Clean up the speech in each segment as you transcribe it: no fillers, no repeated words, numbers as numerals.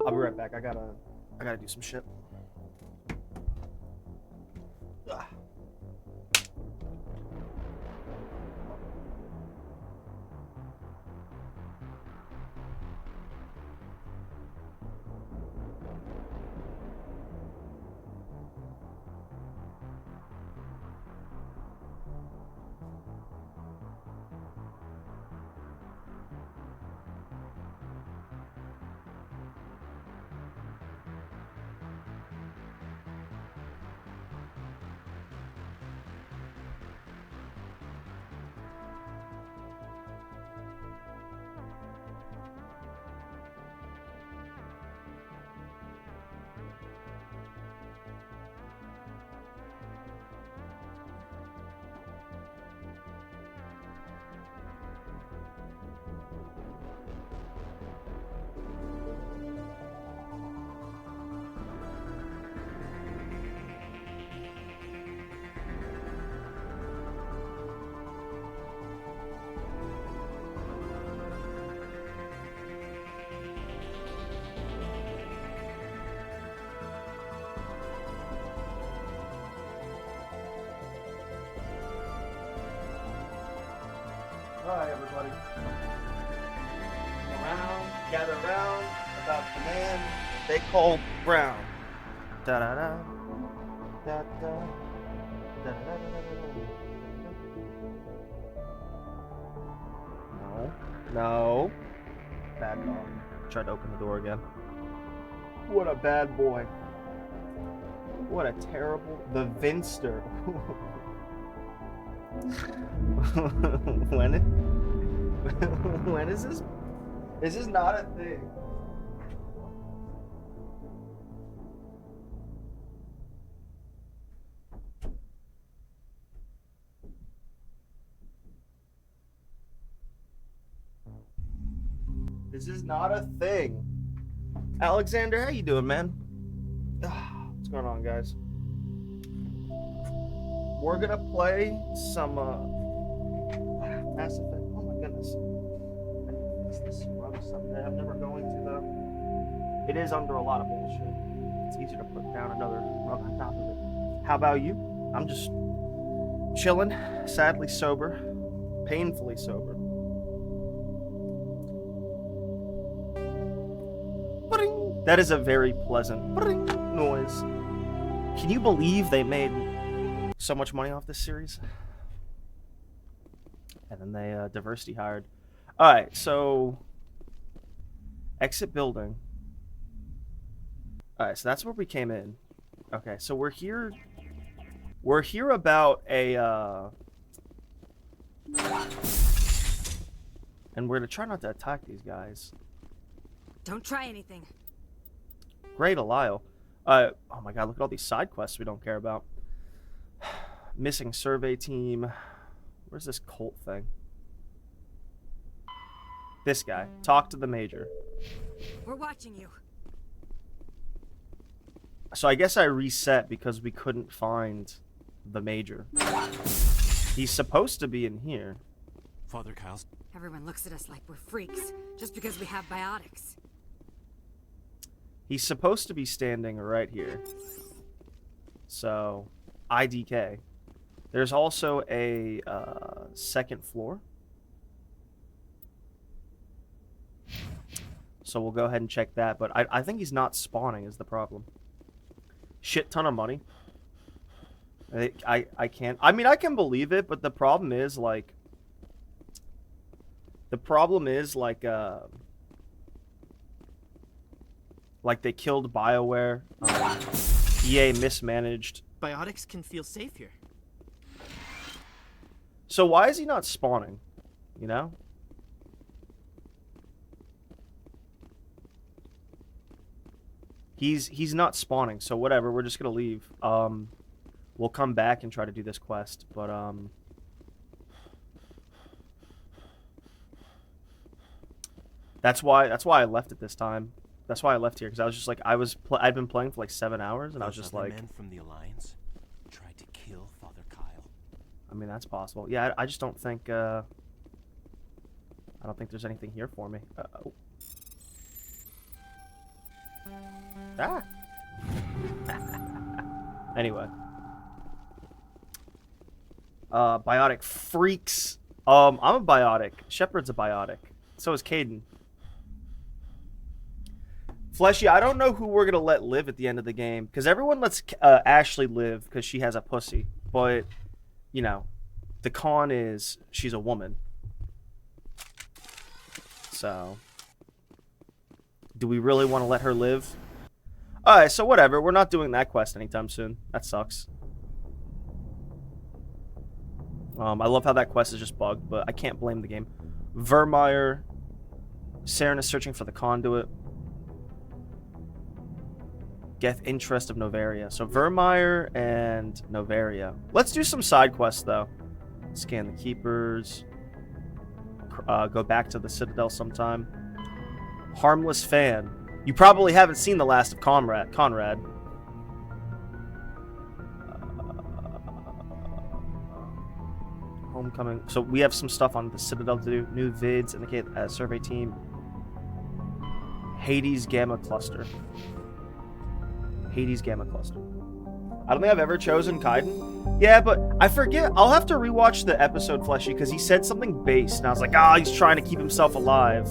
I'll be right back. I gotta do some shit. Ugh. Alright, everybody. Gather around about the man they call Brown. Da da da. Da da. Da da da da. No. No. Bad dog. Tried to open the door again. What a bad boy. What a terrible. The Vinster. When is this? This is not a thing. This is not a thing. Alexander, how you doing, man? What's going on, guys? We're gonna play some Mass Effect. Oh my goodness. I need to fix this rug someday. I'm never going to though. It is under a lot of bullshit. It's easier to put down another rug on top of it. How about you? I'm just chilling, sadly sober, painfully sober. Ba-ding! That is a very pleasant ba-ding noise. Can you believe they made so much money off this series? And then they diversity hired. Alright, so exit building. Alright, so that's where we came in. Okay, so we're here about a and we're gonna try not to attack these guys. Don't try anything. Great, Alio. Oh my god, look at all these side quests we don't care about. Missing survey team. Where's this cult thing? This guy. Talk to the major. We're watching you. So I guess I reset because we couldn't find the major. He's supposed to be in here. Father Kyle's. Everyone looks at us like we're freaks just because we have biotics. He's supposed to be standing right here. So, IDK. There's also a second floor. So we'll go ahead and check that. But I think he's not spawning is the problem. Shit ton of money. I can't. I mean, I can believe it, but the problem is, like... Like they killed BioWare. EA mismanaged. Biotics can feel safe here. So why is he not spawning? You know? He's not spawning, so whatever, we're just gonna leave. We'll come back and try to do this quest, but that's why I left it this time. That's why I left here, because I was just like, I'd been playing for like 7 hours, and I was just like, men from the Alliance tried to kill Father Kyle. I mean, that's possible. Yeah, I just don't think I don't think there's anything here for me. Ah. Anyway. Biotic freaks. I'm a biotic. Shepard's a biotic. So is Caden. Fleshy, I don't know who we're gonna let live at the end of the game, because everyone lets Ashley live because she has a pussy. But, you know, the con is she's a woman. So, do we really want to let her live? Alright, so whatever. We're not doing that quest anytime soon. That sucks. I love how that quest is just bugged, but I can't blame the game. Virmire. Saren is searching for the conduit. Get interest of Novaria. So Virmire and Novaria. Let's do some side quests, though. Scan the keepers. Go back to the Citadel sometime. Harmless fan. You probably haven't seen the last of Conrad. Homecoming. So we have some stuff on the Citadel to do. New vids indicate as survey team. Hades Gamma Cluster. Hades Gamma Cluster. I don't think I've ever chosen Kaiden. Yeah, but I forget. I'll have to rewatch the episode, Fleshy, because he said something base, and I was like, he's trying to keep himself alive.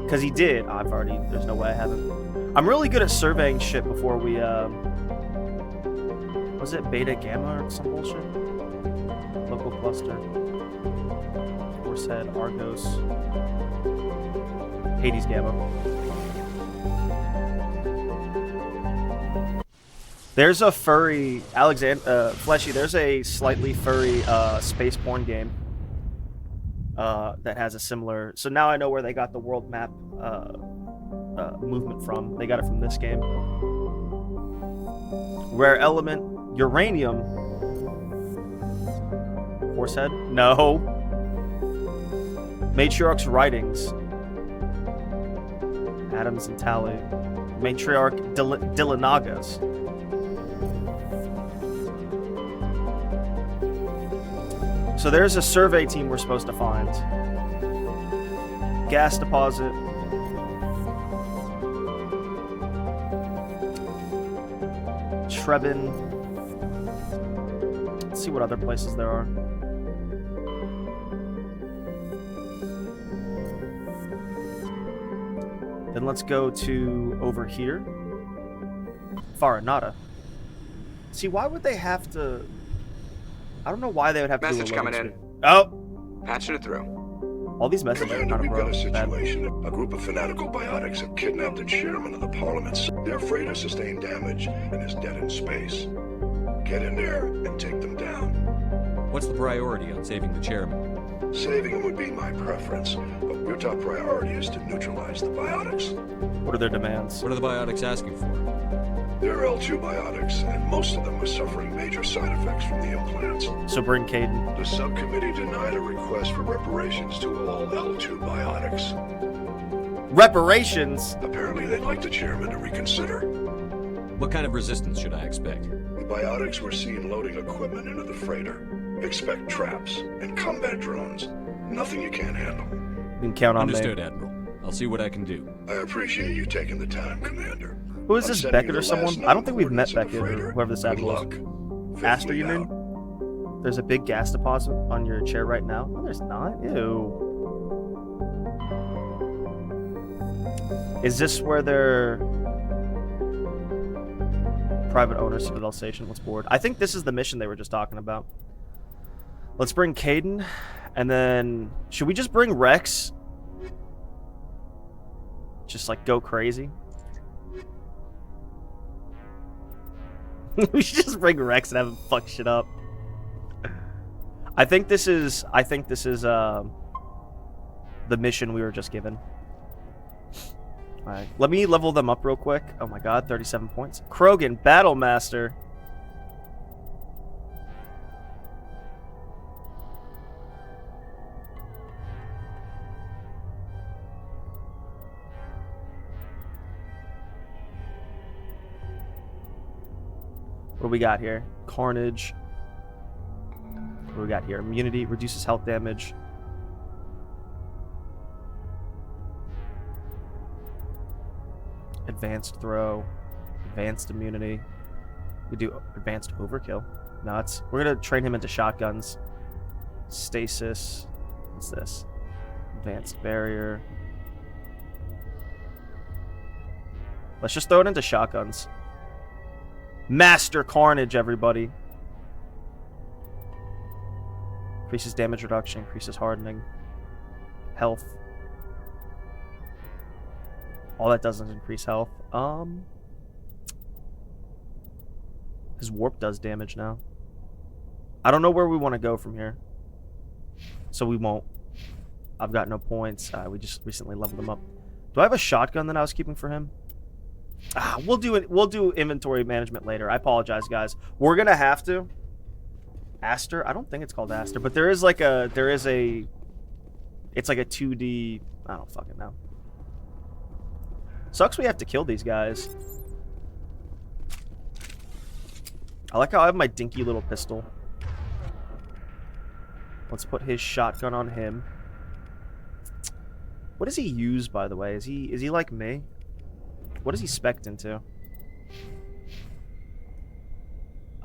Because he did. There's no way I haven't. I'm really good at surveying shit before we, was it Beta Gamma or some bullshit? Local cluster. Horsehead, Argos. Hades Gamma. There's a furry, Fleshy, there's a slightly furry space porn game that has a similar... So now I know where they got the world map movement from. They got it from this game. Rare element, uranium. Horsehead? No. Matriarch's writings. Adams and Tally. Matriarch Dilanagas. So there's a survey team we're supposed to find. Gas deposit. Trebin. Let's see what other places there are. Then let's go to over here. Faranata. See, why would they have to... I don't know why they would have to Message do a coming loading in. screen. Oh! Patching it through. All these messages Commander, are kind we've of got a bad. situation. A group of fanatical biotics have kidnapped the chairman of the parliament. They're afraid of sustained damage and is dead in space. Get in there and take them down. What's the priority on saving the chairman? Saving him would be my preference, but your top priority is to neutralize the biotics. What are their demands? What are the biotics asking for? They're L2 biotics, and most of them are suffering major side effects from the implants. So bring Caden. The subcommittee denied a request for reparations to all L2 biotics. Reparations? Apparently they'd like the chairman to reconsider. What kind of resistance should I expect? The biotics were seen loading equipment into the freighter. Expect traps and combat drones. Nothing you can't handle. You can count on Understood, me. Admiral. I'll see what I can do. I appreciate you taking the time, Commander. Who is I'm this, sending Beckett you or the someone? last I don't think we've known met coordinates of the Beckett or freighter. whoever this Good admiral is. luck. Fifth Aster, you fleet mean? out. There's a big gas deposit on your chair right now. No, there's not. Ew. Is this where they're... Private owner Citadel Station? Let's board. I think this is the mission they were just talking about. Let's bring Caden. And then... Should we just bring Rex? Just, like, go crazy? We should just bring Rex and have him fuck shit up. I think this is the mission we were just given. Alright, let me level them up real quick. Oh my god, 37 points. Krogan, Battle Master. What do we got here? Carnage. What do we got here? Immunity, reduces health damage. advanced throw, advanced immunity. We do advanced overkill. Nuts. We're gonna train him into shotguns. Stasis. What's this? Advanced barrier. Let's just throw it into shotguns. Master Carnage, everybody. Increases damage reduction, increases hardening. Health. All that does is increase health. His warp does damage now. I don't know where we want to go from here. So we won't. I've got no points. We just recently leveled him up. Do I have a shotgun that I was keeping for him? We'll do it. We'll do inventory management later. I apologize, guys. We're gonna have to. Aster? I don't think it's called Aster, but there is like a. It's like a 2D. I don't fucking know. Sucks we have to kill these guys. I like how I have my dinky little pistol. Let's put his shotgun on him. What does he use, by the way? Is he like me? What is he spec'd into?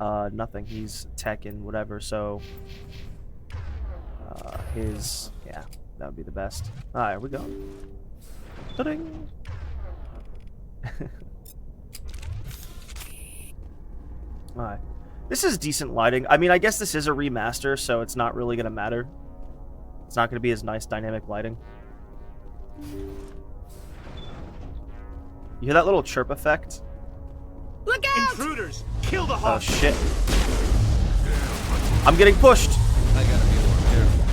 Nothing. He's tech and whatever, so... yeah, that would be the best. Alright, here we go. Ta-ding! Alright. This is decent lighting. I mean, I guess this is a remaster, so it's not really going to matter. It's not going to be as nice dynamic lighting. You hear that little chirp effect? Look out! Intruders! Kill the Oh, hawk! shit. I'm getting pushed. I gotta be more careful.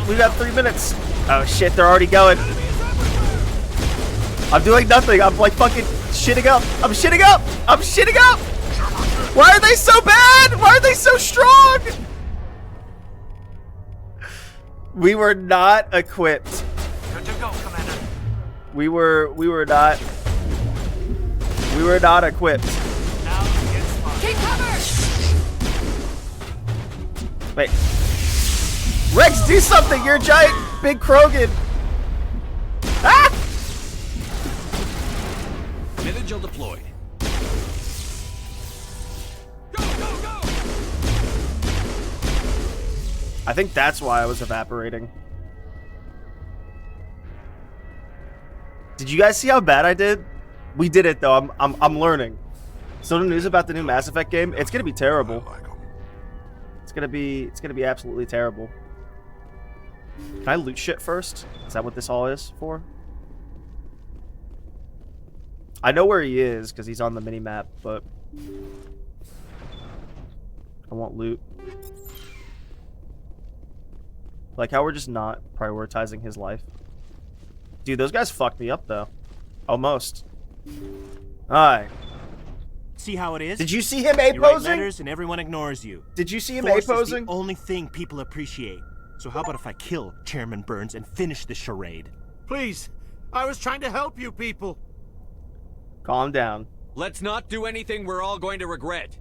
We've got 3 minutes. Oh, shit, they're already going. I'm doing nothing. I'm like fucking shitting up. I'm shitting up. I'm shitting up. Why are they so bad? Why are they so strong? We were not equipped. Good to go, Commander. We were not equipped. Now it's fine. Take cover! Wait. Rex, do something! You're a giant big Krogan! Ah! Vigil deployed. Go, go, go! I think that's why I was evaporating. Did you guys see how bad I did? We did it though. I'm learning. So the news about the new Mass Effect game, it's gonna be terrible. It's gonna be absolutely terrible. Can I loot shit first? Is that what this all is for? I know where he is because he's on the mini map, but I want loot. Like how we're just not prioritizing his life. Dude, those guys fucked me up though. Almost. Alright. See how it is? Did you see him You write A-posing? letters and everyone ignores you. Did you see him Force is A-posing? the only thing people appreciate. So how about if I kill Chairman Burns and finish this charade? Please, I was trying to help you people. Calm down. Let's not do anything we're all going to regret.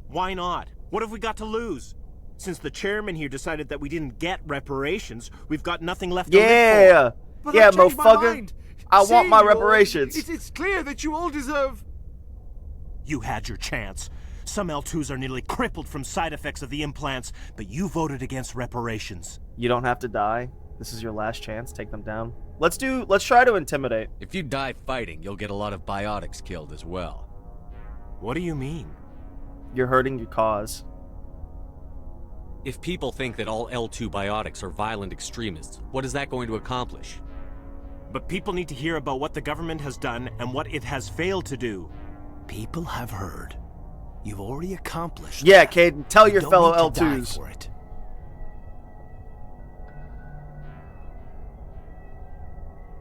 Why not? What have we got to lose? Since the chairman here decided that we didn't get reparations, we've got nothing left to live Yeah! But Yeah, I changed my motherfucker. mind. I See, want my you all, reparations. It's clear that you all deserve... for. You had your chance. Some L2s are nearly crippled from side effects of the implants, but you voted against reparations. You don't have to die. This is your last chance. Take them down. Let's try to intimidate. If you die fighting, you'll get a lot of biotics killed as well. What do you mean? You're hurting your cause. If people think that all L2 biotics are violent extremists, what is that going to accomplish? But people need to hear about what the government has done and what it has failed to do. People have heard. You've already accomplished Yeah, that. Caden, tell You your don't fellow need to die L2s. for it.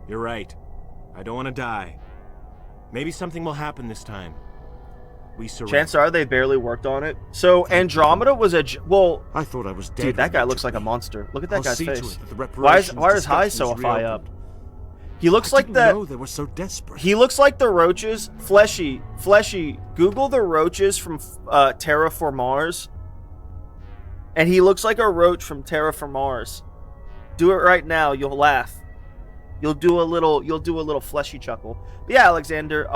You're right. I don't want to die. Maybe something will happen this time. We surrender. Chances are they barely worked on it. So Andromeda was well, I thought I was dead. dude, that when guy you looks took like a me. monster. Look at that I'll guy's see to face. it that the Why is reparations his high discussion so is high up? reopened. He looks I like didn't that. know they were so desperate. He looks like the roaches. Fleshy. Google the roaches from Terra for Mars. And he looks like a roach from Terra for Mars. Do it right now. You'll laugh. You'll do a little fleshy chuckle. But yeah, Alexander.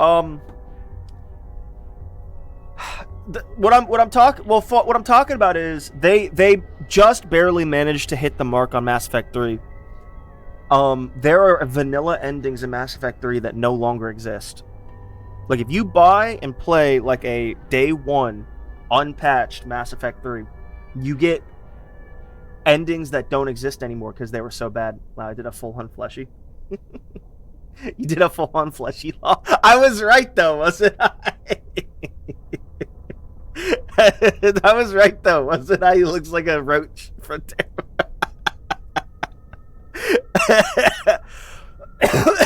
What I'm talking about is they just barely managed to hit the mark on Mass Effect 3. There are vanilla endings in Mass Effect 3 that no longer exist. Like, if you buy and play like a day one unpatched Mass Effect 3, you get endings that don't exist anymore because they were so bad. Wow, I did a full-on fleshy. You did a full-on fleshy law. I was right though, wasn't I? I was right though, wasn't I? He looks like a roach from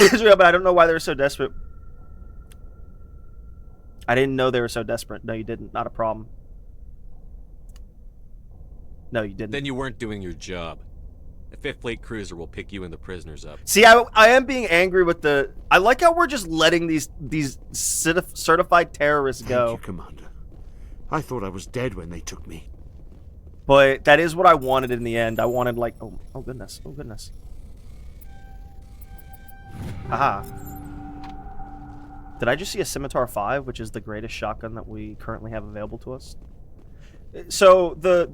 Israel, but I don't know why they were so desperate. I didn't know they were so desperate. No, you didn't. Not a problem. No, you didn't. Then you weren't doing your job. A Fifth Fleet cruiser will pick you and the prisoners up. See, I am being angry with the... I like how we're just letting these certified terrorists go. Thank you, Commander. I thought I was dead when they took me. But that is what I wanted in the end. I wanted, like... Oh goodness. Oh, goodness. Aha. Did I just see a Scimitar 5, which is the greatest shotgun that we currently have available to us? So, did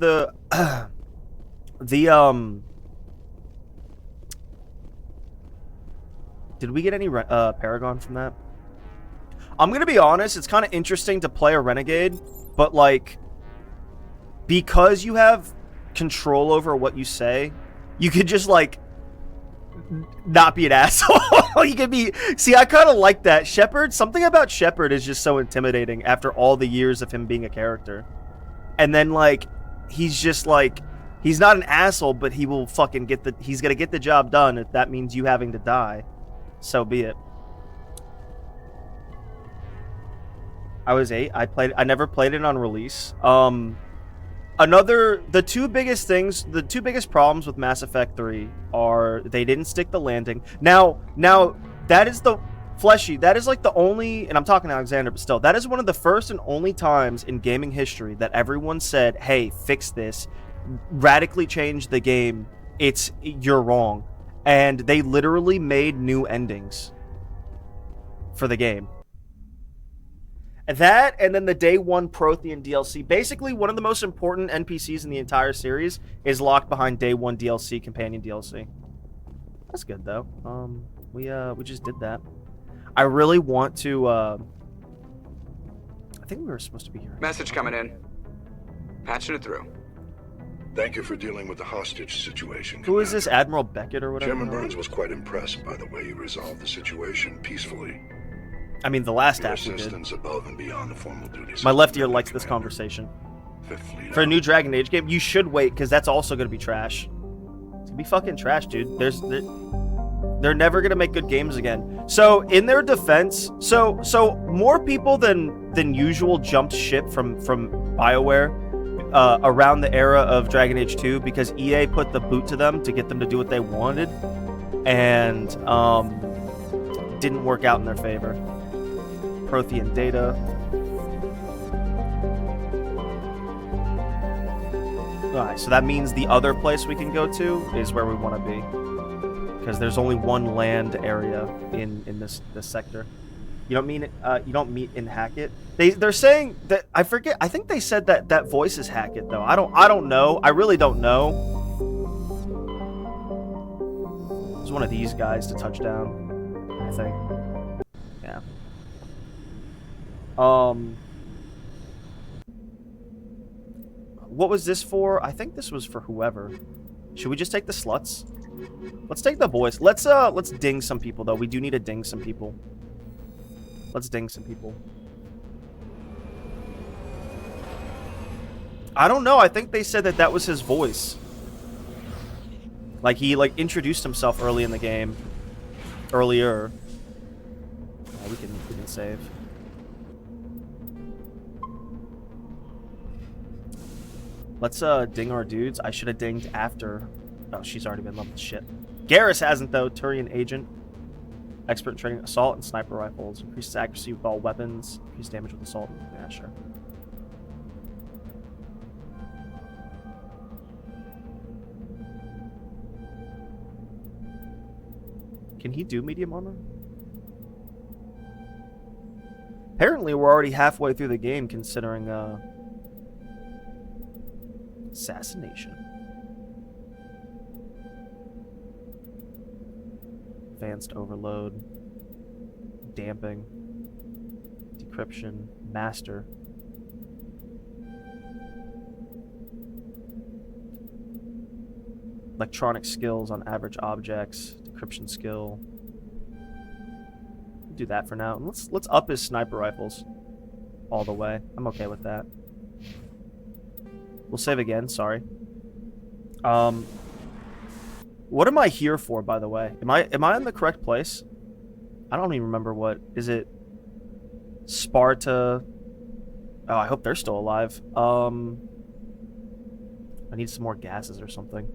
we get any Paragon from that? I'm gonna be honest, it's kind of interesting to play a Renegade, but like, because you have control over what you say, you could just like not be an asshole. You could be... See, I kind of like that. Shepard, something about Shepard is just so intimidating after all the years of him being a character. And then like, he's just like, he's not an asshole, but he will fucking he's gonna get the job done if that means you having to die. So be it. I was 8. I never played it on release. The two biggest problems with Mass Effect 3 are they didn't stick the landing. Now that is the fleshy. That is like the only, and I'm talking to Alexander, but still, that is one of the first and only times in gaming history that everyone said, "Hey, fix this, radically change the game. You're wrong." And they literally made new endings for the game. That, and then the Day 1 Prothean DLC. Basically, one of the most important NPCs in the entire series is locked behind Day 1 DLC, companion DLC. That's good, though. We just did that. I really want to, I think we were supposed to be here. Message coming in. Patching it through. Thank you for dealing with the hostage situation. Who is this, Admiral Beckett or whatever? Chairman Burns was quite impressed by the way you resolved the situation peacefully. I mean, the last Your act we did. assistance above and beyond the formal duties. My left ear likes this conversation. Fifth Fleet For a new Dragon Age game, you should wait, because that's also going to be trash. It's going to be fucking trash, dude. They're never going to make good games again. So, in their defense, so more people than usual jumped ship from BioWare around the era of Dragon Age 2 because EA put the boot to them to get them to do what they wanted, and didn't work out in their favor. Prothean data. Alright, so that means the other place we can go to is where we want to be. Because there's only one land area in this sector. You don't meet in Hackett? They're saying that, I forget, I think they said that voice is Hackett though. I don't know. I really don't know. There's one of these guys to touch down, I think. Yeah. What was this for? I think this was for whoever. Should we just take the sluts? Let's take the boys. Let's ding some people though. We do need to ding some people. Let's ding some people. I don't know. I think they said that was his voice. Like he introduced himself early in the game. Earlier. Yeah, we can save. Let's ding our dudes. I should have dinged after. Oh, she's already been leveled. Shit. Garrus hasn't though. Turian agent. Expert in training assault and sniper rifles. Increases accuracy with all weapons. Increase damage with assault. Yeah, sure. Can he do medium armor? Apparently, we're already halfway through the game, considering assassination. Advanced overload, damping, decryption, master. Electronic skills on average objects, decryption skill. Do that for now. And let's up his sniper rifles all the way. I'm okay with that. We'll save again, sorry. What am I here for, by the way? Am I in the correct place? I don't even remember what. Is it Sparta? Oh, I hope they're still alive. I need some more gases or something.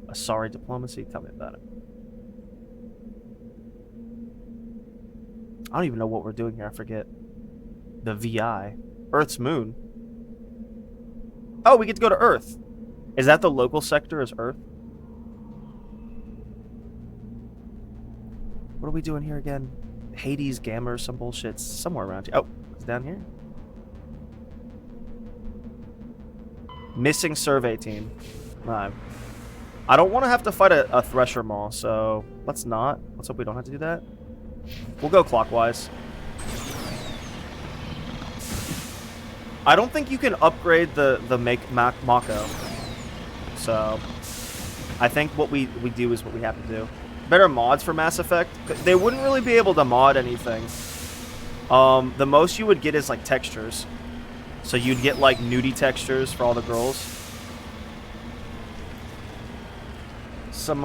Asari diplomacy? Tell me about it. I don't even know what we're doing here. I forget. The VI. Earth's moon. Oh, we get to go to Earth. Is that the local sector as Earth? What are we doing here again? Hades, Gamma, or some bullshit. It's somewhere around here. Oh, it's down here. Missing survey team. Alright. I don't want to have to fight a Thresher Maw, so let's not. Let's hope we don't have to do that. We'll go clockwise. I don't think you can upgrade the Mako. So I think what we do is what we have to do. Better mods for Mass Effect. They wouldn't really be able to mod anything. The most you would get is like textures. So you'd get like nudie textures for all the girls. Some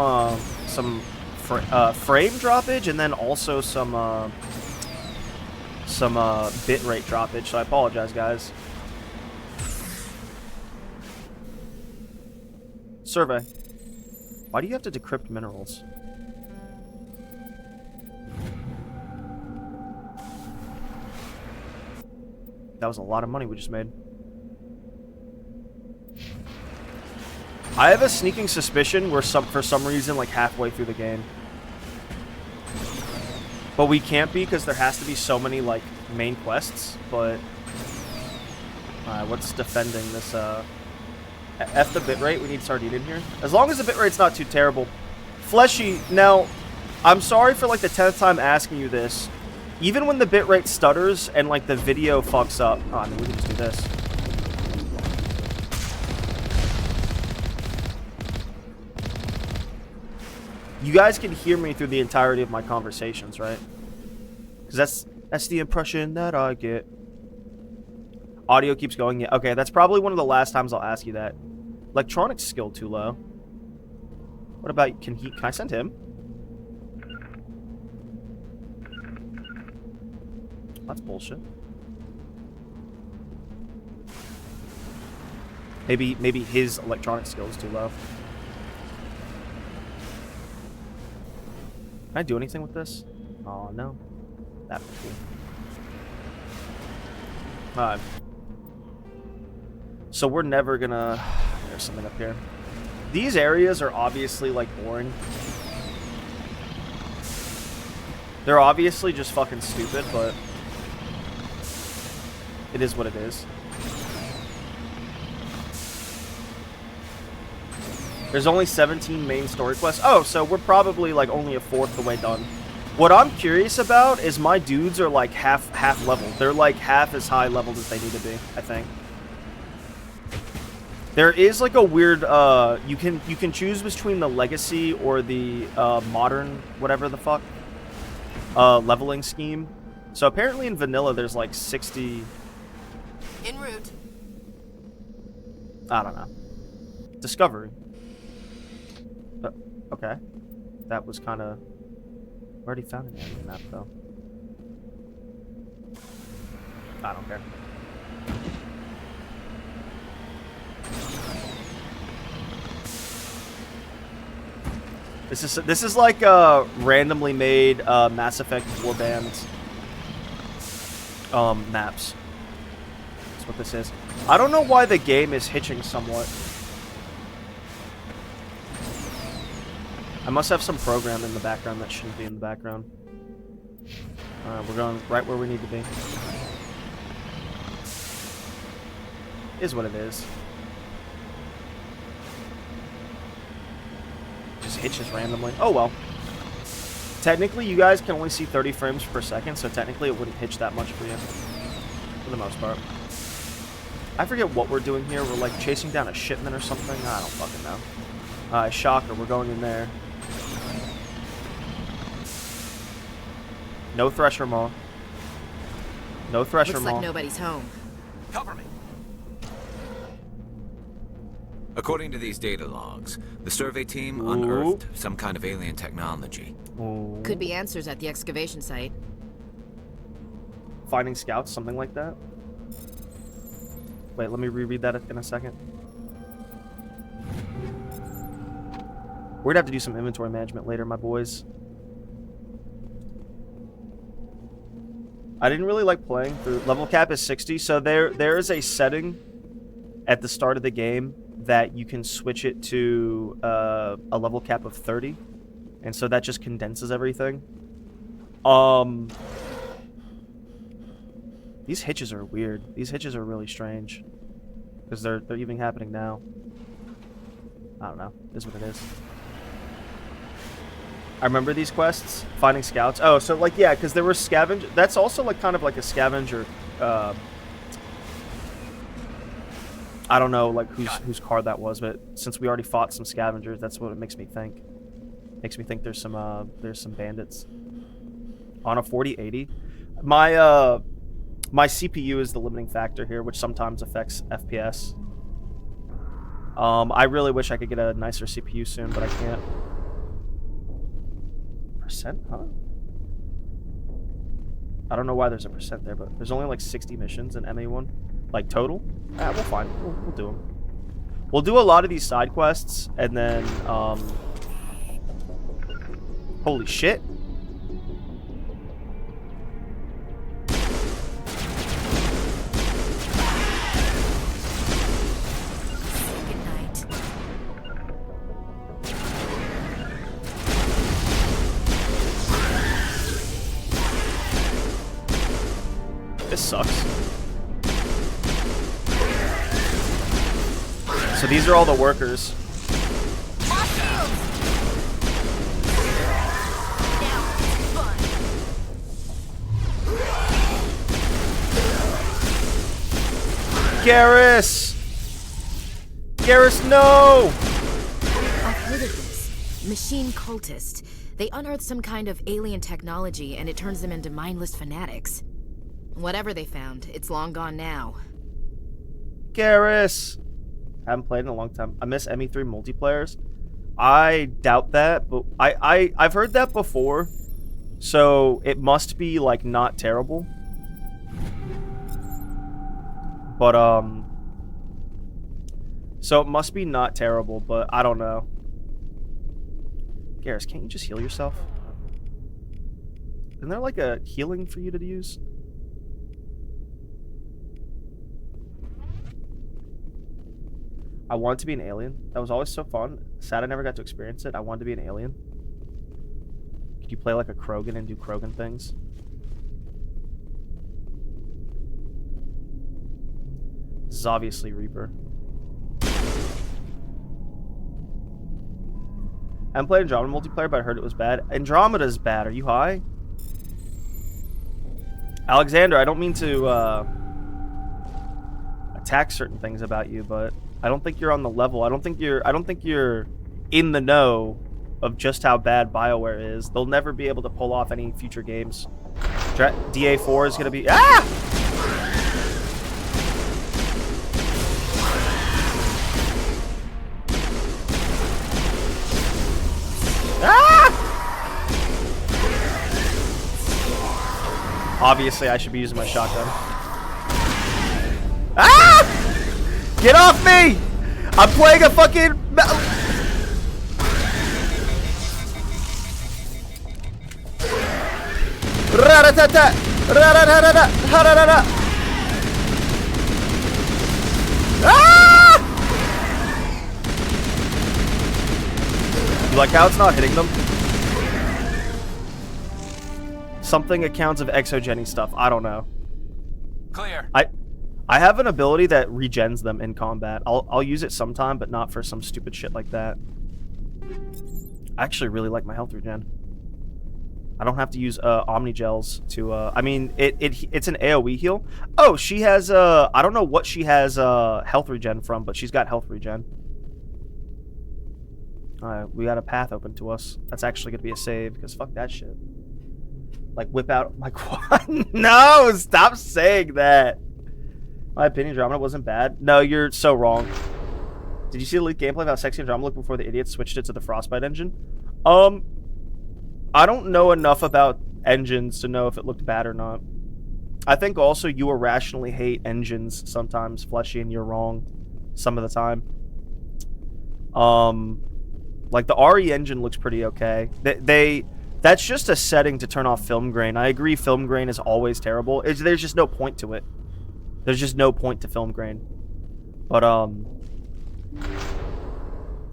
frame droppage, and then also some bitrate droppage. So I apologize, guys. Survey. Why do you have to decrypt minerals? That was a lot of money we just made. I have a sneaking suspicion we're for some reason like halfway through the game. But we can't be because there has to be so many like main quests, but what's defending this F the bitrate, we need Sardine in here. As long as the bitrate's not too terrible. Fleshy, now, I'm sorry for like the 10th time asking you this. Even when the bitrate stutters and like the video fucks up. Oh, I mean, we can just do this. You guys can hear me through the entirety of my conversations, right? Because that's the impression that I get. Audio keeps going. Yeah, okay, that's probably one of the last times I'll ask you that. Electronics skill too low. What about, can I send him? That's bullshit. Maybe his electronic skill is too low. Can I do anything with this? Oh no. That would be cool. Alright. So we're never gonna... There's something up here. These areas are obviously like boring. They're obviously just fucking stupid, but it is what it is. There's only 17 main story quests. Oh, so we're probably like only a fourth the way done. What I'm curious about is my dudes are like half leveled. They're like half as high leveled as they need to be, I think. There is like a weird you can choose between the legacy or the modern whatever the fuck leveling scheme. So apparently in vanilla there's like 60 En route. I don't know. Discovery. Okay. That was kind of... Already found an area map, though. I don't care. This is like randomly made Mass Effect Warband maps. That's what this is. I don't know why the game is hitching somewhat. I must have some program in the background that shouldn't be in the background. Alright, we're going right where we need to be. Is what it is. Just hitches randomly. Oh well. Technically, you guys can only see 30 frames per second, so technically it wouldn't hitch that much for you. For the most part. I forget what we're doing here. We're like chasing down a shipment or something. I don't fucking know. Shocker, we're going in there. No Thresher Maw. No Thresher Looks Maw. like nobody's home. Cover me. According to these data logs, the survey team Ooh. unearthed some kind of alien technology. Ooh. Could be answers at the excavation site. Finding scouts, something like that. Wait, let me reread that in a second. We're gonna have to do some inventory management later, my boys. I didn't really like playing through. Level cap is 60, so there is a setting at the start of the game that you can switch it to a level cap of 30, and so that just condenses everything. These hitches are weird. These hitches are really strange. Because they're even happening now. I don't know. It is what it is. I remember these quests. Finding scouts. Oh, so like, yeah, because there were scavenger. That's also like kind of like a scavenger. I don't know like whose card that was, but since we already fought some scavengers, that's what it makes me think. Makes me think there's some bandits. On a 4080. My CPU is the limiting factor here, which sometimes affects FPS. I really wish I could get a nicer CPU soon, but I can't. Percent, huh? I don't know why there's a percent there, but there's only like 60 missions in MA1. Like total? We'll find. We'll do them. We'll do a lot of these side quests, and then, holy shit. This sucks. So these are all the workers. Garrus! Garrus, no! I've heard of this. Machine cultist. They unearth some kind of alien technology and it turns them into mindless fanatics. Whatever they found, it's long gone now. Garrus! Haven't played in a long time. I miss ME3 multiplayers. I doubt that, but I've heard that before. So it must be like not terrible. But so it must be not terrible, but I don't know. Garrus, can't you just heal yourself? Isn't there like a healing for you to use? I wanted to be an alien. That was always so fun. Sad I never got to experience it. I wanted to be an alien. Could you play like a Krogan and do Krogan things? This is obviously Reaper. I haven't played Andromeda multiplayer, but I heard it was bad. Andromeda's bad. Are you high? Alexander, I don't mean to attack certain things about you, but I don't think you're on the level. I don't think you're in the know of just how bad BioWare is. They'll never be able to pull off any future games. DA4 is going to be... Ah! Ah! Obviously, I should be using my shotgun. Ah! Get off me! I'm playing a fucking... Ra-da-ta-ta! Ra-da-da-da-da! Ha-da-da-da! Ah! like how it's not hitting them? Something accounts of exogeny stuff. I don't know. Clear. I have an ability that regens them in combat. I'll use it sometime, but not for some stupid shit like that. I actually really like my health regen. I don't have to use Omni Gels to I mean it's an AoE heal. Oh, she has I don't know what she has health regen from, but she's got health regen. Alright, we got a path open to us. That's actually gonna be a save, because fuck that shit. Like whip out my quad. No, stop saying that. My opinion, Andromeda wasn't bad. No, you're so wrong. Did you see the leaked gameplay about sexy Andromeda looked before the idiots switched it to the Frostbite engine? I don't know enough about engines to know if it looked bad or not. I think also you irrationally hate engines sometimes, Fleshy, and you're wrong some of the time. Like the RE engine looks pretty okay. That's just a setting to turn off film grain. I agree film grain is always terrible. There's just no point to it. There's just no point to film grain. But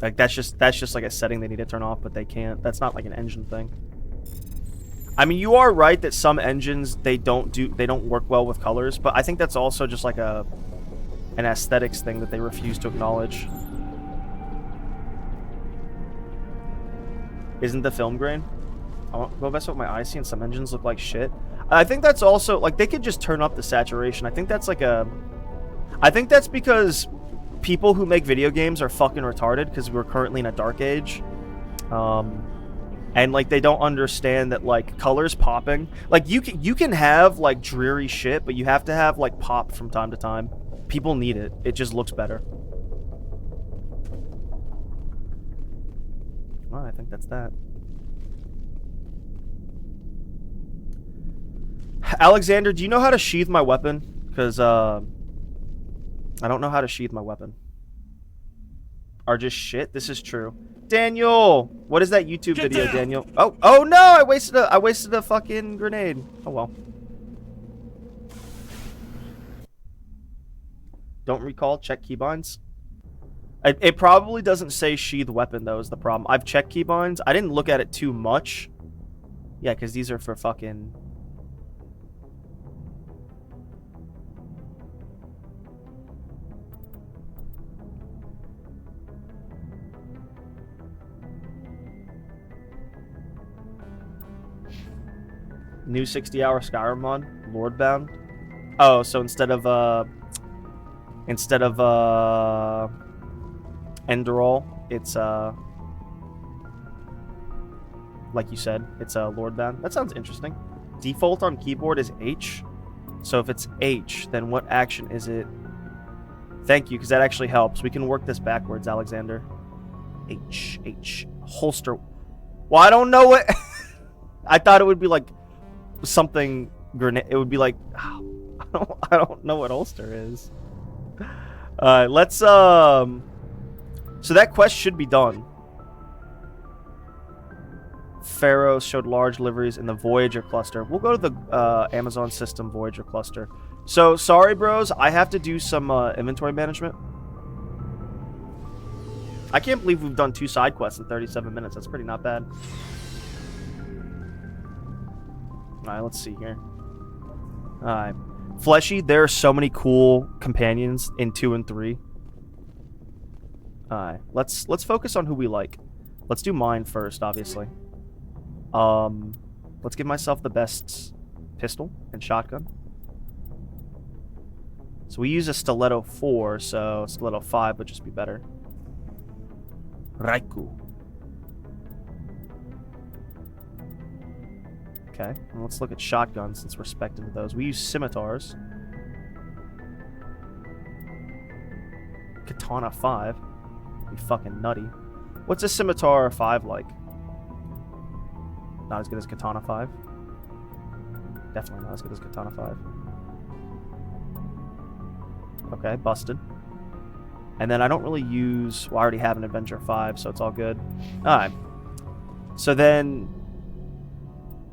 like that's just like a setting they need to turn off, but they can't. That's not like an engine thing. I mean, you are right that some engines they don't work well with colors, but I think that's also just like an aesthetics thing that they refuse to acknowledge. Isn't the film grain? I'll go mess with my IC, and some engines look like shit. I think that's also like they could just turn up the saturation. I think that's like I think that's because people who make video games are fucking retarded, because we're currently in a dark age. And like they don't understand that like colors popping, like you can have like dreary shit, but you have to have like pop from time to time. People need it. It just looks better. Well, I think that's that. Alexander, do you know how to sheath my weapon? Because I don't know how to sheath my weapon. Are just shit. This is true. Daniel, what is that YouTube video, Daniel? Oh no! I wasted a fucking grenade. Oh well. Don't recall. Check keybinds. It probably doesn't say sheath weapon though. Is the problem? I've checked keybinds. I didn't look at it too much. Yeah, because these are for fucking. New 60-hour Skyrim mod, Lordbound. Oh, so instead of Enderall, it's like you said, it's Lordbound. That sounds interesting. Default on keyboard is H. So if it's H, then what action is it? Thank you, because that actually helps. We can work this backwards, Alexander. H holster. Well, I don't know what. I thought it would be like something grenade. It would be like I don't know what holster is. Let's so that quest should be done. Pharaoh showed large liveries in the Voyager cluster. We'll go to the Amazon system Voyager cluster. So sorry bros, I have to do some inventory management. I can't believe we've done 2 side quests in 37 minutes. That's pretty not bad. Alright, let's see here. Alright. Fleshy, there are so many cool companions in 2 and 3. Alright, let's focus on who we like. Let's do mine first, obviously. Let's give myself the best pistol and shotgun. So we use a Stiletto 4, so Stiletto 5 would just be better. Raikou. Okay, and let's look at shotguns since we're spec'd into those. We use scimitars. Katana 5. Be fucking nutty. What's a scimitar 5 like? Not as good as Katana 5. Definitely not as good as Katana 5. Okay, busted. And then I don't really use... Well, I already have an Avenger 5, so it's all good. Alright. So then...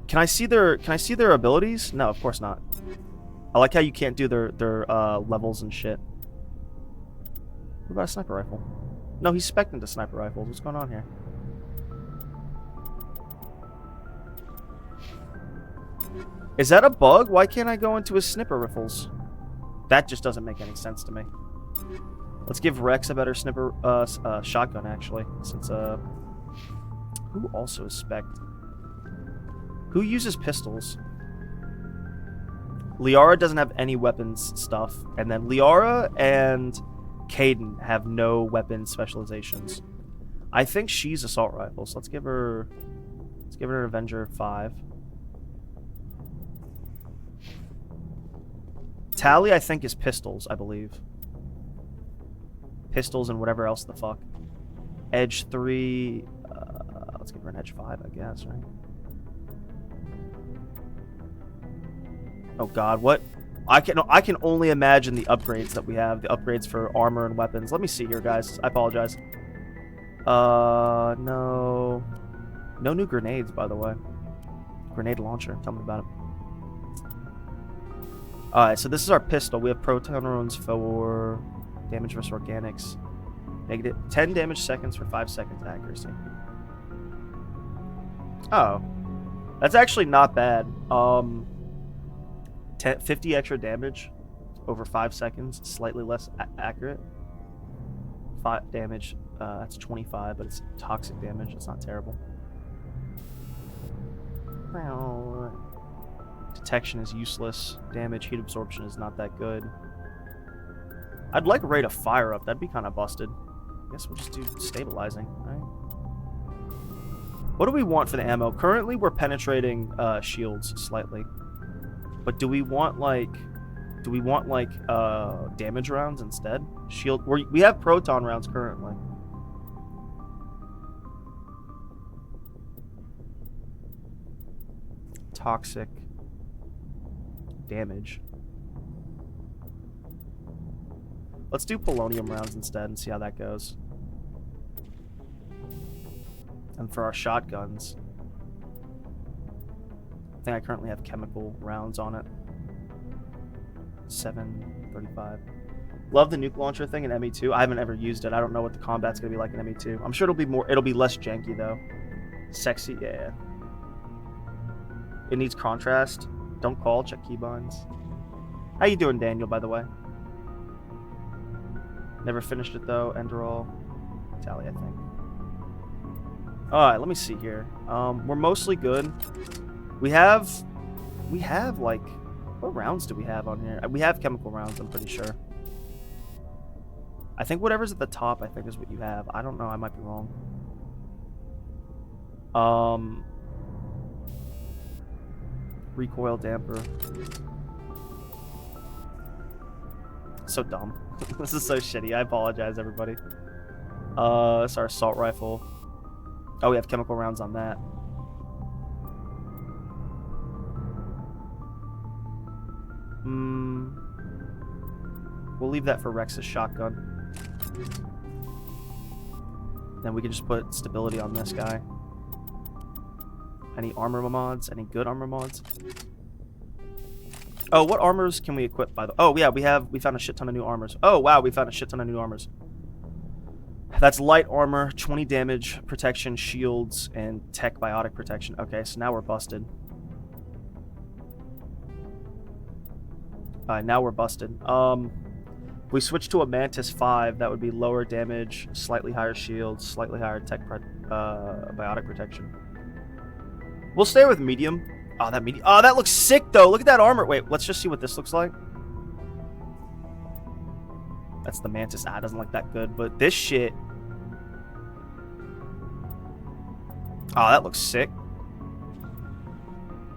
Can I see their abilities? No, of course not. I like how you can't do their levels and shit. What about a sniper rifle? No, he's spec'd into sniper rifles. What's going on here? Is that a bug? Why can't I go into his snipper riffles? That just doesn't make any sense to me. Let's give Rex a better snipper shotgun, actually. Since, who also is spec'd? Who uses pistols? Liara doesn't have any weapons stuff. And then Liara and Caden have no weapon specializations. I think she's assault rifle, so let's give her an Avenger 5. Tally, I think, is pistols, I believe. Pistols and whatever else the fuck. Edge 3. Let's give her an Edge 5, I guess, right? Oh god, what? I can only imagine the upgrades that we have. The upgrades for armor and weapons. Let me see here, guys. I apologize. No. No new grenades, by the way. Grenade launcher. Tell me about it. Alright, so this is our pistol. We have proton runes for damage versus organics. Negative 10 damage seconds for 5 seconds accuracy. Oh. That's actually not bad. 50 extra damage over 5 seconds. Slightly less accurate. 5 damage. That's 25, but it's toxic damage. It's not terrible. Detection is useless. Damage, heat absorption is not that good. I'd like a rate of fire up. That'd be kind of busted. I guess we'll just do stabilizing, right? What do we want for the ammo? Currently, we're penetrating shields slightly. But do we want like damage rounds instead? Shield. We have proton rounds currently. Toxic damage. Let's do polonium rounds instead and see how that goes. And for our shotguns, I think I currently have chemical rounds on it. 735. Love the nuke launcher thing in ME2. I haven't ever used it. I don't know what the combat's gonna be like in ME2. I'm sure it'll be less janky though. Sexy, yeah. It needs contrast. Don't call, check keybinds. How you doing, Daniel, by the way? Never finished it though. Enderall. Tally, I think. Alright, let me see here. We're mostly good. We have like, what rounds do we have on here? We have chemical rounds, I'm pretty sure. I think whatever's at the top, I think is what you have. I don't know, I might be wrong. Recoil damper. So dumb. This is so shitty. I apologize, everybody. It's our assault rifle. Oh, we have chemical rounds on that. We'll leave that for Rex's shotgun. Then we can just put stability on this guy. Any armor mods? Any good armor mods? Oh, what armors can we equip by the... Oh, yeah, we found a shit ton of new armors. Oh, wow, we found a shit ton of new armors. That's light armor, 20 damage, protection, shields, and tech biotic protection. Okay, so now we're busted. Now we're busted. We switch to a Mantis 5, that would be lower damage, slightly higher shields, slightly higher tech biotic protection. We'll stay with medium. Oh, that looks sick, though. Look at that armor. Wait, let's just see what this looks like. That's the Mantis. It doesn't look that good, but this shit. Oh, that looks sick.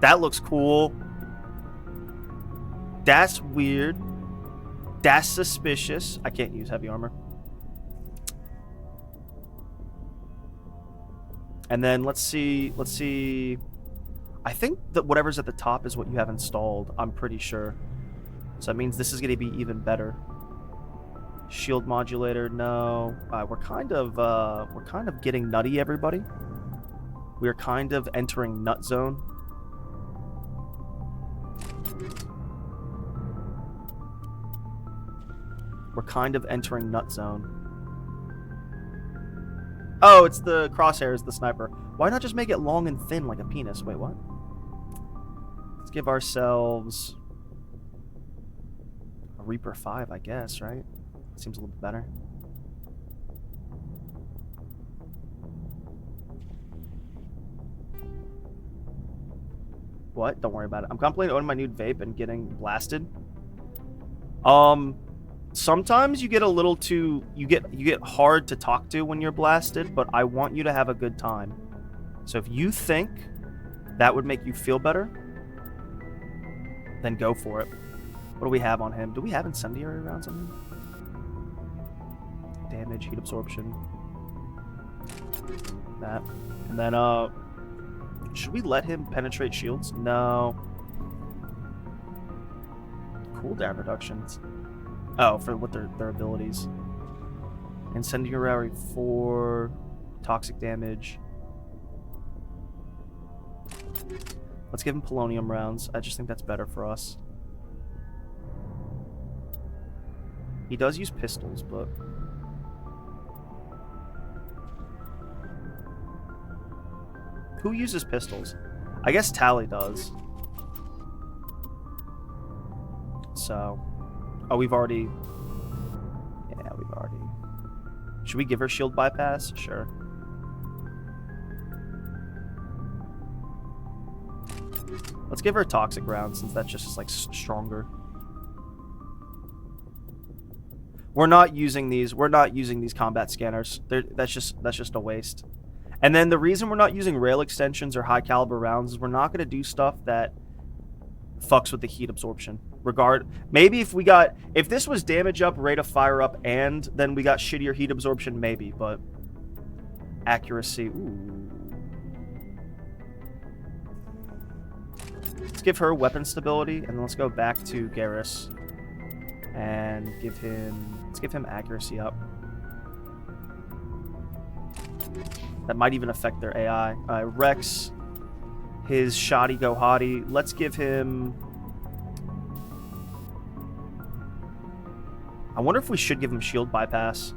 That looks cool. That's weird. That's suspicious. I can't use heavy armor. And then let's see. I think that whatever's at the top is what you have installed. I'm pretty sure. So that means this is going to be even better. Shield modulator, no. We're kind of getting nutty, everybody. We are kind of entering nut zone. We're kind of entering nut zone. Oh, it's the crosshairs, the sniper. Why not just make it long and thin like a penis? Wait, what? give ourselves a Reaper 5, I guess, right? Seems a little bit better. What? Don't worry about it. I'm contemplating owning my new vape and getting blasted. Sometimes you get a little too you get hard to talk to when you're blasted, but I want you to have a good time. So if you think that would make you feel better, then go for it. What do we have on him? Do we have incendiary rounds on him? Damage, heat absorption. That. And then should we let him penetrate shields? No. Cooldown reductions. Oh, for what their abilities. Incendiary 4, toxic damage. Let's give him polonium rounds. I just think that's better for us. He does use pistols, but who uses pistols? I guess Tally does. So, oh, we've already. Yeah, we've already. Should we give her shield bypass? Sure. Let's give her a toxic round since that's just like stronger. We're not using these. We're not using these combat scanners. That's just a waste. And then the reason we're not using rail extensions or high caliber rounds is we're not going to do stuff that fucks with the heat absorption. Maybe if this was damage up, rate of fire up, and then we got shittier heat absorption, maybe, but accuracy. Ooh. Let's give her weapon stability, and then let's go back to Garrus and let's give him accuracy up. That might even affect their AI. Rex, his shoddy go hottie. Let's give him. I wonder if we should give him shield bypass.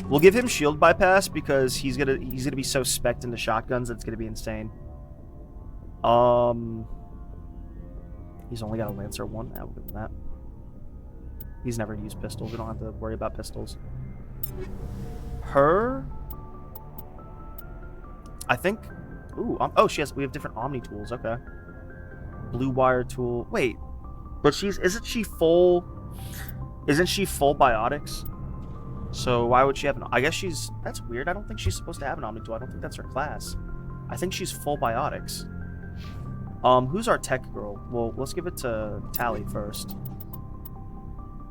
We'll give him shield bypass because he's gonna be so specced into shotguns that it's gonna be insane. He's only got a Lancer 1. I'll give him that. He's never used pistols. We don't have to worry about pistols. Her, I think. Ooh, oh, we have different Omni tools. Okay. Blue wire tool. Wait, but isn't she full biotics? So why would she have I guess that's weird. I don't think she's supposed to have an Omni tool. I don't think that's her class. I think she's full biotics. Who's our tech girl? Well, let's give it to Tally first.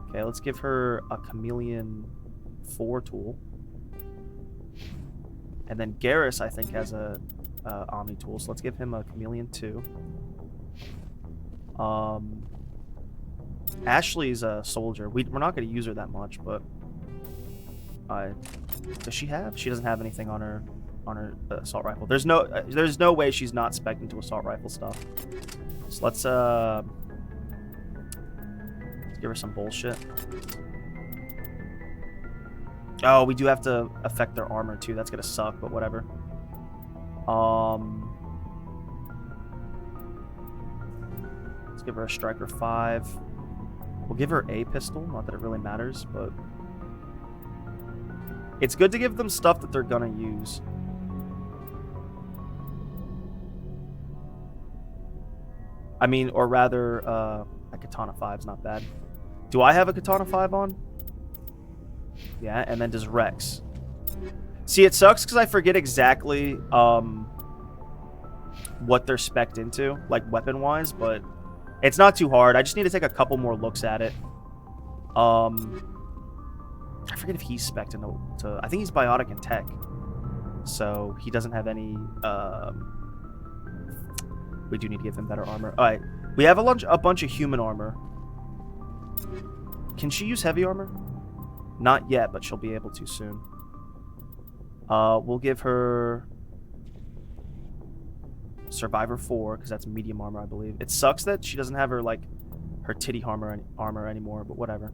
Okay, let's give her a Chameleon 4 tool. And then Garrus, I think, has a Omni tool, so let's give him a Chameleon 2. Ashley's a soldier. We're not going to use her that much, but does she have? She doesn't have anything on her assault rifle. There's no way she's not spec'd into assault rifle stuff. So let's give her some bullshit. Oh, we do have to affect their armor too. That's gonna suck, but whatever. Let's give her a striker 5. We'll give her a pistol. Not that it really matters, but it's good to give them stuff that they're gonna use. I mean, or rather, a Katana 5 is not bad. Do I have a Katana 5 on? Yeah, and then does Rex. See, it sucks because I forget exactly what they're spec'd into, like weapon-wise, but it's not too hard. I just need to take a couple more looks at it. I forget if he's spec'd into... I think he's biotic and tech. So he doesn't have any... we do need to give him better armor. Alright, we have a bunch of human armor. Can she use heavy armor? Not yet, but she'll be able to soon. We'll give her Survivor 4, because that's medium armor, I believe. It sucks that she doesn't have her, like, her titty armor anymore, but whatever.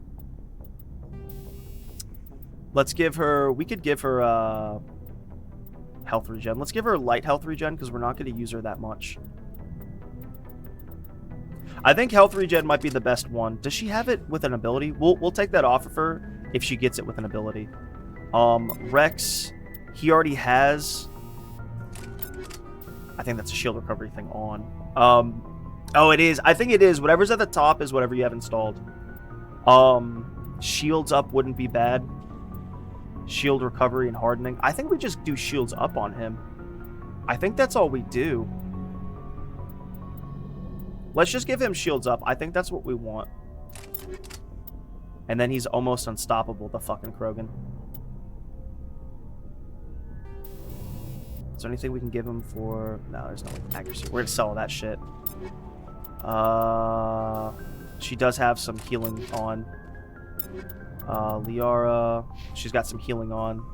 Let's give her... We could give her, health regen. Let's give her light health regen, because we're not going to use her that much. I think health regen might be the best one. Does she have it with an ability? We'll take that off of her if she gets it with an ability. Rex, he already has. I think that's a shield recovery thing on. Oh, it is. I think it is. Whatever's at the top is whatever you have installed. Shields up wouldn't be bad. Shield recovery and hardening. I think we just do shields up on him. I think that's all we do. Let's just give him shields up. I think that's what we want. And then he's almost unstoppable, the fucking Krogan. Is there anything we can give him for... No, there's no accuracy. We're gonna sell all that shit. She does have some healing on. Liara, she's got some healing on.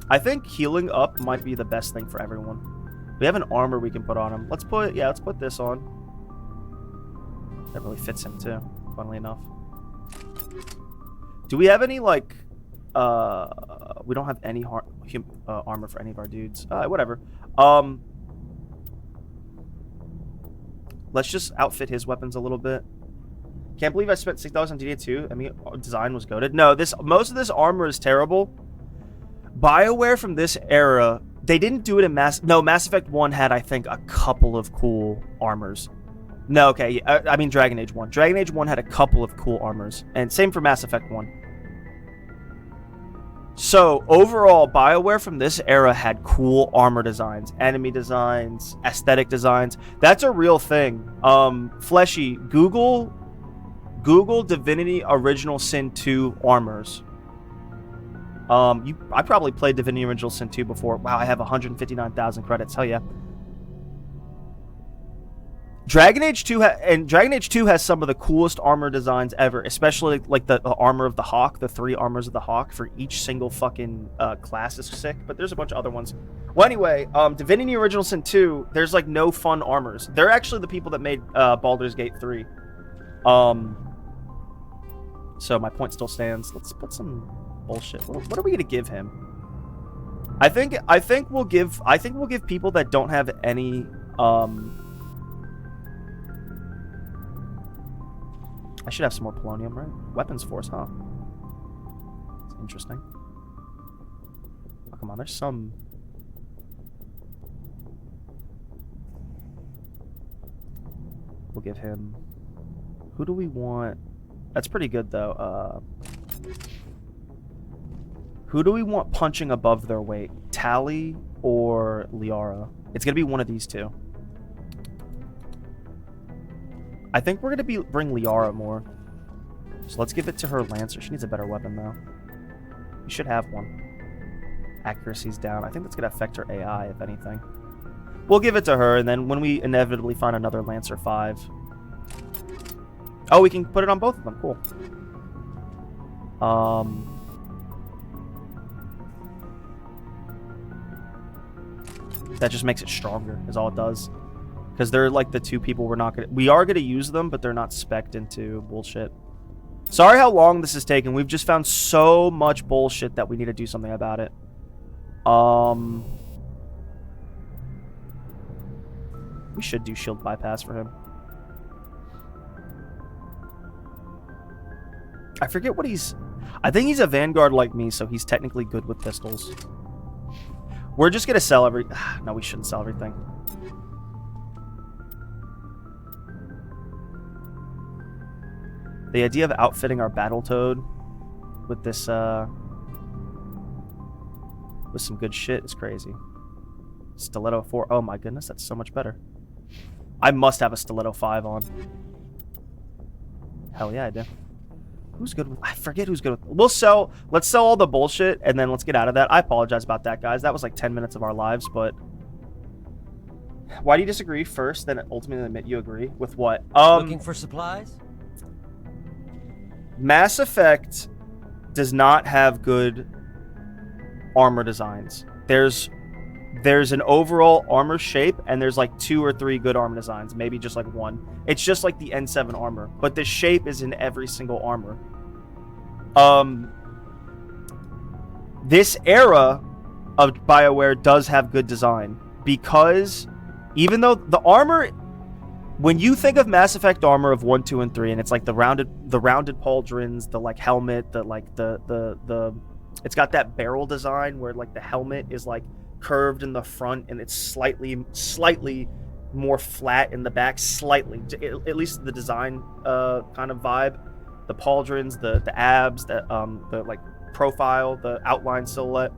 I think healing up might be the best thing for everyone. We have an armor we can put on him. Let's put this on. That really fits him too, funnily enough. Do we have any, like, we don't have any armor for any of our dudes. Whatever. Let's just outfit his weapons a little bit. Can't believe I spent $6 on DD2. I mean, design was goated. No, most of this armor is terrible. BioWare from this era, they didn't do it in Mass Effect 1 had, I think, a couple of cool armors. No, okay, I mean Dragon Age 1. Dragon Age 1 had a couple of cool armors, and same for Mass Effect 1. So, overall, BioWare from this era had cool armor designs, enemy designs, aesthetic designs. That's a real thing. Fleshy, Google Divinity Original Sin 2 armors. I probably played Divinity Original Sin 2 before. Wow, I have 159,000 credits. Hell yeah. Dragon Age 2 has some of the coolest armor designs ever, especially like the armor of the Hawk, the 3 armors of the Hawk for each single fucking class is sick, but there's a bunch of other ones. Well, anyway, Divinity Original Sin 2, there's like no fun armors. They're actually the people that made Baldur's Gate 3. So my point still stands. Let's put some bullshit. What are we gonna give him? I think we'll give people that don't have any I should have some more polonium, right? Weapons force, huh? It's interesting. Oh, come on, there's some... We'll give him... Who do we want? That's pretty good, though. Who do we want punching above their weight? Tali or Liara? It's gonna be one of these two. I think we're going to bring Liara more. So let's give it to her Lancer. She needs a better weapon, though. We should have one. Accuracy's down. I think that's going to affect her AI, if anything. We'll give it to her, and then when we inevitably find another Lancer 5... Oh, we can put it on both of them. Cool. That just makes it stronger, is all it does. Because they're like the two people we are gonna use them, but they're not spec'd into bullshit. Sorry how long this has taken. We've just found so much bullshit that we need to do something about it. We should do shield bypass for him. I forget what he's... I think he's a Vanguard like me, so he's technically good with pistols. We're just gonna sell every... No, we shouldn't sell everything. The idea of outfitting our Battletoad with this, with some good shit is crazy. Stiletto 4. Oh my goodness, that's so much better. I must have a Stiletto 5 on. Hell yeah, I do. Who's good with... I forget who's good with... Let's sell all the bullshit, and then let's get out of that. I apologize about that, guys. That was like 10 minutes of our lives, but... Why do you disagree first, then ultimately admit you agree? With what? Looking for supplies? Mass Effect does not have good armor designs. There's an overall armor shape, and there's like 2 or 3 good armor designs, maybe just like 1. It's just like the N7 armor, but the shape is in every single armor. This era of BioWare does have good design, because even though the armor, when you think of Mass Effect armor of 1, 2, and 3, and it's like the rounded pauldrons, the like helmet, the it's got that barrel design where like the helmet is like curved in the front and it's slightly more flat in the back, slightly, at least the design kind of vibe. The pauldrons, the abs, the like profile, the outline silhouette.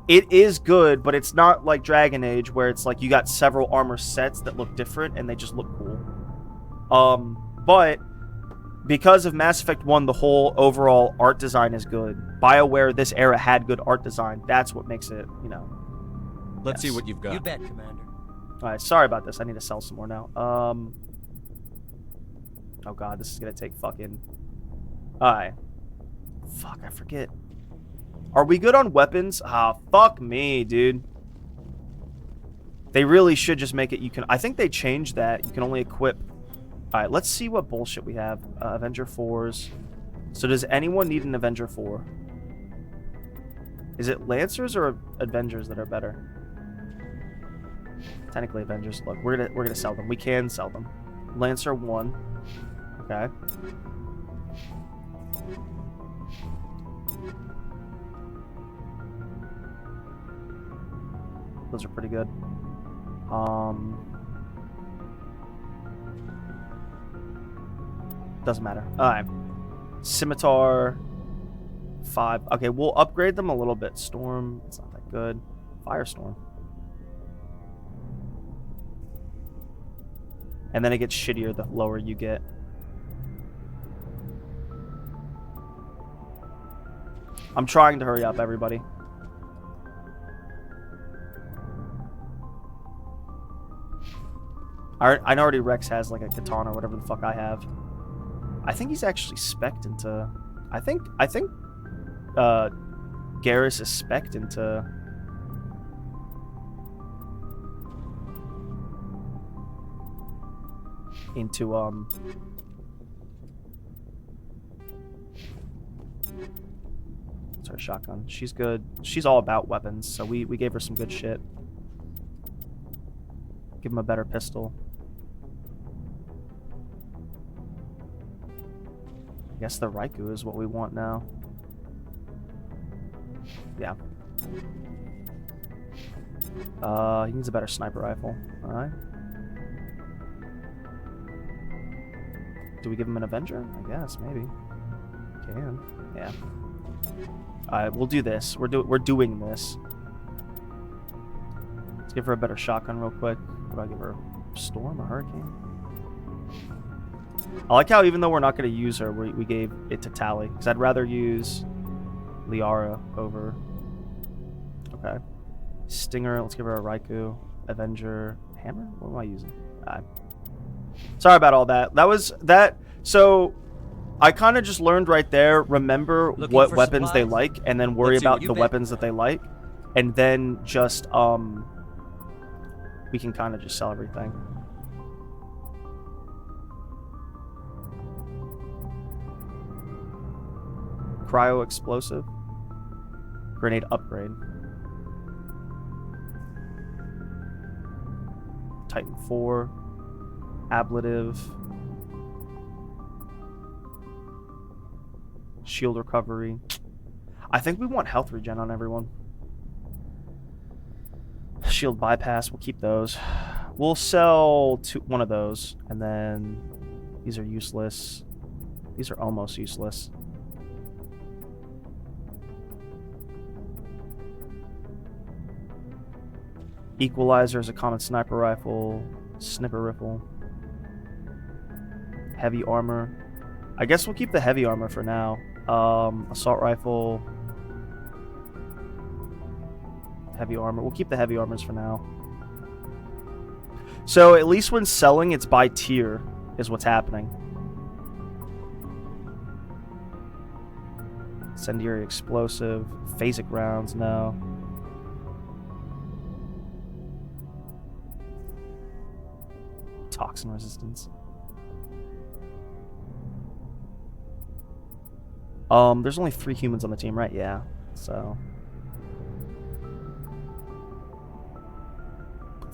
It is good, but it's not like Dragon Age where it's like you got several armor sets that look different and they just look cool. But because of Mass Effect 1, the whole overall art design is good. BioWare this era had good art design. That's what makes it, you know. Let's see what you've got. You bet, Commander. Alright, sorry about this. I need to sell some more now. Oh god, this is gonna take fucking... Alright. Fuck, I forget. Are we good on weapons? Ah, fuck me, dude. They really should just make it you can... I think they changed that. You can only equip... Alright, let's see what bullshit we have. Avenger 4s. So does anyone need an Avenger 4? Is it Lancers or Avengers that are better? Technically Avengers. Look, we're gonna sell them. We can sell them. Lancer 1. Okay. Those are pretty good. Doesn't matter. Alright. Scimitar 5. Okay, we'll upgrade them a little bit. Storm, it's not that good. Firestorm. And then it gets shittier the lower you get. I'm trying to hurry up, everybody. I know already Rex has like a katana or whatever the fuck I have. I think he's actually spec'd into... I think Garrus is spec'd into... It's her shotgun. She's good. She's all about weapons, so we gave her some good shit. Give him a better pistol. I guess the Raikou is what we want now. Yeah. He needs a better sniper rifle. Alright. Do we give him an Avenger? I guess, maybe. Can. Yeah. Alright, we'll do this. We're doing this. Let's give her a better shotgun real quick. What do I give her? Storm or Hurricane? I like how even though we're not going to use her, we gave it to Tally. Because I'd rather use Liara over... Okay. Stinger, let's give her a Raikou. Avenger, Hammer? What am I using? Sorry about all that. That was... So, I kind of just learned right there, remember what weapons they like, and then worry about the weapons that they like. And then just, we can kind of just sell everything. Cryo explosive. Grenade upgrade. Titan 4. Ablative. Shield recovery. I think we want health regen on everyone. Shield bypass. We'll keep those. We'll sell one of those. And then these are useless. These are almost useless. Equalizer is a common sniper rifle. Sniper rifle. Heavy armor. I guess we'll keep the heavy armor for now. Assault rifle. Heavy armor. We'll keep the heavy armors for now. So at least when selling, it's by tier is what's happening. Incendiary explosive. Phasic rounds, no. Toxin resistance. There's only 3 humans on the team, right? Yeah. So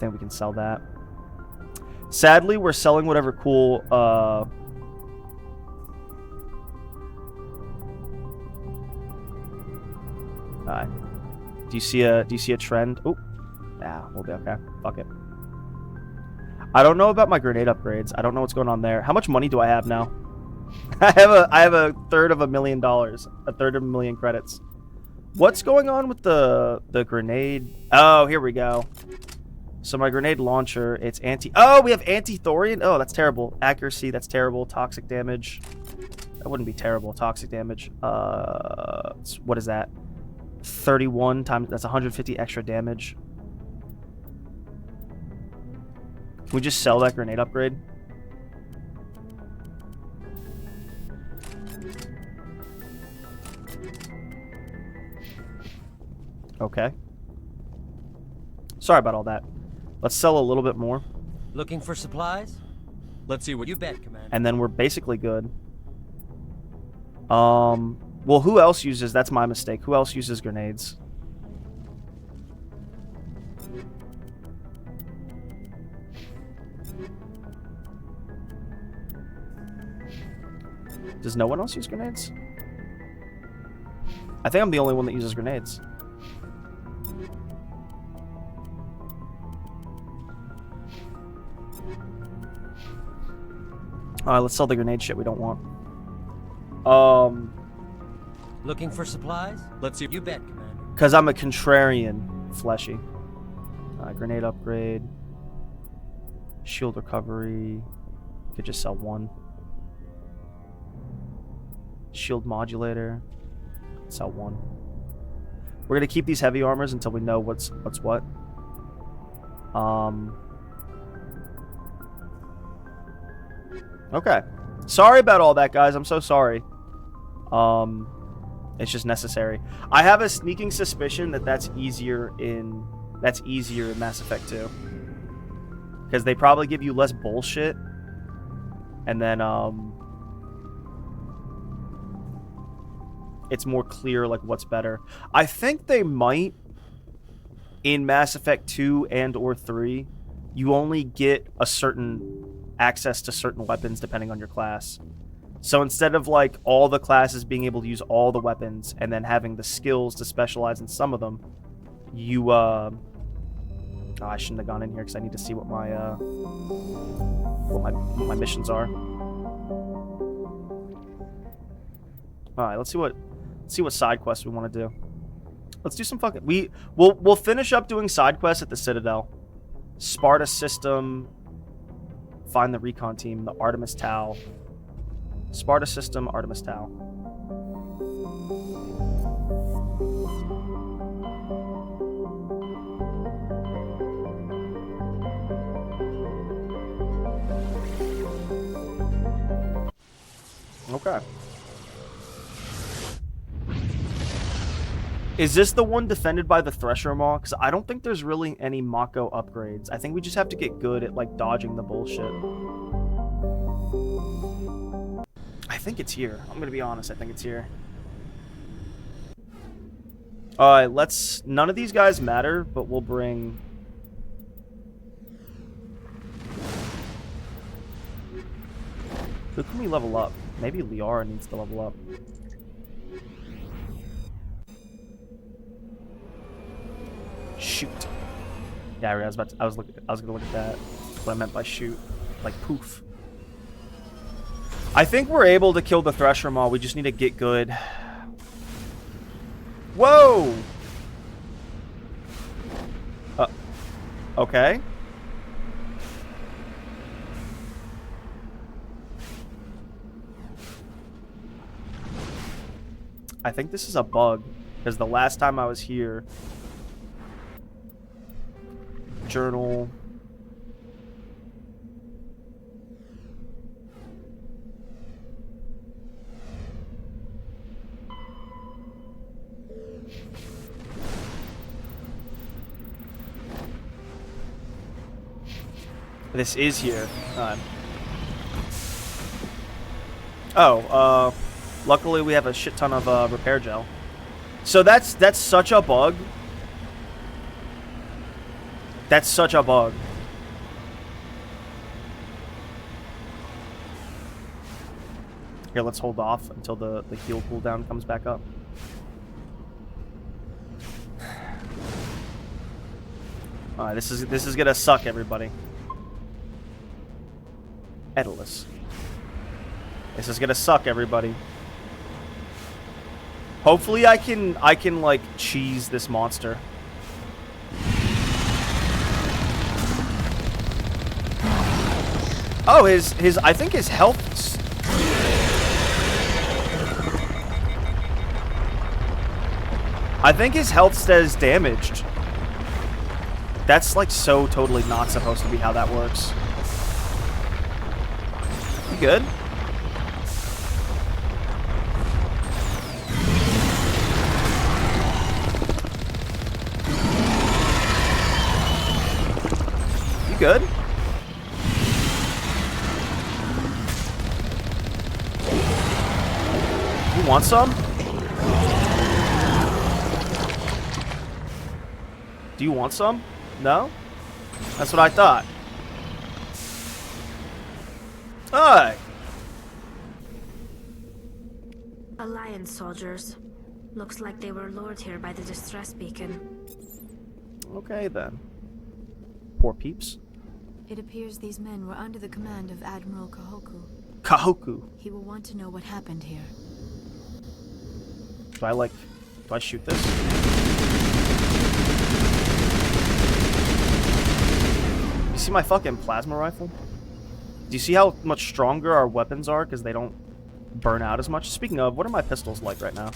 think we can sell that. Sadly, we're selling whatever cool, Alright. Do you see a trend? Oh, yeah, we'll be okay. Fuck it. I don't know about my grenade upgrades. I don't know what's going on there. How much money do I have now? I have a third of $1 million, a third of 1,000,000 credits. What's going on with the grenade? Oh, here we go. So my grenade launcher, it's anti. Oh, we have anti-thorium. Oh, that's terrible. Accuracy, that's terrible. Toxic damage. That wouldn't be terrible. Toxic damage. What is that? 31 times. That's 150 extra damage. Can we just sell that grenade upgrade? Okay. Sorry about all that. Let's sell a little bit more. Looking for supplies? Let's see what You bet, Commander. And then we're basically good. Well, who else uses... That's my mistake. Who else uses grenades? Does no one else use grenades? I think I'm the only one that uses grenades. Alright, let's sell the grenade shit we don't want. Looking for supplies? Let's see. You bet, Commander. Because I'm a contrarian, fleshy. Grenade upgrade. Shield recovery. Could just sell one. Shield modulator. Sell one. We're gonna keep these heavy armors until we know what's what. Okay. Sorry about all that, guys. I'm so sorry. It's just necessary. I have a sneaking suspicion that that's easier in Mass Effect 2. Because they probably give you less bullshit. And then, it's more clear, like, what's better. I think they might, in Mass Effect 2 and or 3, you only get a certain access to certain weapons depending on your class. So instead of, like, all the classes being able to use all the weapons and then having the skills to specialize in some of them, you, oh, I shouldn't have gone in here because I need to see what my missions are. Alright, let's see what side quests we want to do. Let's do some fucking... We'll finish up doing side quests at the Citadel. Sparta System. Find the recon team. The Artemis Tau. Sparta System, Artemis Tau. Okay. Is this the one defended by the Thresher Maw? Because I don't think there's really any Mako upgrades. I think we just have to get good at, like, dodging the bullshit. I think it's here. I'm gonna be honest. I think it's here. Alright, let's... None of these guys matter, but we'll bring... Who can we level up? Maybe Liara needs to level up. Shoot. Yeah, I was gonna look at that. What I meant by shoot. Like poof. I think we're able to kill the Thresher Maw. We just need to get good. Whoa! Okay. I think this is a bug, because the last time I was here... Journal... This is here. Luckily we have a shit ton of repair gel. So that's such a bug. That's such a bug. Here, let's hold off until the heal cooldown comes back up. Alright, this is gonna suck, everybody. Edalus. This is gonna suck, everybody. Hopefully I can like cheese this monster. Oh, his I think his health says damaged. That's like so totally not supposed to be how that works. You good? You good? You want some? Do you want some? No? That's what I thought. Alright. Alliance soldiers. Looks like they were lured here by the distress beacon. Okay then. Poor peeps. It appears these men were under the command of Admiral Kahoku. Kahoku. He will want to know what happened here. Do I shoot this? You see my fucking plasma rifle? Do you see how much stronger our weapons are because they don't burn out as much? Speaking of, what are my pistols like right now?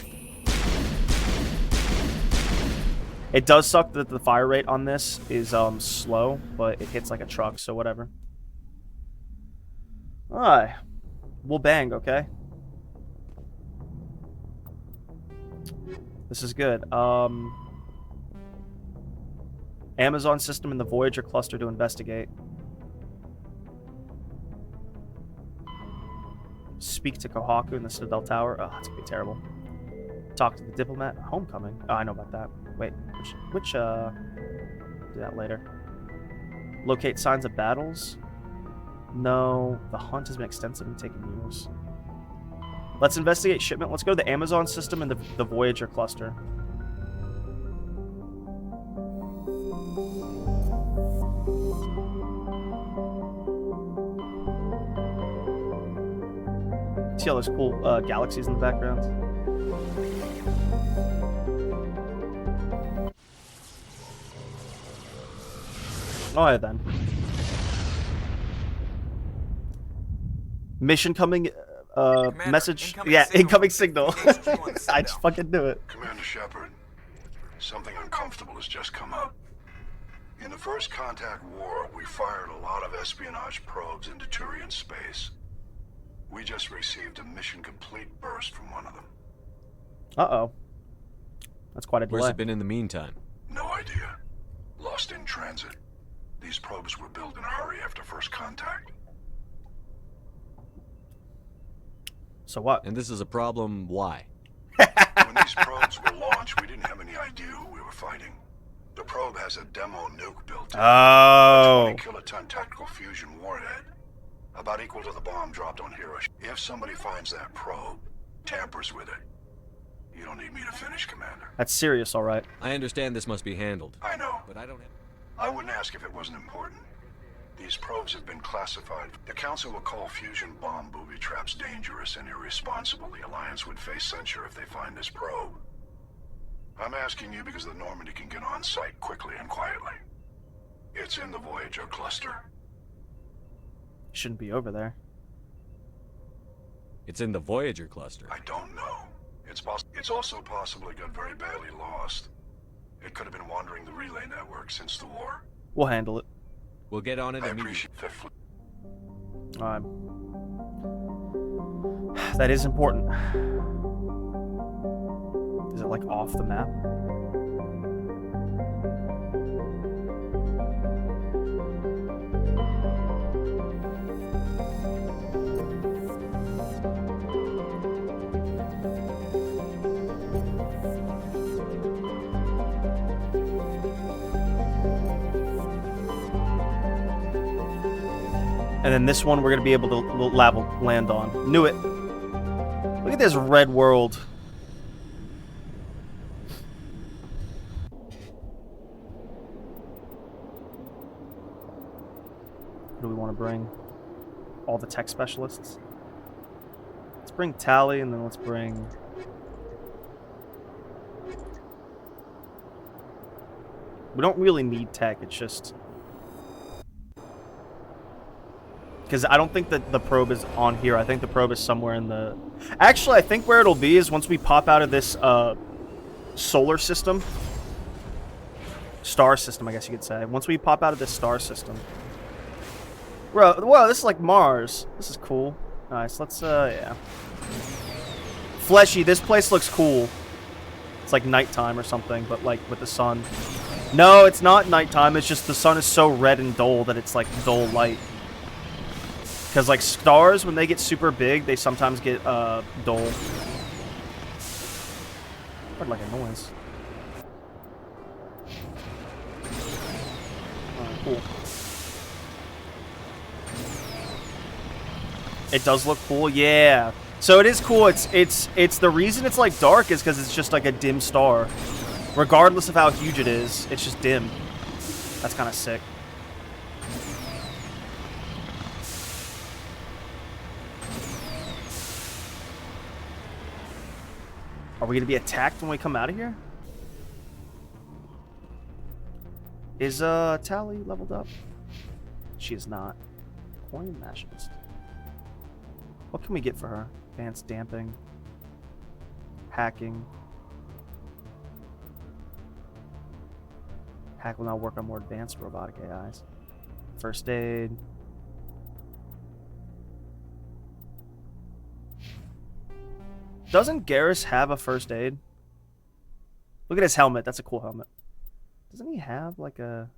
It does suck that the fire rate on this is slow, but it hits like a truck, so whatever. Alright. We'll bang, okay? This is good. Amazon system and the Voyager cluster to investigate. Speak to Kohaku in the Citadel Tower. Oh, that's gonna be terrible. Talk to the diplomat. Homecoming. Oh, I know about that. Wait, which do that later. Locate signs of battles. No, the hunt has been extensive and taken years. Let's investigate shipment. Let's go to the Amazon system and the Voyager cluster. See all those cool galaxies in the background? Alright then. Mission coming, message. Yeah, incoming signal. I just fucking do it. Commander Shepard, something uncomfortable has just come up. In the First Contact War, we fired a lot of espionage probes into Turian space. We just received a mission complete burst from one of them. Uh-oh. That's quite a delay. Where's it been in the meantime? No idea. Lost in transit. These probes were built in a hurry after First Contact. So what? And this is a problem, why? When these probes were launched, we didn't have any idea who we were fighting. The probe has a demo nuke built in. Oh. A 20-kiloton tactical fusion warhead. About equal to the bomb dropped on Hiroshima. If somebody finds that probe, tampers with it, you don't need me to finish, Commander. That's serious, all right. I understand this must be handled. I know. But I don't have... I wouldn't ask if it wasn't important. These probes have been classified. The Council will call fusion bomb booby traps dangerous and irresponsible. The Alliance would face censure if they find this probe. I'm asking you because the Normandy can get on site quickly and quietly. It's in the Voyager cluster. Shouldn't be over there. It's in the Voyager cluster. I don't know. It's also possible it got very badly lost. It could have been wandering the relay network since the war. We'll handle it. We'll get on it I immediately. appreciate that is important. Is it like off the map? And then this one we're going to be able to land on. Knew it. Look at this red world. What do we want to bring? All the tech specialists. Let's bring Tally, and then let's bring... We don't really need tech, it's just... Because I don't think that the probe is on here. I think the probe is somewhere in the... Actually, I think where it'll be is once we pop out of this solar system. Star system, I guess you could say. Once we pop out of this star system. Bro, whoa, this is like Mars. This is cool. Nice, let's, yeah. Fleshy, this place looks cool. It's like nighttime or something, but like with the sun. No, it's not nighttime. It's just the sun is so red and dull that it's like dull light. Because, like, stars, when they get super big, they sometimes get, dull. Heard like a noise. Alright, cool. It does look cool, yeah. So it is cool. It's the reason it's, like, dark is because it's just, like, a dim star. Regardless of how huge it is, it's just dim. That's kind of sick. Are we going to be attacked when we come out of here? Is Tally leveled up? She is not. Coin machinist. What can we get for her? Advanced damping. Hacking. Hack will now work on more advanced robotic AIs. First aid. Doesn't Garrus have a first aid? Look at his helmet. That's a cool helmet. Doesn't he have like a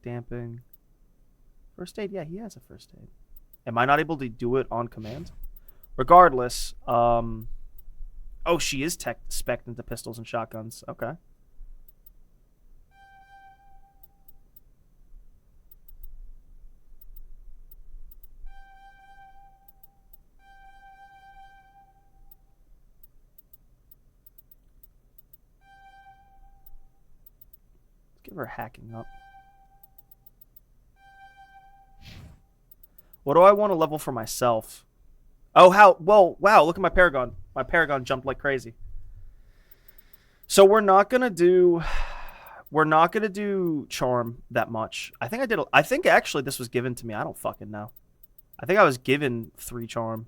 damping first aid? Yeah, he has a first aid. Am I not able to do it on command? Regardless, oh, she is spec'd into pistols and shotguns. Okay. Give her hacking up. What do I want to level for myself? Oh, how? Well, wow, look at my Paragon. My Paragon jumped like crazy. So we're not going to do Charm that much. I think actually this was given to me. I don't fucking know. I think I was given 3 Charm.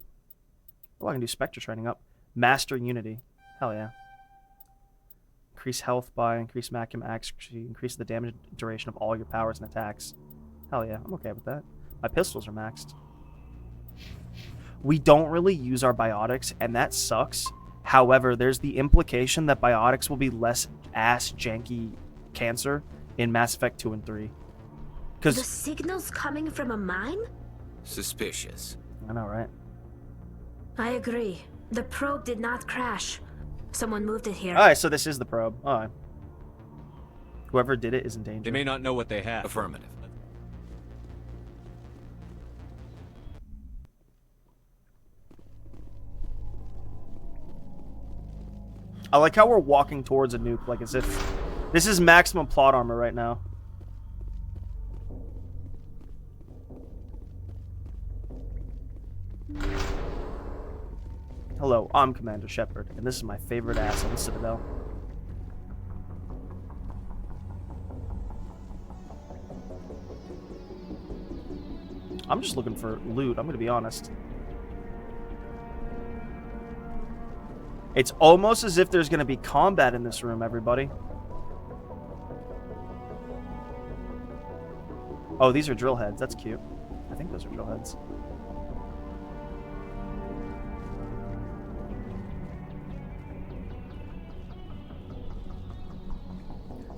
Oh, I can do Spectre training up. Master Unity. Hell yeah. Increase health by increase maximum accuracy, increase the damage duration of all your powers and attacks. Hell yeah, I'm okay with that. My pistols are maxed. We don't really use our biotics, and that sucks. However, there's the implication that biotics will be less ass janky cancer in Mass Effect 2 and 3. The signal's coming from a mine? Suspicious. I know, right? I agree. The probe did not crash. Someone moved it here. Alright, so this is the probe. Alright. Whoever did it is in danger. They may not know what they have. Affirmative. I like how we're walking towards a nuke, like as if this is maximum plot armor right now. Hello, I'm Commander Shepard, and this is my favorite ass on the Citadel. I'm just looking for loot, I'm gonna be honest. It's almost as if there's gonna be combat in this room, everybody. Oh, these are drill heads, that's cute. I think those are drill heads.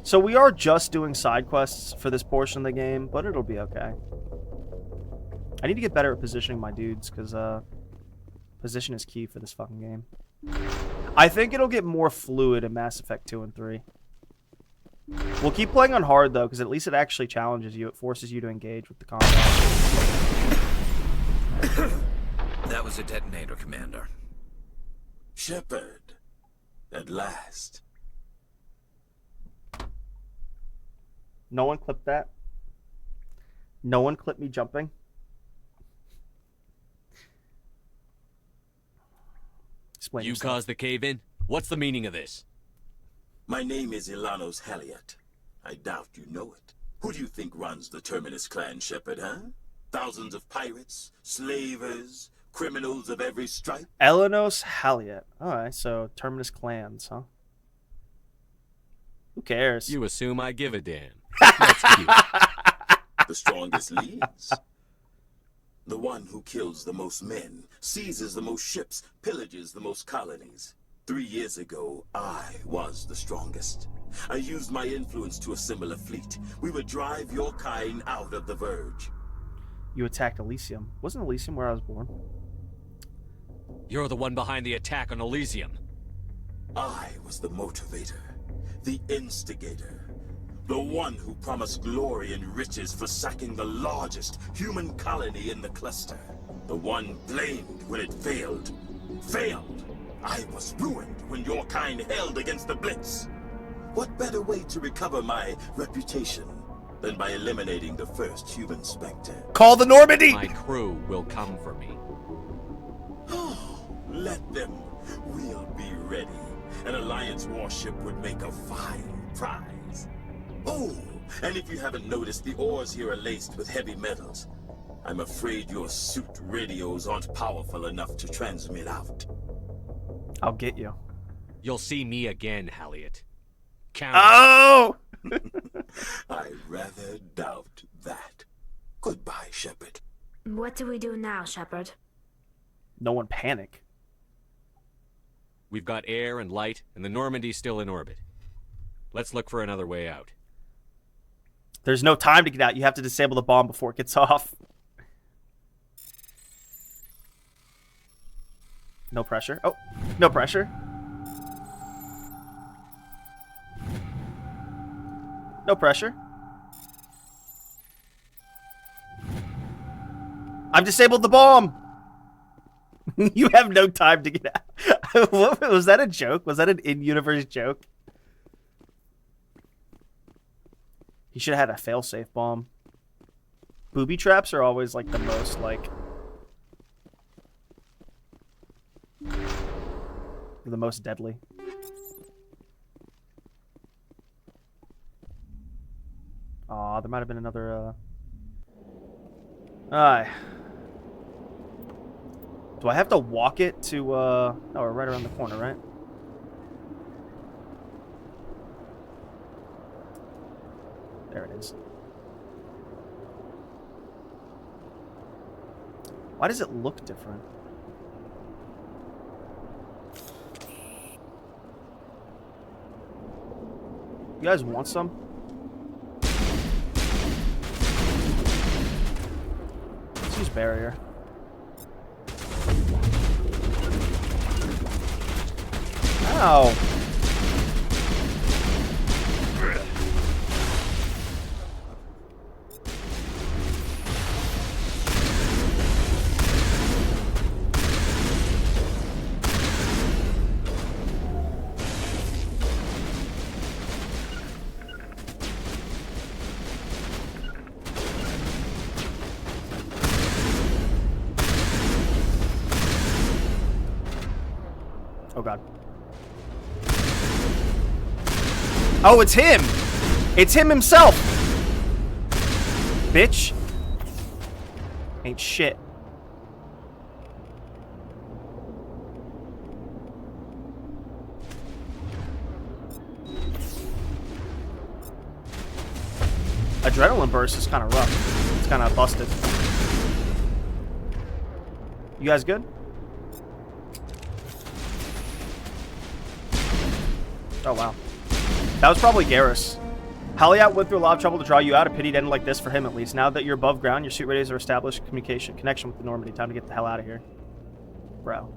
So we are just doing side quests for this portion of the game, but it'll be okay. I need to get better at positioning my dudes, because position is key for this fucking game. I think it'll get more fluid in Mass Effect 2 and 3. We'll keep playing on hard, though, because at least it actually challenges you. It forces you to engage with the combat. That was a detonator, Commander. Shepard, at last. No one clipped that. No one clipped me jumping. Explain You yourself. caused the cave-in? What's the meaning of this? My name is Ilanos Halliot. I doubt you know it. Who do you think runs the Terminus clan, Shepard, huh? Thousands of pirates, slavers, criminals of every stripe? Elenos Halliot. Alright, so Terminus clans, huh? Who cares? You assume I give a damn. That's cute. The strongest leads. The one who kills the most men, seizes the most ships, pillages the most colonies. 3 years ago, I was the strongest. I used my influence to assemble a fleet. We would drive your kind out of the Verge. You attacked Elysium. Wasn't Elysium where I was born? You're the one behind the attack on Elysium. I was the motivator, the instigator, the one who promised glory and riches for sacking the largest human colony in the cluster. The one blamed when it failed. Failed! I was ruined when your kind held against the Blitz. What better way to recover my reputation than by eliminating the first human Spectre? Call the Normandy! My crew will come for me. Let them. We'll be ready. An Alliance warship would make a fine prize. Oh, and if you haven't noticed, the ores here are laced with heavy metals. I'm afraid your suit radios aren't powerful enough to transmit out. I'll get you. You'll see me again, Halliot. Count. Oh! I rather doubt that. Goodbye, Shepard. What do we do now, Shepard? No one panic. We've got air and light, and the Normandy's still in orbit. Let's look for another way out. There's no time to get out. You have to disable the bomb before it gets off. No pressure. Oh, no pressure. No pressure. I've disabled the bomb. You have no time to get out. What, was that a joke? Was that an in-universe joke? He should have had a failsafe bomb. Booby traps are always like the most like the most deadly. Aw, there might have been another do I have to walk it to oh, we're right around the corner, right? There it is. Why does it look different? You guys want some? Let's use barrier. Ow! Oh god. Oh, it's him! It's him himself! Bitch. Ain't shit. Adrenaline burst is kind of rough. It's kind of busted. You guys good? Oh, wow. That was probably Garrus. Halliot went through a lot of trouble to draw you out. A pity it ended like this for him, at least. Now that you're above ground, your suit radios are established connection with the Normandy. Time to get the hell out of here. Bro.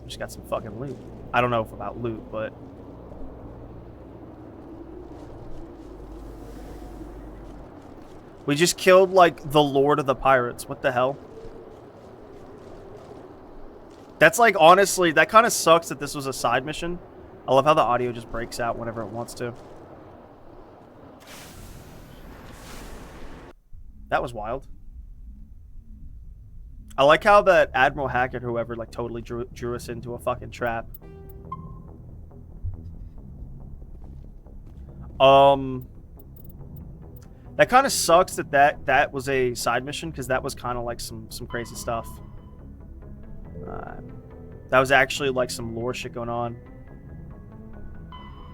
Just got some fucking loot. I don't know about loot, but... we just killed, like, the Lord of the Pirates. What the hell? That's like, honestly, that kind of sucks that this was a side mission. I love how the audio just breaks out whenever it wants to. That was wild. I like how that Admiral Hackett, whoever, like, totally drew us into a fucking trap. That kind of sucks that was a side mission, because that was kind of like some crazy stuff. That was actually like some lore shit going on.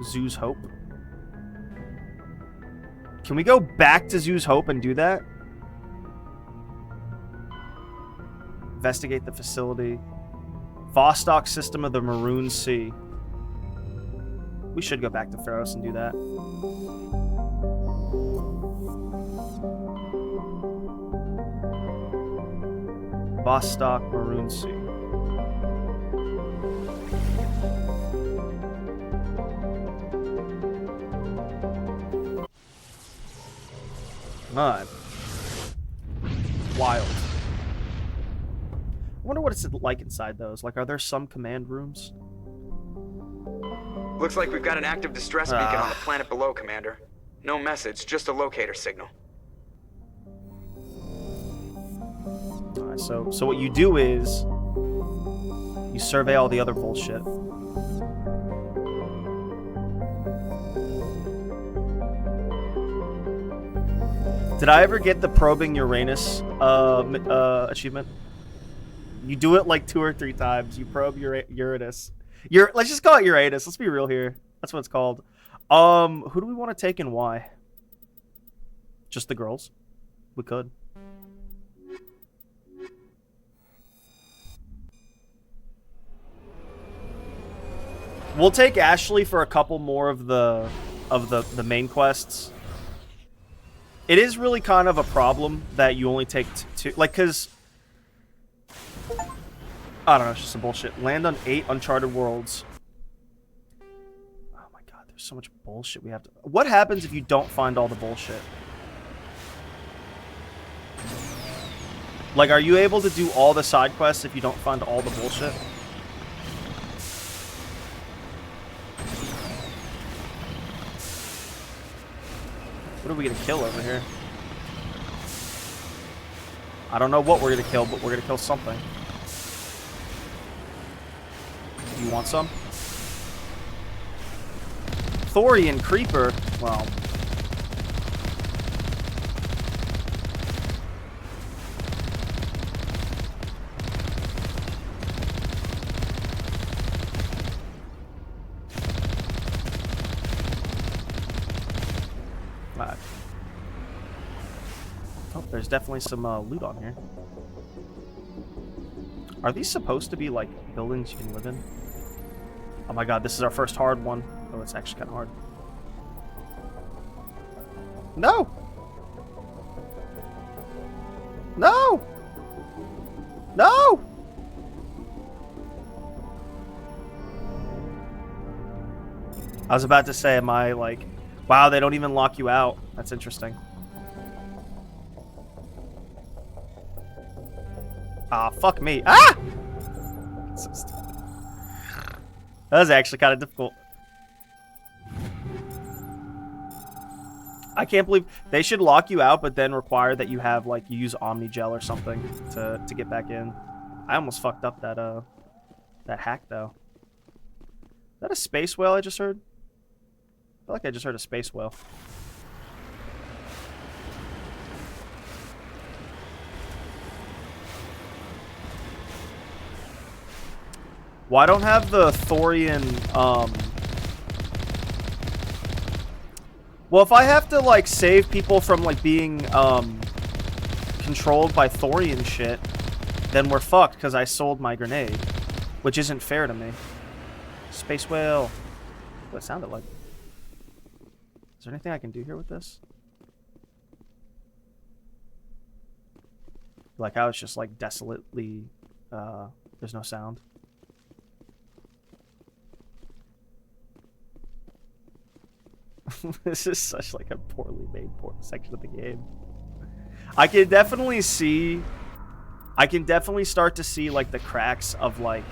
Zoo's Hope. Can we go back to Zoo's Hope and do that? Investigate the facility. Vostok system of the Maroon Sea. We should go back to Pharos and do that. Vostok, Maroon Sea. Alright. Wild. I wonder what it's like inside those. Like, are there some command rooms? Looks like we've got an active distress beacon on the planet below, Commander. No message, just a locator signal. Alright, so what you do is you survey all the other bullshit. Did I ever get the probing Uranus achievement? You do it like 2 or 3 times. You probe Uranus. Let's just call it Uranus. Let's be real here. That's what it's called. Who do we want to take and why? Just the girls? We could. We'll take Ashley for a couple more of the main quests. It is really kind of a problem that you only take 2, like, because I don't know, it's just some bullshit. Land on 8 uncharted worlds. Oh my god, there's so much bullshit we have to... What happens if you don't find all the bullshit? Like, are you able to do all the side quests if you don't find all the bullshit? What are we gonna kill over here? I don't know what we're gonna kill, but we're gonna kill something. You want some? Thorian Creeper. Well. Oh, there's definitely some loot on here. Are these supposed to be like buildings you can live in? Oh my god, this is our first hard one. Oh, it's actually kind of hard. No! No! No! I was about to say, am I like... Wow, they don't even lock you out. That's interesting. Ah, fuck me. Ah! So stupid. That was actually kind of difficult. I can't believe they should lock you out, but then require that you have like you use Omnigel or something to get back in. I almost fucked up that that hack though. Is that a space whale I just heard? I feel like I just heard a space whale. Well, I don't have the Thorian, Well, if I have to, like, save people from, like, being, controlled by Thorian shit, then we're fucked, because I sold my grenade. Which isn't fair to me. Space whale. What it sounded like. Is there anything I can do here with this? Like how it's just, like, desolately, there's no sound. This is such like a poorly made section of the game. I can definitely see I can definitely start to see, like, the cracks of, like...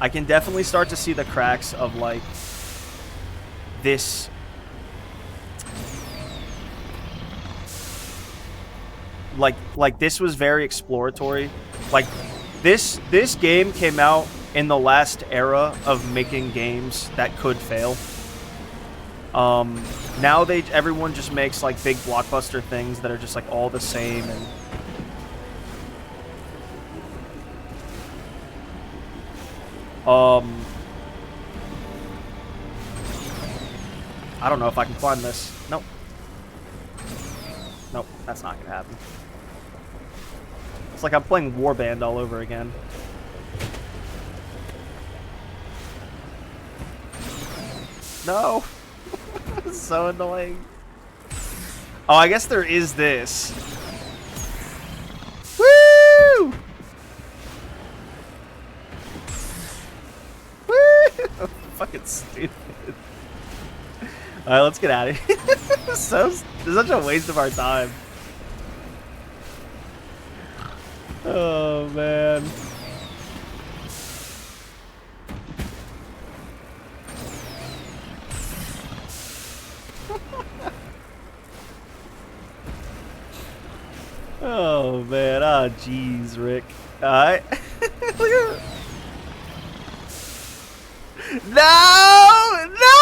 I can definitely start to see the cracks of, like, this... Like this was very exploratory. Like, this game came out in the last era of making games that could fail. Now everyone just makes, like, big blockbuster things that are just, like, all the same, and... I don't know if I can climb this. Nope. Nope, that's not gonna happen. It's like I'm playing Warband all over again. No! So annoying. Oh, I guess there is this. Woo! Woo! Fucking stupid. Alright, let's get out of here. It's such a waste of our time. Oh, man. Oh, man. Oh, jeez, Rick. Alright. No! No!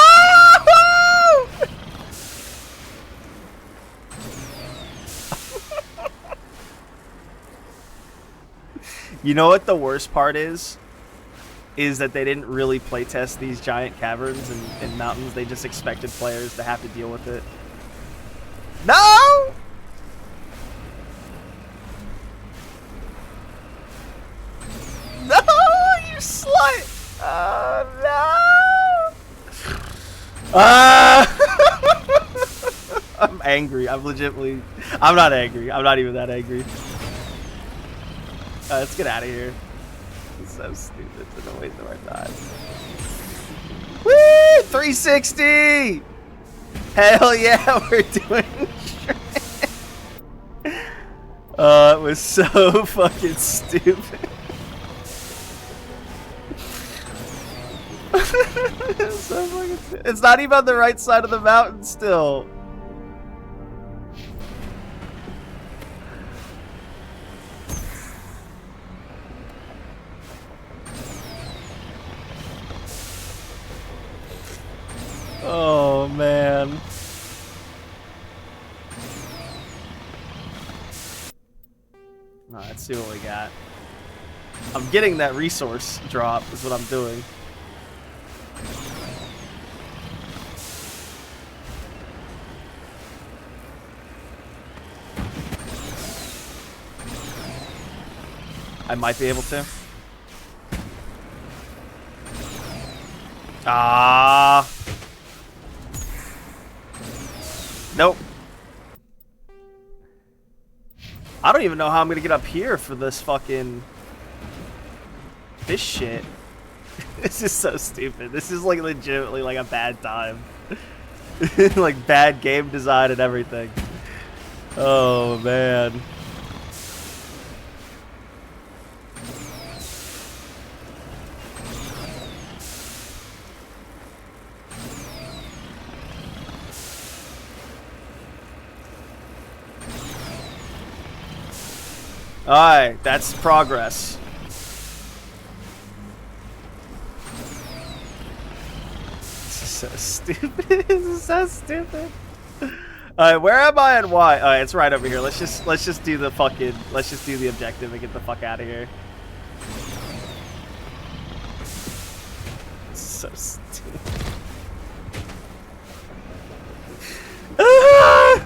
You know what the worst part is? Is that they didn't really playtest these giant caverns and mountains. They just expected players to have to deal with it. No! No, you slut! Oh, no! I'm angry. I'm legitimately... I'm not angry. I'm not even that angry. Let's get out of here. It's so stupid. It's a waste of our time. Woo! 360! Hell yeah, we're doing shit. It was so fucking stupid. So fucking stupid. It's not even on the right side of the mountain still. Oh, man. Alright, let's see what we got. I'm getting that resource drop, is what I'm doing. I might be able to. Ah. Nope. I don't even know how I'm gonna get up here for this fucking... This shit. This is so stupid. This is like legitimately like a bad time. Like bad game design and everything. Oh man. Alright, that's progress. This is so stupid. This is so stupid. Alright, where am I and why? Alright, it's right over here. Let's just do the fucking do the objective and get the fuck out of here. This is so stupid.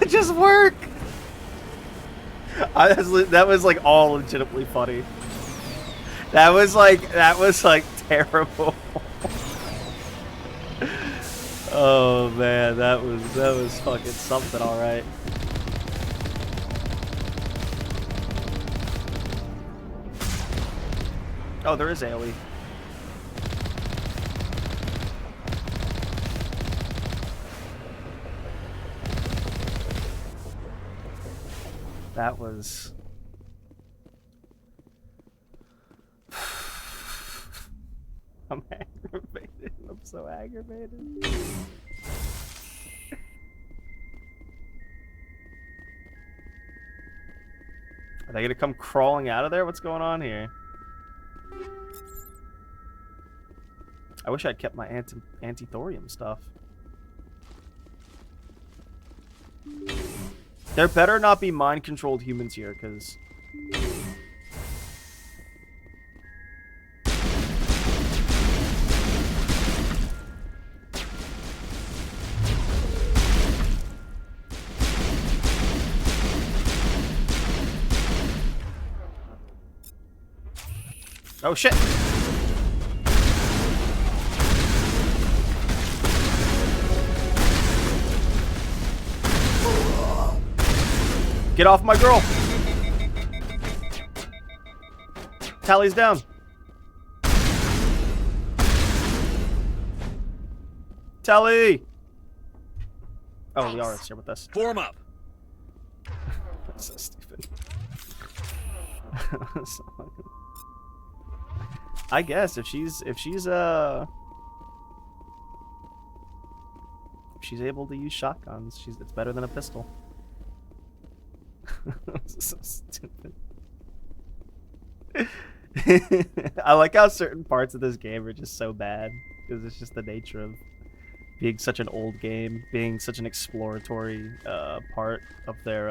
Just work. That was like all legitimately funny. That was like terrible. Oh man, that was fucking something, all right. Oh, there is AoE. That was... I'm aggravated. I'm so aggravated. Are they gonna come crawling out of there? What's going on here? I wish I'd kept my anti-thorium stuff. There better not be mind-controlled humans here, because... Oh shit! Get off my girl! Tally's down. Tally! Oh, Liara's here with us. Form up. That's so stupid. I guess if she's able to use shotguns, it's better than a pistol. So stupid. I like how certain parts of this game are just so bad because it's just the nature of being such an old game, being such an exploratory part of their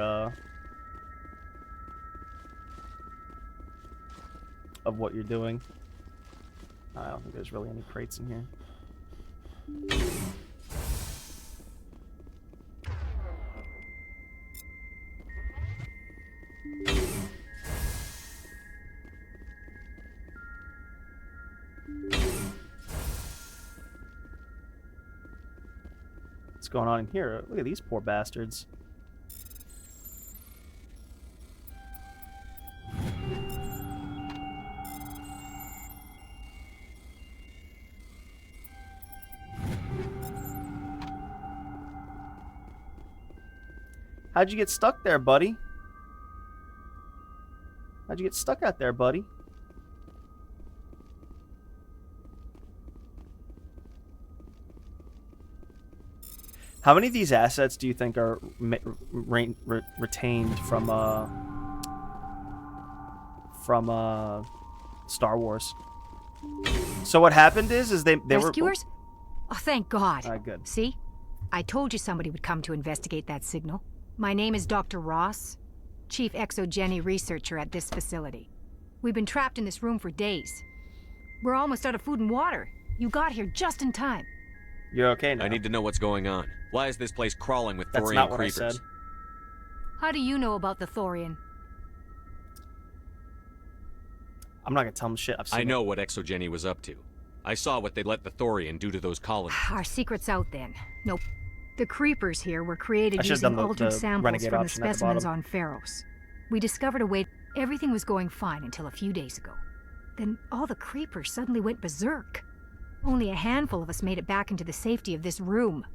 of what you're doing. I don't think there's really any crates in here. What's going on in here? Look at these poor bastards. How'd you get stuck there, buddy? How'd you get stuck out there, buddy? How many of these assets do you think are retained from Star Wars? So what happened is they Rescuers? Oh, thank God. All right, good. See? I told you somebody would come to investigate that signal. My name is Dr. Ross, Chief Exogeny Researcher at this facility. We've been trapped in this room for days. We're almost out of food and water. You got here just in time. You're okay now. I need to know what's going on. Why is this place crawling with That's thorium not what creepers? I said. How do you know about the thorium? I'm not gonna tell them shit. I've seen I know what Exogeny was up to. I saw what they let the thorium do to those colonies. Our secret's out then. Nope. The creepers here were created I should've using done altered the samples renegade from the option at the specimens bottom. on Pharos. We discovered a way. Everything was going fine until a few days ago. Then all the creepers suddenly went berserk. Only a handful of us made it back into the safety of this room.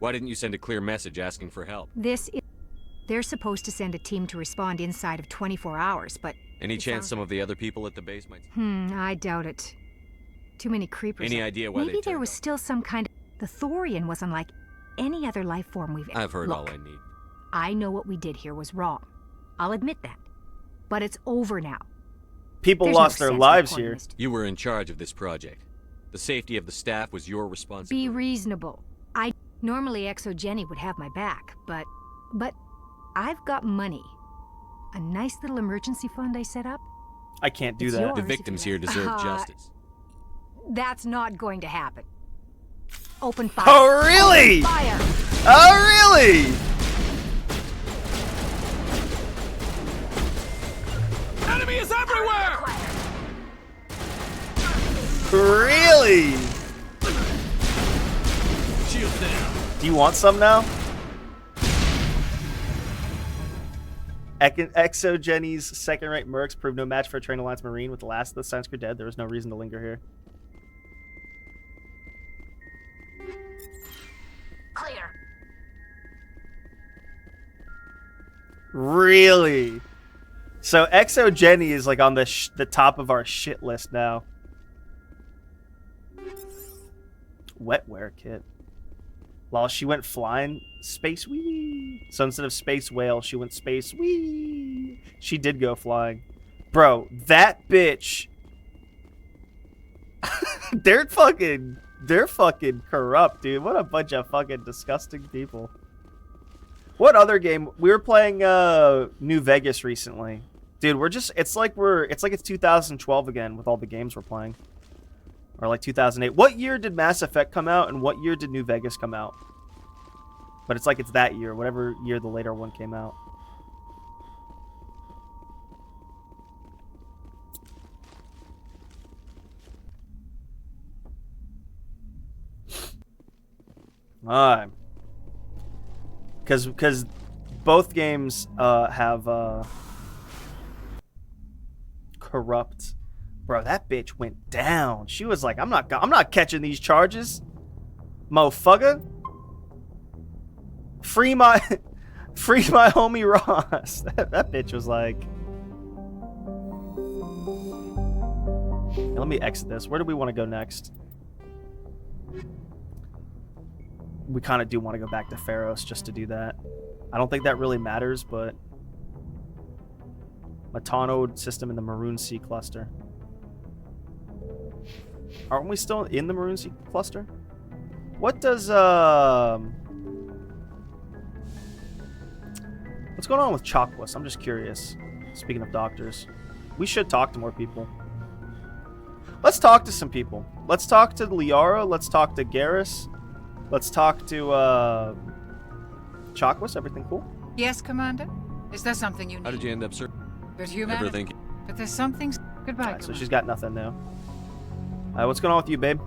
Why didn't you send a clear message asking for help? They're supposed to send a team to respond inside of 24 hours, but... Any chance some of the other people at the base might... I doubt it. Too many creepers. Any idea why Maybe there was still some kind of... The thorium was unlike any other life form we've ever... I've heard Look, all I need. I know what we did here was wrong. I'll admit that. But it's over now. People There's lost no their sense lives reporting here. this to- You were in charge of this project. The safety of the staff was your responsibility. Be reasonable. Normally Exogeny would have my back, but I've got money. A nice little emergency fund I set up. I can't do It's that. yours The if you victims like. here deserve justice. That's not going to happen. Open fire. Oh, really? Open fire. Oh, really? Enemy is everywhere! Really? Shield down. Do you want some now? Exogeny's second-rate mercs proved no match for a trained Alliance Marine. With the last of the Science Crew dead, there was no reason to linger here. Clear. Really? So Exo Jenny is like on the top of our shit list now. Wetware kit. Well, she went flying space wee. So instead of space whale, she went space wee. She did go flying. Bro, that bitch. They're fucking corrupt, dude. What a bunch of fucking disgusting people. What other game? We were playing New Vegas recently. Dude, it's like it's 2012 again with all the games we're playing. Or like 2008. What year did Mass Effect come out and what year did New Vegas come out? But it's like it's that year, whatever year the later one came out. Alright. Because both games have corrupt. Bro, that bitch went down. She was like, I'm not catching these charges. Motherfucker. Free my homie Ross. That bitch was like, let me exit this. Where do we want to go next? We kind of do want to go back to Pharos just to do that. I don't think that really matters, but Matano system in the Maroon Sea cluster. Aren't we still in the Maroon Sea cluster? What does what's going on with Chakwas? I'm just curious. Speaking of doctors, we should talk to more people. Let's talk to some people. Let's talk to Liara. Let's talk to Garrus. Let's talk to Chakwas. Everything cool? Yes, Commander? Is there something you need? How did you end up, sir? Good humanity. Everything. But there's something... Goodbye, Right, so she's got nothing now. What's going on with you, babe?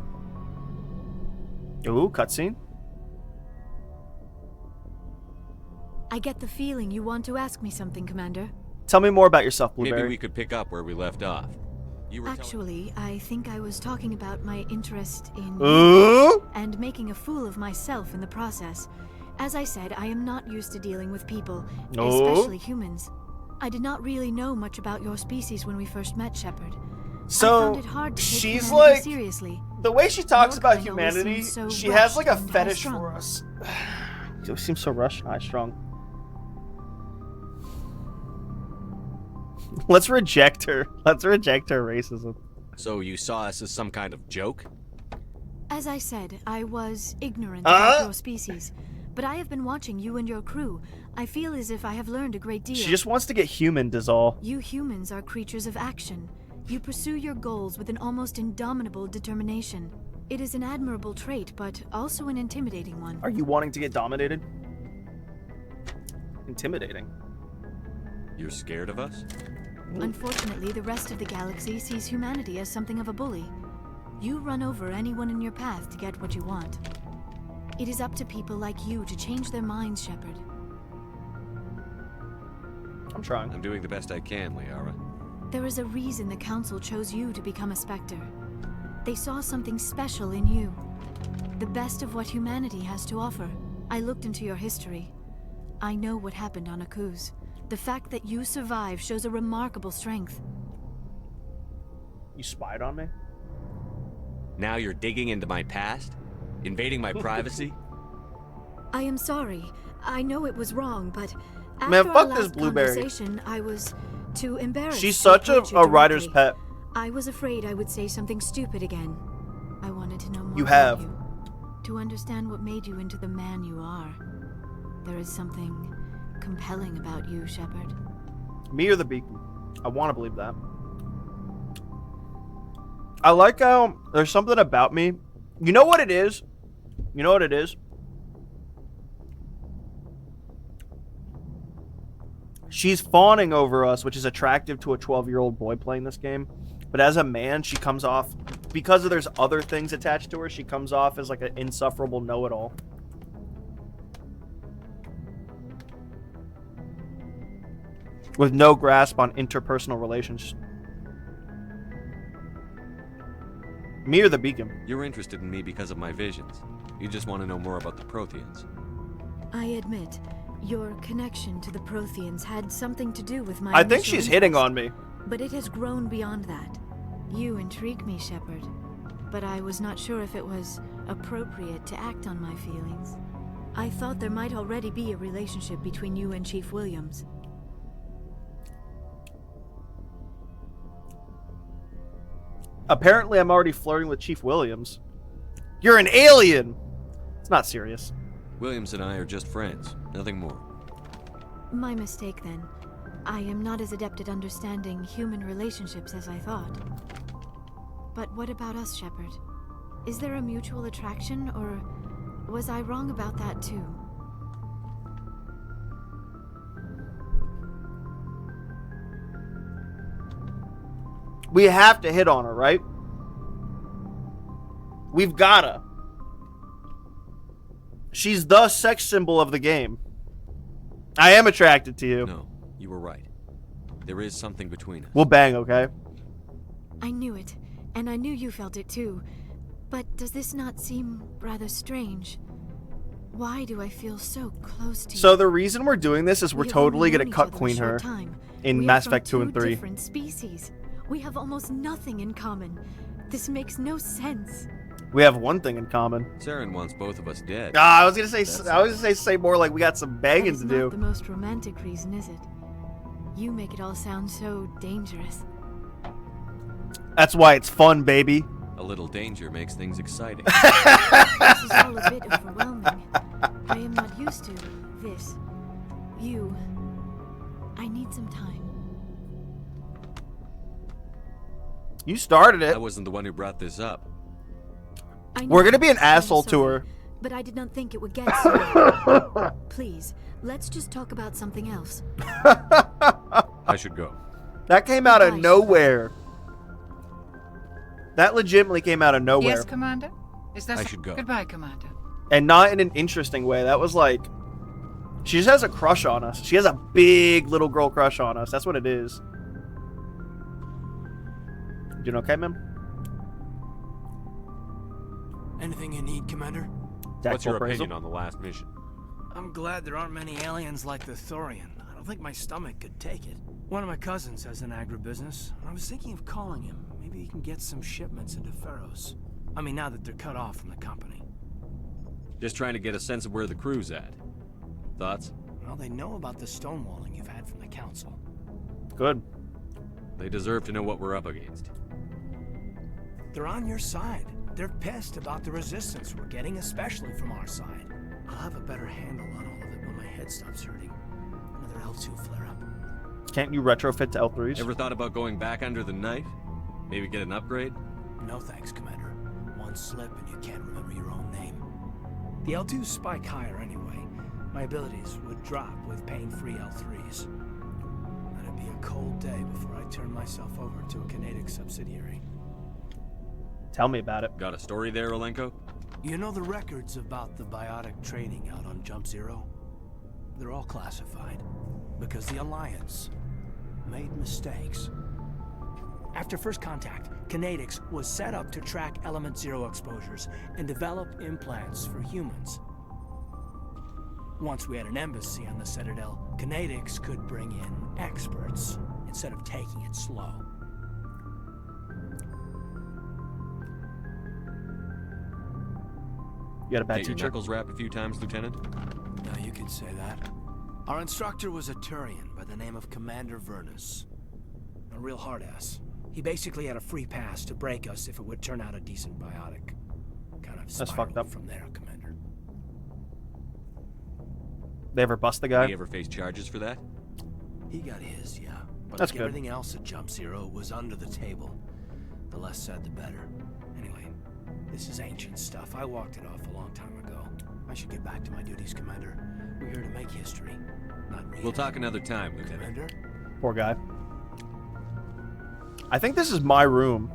Ooh, cutscene. I get the feeling you want to ask me something, Commander. Tell me more about yourself, Blueberry. Maybe we could pick up where we left off. You were Actually, I think I was talking about my interest in and making a fool of myself in the process. As I said, I am not used to dealing with people, especially humans. I did not really know much about your species when we first met, Shepard. So I found it hard to take she's humanity like seriously. the way she talks Your about kind always humanity. seems so She has like a rushed and fetish high-strung. for us. It seems so rushed, high strung. Let's reject her. Let's reject her racism. So you saw us as some kind of joke? As I said, I was ignorant about your species. But I have been watching you and your crew. I feel as if I have learned a great deal. She just wants to get human, is all. You humans are creatures of action. You pursue your goals with an almost indomitable determination. It is an admirable trait, but also an intimidating one. Are you wanting to get dominated? Intimidating. You're scared of us? Unfortunately, the rest of the galaxy sees humanity as something of a bully. You run over anyone in your path to get what you want. It is up to people like you to change their minds, Shepard. I'm trying. I'm doing the best I can, Liara. There is a reason the Council chose you to become a Spectre. They saw something special in you. The best of what humanity has to offer. I looked into your history. I know what happened on Akuz. The fact that you survived shows a remarkable strength. You spied on me? Now you're digging into my past? Invading my privacy? I am sorry. I know it was wrong, but after Man, our fuck last this Blueberry. conversation, I was too embarrassed. She's to such a approach you writer's directly. pet. I was afraid I would say something stupid again. I wanted to know more You about have. you, to understand what made you into the man you are. There is something compelling about you, Shepard. Me or the Beacon? I want to believe that. I like how there's something about me. You know what it is? You know what it is? She's fawning over us, which is attractive to a 12-year-old boy playing this game. But as a man, she comes off, because there's other things attached to her, she comes off as like an insufferable know-it-all. With no grasp on interpersonal relations. Me or the Beacon? You're interested in me because of my visions. You just want to know more about the Protheans. I admit, Your connection to the Protheans had something to do with my I think initial she's hitting interest, on me. but it has grown beyond that. You intrigue me, Shepard, but I was not sure if it was appropriate to act on my feelings. I thought there might already be a relationship between you and Chief Williams. Apparently, I'm already flirting with Chief Williams. You're an alien! It's not serious. Williams and I are just friends, nothing more. My mistake, then. I am not as adept at understanding human relationships as I thought. But what about us, Shepard? Is there a mutual attraction, or was I wrong about that too? We have to hit on her, right? We've gotta. She's the sex symbol of the game. I am attracted to you. No, you were right. There is something between us. We'll bang, okay? I knew it, and I knew you felt it too. But does this not seem rather strange? Why do I feel so close to you? So the reason we're doing this is we're We have totally only gonna known each cut other a queen short her time. in We are Mass from Effect 2 and 3. different species. We have almost nothing in common. This makes no sense. We have one thing in common. Saren wants both of us dead. I was gonna say more like we got some banging That is to do. not the most romantic reason, is it? You make it all sound so dangerous. That's why it's fun, baby. A little danger makes things exciting. This is all a bit overwhelming. I am not used to this. You. I need some time. You started it. I wasn't the one who brought this up. I know We're gonna be an I'm asshole to sorry, her. But I did not think it would get so. Please, let's just talk about something else. I should go. That came out of nowhere. That legitimately came out of nowhere. Yes, Commander? Is that I should go. Goodbye, Commander. And not in an interesting way. That was like, she just has a crush on us. She has a big little girl crush on us. That's what it is. You doing okay, man? Anything you need, Commander? What's your opinion on the last mission? I'm glad there aren't many aliens like the Thorian. I don't think my stomach could take it. One of my cousins has an agribusiness, and I was thinking of calling him. Maybe he can get some shipments into Pharos. I mean, now that they're cut off from the company. Just trying to get a sense of where the crew's at. Thoughts? Well, they know about the stonewalling you've had from the Council. Good. They deserve to know what we're up against. They're on your side. They're pissed about the resistance we're getting, especially from our side. I'll have a better handle on all of it when my head stops hurting. Another L2 flare-up. Can't you retrofit to L3s? Ever thought about going back under the knife? Maybe get an upgrade? No thanks, Commander. One slip and you can't remember your own name. The L2s spike higher anyway. My abilities would drop with pain-free L3s. That'd be a cold day before I turn myself over to a Canadic subsidiary. Tell me about it. Got a story there, Olenko? You know the records about the biotic trading out on Jump Zero? They're all classified because the Alliance made mistakes. After first contact, Canadics was set up to track Element Zero exposures and develop implants for humans. Once we had an embassy on the Citadel, Canadics could bring in experts instead of taking it slow. You got a bad Get your teacher? knuckles wrapped a few times, Lieutenant? Yeah, you could say that. Our instructor was a Turian by the name of Commander Vernus. A real hard-ass. He basically had a free pass to break us if it would turn out a decent biotic. Kind of That's fucked up. from there, Commander. They ever bust the guy? Did he ever face charges for that? He got his, yeah. But That's like good. everything else at Jump Zero was under the table. The less said, the better. Anyway, this is ancient stuff. I walked it off a long time ago. I should get back to my duties, Commander. We're here to make history, not read. We'll talk another time, Lieutenant. Commander? Poor guy. I think this is my room.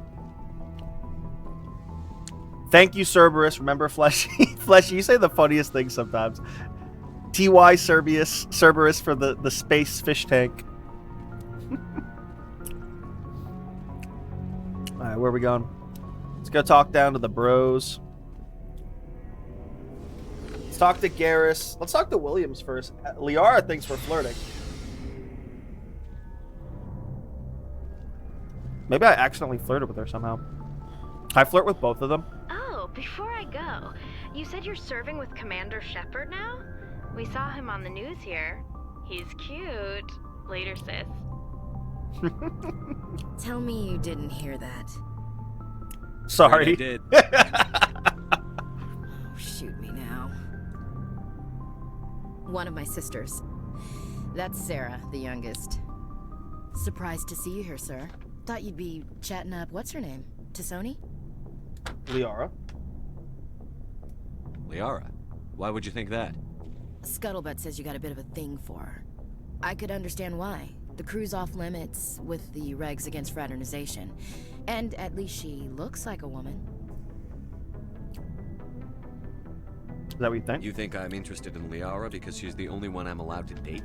Thank you, Cerberus. Remember, Fleshy? Fleshy, you say the funniest things sometimes. T.Y. Cerberus for the space fish tank. Alright, where are we going? Let's go talk down to the bros. talk to Garrus. Let's talk to Williams first. Liara thinks we're flirting. Maybe I accidentally flirted with her somehow. I flirt with both of them. Oh, before I go, you said you're serving with Commander Shepard now? We saw him on the news here. He's cute. Later, sis. Tell me you didn't hear that. Sorry. I did. Oh, shoot me now. One of my sisters. That's Sarah, the youngest. Surprised to see you here, sir. Thought you'd be chatting up, what's her name? Tassoni? Liara. Liara? Why would you think that? Scuttlebutt says you got a bit of a thing for her. I could understand why. The crew's off limits with the regs against fraternization. And at least she looks like a woman. Is that what you think? You think I'm interested in Liara because she's the only one I'm allowed to date?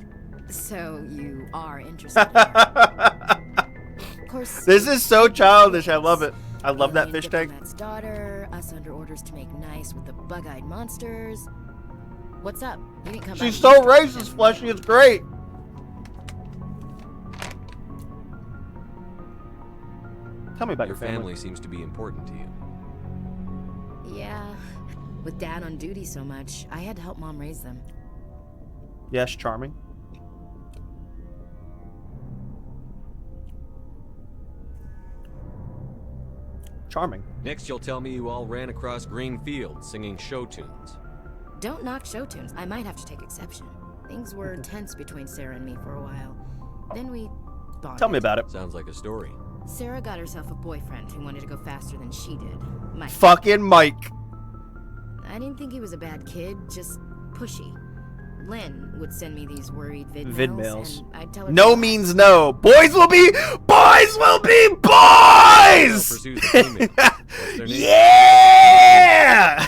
So you are interested in her. Of course. This is so childish. I love it. I love that fish tank. Diplomat's daughter, us under orders to make nice with the bug-eyed monsters. What's up? You didn't come. She's so racist, Fleshy. It's great. Tell me about your family. Seems to be important to you. Yeah. With Dad on duty so much, I had to help Mom raise them. Yes, charming. Charming. Next, you'll tell me you all ran across green fields singing show tunes. Don't knock show tunes. I might have to take exception. Things were tense between Sarah and me for a while. Then we bonded. Tell me about it. Sounds like a story. Sarah got herself a boyfriend who wanted to go faster than she did. Mike. Fucking Mike. I didn't think he was a bad kid, just pushy. Lynn would send me these worried vidmails. And I'd tell her no means no. Boys will be boys! Yeah!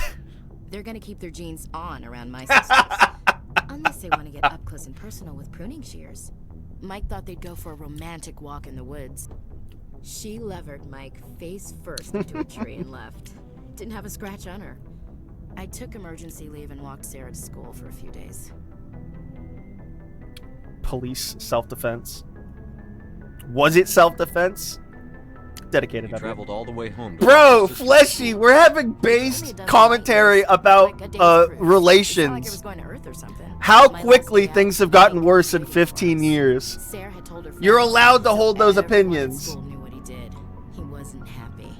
They're gonna keep their jeans on around my sisters. Unless they want to get up close and personal with pruning shears. Mike thought they'd go for a romantic walk in the woods. She levered Mike face first into a tree and left. Didn't have a scratch on her. I took emergency leave and walked Sarah to school for a few days. Police self-defense. Was it self-defense? Dedicated. You traveled all the way home. Bro, Fleshy, we're having based commentary about relations. How quickly things have gotten worse in 15 years. You're allowed to hold those opinions. He wasn't happy.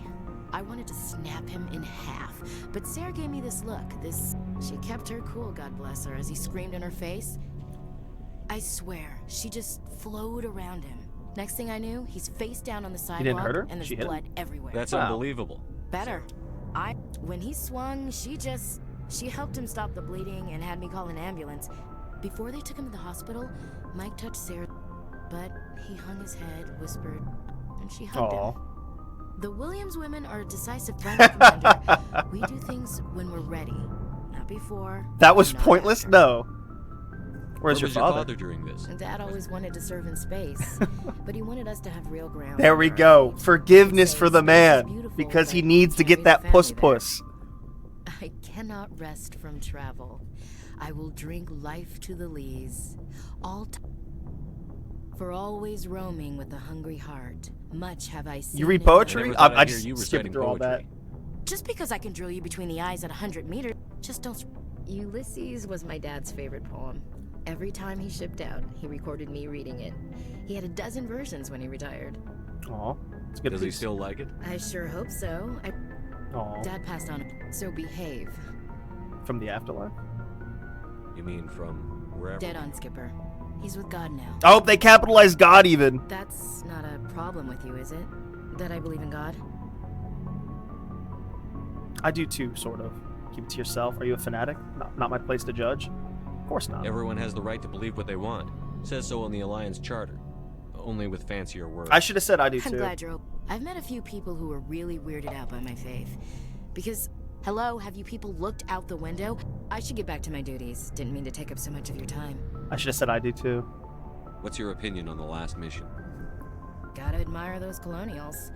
I wanted to snap him in half, but Sarah gave me this look. She kept her cool, God bless her, as he screamed in her face. I swear, she just flowed around him. Next thing I knew, he's face down on the sidewalk, didn't hurt her? and there's She hit him? blood everywhere. That's unbelievable. Better. When he swung, she helped him stop the bleeding and had me call an ambulance. Before they took him to the hospital, Mike touched Sarah, but he hung his head, whispered, and she hugged him. The Williams women are a decisive brand, Commander. We do things when we're ready, not before. That was pointless? After. No. Where's Where your was father? during this? Dad always wanted to serve in space, but he wanted us to have real ground. There we go. Forgiveness for the man, because he needs to get that puss. I cannot rest from travel. I will drink life to the lees. For always roaming with a hungry heart. Much have I seen. You read poetry? I just skipped through all that. Just because I can drill you between the eyes at 100 meters, just don't. Ulysses was my dad's favorite poem. Every time he shipped out, he recorded me reading it. He had a dozen versions when he retired. Aw, it's good. Does he still like it? I sure hope so. Aw. Dad passed on, so behave. From the afterlife? You mean from wherever? Dead on, Skipper. He's with God now. Oh, they capitalized God even. That's not a problem with you, is it? That I believe in God? I do too, sort of. Keep it to yourself. Are you a fanatic? Not my place to judge. Of course not. Everyone has the right to believe what they want. Says so in the Alliance Charter. Only with fancier words. I should have said I do too. I'm glad you're open. I've met a few people who were really weirded out by my faith. Because, hello, have you people looked out the window? I should get back to my duties. Didn't mean to take up so much of your time. I should have said I do too. What's your opinion on the last mission? Gotta admire those colonials.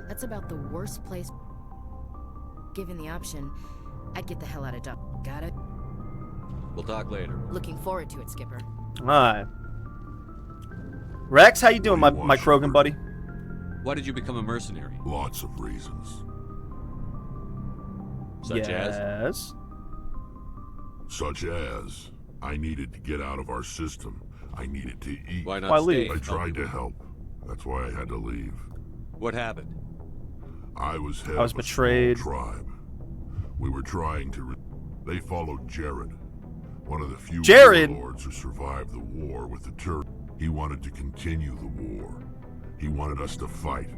That's about the worst place. Given the option, I'd get the hell out of Dodge. Got it? We'll talk later. Looking forward to it, Skipper. Alright. Rex, how you doing, my Krogan buddy? Why did you become a mercenary? Lots of reasons. Such as? Such as, I needed to get out of our system. I needed to eat. Why not stay? I tried to help. That's why I had to leave. What happened? I was head I was of a betrayed. small tribe. We were trying to... They followed Jared, one of the few lords who survived the war with the Tur. He wanted to continue the war. He wanted us to fight.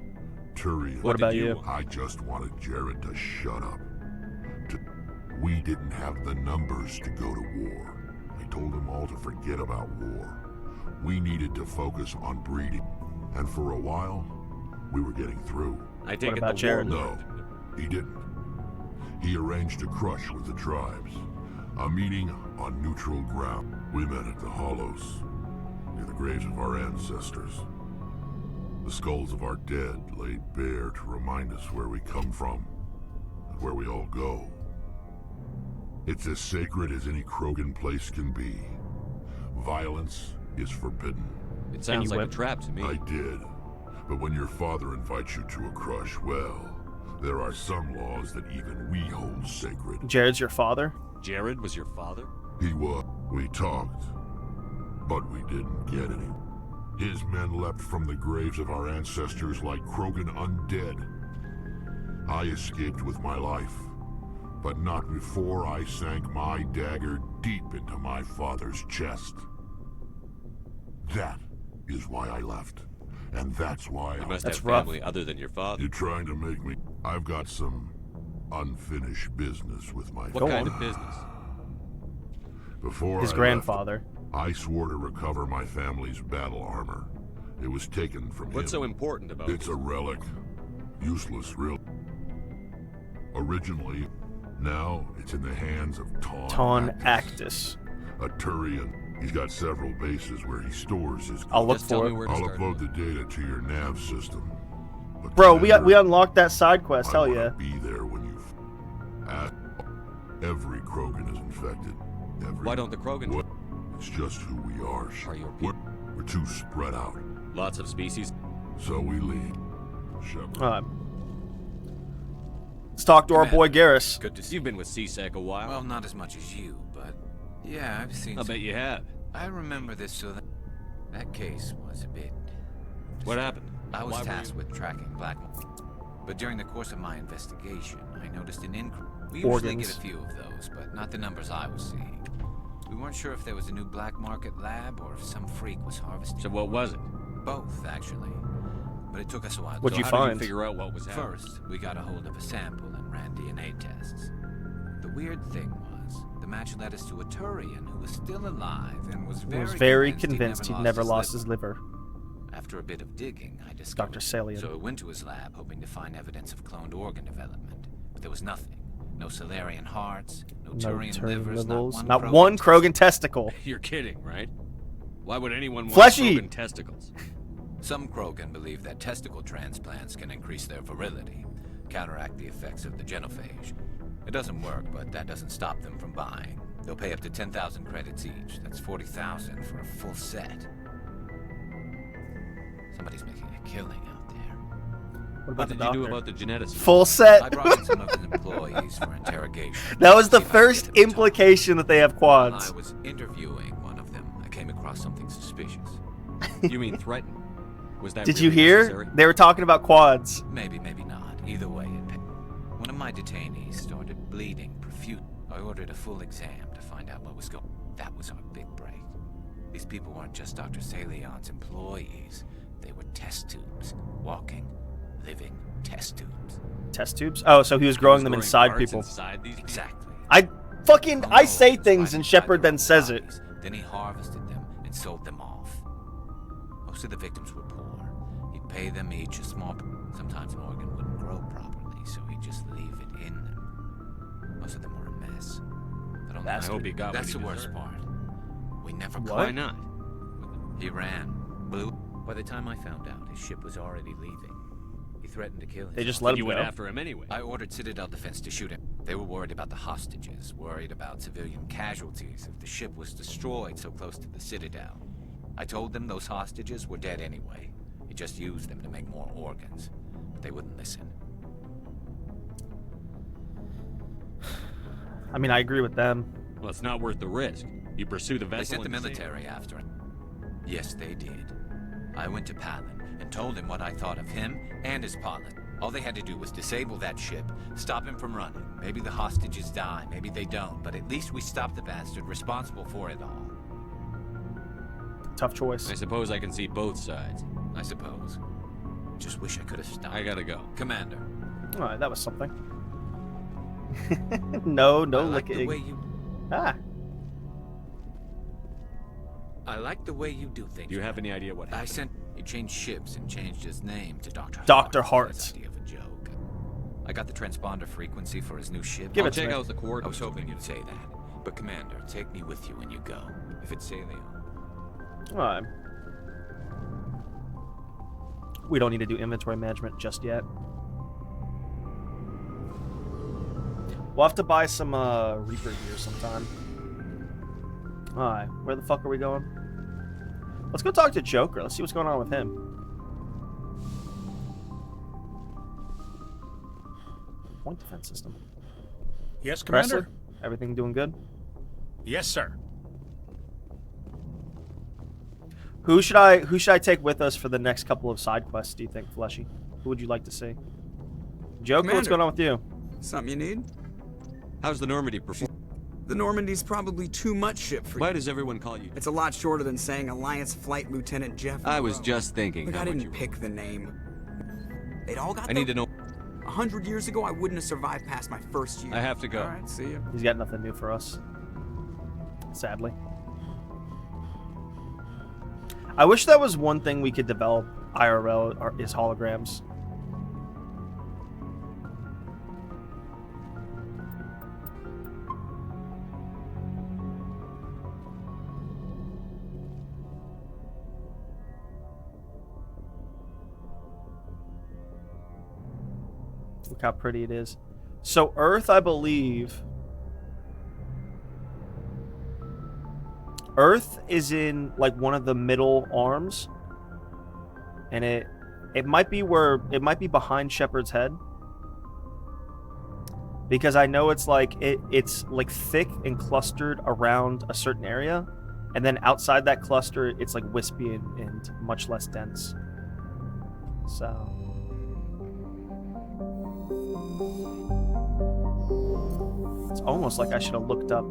Turian. What about you? I just wanted Jared to shut up. We didn't have the numbers to go to war. I told them all to forget about war. We needed to focus on breeding. And for a while, we were getting through. I take What it about the Jared? warlord. No, he didn't. He arranged a crush with the tribes. A meeting on neutral ground. We met at the Hollows, near the graves of our ancestors. The skulls of our dead laid bare to remind us where we come from, and where we all go. It's as sacred as any Krogan place can be. Violence is forbidden. It sounds like a trap to me. I did. But when your father invites you to a crush, well, there are some laws that even we hold sacred. Jared's your father? Jared was your father? He was. We talked, but we didn't get any. His men leapt from the graves of our ancestors like Krogan undead. I escaped with my life, but not before I sank my dagger deep into my father's chest. That is why I left. And that's why You must That's have rough. family other than your father. You're trying to make me... I've got some unfinished business with my What kind of business? Before His I grandfather. left, I swore to recover my family's battle armor. It was taken from him. What's so important about it? It's a relic. Useless, real. Originally, now it's in the hands of Ton Actus. a Turian. He's got several bases where he stores his... I'll look for it. I'll upload the data to your nav system. But Bro, we Commander, unlocked that side quest. Hell yeah. be there when you... Every Krogan is infected. Why don't the Krogan? What? It's just who we are. Are your We're too spread out. Lots of species. So we lead. Shepard. Alright. Let's talk to our boy Garrus. Good to see you've been with CSEC a while. Well, not as much as you, but yeah, I've seen. I bet you have. I remember this, so that case was a bit. What happened? I was Why were tasked you- with tracking black market, but during the course of my investigation, I noticed an increase. We usually get a few of those, but not the numbers I was seeing. We weren't sure if there was a new black market lab or if some freak was harvesting. So what was it? Both, actually. But it took us a while. What'd you how did find? Figure out what was happening. First, we got a hold of a sample and ran DNA tests. The weird thing was, the match led us to a Turian who was still alive and was very convinced he'd never lost his liver. After a bit of digging, I discovered Dr. Salian. So I went to his lab hoping to find evidence of cloned organ development, but there was nothing. No Salarian hearts, no Turian livers, not one Krogan testicle. You're kidding, right? Why would anyone want Fleshy. Krogan testicles? Some Krogan believe that testicle transplants can increase their virility, counteract the effects of the genophage. It doesn't work, but that doesn't stop them from buying. They'll pay up to 10,000 credits each. That's 40,000 for a full set. Somebody's making a killing out there. What What did you do about the geneticists? Full set. I brought in some of his employees for interrogation. That was the See if I could first get them to talk. implication that they have While quads. I was interviewing one of them, I came across something suspicious. You mean threaten? Was that Did really you hear? necessary? They were talking about quads. Maybe, maybe not. Either way, one of my detainees started bleeding profusely. I ordered a full exam to find out what was going on. That was our big break. These people weren't just Dr. Salion's employees. They were test tubes. Walking, living test tubes. Test tubes? Oh, so he was growing them inside people. Inside these Exactly. I say things and Shepard then says it. Then he harvested them and sold them off. Most of the victims were poor. He'd pay them each a small... Sometimes an organ wouldn't grow properly, so he'd just leave it in them. Most of them were a mess. But only I hope he got That's what the he worst deserved. part. We never caught Why not? He ran. Blew. By the time I found out, his ship was already leaving. He threatened to kill him. They just let him You went go. after him anyway. I ordered Citadel Defense to shoot him. They were worried about the hostages, worried about civilian casualties if the ship was destroyed so close to the Citadel. I told them those hostages were dead anyway. He just used them to make more organs. But they wouldn't listen. I mean, I agree with them. Well, it's not worth the risk. You pursue the They vessel sent the and military after him. Yes, they did. I went to Palin and told him what I thought of him and his pilot. All they had to do was disable that ship, stop him from running. Maybe the hostages die, maybe they don't, but at least we stopped the bastard responsible for it all. Tough choice. I suppose I can see both sides. I suppose. Just wish I could have stopped. I gotta go. Commander. Alright, that was something. no I like licking. the way you... Ah. I like the way you do things. Do you have any idea what happened? He changed ships and changed his name to Dr. Dr. Hart. That's idea of a joke. I got the transponder frequency for his new ship. Give I'll it to check me. out the coordinates. I was hoping you'd say that. But Commander, take me with you when you go. If it's Saleo. Alright. We don't need to do inventory management just yet. We'll have to buy some Reaper gear sometime. Alright, where the fuck are we going? Let's go talk to Joker. Let's see what's going on with him. Point defense system. Yes, Commander? Wrestler, everything doing good? Yes, sir. Who should I take with us for the next couple of side quests, do you think, Fleshy? Who would you like to see? Joker, what's Commander. going on with you? Something you need? How's the Normandy perform? The Normandy's probably too much ship for you. Why does everyone call you? It's a lot shorter than saying Alliance Flight Lieutenant Jeff. I was Monroe. just thinking Look, how I much didn't you... pick the name. They'd all got I need to know... 100 years ago, I wouldn't have survived past my first year. I have to go. All right, see you. He's got nothing new for us. Sadly. I wish that was one thing we could develop IRL is holograms. Look how pretty it is. So Earth, I believe... Earth is in like one of the middle arms, and it might be behind Shepard's head, because I know it's like it's like thick and clustered around a certain area, and then outside that cluster it's like wispy and much less dense. So it's almost like I should have looked up.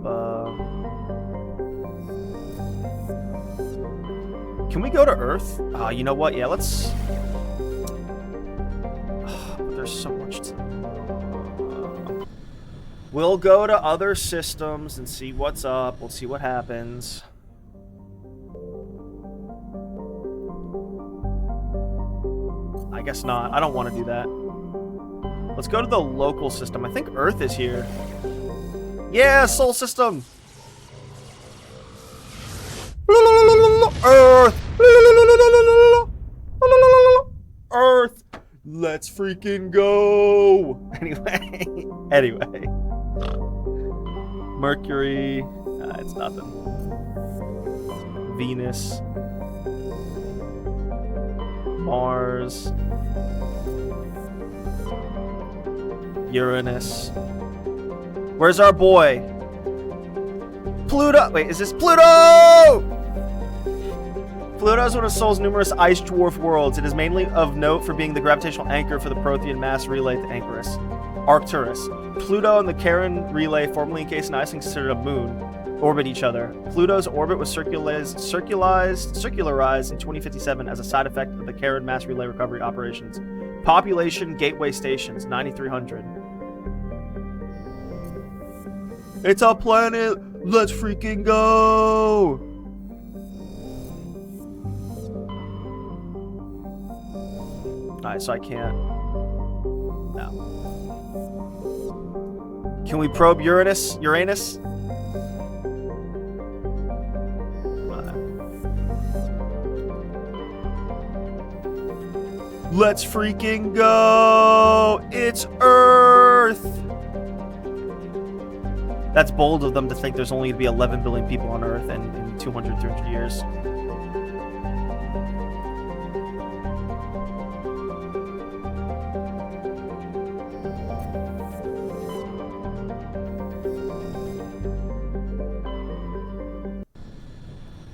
Can we go to Earth? You know what? Yeah, let's... there's so much to... We'll go to other systems and see what's up. We'll see what happens. I guess not. I don't want to do that. Let's go to the local system. I think Earth is here. Yeah, Sol System! Earth! Earth! Let's freaking go! Anyway. Mercury. It's nothing. Venus. Mars. Uranus. Where's our boy? Pluto! Wait, is this Pluto? Pluto is one of Sol's numerous ice dwarf worlds. It is mainly of note for being the gravitational anchor for the Prothean mass relay to Anchorus. Arcturus. Pluto and the Charon relay, formerly encased in ice and considered a moon, orbit each other. Pluto's orbit was circularized in 2057 as a side effect of the Charon mass relay recovery operations. Population gateway stations, 9,300. It's a planet! Let's freaking go! Alright, so I can't... No. Can we probe Uranus? Let's freaking go! It's Earth! That's bold of them to think there's only going to be 11 billion people on Earth in 200, 300 years.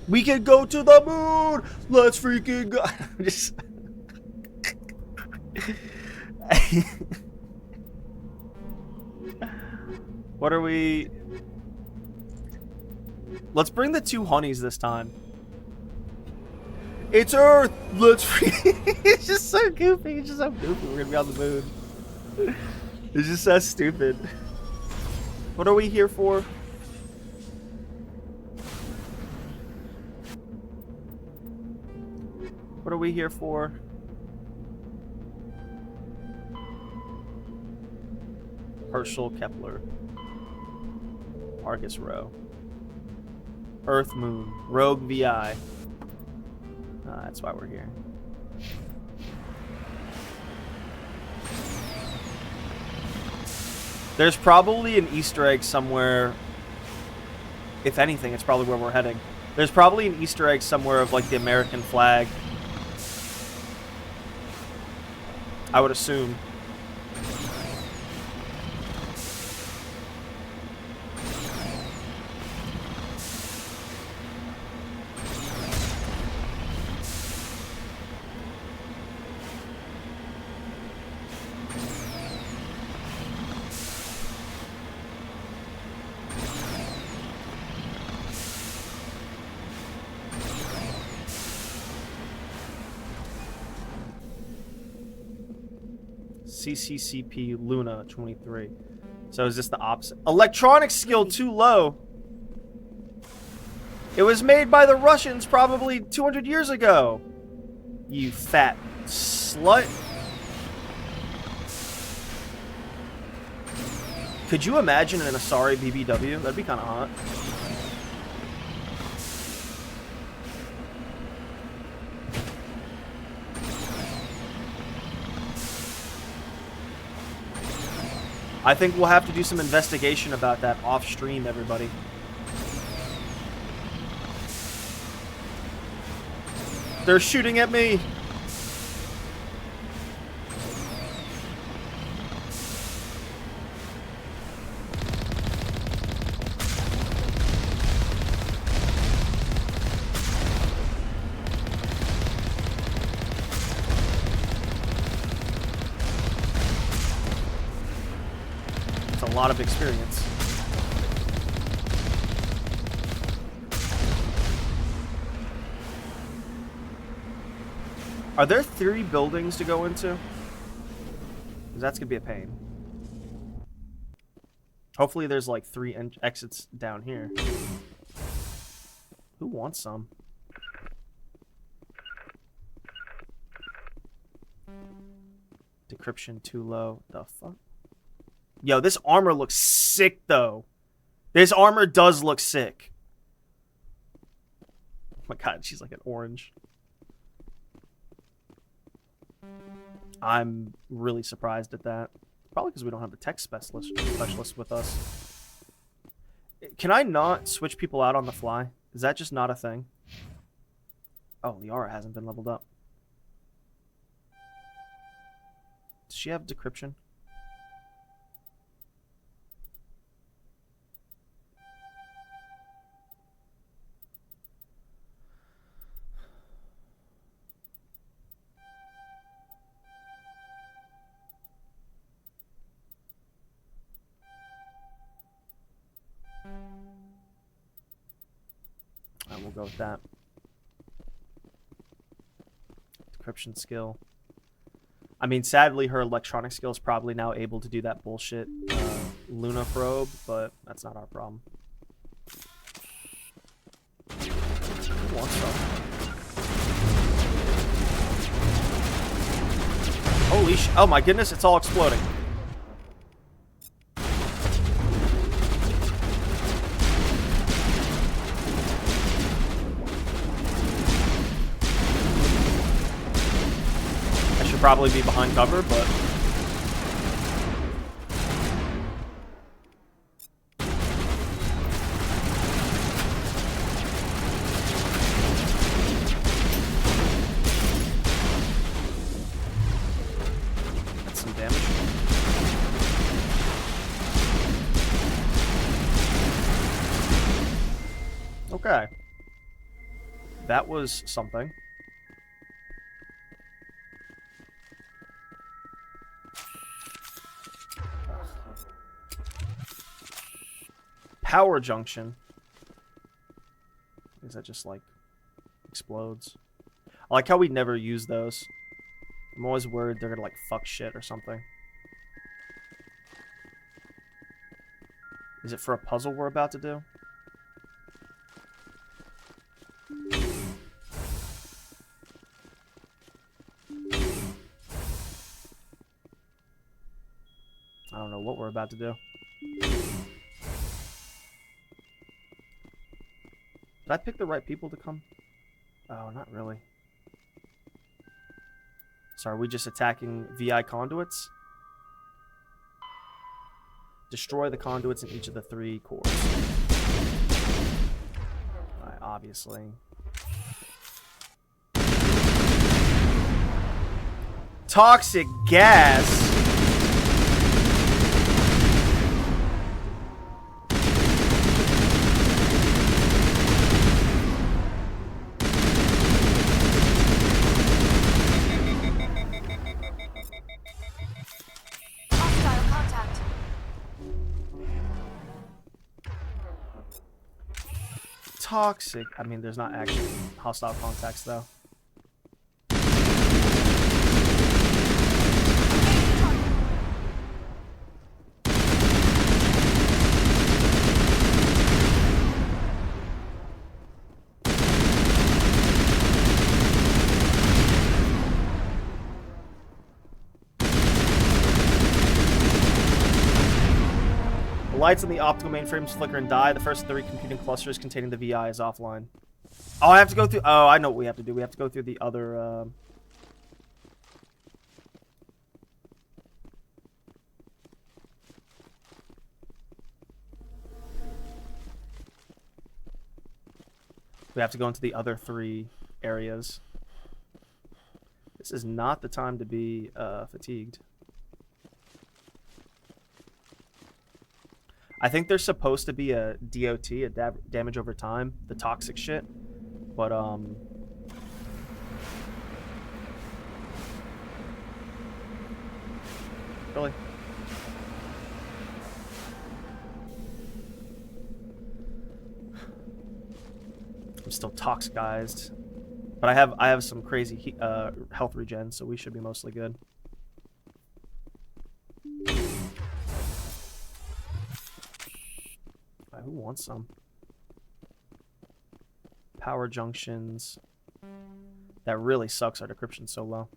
We can go to the moon! Let's freaking go! Just... What are we... Let's bring the 2 honeys this time. It's Earth! Let's It's just so goofy. It's just so goofy. We're gonna be on the moon. It's just so stupid. What are we here for? What are we here for? Herschel Kepler. Argus Row. Earth Moon. Rogue VI. That's why we're here. There's probably an Easter egg somewhere. If anything, it's probably where we're heading. There's probably an Easter egg somewhere of like the American flag. I would assume. CCCP Luna 23. So is this the opposite? Electronic skill too low. It was made by the Russians probably 200 years ago. You fat slut. Could you imagine an Asari BBW? That'd be kind of hot. I think we'll have to do some investigation about that off stream, everybody. They're shooting at me. A lot of experience. Are there 3 buildings to go into? 'Cause that's gonna be a pain. Hopefully there's like 3 exits down here. Who wants some? Decryption too low. The fuck? Yo, this armor looks sick, though. This armor does look sick. Oh my god, she's like an orange. I'm really surprised at that. Probably because we don't have a tech specialist with us. Can I not switch people out on the fly? Is that just not a thing? Oh, the aura hasn't been leveled up. Does she have decryption? We'll go with that. Decryption skill. I mean, sadly, her electronic skill is probably now able to do that bullshit Luna probe, but that's not our problem. Who wants some? Holy sh! Oh my goodness, it's all exploding. Probably be behind cover, but Okay. That was something. Power junction. Is that just like explodes? I like how we never use those. I'm always worried they're gonna like fuck shit or something. Is it for a puzzle we're about to do? I don't know what we're about to do. Did I pick the right people to come? Oh, not really. So are we just attacking VI conduits? Destroy the conduits in each of the 3 cores. Alright, obviously. Toxic gas! Toxic. I mean, there's not actually hostile contacts, though. The lights on the optical mainframes flicker and die. The first 3 computing clusters containing the VI is offline. Oh, I have to go through... Oh, I know what we have to do. We have to go through the other... We have to go into the other 3 areas. This is not the time to be fatigued. I think there's supposed to be a DOT, a damage over time, the toxic shit, but really? I'm still toxicized, but I have some crazy health regen, so we should be mostly good. Who wants some? Power junctions. That really sucks. Our decryption's so low.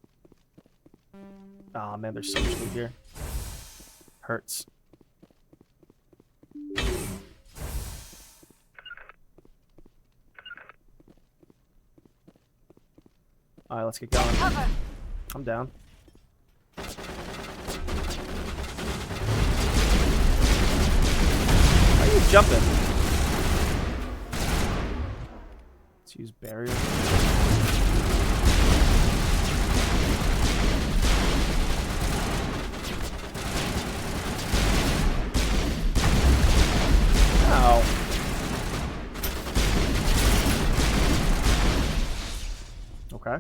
Aw, man, there's so much loot here. Hurts. Alright, let's get going. Cover. I'm down. Why are you jumping? Let's use barrier. Ow. Okay.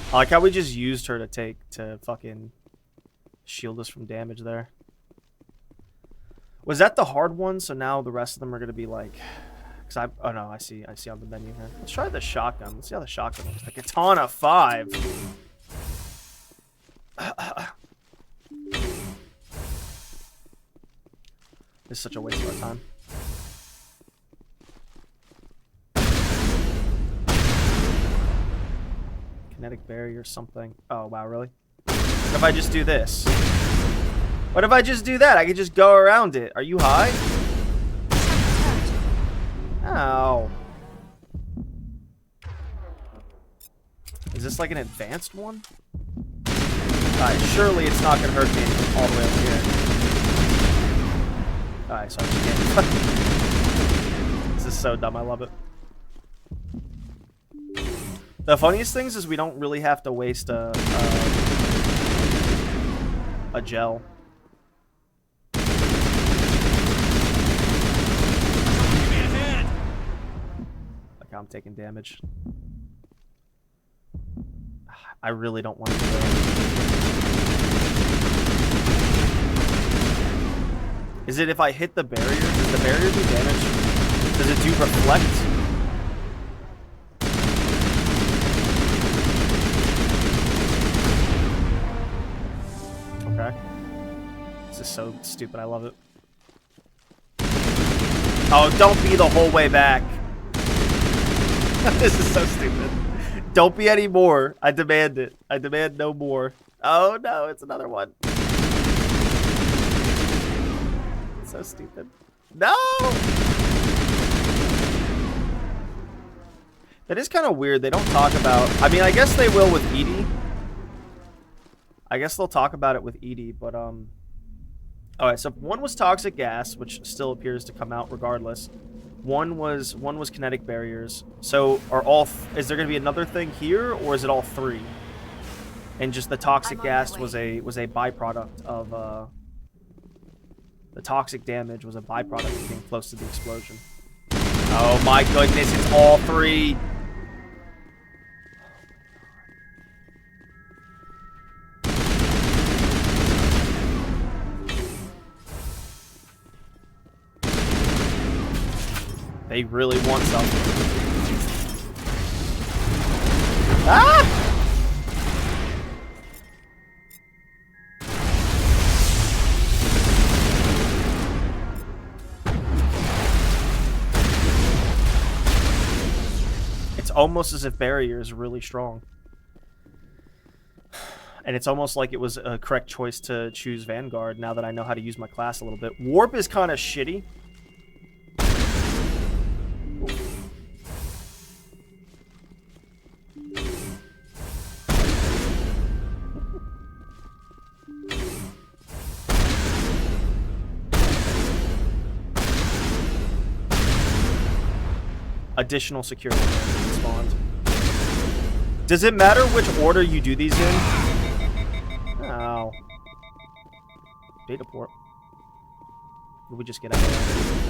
I like how we just used her to fucking shield us from damage there. Was that the hard one? So now the rest of them are gonna be like, oh no, I see on the menu here. Let's try the shotgun. Let's see how the shotgun looks. The Katana 5. This is such a waste of our time. Kinetic barrier or something. Oh wow, really? What if I just do this? What if I just do that? I could just go around it. Are you high? Ow. Is this like an advanced one? Alright, surely it's not gonna hurt me all the way over here. Alright, so I just can't. This is so dumb, I love it. The funniest things is we don't really have to waste a gel. how I'm taking damage. I really don't want to do that. Is it if I hit the barrier? Does the barrier do damage? Does it do reflect? Okay. This is so stupid. I love it. Oh, don't be the whole way back. This is so stupid. Don't be any more. I demand it. I demand no more. Oh no, it's another one. So stupid. No! That is kind of weird. They don't talk about... I mean, I guess they will with Edie. I guess they'll talk about it with Edie, but, Alright, so one was toxic gas, which still appears to come out regardless. One was kinetic barriers. So, is there going to be another thing here, or is it all three? And just the toxic gas was a byproduct of, the toxic damage was a byproduct of being close to the explosion. Oh my goodness, it's all three! They really want something. Ah! It's almost as if barrier is really strong. And it's almost like it was a correct choice to choose Vanguard now that I know how to use my class a little bit. Warp is kind of shitty. Additional security spawned. Does it matter which order you do these in? Ow. Data port. Did we just get out of that?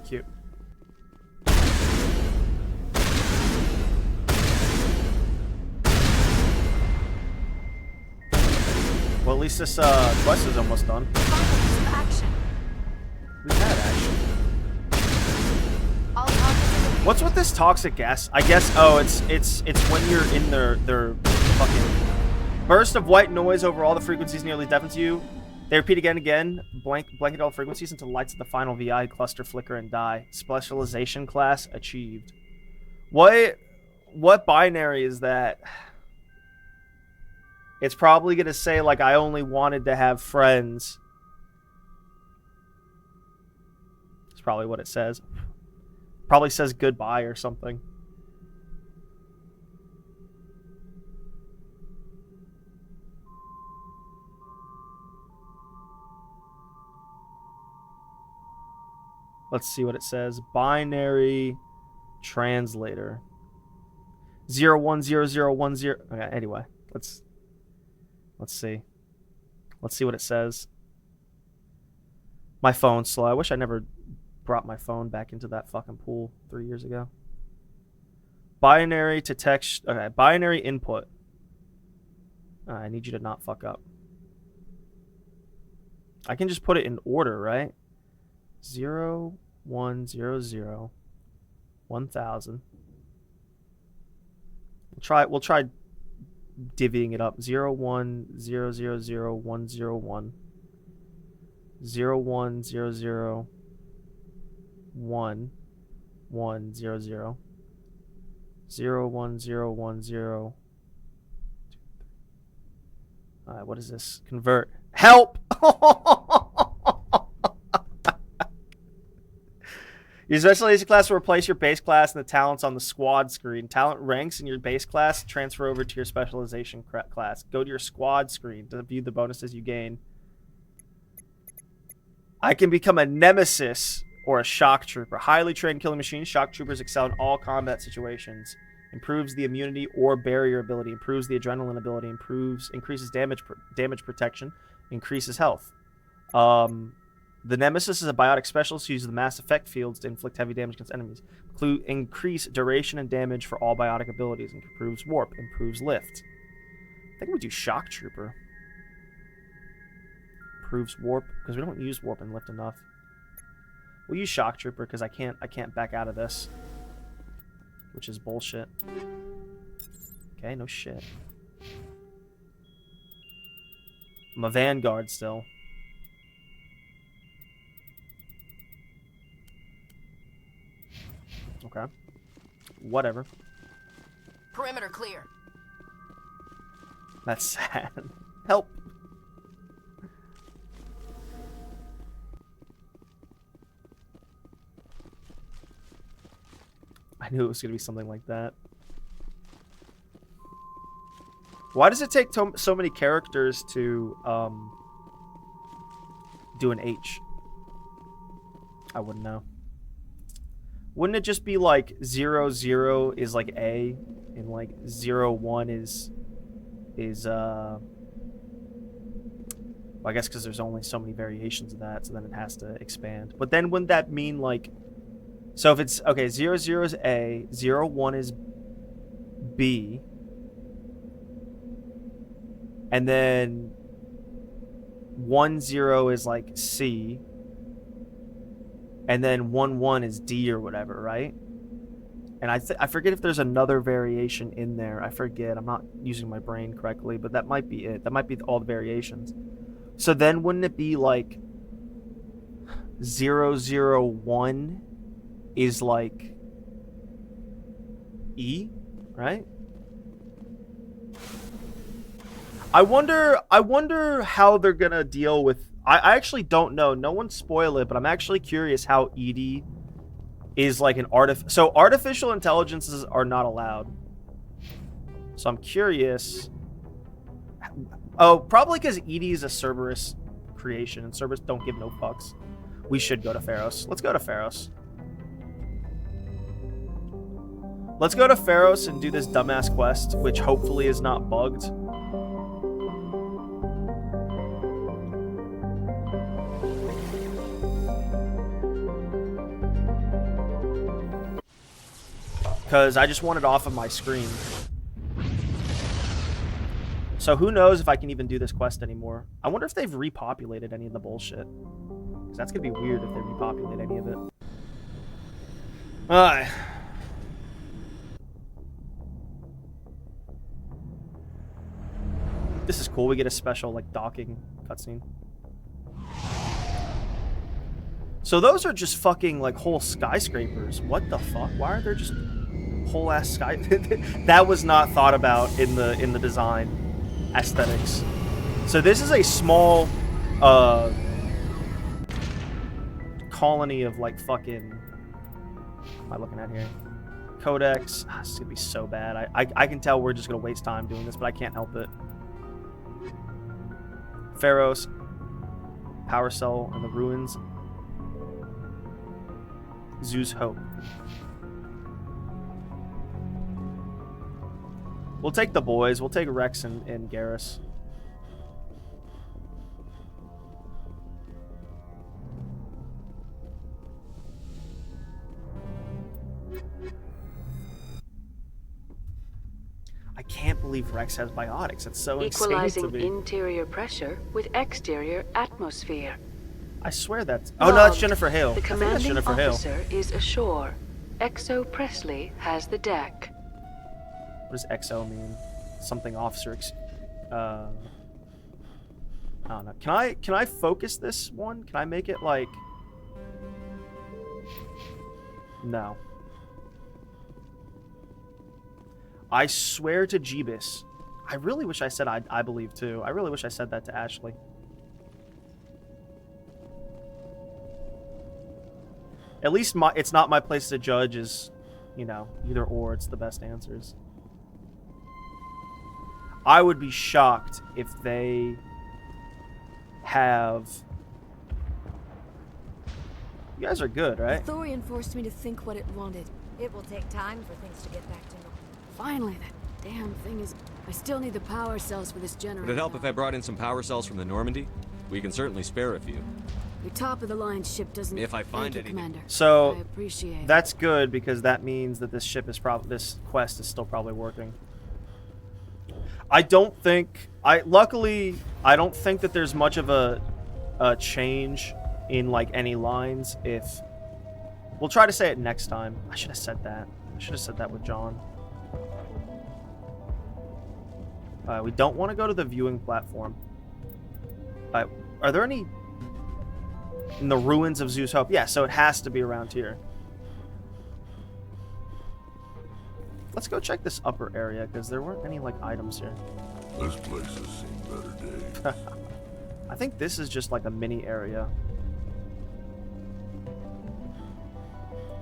Cute. Well, at least this quest is almost done. We've had action. What's with this toxic gas? I guess. Oh, it's when you're in their fucking burst of white noise over all the frequencies nearly deafens you. They repeat again and again, blanket all frequencies until the lights of the final VI cluster flicker and die. Specialization class achieved. What binary is that? It's probably going to say, like, I only wanted to have friends. That's probably what it says. Probably says goodbye or something. Let's see what it says. Binary translator. 010010. Okay, anyway, let's see. Let's see what it says. My phone's slow. I wish I never brought my phone back into that fucking pool 3 years ago. Binary to text. Okay, binary input. I need you to not fuck up. I can just put it in order, right? 0, 1, 0, 0, 1000. We'll try divvying it up. 0, 1, 0, 0, 0, 1, 0, 1. 0, 1, 0, 0, 1, 1, 0, 0. 0, 1, 0, 1, 0. Alright, what is this? Convert. Help! Your specialization class will replace your base class and the talents on the squad screen. Talent ranks in your base class transfer over to your specialization class. Go to your squad screen to view the bonuses you gain. I can become a nemesis or a shock trooper. Highly trained killing machine. Shock troopers excel in all combat situations. Improves the immunity or barrier ability. Improves the adrenaline ability. Increases damage protection. Increases health. The Nemesis is a biotic specialist who uses the mass effect fields to inflict heavy damage against enemies. Increase duration and damage for all biotic abilities. Improves warp. Improves lift. I think we do shock trooper. Improves warp because we don't use warp and lift enough. We'll use shock trooper because I can't back out of this, which is bullshit. Okay, no shit. I'm a vanguard still. Okay. Whatever. Perimeter clear. That's sad. Help. I knew it was going to be something like that. Why does it take so many characters to do an H? I wouldn't know. Wouldn't it just be like 0, 0 is like A, and like 0, 1 is well, I guess because there's only so many variations of that, so then it has to expand. But then wouldn't that mean like, so if it's, okay, 0, 0 is A, 0, 1 is B, and then 1, 0 is like C, and then 1, 1 is D or whatever, right? And I forget if there's another variation in there. I forget. I'm not using my brain correctly, but that might be it. That might be all the variations. So then wouldn't it be like 0, 0, 1 is like E, right? I wonder how they're gonna deal with. I actually don't know. No one spoil it, but I'm actually curious how ED is like an so artificial intelligences are not allowed. So I'm curious. Oh, probably because ED is a Cerberus creation, and Cerberus don't give no fucks. We should go to Pharos. Let's go to Pharos. Let's go to Pharos and do this dumbass quest, which hopefully is not bugged. Because I just want it off of my screen. So who knows if I can even do this quest anymore. I wonder if they've repopulated any of the bullshit. Because that's going to be weird if they repopulate any of it. Alright. This is cool. We get a special, like, docking cutscene. So those are just fucking, like, whole skyscrapers. What the fuck? Why are there just whole ass sky? That was not thought about in the design aesthetics. So this is a small colony of like fucking, what am I looking at here? Codex. This is gonna be so bad. I can tell we're just gonna waste time doing this, but I can't help it. Pharos, Power Cell, and the ruins. Zoo's Hope. We'll take the boys. We'll take Rex and Garrus. I can't believe Rex has biotics. That's so insane to Equalizing me. interior pressure with exterior atmosphere. I swear that's... Oh, no, that's Jennifer Hale. The I think that's commanding Jennifer Hale. officer is ashore. Exo Presley has the deck. What does XO mean? Something officer. I don't know. Can I focus this one? Can I make it like? No. I swear to Jeebus. I really wish I said I believe too. I really wish I said that to Ashley. At least it's not my place to judge is, you know, either or. It's the best answers. I would be shocked if they have... You guys are good, right? The Thorian forced me to think what it wanted. It will take time for things to get back to normal. Finally, that damn thing is... I still need the power cells for this generator. Would it help if I brought in some power cells from the Normandy? We can certainly spare a few. Your top of the line ship doesn't... If I find anything, anything. Commander. So I appreciate that's good because that means that this ship is this quest is still probably working. I don't think luckily I don't think that there's much of a change in like any lines. If we'll try to say it next time. I should have said that. I should have said that with John. We don't want to go to the viewing platform. Are there any in the ruins of Zeus Hope? Yeah, so it has to be around here. Let's go check this upper area because there weren't any like items here. This place has seen better days. I think this is just like a mini area.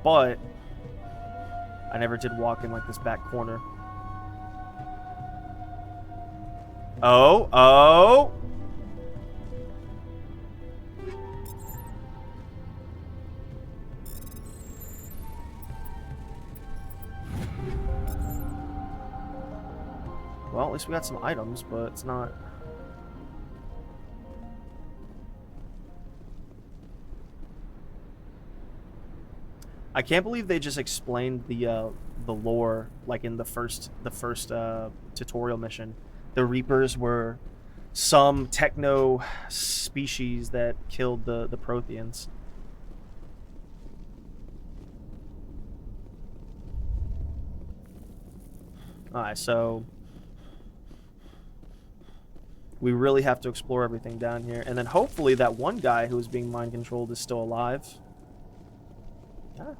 But I never did walk in like this back corner. Oh. Well, at least we got some items, but it's not... I can't believe they just explained the lore like in the first tutorial mission. The Reapers were some techno species that killed the Protheans. Alright, so we really have to explore everything down here. And then hopefully that one guy who was being mind controlled is still alive. Yeah.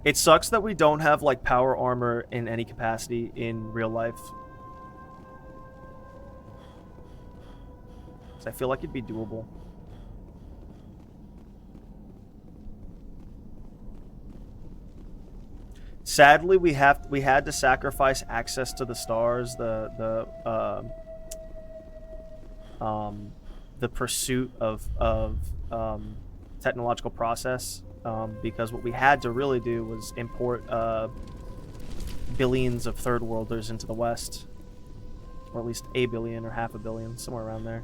It sucks that we don't have like power armor in any capacity in real life. 'Cause I feel like it'd be doable. Sadly, we had to sacrifice access to the stars, the pursuit of technological process, because what we had to really do was import billions of third worlders into the West, or at least a billion or half a billion, somewhere around there.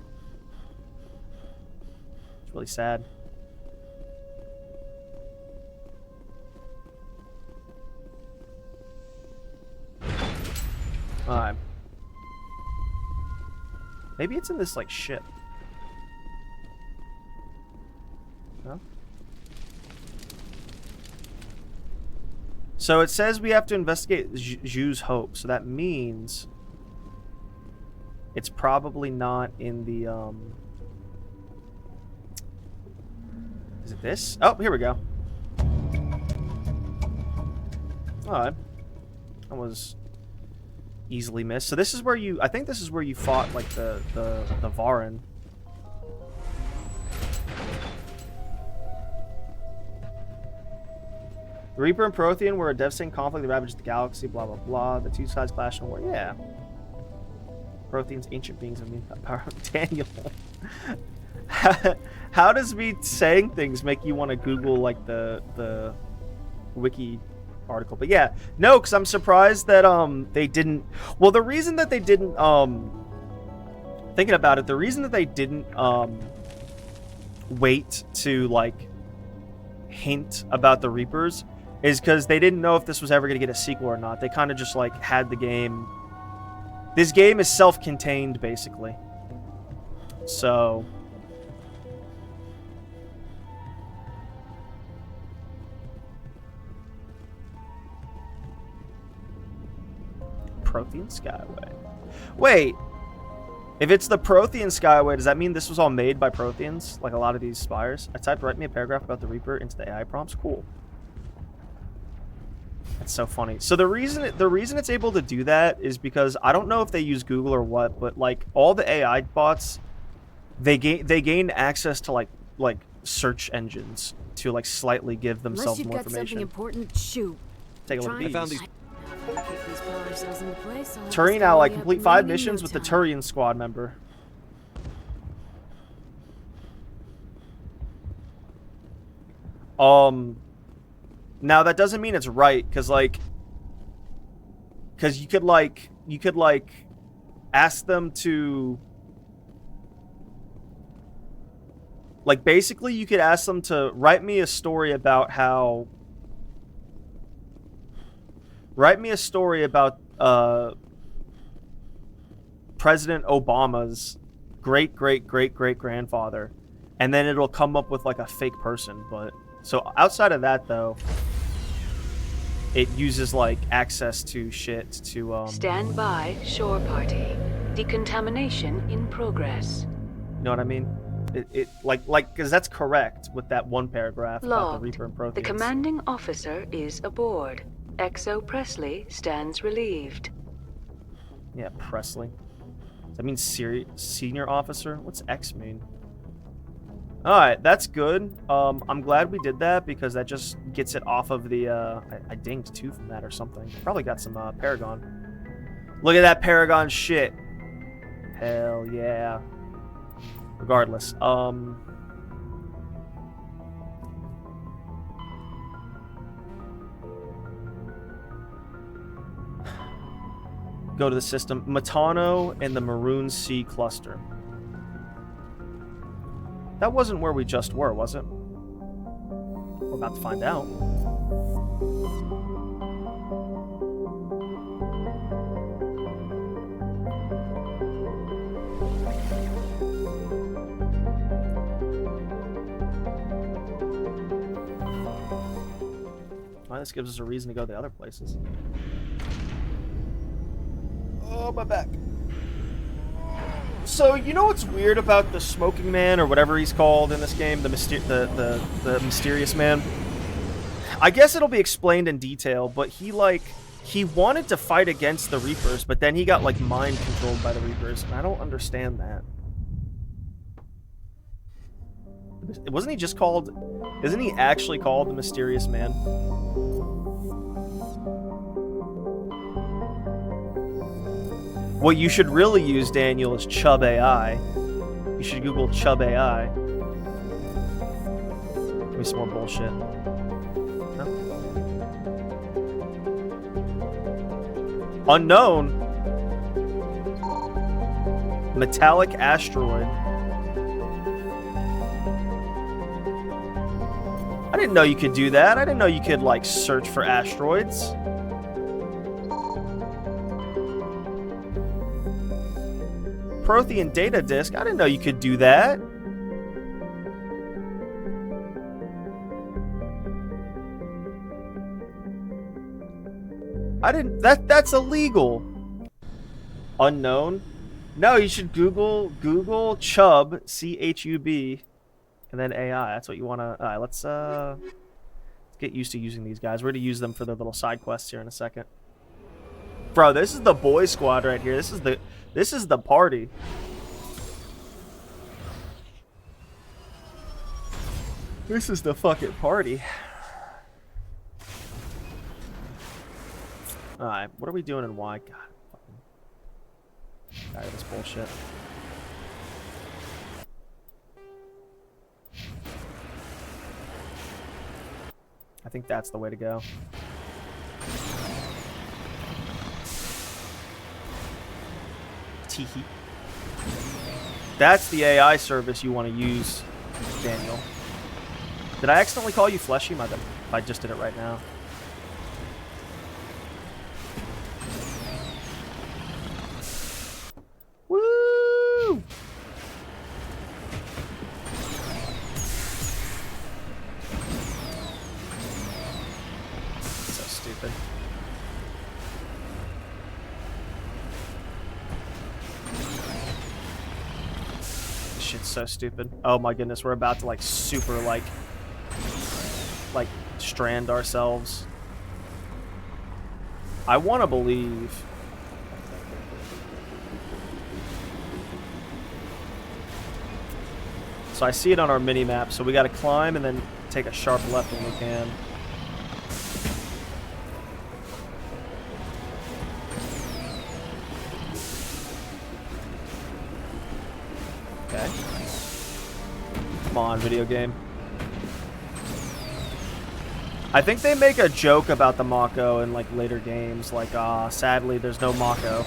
It's really sad. Alright. Maybe it's in this, like, ship. No? So it says we have to investigate Zhu's Hope, so that means it's probably not in the, Is it this? Oh, here we go. Alright. That was... easily missed. So this is where I think this is where you fought like the Varan. The Reaper and Prothean were a devastating conflict that ravaged the galaxy, blah blah blah. The two sides clashed in war. Yeah. Prothean's ancient beings have mean power. Daniel. How does me saying things make you want to Google like the wiki article? But yeah, no, because I'm surprised that they didn't. Well, the reason that they didn't thinking about it, the reason that they didn't wait to like hint about the Reapers is because they didn't know if this was ever going to get a sequel or not. They kind of just like had the game. This game is self-contained basically, so Prothean Skyway. Wait, if it's the Prothean Skyway, does that mean this was all made by Protheans? Like a lot of these spires? I typed write me a paragraph about the Reaper into the AI prompts. Cool. That's so funny. So the reason it's able to do that is because I don't know if they use Google or what, but like all the AI bots They gain access to like search engines to like slightly give themselves Unless you've more got something information. important, shoot. Take a look at these. I found these. Keep these power cells into place. I'll have Turian this ally, colony up complete and 5 running in missions no with the time. Turian squad member. Now that doesn't mean it's right, because you could ask them to, like, basically you could ask them to write me a story about President Obama's great-great-great-great-grandfather, and then it'll come up with like a fake person. But so outside of that, though, it uses like access to shit to Stand by, shore party. Decontamination in progress. You know what I mean? It like because that's correct with that one paragraph about the Logged. Reaper and Protheans. The commanding officer is aboard. XO Presley stands relieved. Yeah, Presley. Does that mean senior officer? What's X mean? Alright, that's good. I'm glad we did that because that just gets it off of the, I dinged 2 from that or something. Probably got some, Paragon. Look at that Paragon shit. Hell yeah. Regardless, go to the system. Matano and the Maroon Sea Cluster. That wasn't where we just were, was it? We're about to find out. Well, this gives us a reason to go to the other places. Oh, my back. So, you know what's weird about the Smoking Man, or whatever he's called in this game? The Mysterious Man? I guess it'll be explained in detail, but he wanted to fight against the Reapers, but then he got, like, mind-controlled by the Reapers, and I don't understand that. Wasn't he just called... Isn't he actually called the Mysterious Man? What you should really use, Daniel, is Chubb AI. You should Google Chubb AI. Give me some more bullshit. No? Unknown. Metallic asteroid. I didn't know you could do that. I didn't know you could, like, search for asteroids. Prothean data disk. I didn't know you could do that. I didn't. That's illegal. Unknown. No, you should Google Chubb, C-H-U-B, and then AI. That's what you want to. All right, let's get used to using these guys. We're gonna use them for their little side quests here in a second. Bro, this is the boy squad right here. This is the party. This is the fucking party. Alright, what are we doing and why? God, fucking tired of this bullshit. I think that's the way to go. Teehee. That's the AI service you want to use, Daniel. Did I accidentally call you Fleshy? My bad. I just did it right now. Woo! So stupid. Shit's so stupid. Oh my goodness, we're about to like super like strand ourselves. I want to believe So I see it on our mini map. So we got to climb and then take a sharp left when we can. Okay. Come on, video game. I think they make a joke about the Mako in like later games, like, sadly there's no Mako.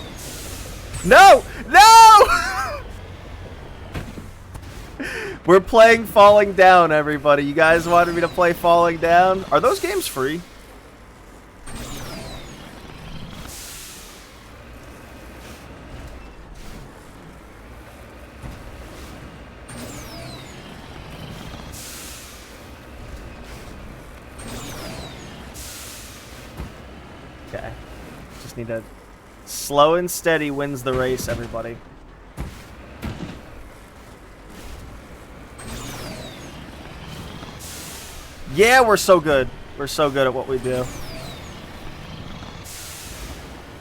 No! No! We're playing Falling Down, everybody. You guys wanted me to play Falling Down? Are those games free? Okay. Just need to... Slow and steady wins the race, everybody. Yeah, we're so good. We're so good at what we do.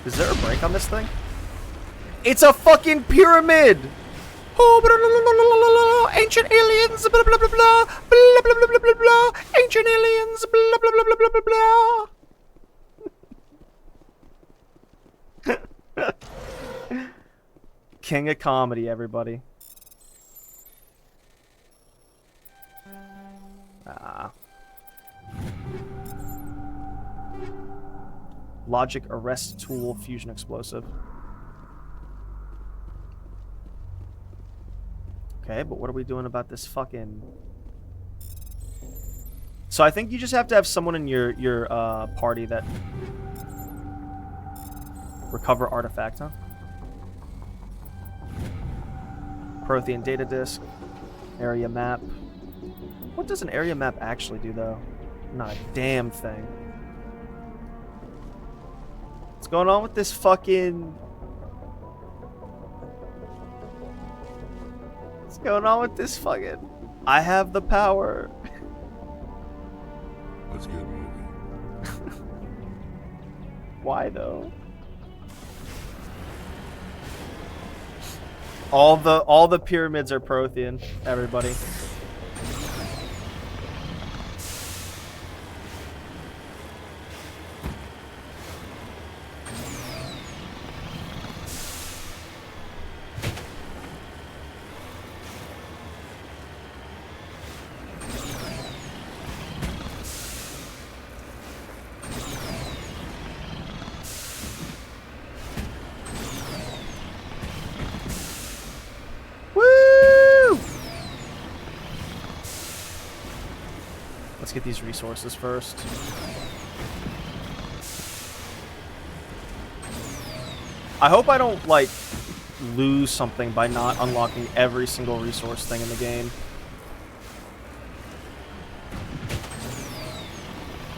Is there a break on this thing? It's a fucking pyramid! Oh, blah, blah, blah, blah, blah, ancient aliens, blah, blah, blah, blah, blah, blah, blah, blah, blah, blah, ancient aliens, blah, blah, blah, blah, blah, blah, blah. King of comedy, everybody. Logic arrest tool fusion explosive. Okay, but what are we doing about this fucking... So I think you just have to have someone in your party that... Recover artifact, huh? Prothean data disk. Area map. What does an area map actually do, though? Not a damn thing. What's going on with this fucking... What's going on with this fucking... I have the power. Let's get moving. Why, though? All the pyramids are Prothean, everybody. Let's get these resources first. I hope I don't, like, lose something by not unlocking every single resource thing in the game.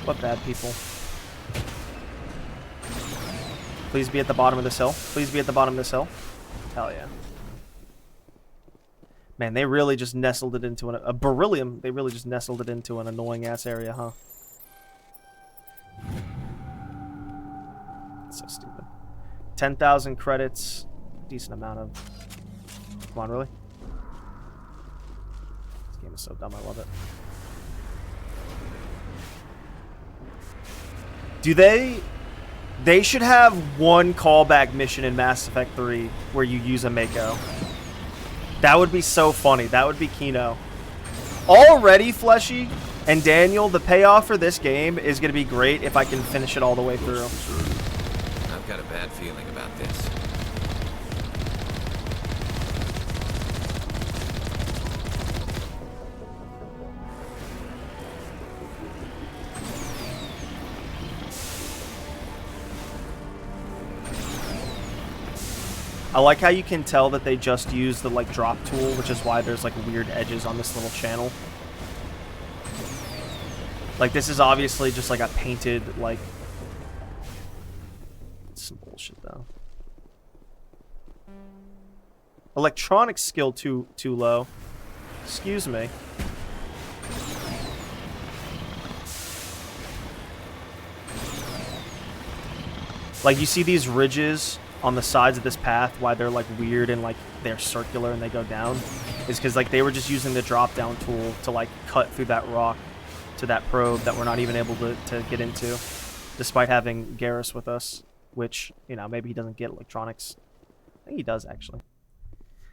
What bad people. Please be at the bottom of this hill. Please be at the bottom of this hill. Hell yeah. Man, they really just nestled it into a beryllium. They really just nestled it into an annoying-ass area, huh? That's so stupid. 10,000 credits. Decent amount of... Come on, really? This game is so dumb. I love it. Do they... They should have one callback mission in Mass Effect 3 where you use a Mako. That would be so funny. That would be Kino. Already, Fleshy and Daniel, the payoff for this game is going to be great if I can finish it all the way through. I've got a bad feeling about this. I like how you can tell that they just used the, like, drop tool, which is why there's, like, weird edges on this little channel. Like, this is obviously just, like, a painted, like... It's some bullshit, though. Electronic skill too low. Excuse me. Like, you see these ridges on the sides of this path, why they're like weird and like they're circular and they go down. is because like they were just using the drop down tool to like cut through that rock to that probe that we're not even able to get into, despite having Garrus with us, which, you know, maybe he doesn't get electronics. I think he does, actually,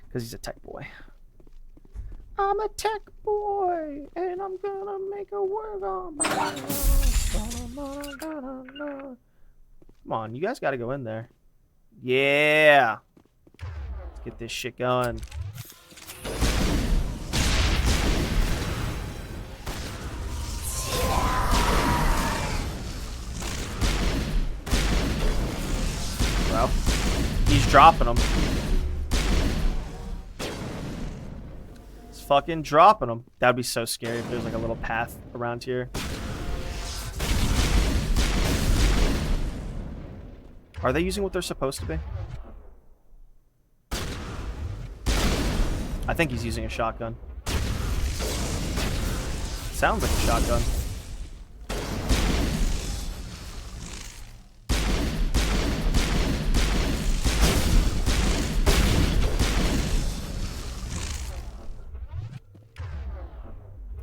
because he's a tech boy. I'm a tech boy, and I'm gonna make a work on my own. Come on, you guys gotta go in there. Yeah! Let's get this shit going. Bro, he's dropping them. He's fucking dropping them. That'd be so scary if there's like a little path around here. Are they using what they're supposed to be? I think he's using a shotgun. Sounds like a shotgun.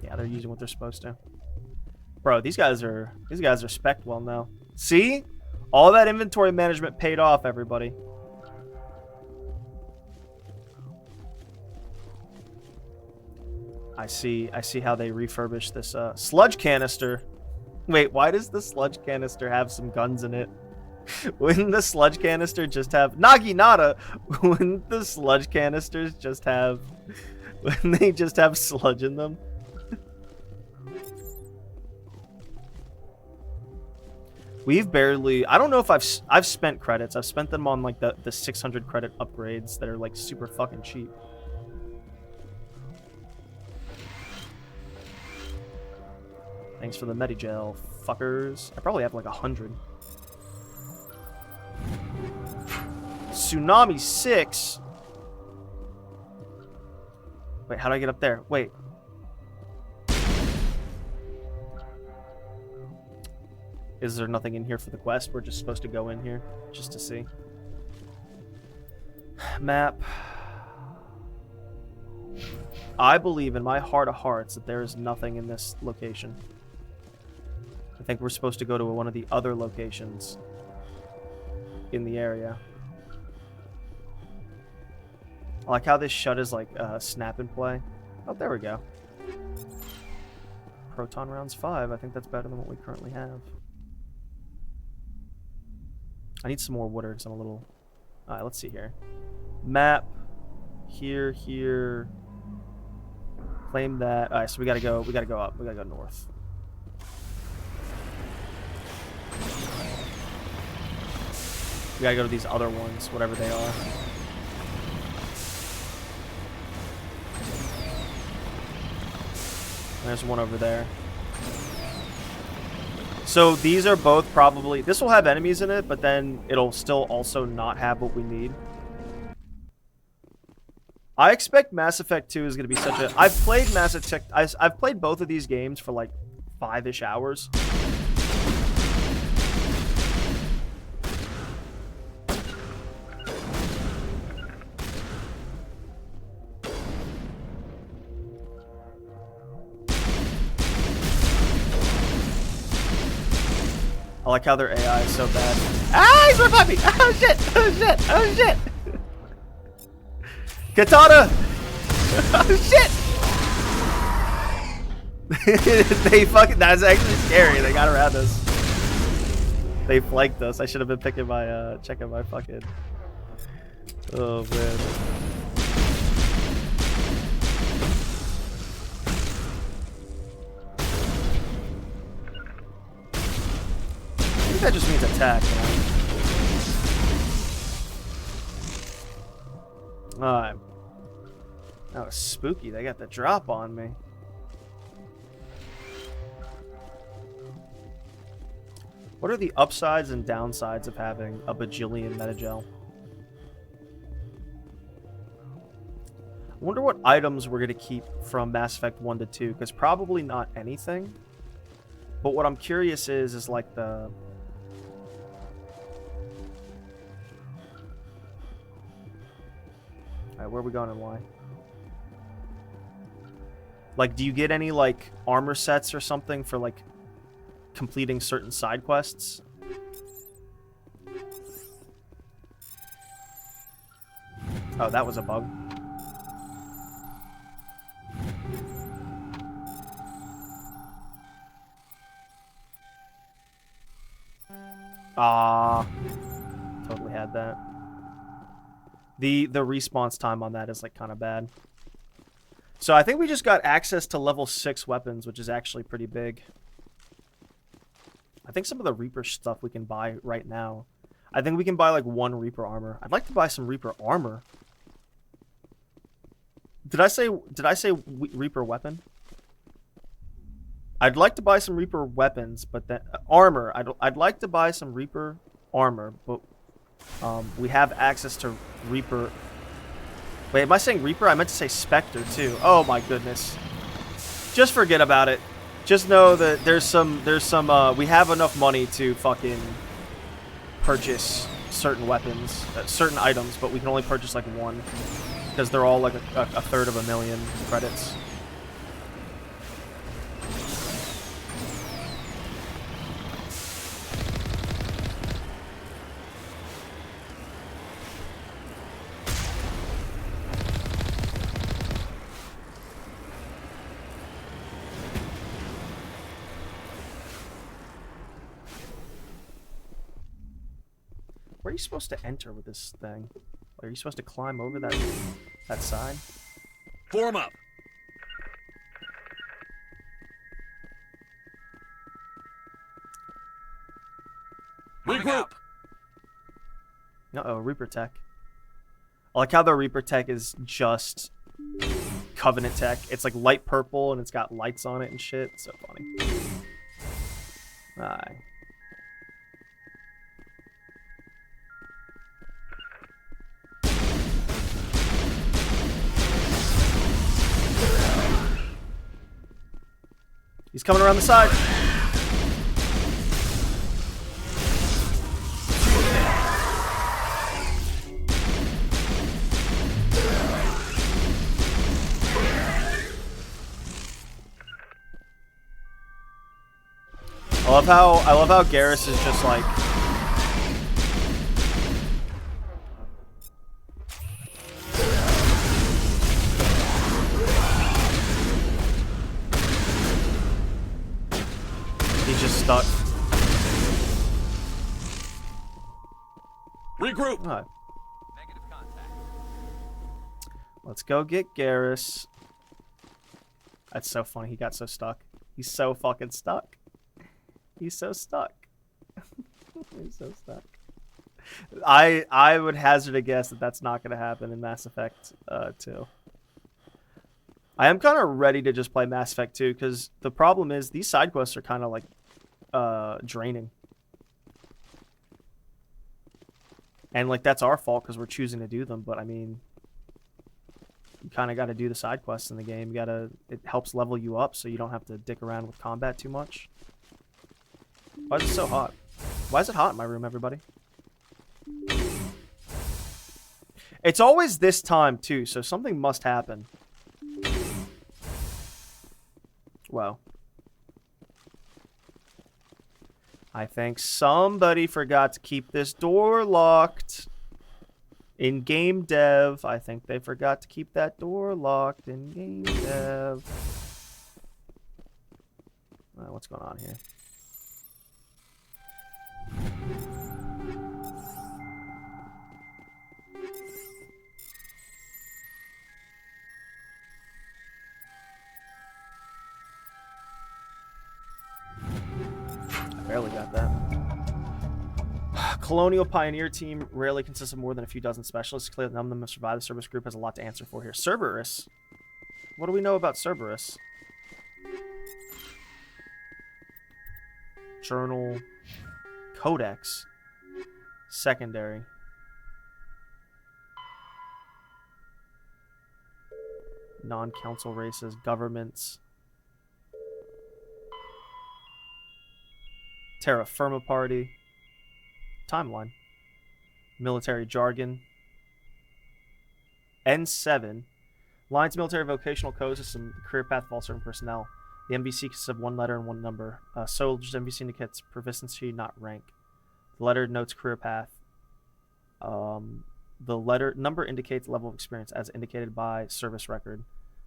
Yeah, they're using what they're supposed to. Bro, these guys are spec'd well now. See? All that inventory management paid off, everybody. I see how they refurbished this sludge canister. Wait, why does the sludge canister have some guns in it? Wouldn't the sludge canister just have Naginata? Wouldn't the sludge canisters just have wouldn't they just have sludge in them? We've barely, I don't know if I've spent credits. I've spent them on like the 600 credit upgrades that are like super fucking cheap. Thanks for the Medigel, fuckers. I probably have like 100. Tsunami 6. Wait, how do I get up there? Wait. Is there nothing in here for the quest? We're just supposed to go in here just to see. Map. I believe in my heart of hearts that there is nothing in this location. I think we're supposed to go to one of the other locations in the area. I like how this shut is like snap and play. Oh, there we go. Proton rounds 5. I think that's better than what we currently have. I need some more water because I'm a little... Alright, let's see here. Map. Here, here. Claim that. Alright, so we gotta go up. We gotta go north. We gotta go to these other ones, whatever they are. There's one over there. So these are both probably... This will have enemies in it, but then it'll still also not have what we need. I expect Mass Effect 2 is going to be such a... I've played Mass Effect... I've played both of these games for like 5-ish hours. I like how their AI is so bad. Ah, he's my puppy! Oh shit! Oh shit! Oh shit! Katana! Oh shit! They fucking... That's actually scary. They got around us. They flanked us. I should have been picking my, checking my fucking... Oh, man. I think that just means attack, man. Alright. That was spooky. They got the drop on me. What are the upsides and downsides of having a bajillion Medigel? I wonder what items we're going to keep from Mass Effect 1 to 2, because probably not anything. But what I'm curious is like the... Alright, where are we going and why? Like, do you get any, like, armor sets or something for, like, completing certain side quests? Oh, that was a bug. Ah, totally had that. The response time on that is like kind of bad. So I think we just got access to level 6 weapons, which is actually pretty big. I think some of the Reaper stuff we can buy right now. I think we can buy like 1 Reaper armor. I'd like to buy some Reaper armor. Did I say Reaper weapon? I'd like to buy some Reaper weapons, but then armor. I'd like to buy some Reaper armor, but we have access to Reaper. Wait, am I saying Reaper? I meant to say Spectre too. Oh my goodness. Just forget about it. Just know that there's some we have enough money to fucking purchase certain weapons, certain items, but we can only purchase like 1 because they're all like a third of a million credits. Where are you supposed to enter with this thing? Are you supposed to climb over that side? Form up. Regroup. Uh-oh, Reaper tech. I like how the Reaper tech is just Covenant tech. It's like light purple and it's got lights on it and shit. It's so funny. Alright. He's coming around the side. I love how Garrus is just like he's just stuck. Regroup. Right. Let's go get Garrus. That's so funny. He got so stuck. He's so fucking stuck. He's so stuck. He's so stuck. I would hazard a guess that that's not going to happen in Mass Effect 2. I am kind of ready to just play Mass Effect 2 because the problem is these side quests are kind of like draining. And like that's our fault because we're choosing to do them, but I mean you kind of got to do the side quests in the game. It helps level you up so you don't have to dick around with combat too much. Why is it so hot? Why is it hot in my room, everybody? It's always this time, too, so something must happen. Well. I think somebody forgot to keep this door locked. In game dev, I think they forgot to keep that door locked in game dev. What's going on here? I barely got that. Colonial Pioneer team rarely consists of more than a few dozen specialists. Clear that none of them have survived. The Cerberus group has a lot to answer for here. Cerberus? What do we know about Cerberus? Journal. Codex. Secondary. Non-council races. Governments. Terra Firma Party. Timeline. Military jargon. N7. Alliance Military Vocational Code System, career path of all certain personnel. The MVC consists of one letter and one number. Soldiers MVC indicates proficiency, not rank. The letter notes career path. The letter number indicates level of experience as indicated by service record.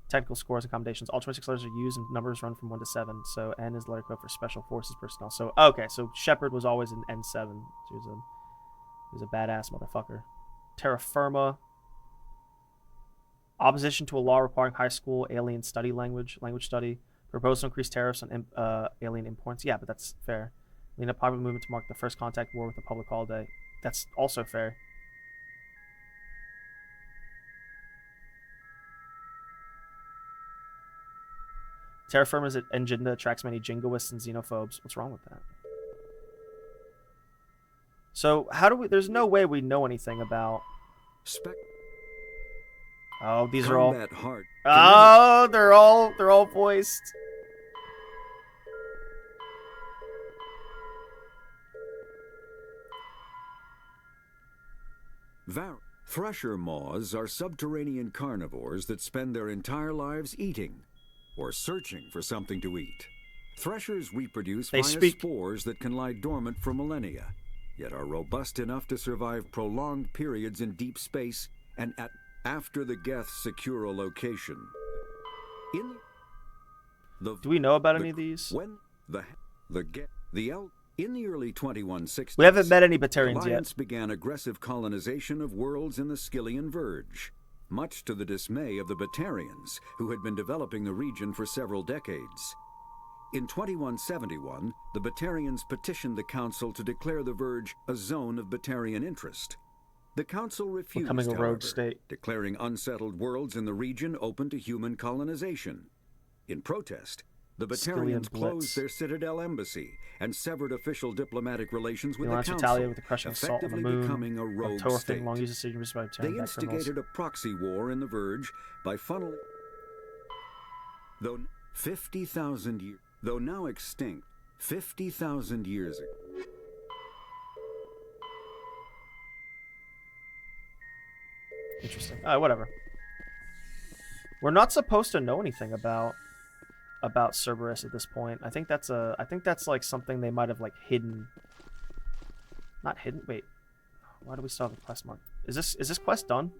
Technical scores and accommodations. All 26 letters are used and numbers run from 1 to 7. So N is the letter code for special forces personnel. So okay, so Shepard was always an N7. He was a badass motherfucker. Terra Firma. Opposition to a law requiring high school alien study language study. Proposed to increase tariffs on alien imports. Yeah, but that's fair. Lead a popular movement to mark the first contact war with a public holiday. That's also fair. Terra Firma's agenda attracts many jingoists and xenophobes. What's wrong with that? So how do we? There's no way we know anything about. Oh, these are all. Oh, they're all voiced. Thresher moths are subterranean carnivores that spend their entire lives eating or searching for something to eat. Threshers reproduce via spores that can lie dormant for millennia, yet are robust enough to survive prolonged periods in deep space and after the Geth secure a location. Do we know about any of these? In the early 2160s, we haven't met any Batarians the Alliance yet. began aggressive colonization of worlds in the Skyllian Verge, much to the dismay of the Batarians, who had been developing the region for several decades. In 2171, the Batarians petitioned the Council to declare the Verge a zone of Batarian interest. The Council refused, Becoming a rogue however, state. declaring unsettled worlds in the region open to human colonization. In protest, the Batarians closed their Citadel embassy and severed official diplomatic relations with the Council, retaliate with the crushing assault on the effectively moon. becoming a rogue October state. long use decision by They Batarian instigated a proxy war in the Verge by funneling, though 50,000 years, though now extinct, 50,000 years ago. Interesting. Whatever. We're not supposed to know anything about Cerberus at this point. I think that's like something they might have like hidden. Not hidden. Wait. Why do we still have a quest mark? Is this quest done?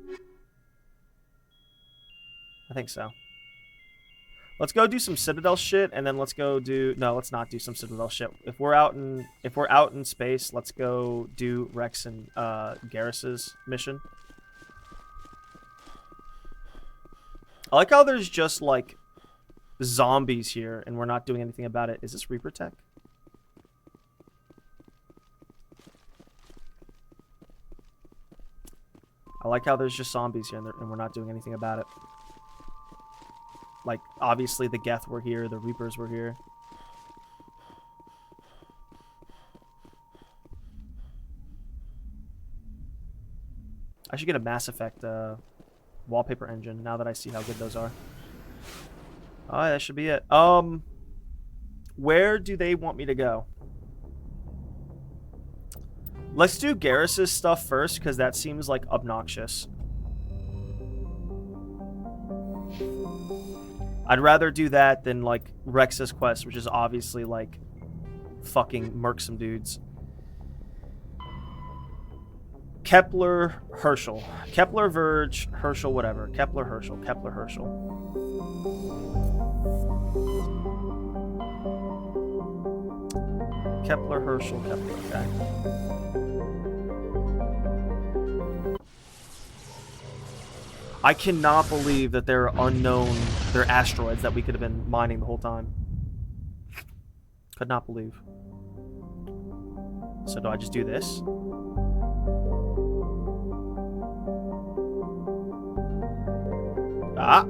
I think so. Let's go do some Citadel shit, and then let's go do. No, let's not do some Citadel shit. If we're out in space, let's go do Rex and Garrus's mission. I like how there's just like zombies here, and we're not doing anything about it. Is this Reaper tech? I like how there's just zombies here, and we're not doing anything about it. Like, obviously the Geth were here, the Reapers were here. I should get a Mass Effect wallpaper engine now that I see how good those are. Oh, that should be it. Where do they want me to go? Let's do Garrus's stuff first, because that seems like obnoxious. I'd rather do that than like Rex's quest, which is obviously like fucking murk some dudes. Kepler, Herschel. Kepler, Verge, Herschel, whatever. Kepler, Herschel. Kepler, Herschel. Kepler, Herschel, Kepler. Okay. I cannot believe that they're unknown. They're asteroids that we could have been mining the whole time. Could not believe. So do I just do this? Ah!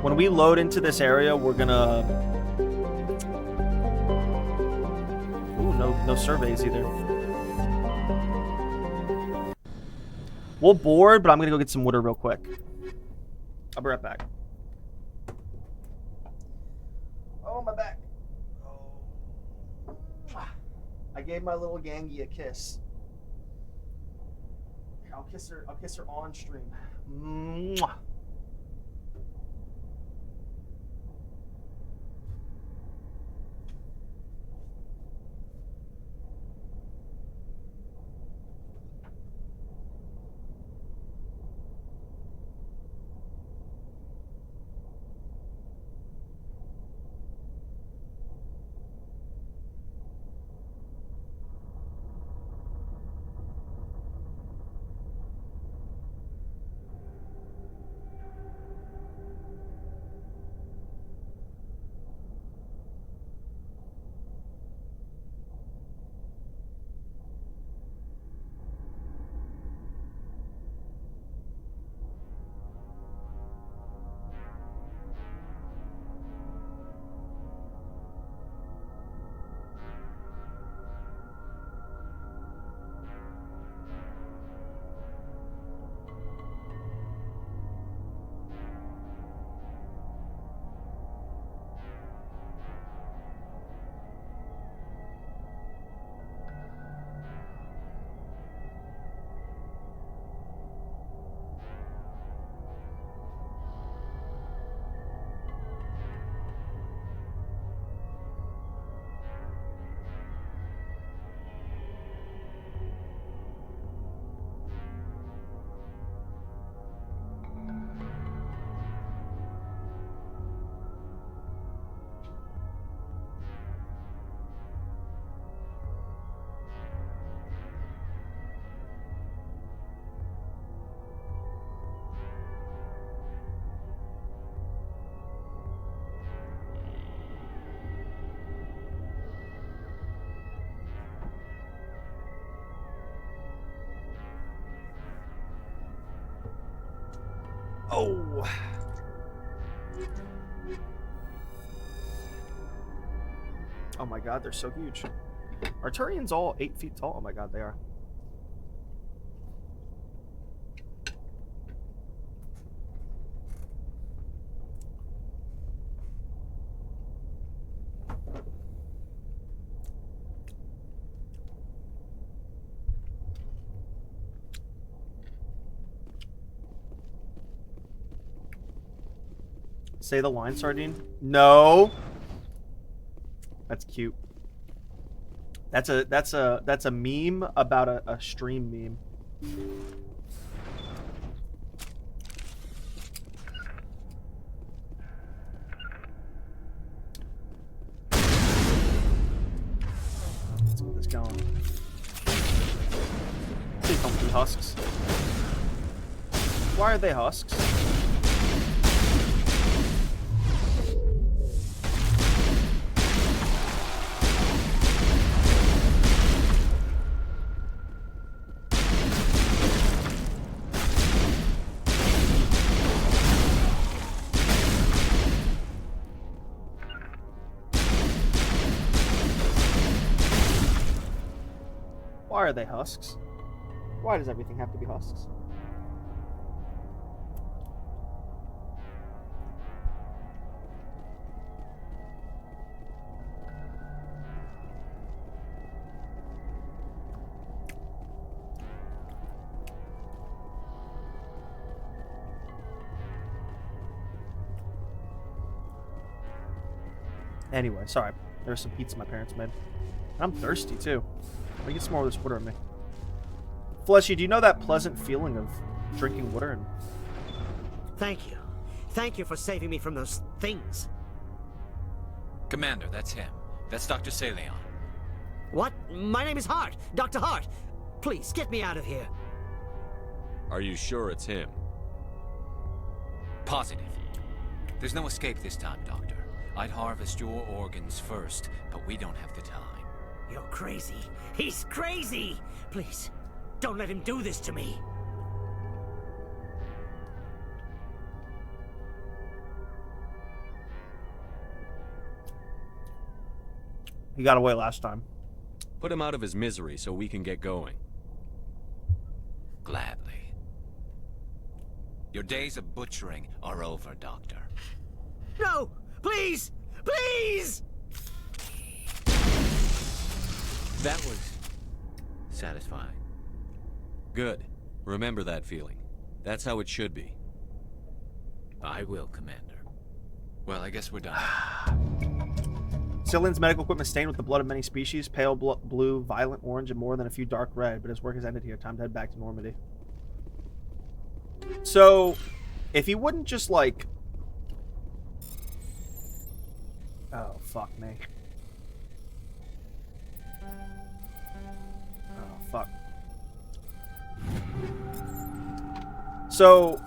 When we load into this area, we're gonna... Ooh, no surveys either. We'll board, but I'm gonna go get some water real quick. I'll be right back. I gave my little Gangi a kiss. I'll kiss her on stream. Mwah. Oh. Oh my god, they're so huge. Are Turians all 8 feet tall? Oh my god, they are. Say the line, Sardine. No. That's cute. That's a meme about a stream meme. Let's get this going. Please don't be husks. Why are they husks? Why are they husks? Why does everything have to be husks? Anyway, sorry. There's some pizza my parents made. I'm thirsty too. Let me get some more of this water in me. Fleshy, do you know that pleasant feeling of drinking water? And... Thank you. Thank you for saving me from those things. Commander, that's him. That's Dr. Saleon. What? My name is Hart. Dr. Hart. Please, get me out of here. Are you sure it's him? Positive. There's no escape this time, Doctor. I'd harvest your organs first, but we don't have the time. You're crazy. He's crazy! Please, don't let him do this to me. He got away last time. Put him out of his misery so we can get going. Gladly. Your days of butchering are over, Doctor. No! Please! Please! That was satisfying. Good. Remember that feeling. That's how it should be. I will, Commander. Well, I guess we're done. Cillian's medical equipment stained with the blood of many species, pale blue, violent orange, and more than a few dark red, but his work has ended here. Time to head back to Normandy. So, if he wouldn't just, like... Oh, fuck me. Oh, fuck. So,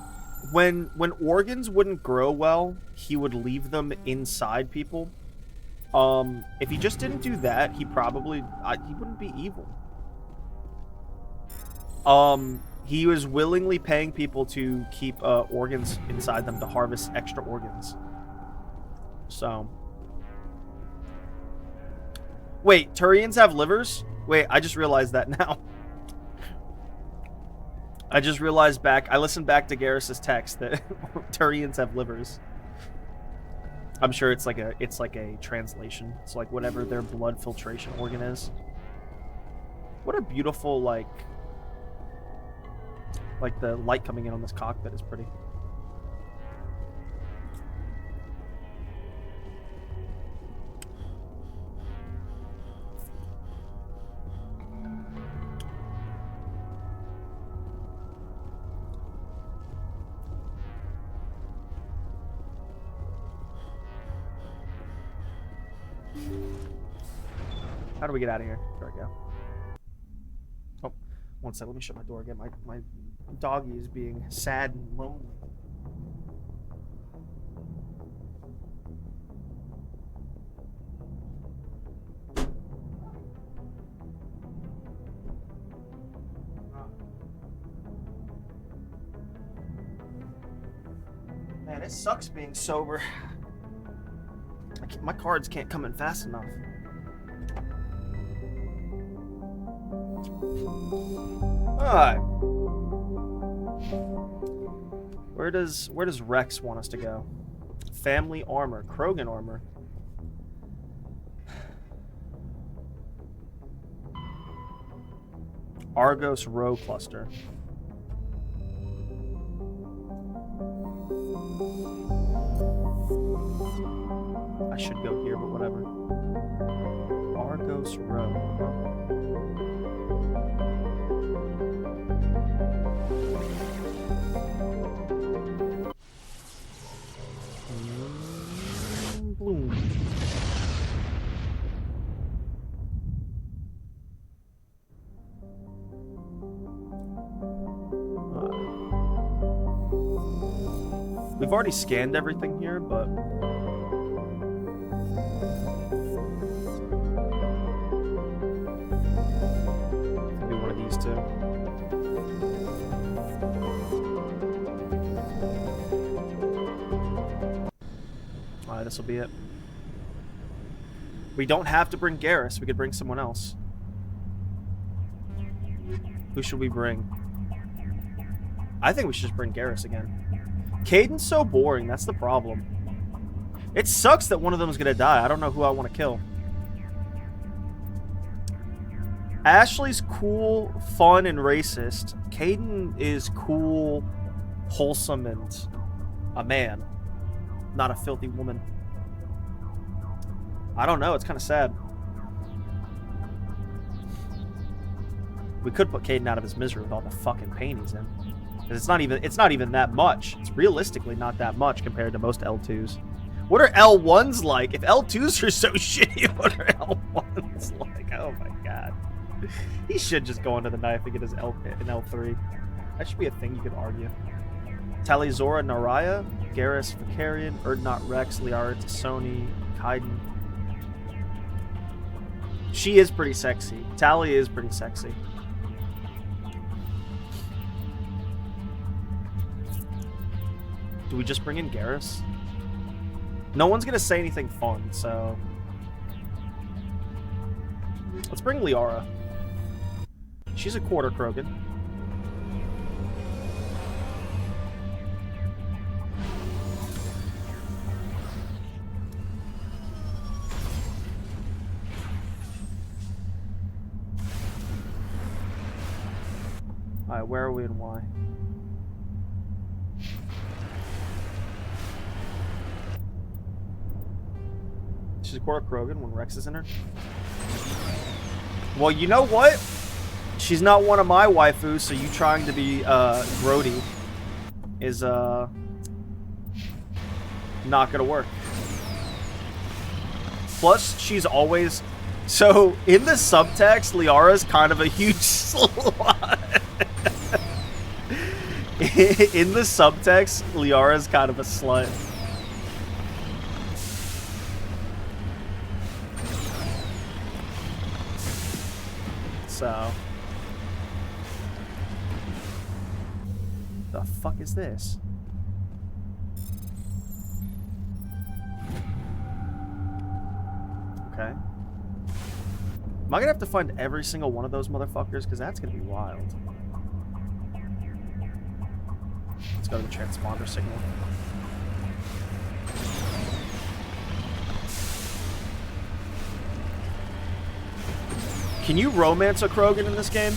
when organs wouldn't grow well, he would leave them inside people. If he just didn't do that, he probably he wouldn't be evil. He was willingly paying people to keep organs inside them to harvest extra organs. So, wait, Turians have livers? Wait, I just realized that now. I just realized I listened back to Garrus's text that Turians have livers. I'm sure it's like a translation. It's like whatever their blood filtration organ is. What a beautiful, like the light coming in on this cockpit is pretty. How do we get out of here? There we go. Oh, one second. Let me shut my door again. My doggy is being sad and lonely. Man, it sucks being sober. My cards can't come in fast enough. Alright. Where does Rex want us to go? Family armor. Krogan armor. Argos Row Cluster. I should go here, but whatever. Argos Row. Boom. We've already scanned everything here, but maybe one of these two. Alright, this will be it. We don't have to bring Garrus. We could bring someone else. Who should we bring? I think we should just bring Garrus again. Caden's so boring. That's the problem. It sucks that one of them is going to die. I don't know who I want to kill. Ashley's cool, fun, and racist. Caden is cool, wholesome, and a man. Not a filthy woman. I don't know. It's kind of sad. We could put Caden out of his misery with all the fucking pain he's in. It's not even that much. It's realistically not that much compared to most L2s. What are L1s like? If L2s are so shitty, what are L1s like? Oh my god. He should just go under the knife and get his an L3. That should be a thing you could argue. Talizora Naraya, Garrus Vicarian, Erdnot Rex, Liara Tassoni, Kaiden. She is pretty sexy. Tali is pretty sexy. Do we just bring in Garrus? No one's gonna say anything fun, so let's bring Liara. She's a quarter Krogan. Alright, where are we and why? She's a quarter Krogan when Rex is in her. Well, you know what? She's not one of my waifus, so you trying to be grody is not gonna work. Plus, she's always... So, in the subtext, Liara's kind of a huge slut. In the subtext, Liara's kind of a slut. So... The fuck is this? Okay. Am I gonna have to find every single one of those motherfuckers? Because that's gonna be wild. Let's go to the transponder signal. Can you romance a Krogan in this game?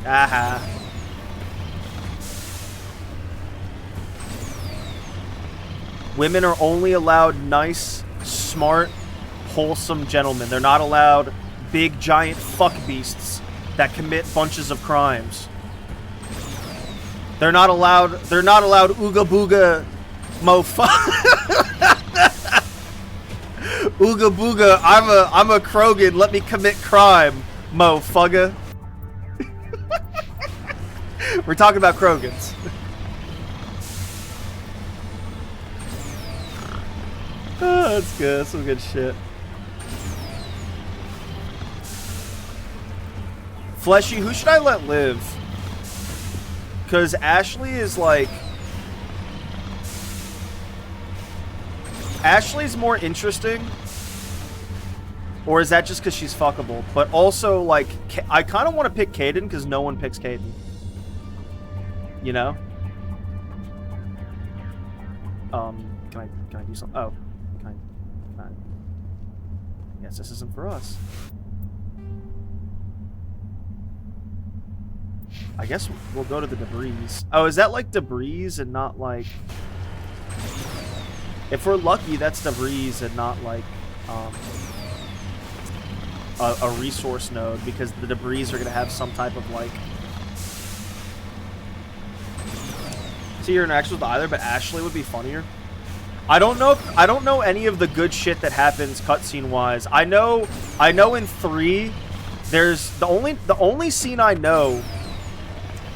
Aha. Women are only allowed nice, smart, wholesome gentlemen. They're not allowed big, giant fuck beasts that commit bunches of crimes. They're not allowed ooga booga mofo. Ooga booga, I'm a Krogan, let me commit crime, mofugga. We're talking about Krogans. Oh, that's good. That's some good shit. Fleshy, who should I let live? Because Ashley is like... Ashley's more interesting. Or is that just because she's fuckable? But also, like, I kind of want to pick Caden because no one picks Caden. You know? Can I do something? Oh. Can I? Yes, this isn't for us. I guess we'll go to the debris. Oh, is that like debris and not like... If we're lucky, that's debris and not like a resource node, because the debris are going to have some type of like... See your interaction with either, but Ashley would be funnier. I don't know any of the good shit that happens cutscene wise. I know in 3 there's the only scene I know.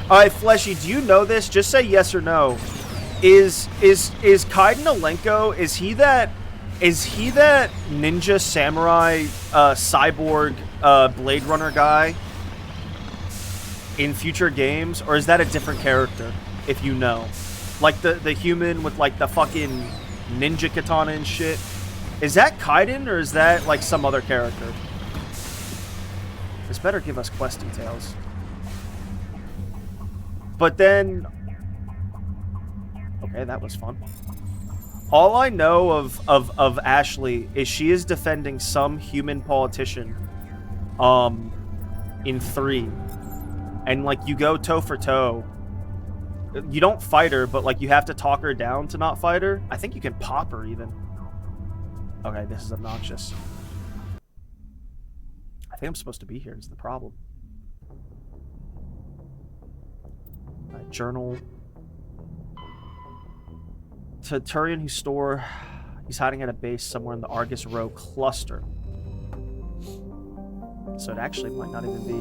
Alright, Fleshy, do you know this? Just say yes or no. Is Kaiden Alenko, is he that ninja samurai cyborg Blade Runner guy in future games, or is that a different character, if you know? Like the human with like the fucking ninja katana and shit. Is that Kaiden, or is that like some other character? This better give us quest details. But then... Okay, that was fun. All I know of Ashley is she is defending some human politician in 3. And like you go toe for toe. You don't fight her, but like you have to talk her down to not fight her. I think you can pop her even. Okay, this is obnoxious. I think I'm supposed to be here is the problem. Journal. To Turian whose store, he's hiding at a base somewhere in the Argus Row cluster. So it actually might not even be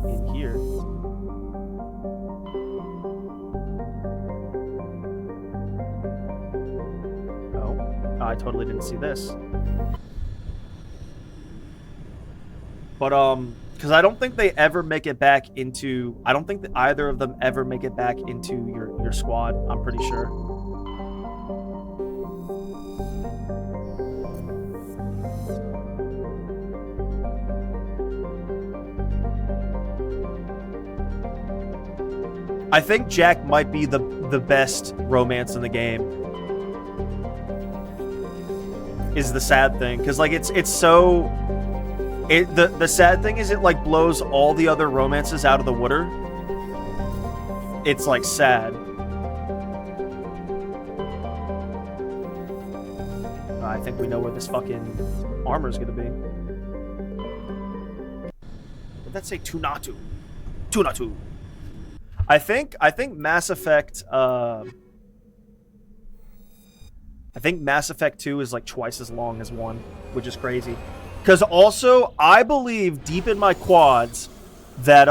in here. Oh, I totally didn't see this. But because I don't think they ever make it back into... I don't think that either of them ever make it back into your squad, I'm pretty sure. I think Jack might be the best romance in the game. Is the sad thing. Because, like, it's so... The sad thing is it like blows all the other romances out of the water. It's like sad. I think we know where this fucking armor is gonna be. Did that say Tunatu? Tunatu. I think Mass Effect I think Mass Effect 2 is like twice as long as 1, which is crazy. Cuz also I believe deep in my quads that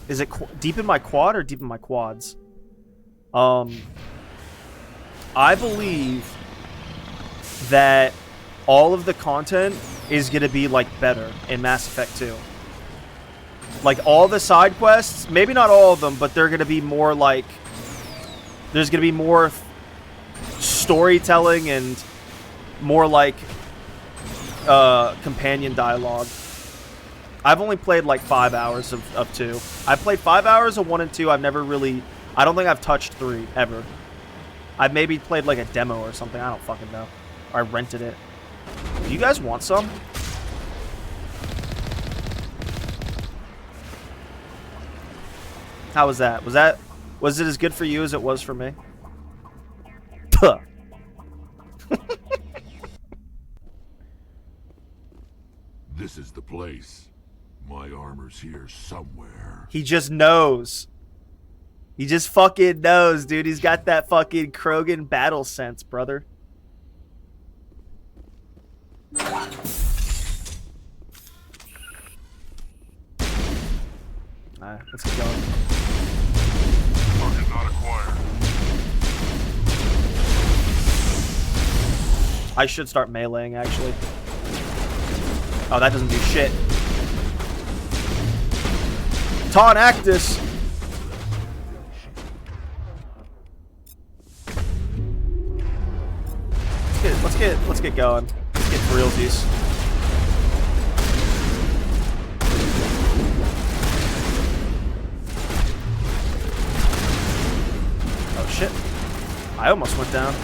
is it deep in my quad or deep in my quads? I believe that all of the content is going to be like better in Mass Effect 2. Like all the side quests, maybe not all of them, but they're going to be more like there's going to be more storytelling and more like companion dialogue. I've only played like 5 hours of 2. I played 5 hours of 1 and 2. I've never really... I don't think I've touched 3, ever. I've maybe played like a demo or something. I don't fucking know. Or I rented it. Do you guys want some? How was that? Was it as good for you as it was for me? Puh. This is the place. My armor's here somewhere. He just knows. He just fucking knows, dude. He's got that fucking Krogan battle sense, brother. Alright, let's keep going. Target not acquired. I should start meleeing, actually. Oh, that doesn't do shit. Ton Actus. Let's get going. Let's get for realsies. Oh shit. I almost went down.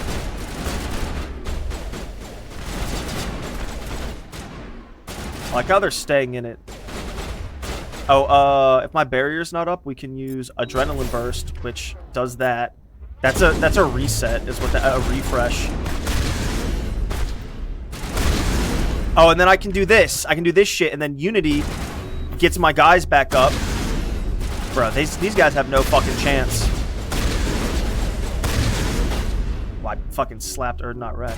I like how they're staying in it. Oh, if my barrier's not up, we can use Adrenaline Burst, which does that. That's a reset, is what a refresh. Oh, and then I can do this. I can do this shit, and then Unity gets my guys back up. Bro, these guys have no fucking chance. Well, I fucking slapped, or not Rex.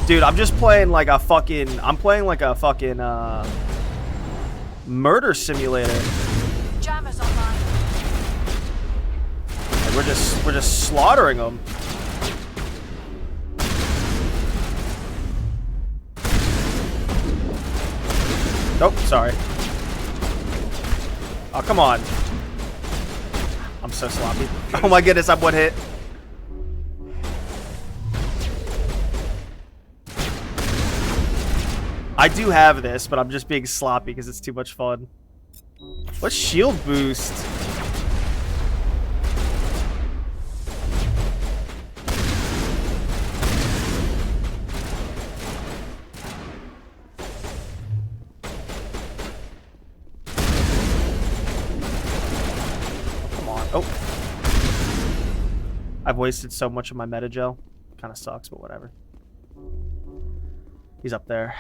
Dude, I'm just playing like a fucking... I'm playing like a fucking, murder simulator. Jammers online. We're just slaughtering them. Nope, sorry. Oh, come on. I'm so sloppy. Oh my goodness, I'm one hit. I do have this, but I'm just being sloppy because it's too much fun. What shield boost? Come on. Oh. I've wasted so much of my meta gel. Kind of sucks, but whatever. He's up there.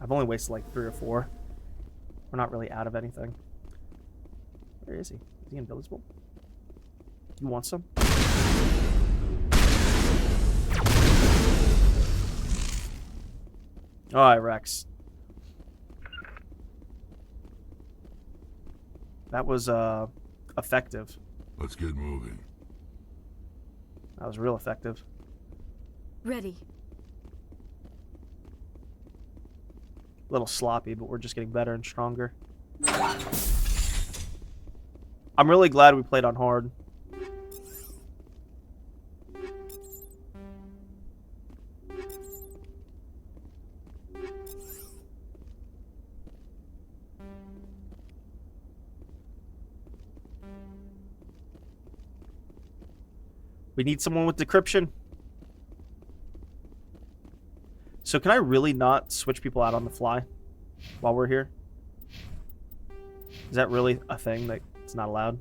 I've only wasted like 3 or 4. We're not really out of anything. Where is he? Is he invisible? You want some? Alright, Rex. That was effective. Let's get moving. That was real effective. Ready. A little sloppy, but we're just getting better and stronger. I'm really glad we played on hard. We need someone with decryption. So can I really not switch people out on the fly while we're here? Is that really a thing that it's not allowed?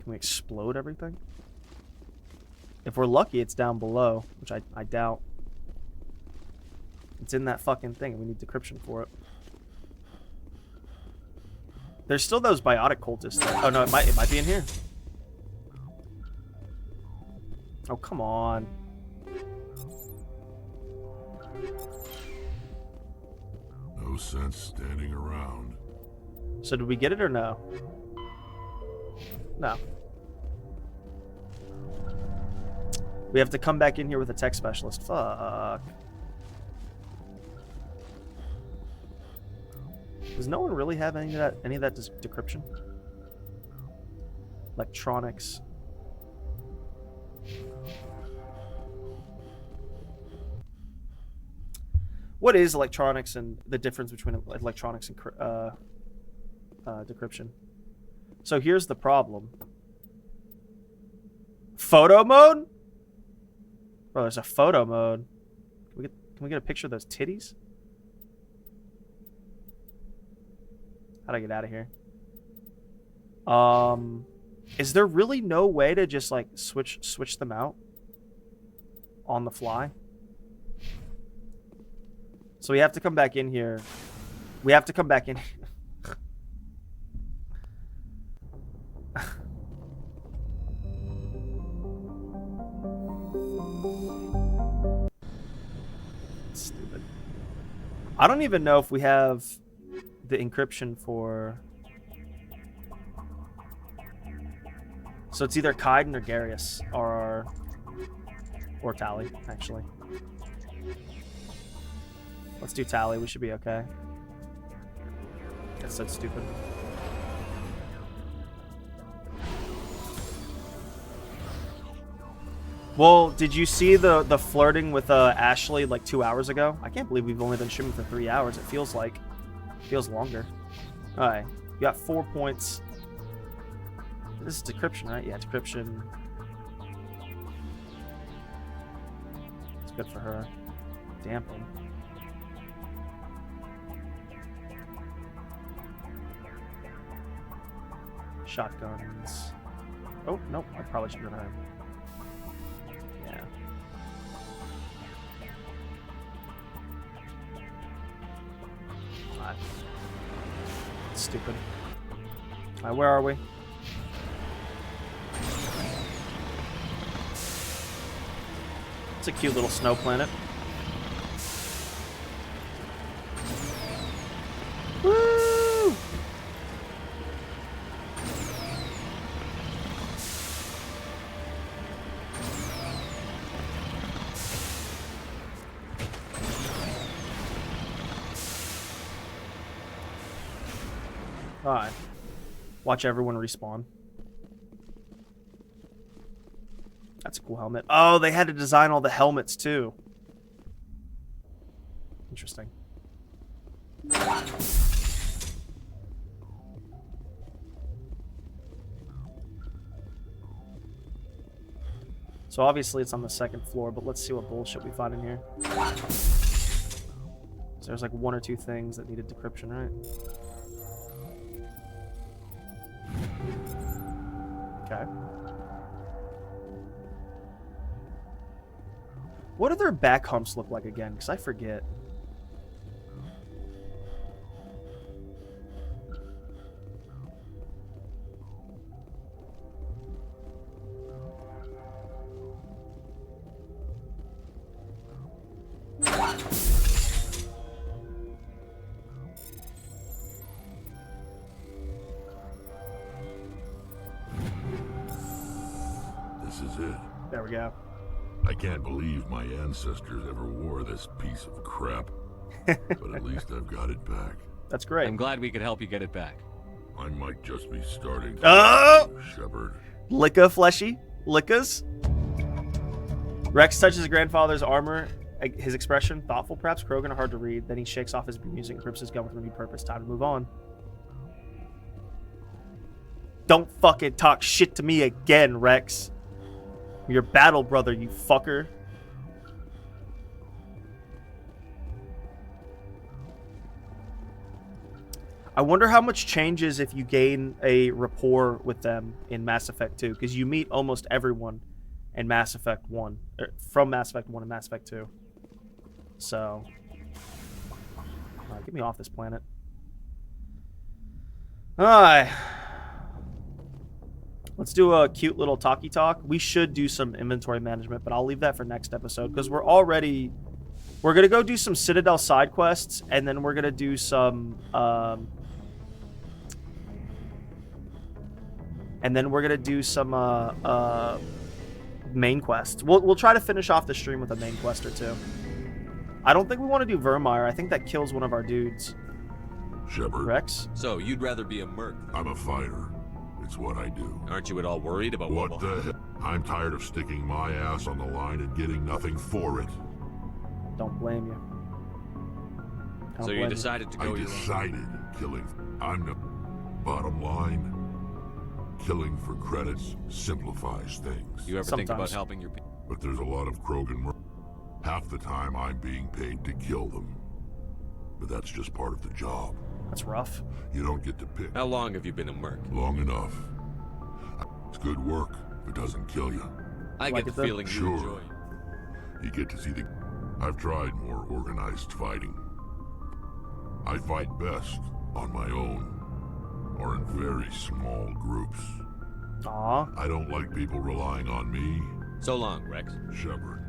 Can we explode everything? If we're lucky, it's down below, which I doubt. It's in that fucking thing, and we need decryption for it. There's still those biotic cultists there. Oh no, it might be in here. Oh, come on. No sense standing around. So did we get it or no? No. We have to come back in here with a tech specialist. Fuck. Does no one really have any of that decryption? Electronics. What is electronics and the difference between electronics and decryption? So here's the problem. Photo mode? Bro, there's a photo mode. Can we get a picture of those titties? How do I get out of here? Is there really no way to just like switch them out on the fly? So we have to come back in here. We have to come back in. Stupid. I don't even know if we have the encryption for... So it's either Kaiden or Garius or Tally, actually. Let's do Tally. We should be okay. That's so stupid. Well, did you see the flirting with Ashley like 2 hours ago? I can't believe we've only been streaming for 3 hours. It feels longer. All right, you got 4 points. This is decryption, right? Yeah, decryption. It's good for her. Dampen. Shotguns. Oh, nope. I probably should go to her. Yeah. Alright. Stupid. Alright, where are we? It's a cute little snow planet. Woo! Alright. Watch everyone respawn. That's a cool helmet. Oh, they had to design all the helmets too. Interesting. So obviously it's on the second floor, but let's see what bullshit we find in here. So there's like 1 or 2 things that needed decryption, right? Okay. What do their back humps look like again? Because I forget. This is it. There we go. I can't believe my ancestors ever wore this piece of crap. But at least I've got it back. That's great. I'm glad we could help you get it back. I might just be starting to Shepard. Licka fleshy. Lickas. Rex touches his grandfather's armor. His expression, thoughtful perhaps, Krogan, hard to read. Then he shakes off his music and grips his gun with a new purpose. Time to move on. Don't fucking talk shit to me again, Rex. I'm your battle brother, you fucker. I wonder how much changes if you gain a rapport with them in Mass Effect 2, because you meet almost everyone in Mass Effect 1, from Mass Effect 1 and Mass Effect 2. So, get me off this planet. Alright. Let's do a cute little talkie talk. We should do some inventory management, but I'll leave that for next episode, because we're going to go do some Citadel side quests, and then we're going to do some, main quests. We'll try to finish off the stream with a main quest or two. I don't think we want to do Virmire. I think that kills one of our dudes. Shepard. Rex? So, you'd rather be a merc? I'm a fighter. It's what I do. Aren't you at all worried about what the hell? I'm tired of sticking my ass on the line and getting nothing for it. Don't blame you. So you decided to go I decided killing. I'm the bottom line. Killing for credits simplifies things. You ever think about helping your people? But there's a lot of Krogan merc. Half the time I'm being paid to kill them. But that's just part of the job. That's rough. You don't get to pick. How long have you been a merc? Long enough. It's good work if it doesn't kill you. I get the feeling you enjoy it. You get to see the... I've tried more organized fighting. I fight best on my own, or in very small groups. Aww. I don't like people relying on me. So long, Rex. Shepard.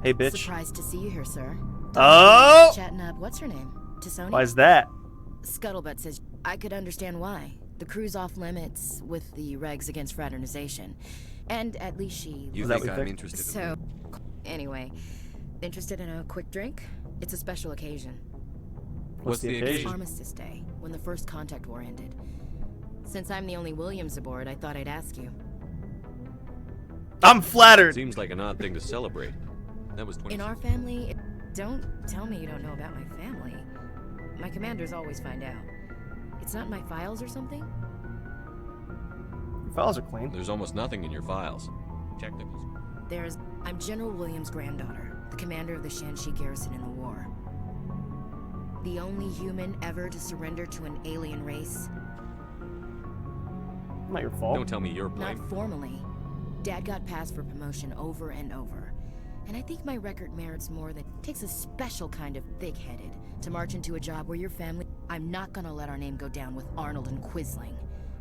Hey, bitch. Surprised to see you here, sir. Oh! Chatting up. What's her name? T'Soni? Why is that? Scuttlebutt says I could understand why. The crew's off limits with the regs against fraternization, and at least she. You think I'm interested? So, anyway, interested in a quick drink? It's a special occasion. What's the occasion? Armistice Day, when the first contact war ended. Since I'm the only Williams aboard, I thought I'd ask you. I'm flattered. Seems like an odd thing to celebrate. That was 20. In our family, don't tell me you don't know about my family. My commanders always find out. It's not in my files or something? Your files are clean. There's almost nothing in your files. Technicals. I'm General Williams' granddaughter, the commander of the Shanxi garrison in the war. The only human ever to surrender to an alien race. Not your fault. Don't tell me you're blamed. Not formally. Dad got passed for promotion over and over. And I think my record merits more than it takes a special kind of thick-headed to march into a job where your family... I'm not gonna let our name go down with Arnold and Quisling.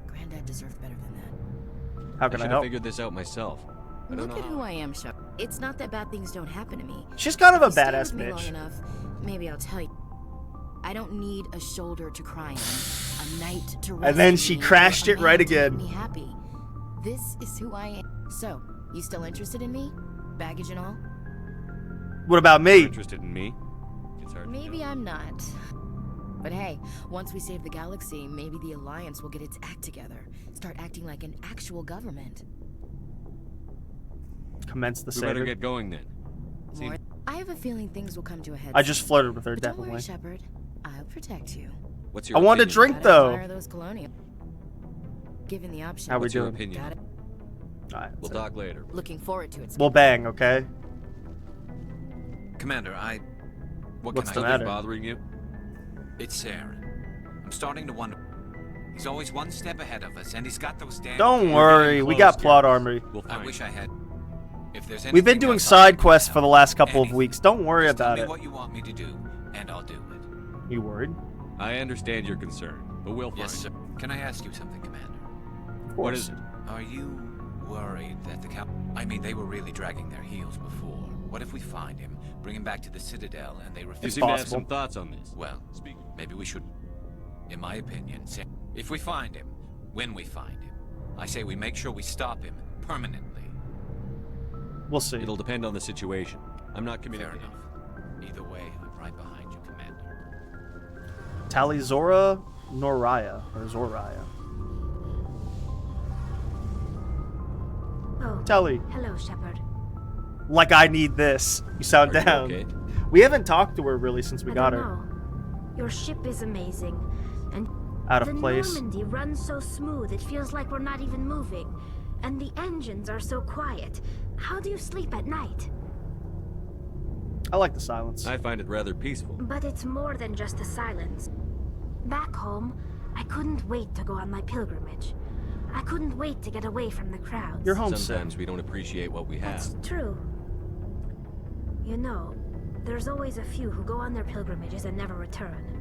Granddad deserved better than that. How can I should help? have figured this out myself. I don't Look know at how. who I am, Shep. It's not that bad things don't happen to me. She's kind of a If you stay badass with me long bitch. enough, maybe I'll tell you. I don't need a shoulder to cry on, a night to rest. And then she crashed it right again. Me happy. This is who I am. So, you still interested in me? Baggage and all? What about me? You're interested in me? It's hard. Maybe I'm not. But hey, once we save the galaxy, maybe the Alliance will get its act together. Start acting like an actual government. Commence the We better saving. get going then. More. I have a feeling things will come to a head. I just flirted with her, But don't definitely. worry, Shepard. I'll protect you. What's your I want to opinion? drink Gotta though. admire those colonial. Given the option. How we What's your doing? opinion? Got it. Alright, We'll so talk later. Looking forward to it. we'll bang, okay? Commander, what What's can the I do? matter? Bothering you? It's Saren. I'm starting to wonder. He's always one step ahead of us, and he's got those damn... Don't worry, we got plot armor. We'll I find wish I had... If there's We've been anything doing else side I can quests help, for the last couple of anything. weeks. Don't worry Just tell about me it. what you want me to do, and I'll do it. You worried? I understand your concern, but we'll find Yes, sir. Can I ask you something, Commander? Of What course. is it? Are you worried that the I mean, they were really dragging their heels before. What if we find him, bring him back to the Citadel, and they refuse... You seem to have some thoughts on this. Well, maybe we should... In my opinion, if we find him, when we find him, I say we make sure we stop him permanently. We'll see. It'll depend on the situation. I'm not committed. Fair enough. Either way, I'm right behind you, Commander. Talizora Noraya, or Zoraya. Oh, Tally. hello, Shepard. Like I need this. You sound Are you down. okay? We haven't talked to her really since we I got don't her. know. Your ship is amazing, and Out of place. The Normandy runs so smooth it feels like we're not even moving. And the engines are so quiet. How do you sleep at night? I like the silence. I find it rather peaceful. But it's more than just the silence. Back home, I couldn't wait to go on my pilgrimage. I couldn't wait to get away from the crowds. You're homesick. Sometimes we don't appreciate what we have. That's true. You know, there's always a few who go on their pilgrimages and never return.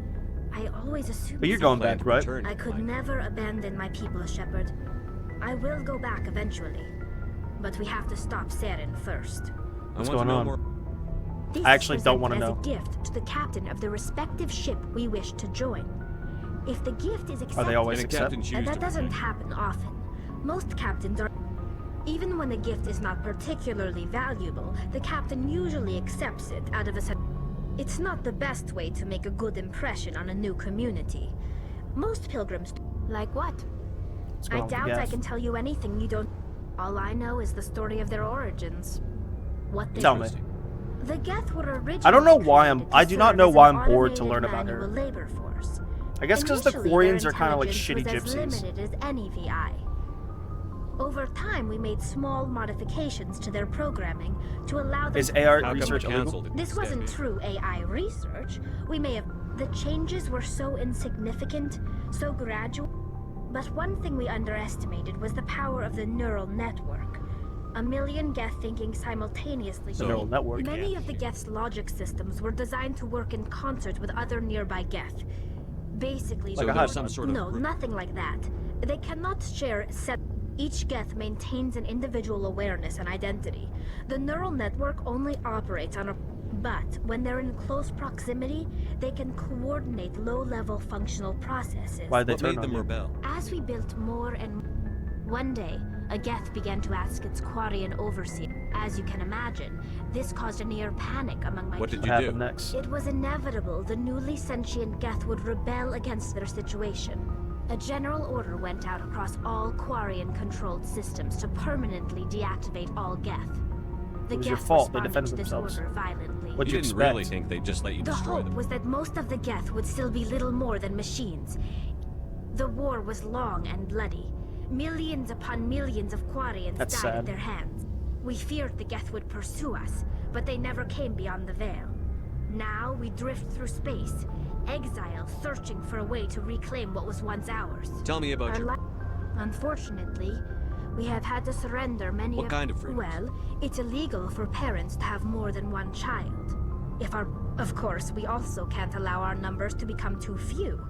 I always assumed... But you're going back, right? I could never abandon my people, Shepard. I will go back eventually. But we have to stop Saren first. What's going on? I actually don't want to know. As a gift to the captain of the respective ship we wish to join. If the gift is accepted... Are they always accepted? That doesn't happen often. Most captains are... Even when a gift is not particularly valuable, the captain usually accepts it out of a... It's not the best way to make a good impression on a new community. Most pilgrims... Like what? I doubt I can tell you anything you don't... All I know is the story of their origins. What they... Tell me. The Geth were originally... I don't know why I do not know why I'm bored to learn about her. Labor force. I guess because the Quarians are kind of like shitty gypsies. gypsies. As limited as any VI. Over time, we made small modifications to their programming to allow them... Is AI research illegal? This wasn't true AI research. We may have... The changes were so insignificant, so gradual. But one thing we underestimated was the power of the neural network. A million Geth thinking simultaneously. The neural network. Many of the Geth's logic systems were designed to work in concert with other nearby Geth. Basically, like they some sort of no, nothing like that. They cannot share set. Each Geth maintains an individual awareness and identity. The neural network only operates on a... But when they're in close proximity, they can coordinate low-level functional processes. Why they what made them rebel? As we built more and... One day, a Geth began to ask its Quarian overseer. As you can imagine, this caused a near panic among my people. What did you do? Next? It was inevitable the newly sentient Geth would rebel against their situation. A general order went out across all Quarian-controlled systems to permanently deactivate all Geth. It was your fault. They defended themselves. What You didn't really think they'd just let you The destroy hope them. was that most of the Geth would still be little more than machines. The war was long and bloody. Millions upon millions of Quarians died at their hands. We feared the Geth would pursue us, but they never came beyond the veil. Now we drift through space, exile searching for a way to reclaim what was once ours. Tell me about your... Unfortunately, we have had to surrender many What kind of freedoms? Well, it's illegal for parents to have more than one child. Of course, we also can't allow our numbers to become too few.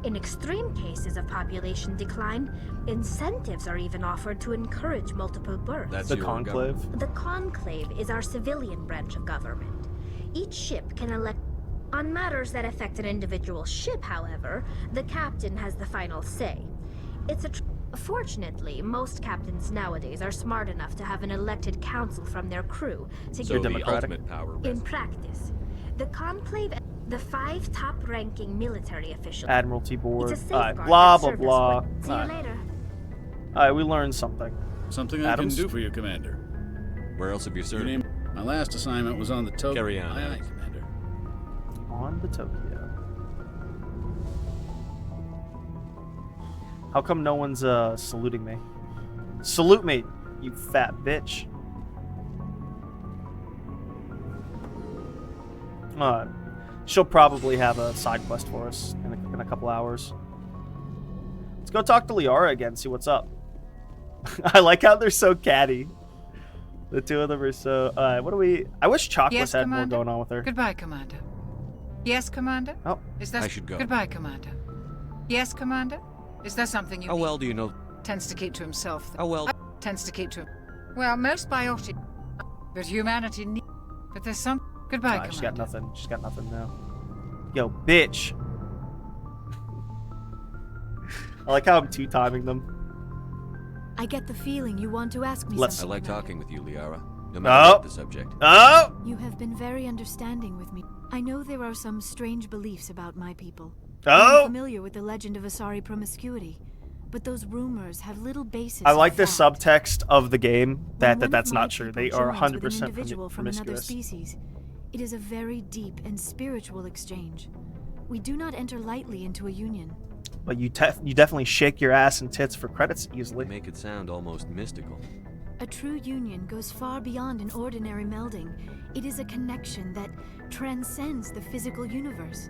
In extreme cases of population decline, incentives are even offered to encourage multiple births. That's the Conclave? The Conclave is our civilian branch of government. Each ship can elect... On matters that affect an individual ship, however, the captain has the final say. Fortunately, most captains nowadays are smart enough to have an elected council from their crew to So the ultimate power in practice. The Conclave... The 5 top-ranking military officials... Admiralty board. It's a Alright, safeguard blah, that blah, served us blah. well. See you later. Alright, we learned something. Something Adams? I can do for you, Commander. Where else have you served? Your name? My last assignment was on the Tokyo. Carry on. Aye, aye, Commander. On the Tokyo. How come no one's saluting me? Salute me, you fat bitch. She'll probably have a side quest for us in a couple hours. Let's go talk to Liara again, see what's up. I like how they're so catty. The two of them are so... what do we... I wish Chocolates had more going on with her. Goodbye, Commander. Yes, Commander? Oh, is that... I should go. Goodbye, Commander. Yes, Commander? Is there something you... How well do you know... Tends to keep to himself. How well... Tends to keep to... Well, most biotic... But humanity need... But there's some... Goodbye, Commander. She's got nothing. She's got nothing now. Yo, bitch. I like how I'm two-timing them. I get the feeling you want to ask me I something. like talking with you, Liara. No matter what the subject. Oh! You have been very understanding with me. I know there are some strange beliefs about my people. Oh! I'm familiar with the legend of Asari promiscuity, but those rumors have little basis. I like the fact. subtext of the game When that's one of my not true. They people are joins with 100% an individual from another promiscuous. species. It is a very deep and spiritual exchange. We do not enter lightly into a union. But you definitely shake your ass and tits for credits easily. Make it sound almost mystical. A true union goes far beyond an ordinary melding. It is a connection that transcends the physical universe.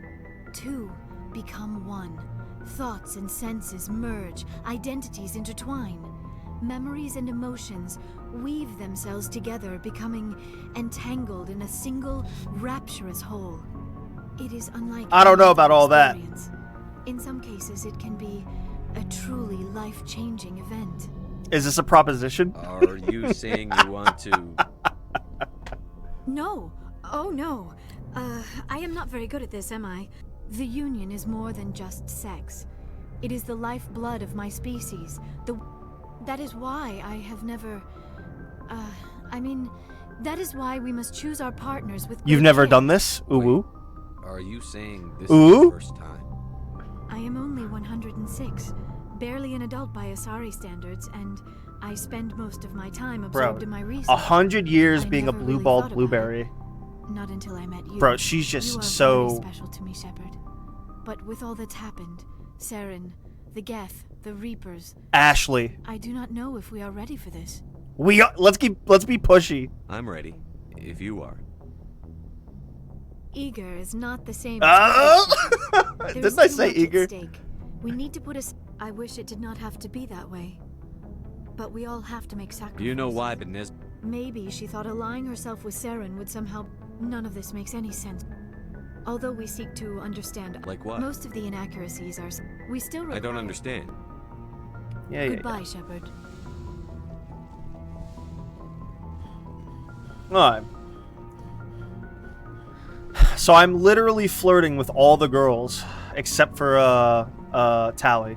Two become one. Thoughts and senses merge, identities intertwine. Memories and emotions weave themselves together, becoming entangled in a single, rapturous whole. It is unlike I don't know about all that. In some cases, it can be a truly life-changing event. Is this a proposition? Are you saying you want to... No. Oh, no. I am not very good at this, am I? The union is more than just sex. It is the lifeblood of my species. That is why I have never... that is why we must choose our partners with... You've never done this? Ooh. Are you saying this is the first time? I am only 106. Barely an adult by Asari standards, and I spend most of my time absorbed in my research. 100 years I being a never really blue-balled thought about blueberry. it. Not until I met you. Bro, she's just you are so... very special to me, Shepard. But with all that's happened, Saren, the Geth, the Reapers... Ashley. I do not know if we are ready for this. Let's be pushy. I'm ready, if you are. Eager is not the same as Didn't I say eager? We need to put I wish it did not have to be that way. But we all have to make sacrifices. You know why, Benez? Maybe she thought allying herself with Saren would somehow... None of this makes any sense. Although we seek to understand... Like what? Most of the inaccuracies are... We still require... I don't understand. Yeah. Goodbye, Shepard. Alright. So I'm literally flirting with all the girls, except for, Tally.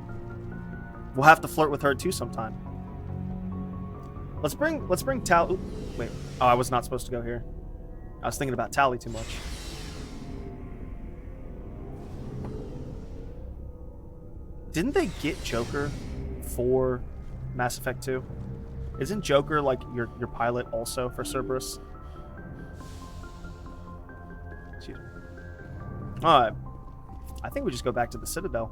We'll have to flirt with her too sometime. Let's bring Tally... Wait. Oh, I was not supposed to go here. I was thinking about Tally too much. Didn't they get Joker for Mass Effect 2? Isn't Joker like your pilot also for Cerberus? Excuse me. Alright. I think we just go back to the Citadel.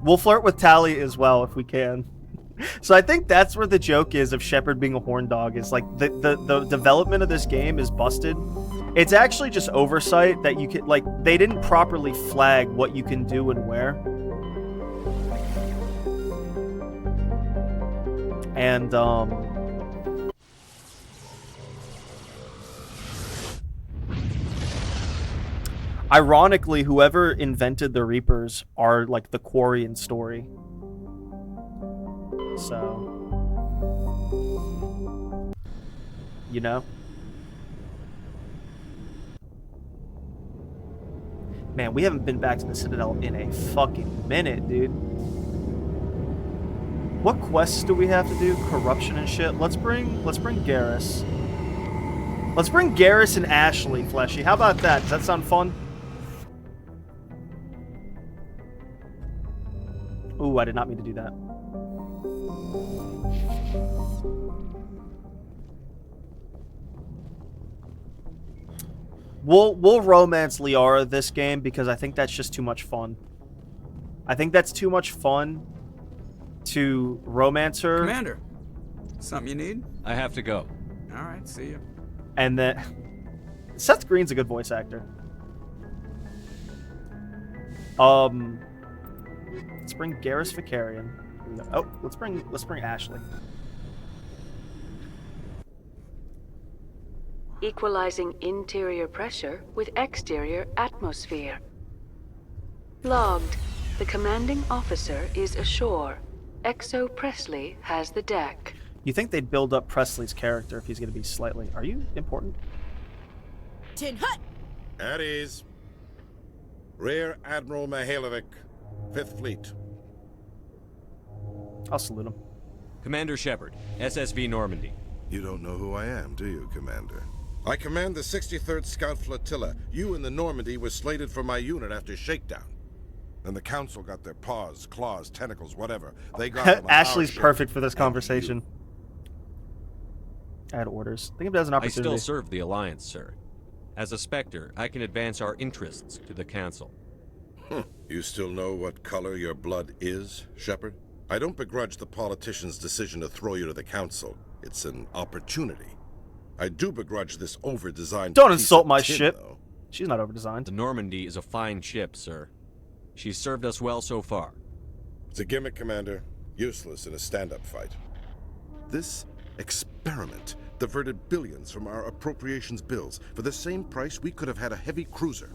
We'll flirt with Tally as well if we can. So I think that's where the joke is of Shepard being a horn dog, is like the development of this game is busted. It's actually just oversight that you can, like, they didn't properly flag what you can do and where. And ironically, whoever invented the Reapers are like the Quarian story. So, you know? Man, we haven't been back to the Citadel in a fucking minute, dude. What quests do we have to do? Corruption and shit. Let's bring Garrus. Let's bring Garrus and Ashley, Fleshy. How about that? Does that sound fun? Ooh, I did not mean to do that. We'll romance Liara this game because I think that's just too much fun. I think that's too much fun to romance her. Commander, something you need? I have to go. All right, see you. And then Seth Green's a good voice actor. Let's bring Garrus Vicarian. Oh, let's bring Ashley. Equalizing interior pressure with exterior atmosphere. Logged. The commanding officer is ashore. Exo Presley has the deck. You think they'd build up Presley's character if he's going to be slightly... Are you important? Tin Hut! At ease. Rear Admiral Mihailovic, 5th Fleet. I'll salute him. Commander Shepard, SSV Normandy. You don't know who I am, do you, Commander? I command the 63rd Scout Flotilla. You and the Normandy were slated for my unit after shakedown. Then the Council got their paws, claws, tentacles, whatever. They got them on Ashley's our ship. perfect for this conversation. I had orders. Think of it as an opportunity. I still serve the Alliance, sir. As a Spectre, I can advance our interests to the Council. You still know what color your blood is, Shepard? I don't begrudge the politician's decision to throw you to the council. It's an opportunity. I do begrudge this over-designed Don't piece insult of my tin, ship. though. She's not over-designed. The Normandy is a fine ship, sir. She's served us well so far. It's a gimmick, Commander. Useless in a stand-up fight. This experiment diverted billions from our appropriations bills. For the same price, we could have had a heavy cruiser.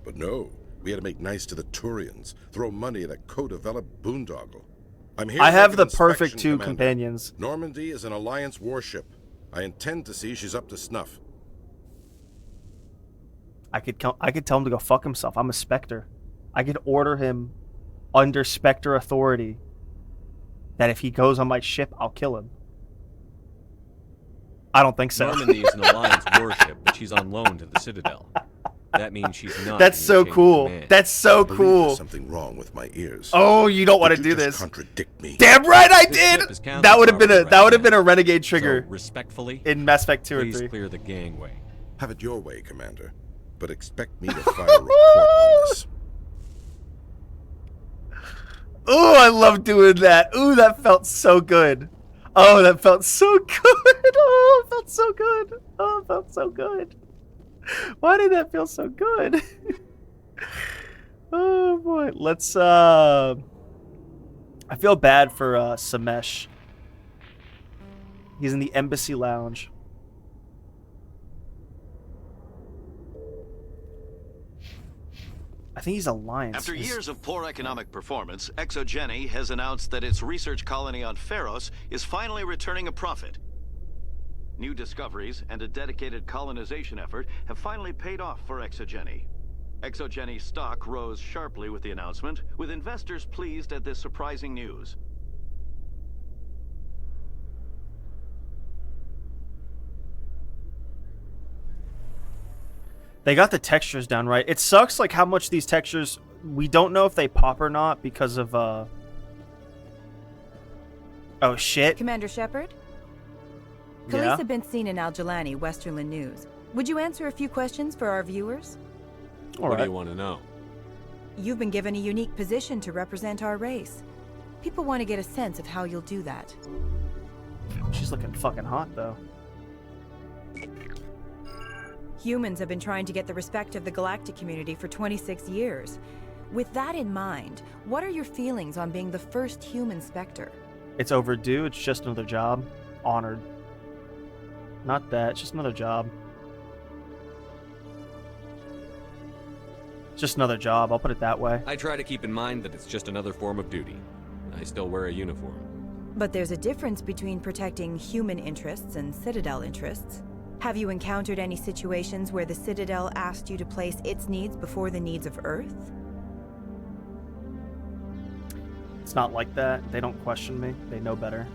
But no, we had to make nice to the Turians, throw money at a co-developed boondoggle. I'm here I to have make the an perfect inspection, two Commander. companions. Normandy is an Alliance warship. I intend to see she's up to snuff. I could tell him to go fuck himself. I'm a Spectre. I could order him under Spectre authority that if he goes on my ship, I'll kill him. I don't think so. Normandy is an Alliance warship, but she's on loan to the Citadel. That means she's not. That's in so the chain of cool. command. That's so I believe cool. There's something wrong with my ears. Oh, you don't want to Did do you just this. contradict me? Damn right I This did. ship is counter That would have been a property right now. renegade trigger So, respectfully, in Mass Effect 2 and please 3. clear the gangway. Have it your way, Commander. But expect me to file a report on this. Ooh, I love doing that. Ooh, that felt so good. Oh, that felt so good. Oh, it felt so good. Oh, it felt so good. Why did that feel so good? Oh boy. Let's I feel bad for Samesh. He's in the embassy lounge. I think he's Alliance. After years of poor economic performance, ExoGeni has announced that its research colony on Pharos is finally returning a profit. New discoveries and a dedicated colonization effort have finally paid off for ExoGeni. ExoGeni stock rose sharply with the announcement, with investors pleased at this surprising news. They got the textures down right. It sucks like how much these textures, we don't know if they pop or not because of oh shit. Commander Shepard? Yeah? Khaleesa been seen in Al-Jalani, Westerland News. Would you answer a few questions for our viewers? What do you want to know? You've been given a unique position to represent our race. People want to get a sense of how you'll do that. She's looking fucking hot though. Humans have been trying to get the respect of the galactic community for 26 years. With that in mind, what are your feelings on being the first human Spectre? It's overdue. It's just another job. Honored. Not that. It's just another job. It's just another job. I'll put it that way. I try to keep in mind that it's just another form of duty. I still wear a uniform. But there's a difference between protecting human interests and Citadel interests. Have you encountered any situations where the Citadel asked you to place its needs before the needs of Earth? It's not like that. They don't question me. They know better.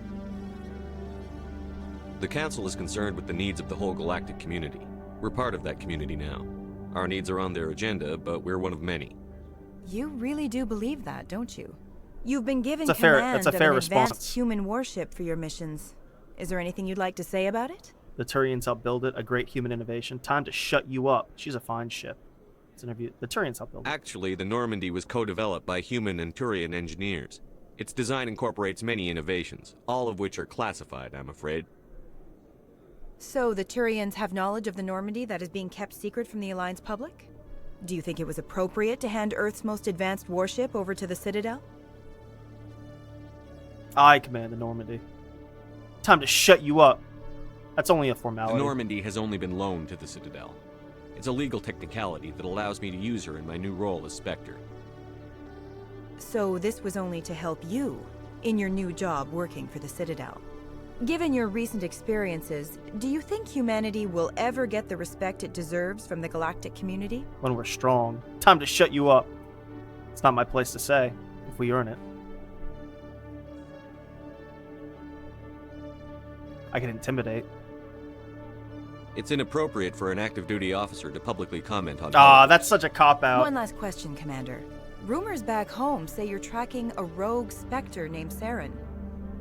The Council is concerned with the needs of the whole galactic community. We're part of that community now. Our needs are on their agenda, but we're one of many. You really do believe that, don't you? You've been given That's a fair command of an response. advanced human warship for your missions. Is there anything you'd like to say about it? The Turians helped build it. A great human innovation. Time to shut you up. She's a fine ship. Let's interview. The Turians helped build it. Actually, the Normandy was co-developed by human and Turian engineers. Its design incorporates many innovations, all of which are classified, I'm afraid. So the Turians have knowledge of the Normandy that is being kept secret from the Alliance public? Do you think it was appropriate to hand Earth's most advanced warship over to the Citadel? I command the Normandy. Time to shut you up. That's only a The formality. Normandy has only been loaned to the Citadel. It's a legal technicality that allows me to use her in my new role as Spectre. So this was only to help you in your new job working for the Citadel. Given your recent experiences, do you think humanity will ever get the respect it deserves from the galactic community? When we're strong. Time to shut you up. It's not my place to say, if we earn it. I can intimidate. It's inappropriate for an active duty officer to publicly comment on That's such a cop-out. One last question, Commander. Rumors back home say you're tracking a rogue Spectre named Saren.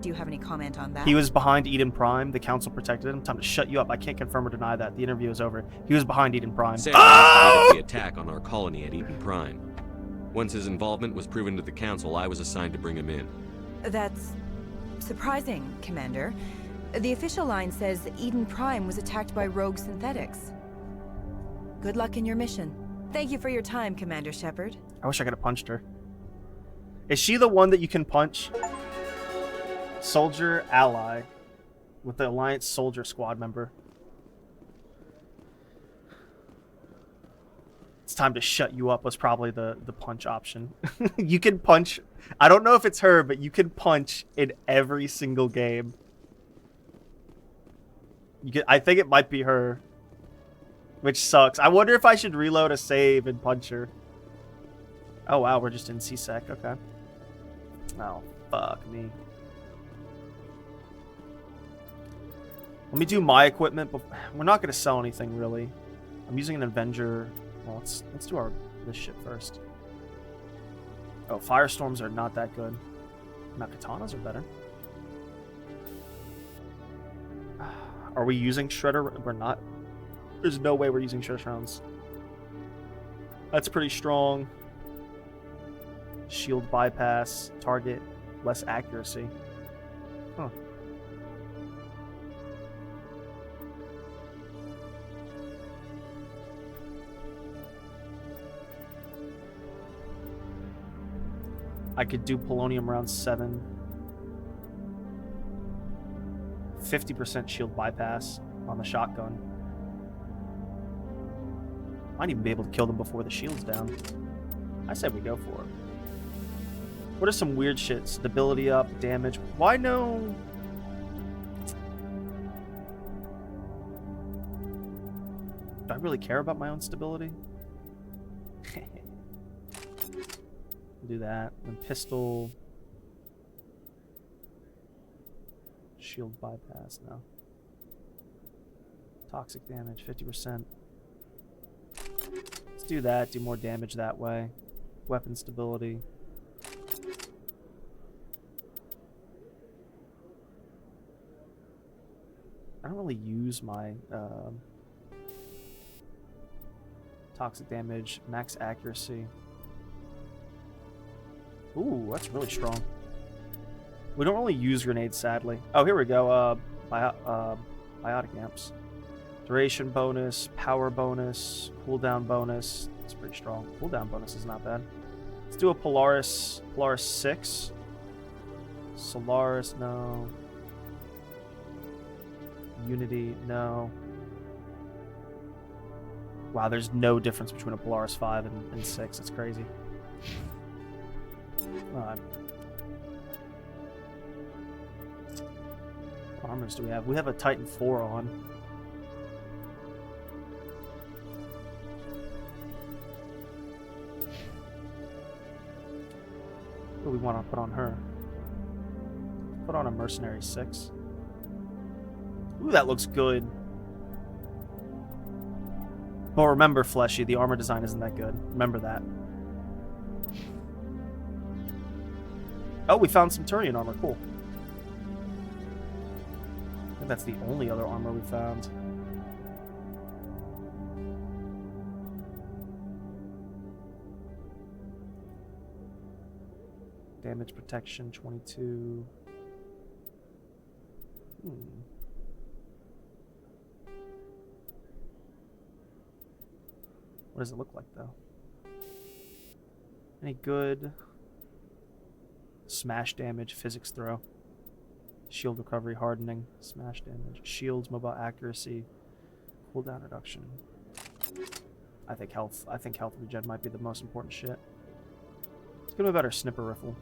Do you have any comment on that? He was behind Eden Prime. The Council protected him. Time to shut you up. I can't confirm or deny that. The interview is over. He was behind Eden Prime. Saren instigated the attack on our colony at Eden Prime. Once his involvement was proven to the Council, I was assigned to bring him in. That's surprising, Commander. The official line says Eden Prime was attacked by rogue synthetics. Good luck in your mission. Thank you for your time, Commander Shepard. I wish I could have punched her. Is she the one that you can punch? Soldier ally with the Alliance Soldier Squad member. It's time to shut you up was probably the punch option. You can punch. I don't know if it's her, but you can punch in every single game. I think it might be her, which sucks. I wonder if I should reload a save and punch her. Oh wow, we're just in C-Sec. Okay. Oh fuck me. Let me do my equipment, but we're not gonna sell anything really. I'm using an Avenger. Well, let's do this shit first. Oh, Firestorms are not that good. Now Katanas are better. Are we using Shredder? We're not. There's no way we're using Shredder rounds. That's pretty strong. Shield bypass, target, less accuracy. Huh. I could do polonium round 7. 50% shield bypass on the shotgun. Might even be able to kill them before the shield's down. I said we go for it. What are some weird shit? Stability up, damage. Why no? Do I really care about my own stability? Do that. And pistol. Shield bypass now. Toxic damage, 50%. Let's do that. Do more damage that way. Weapon stability. I don't really use my toxic damage, max accuracy. Ooh, that's really strong. We don't really use grenades, sadly. Oh, here we go. Biotic amps. Duration bonus, power bonus, cooldown bonus. It's pretty strong. Cooldown bonus is not bad. Let's do a Polaris 6. Solaris, no. Unity, no. Wow, there's no difference between a Polaris 5 and 6. It's crazy. What armors do we have? We have a Titan 4 on. What do we want to put on her? Put on a Mercenary 6. Ooh, that looks good. But remember, Fleshy, the armor design isn't that good. Remember that. Oh, we found some Turian armor. Cool. I think that's the only other armor we found. Damage protection, 22. What does it look like, though? Any good? Smash damage, physics throw. Shield recovery, hardening, smash damage. Shields, mobile accuracy, cooldown reduction. I think health regen might be the most important shit. Let's go about our snipper rifle.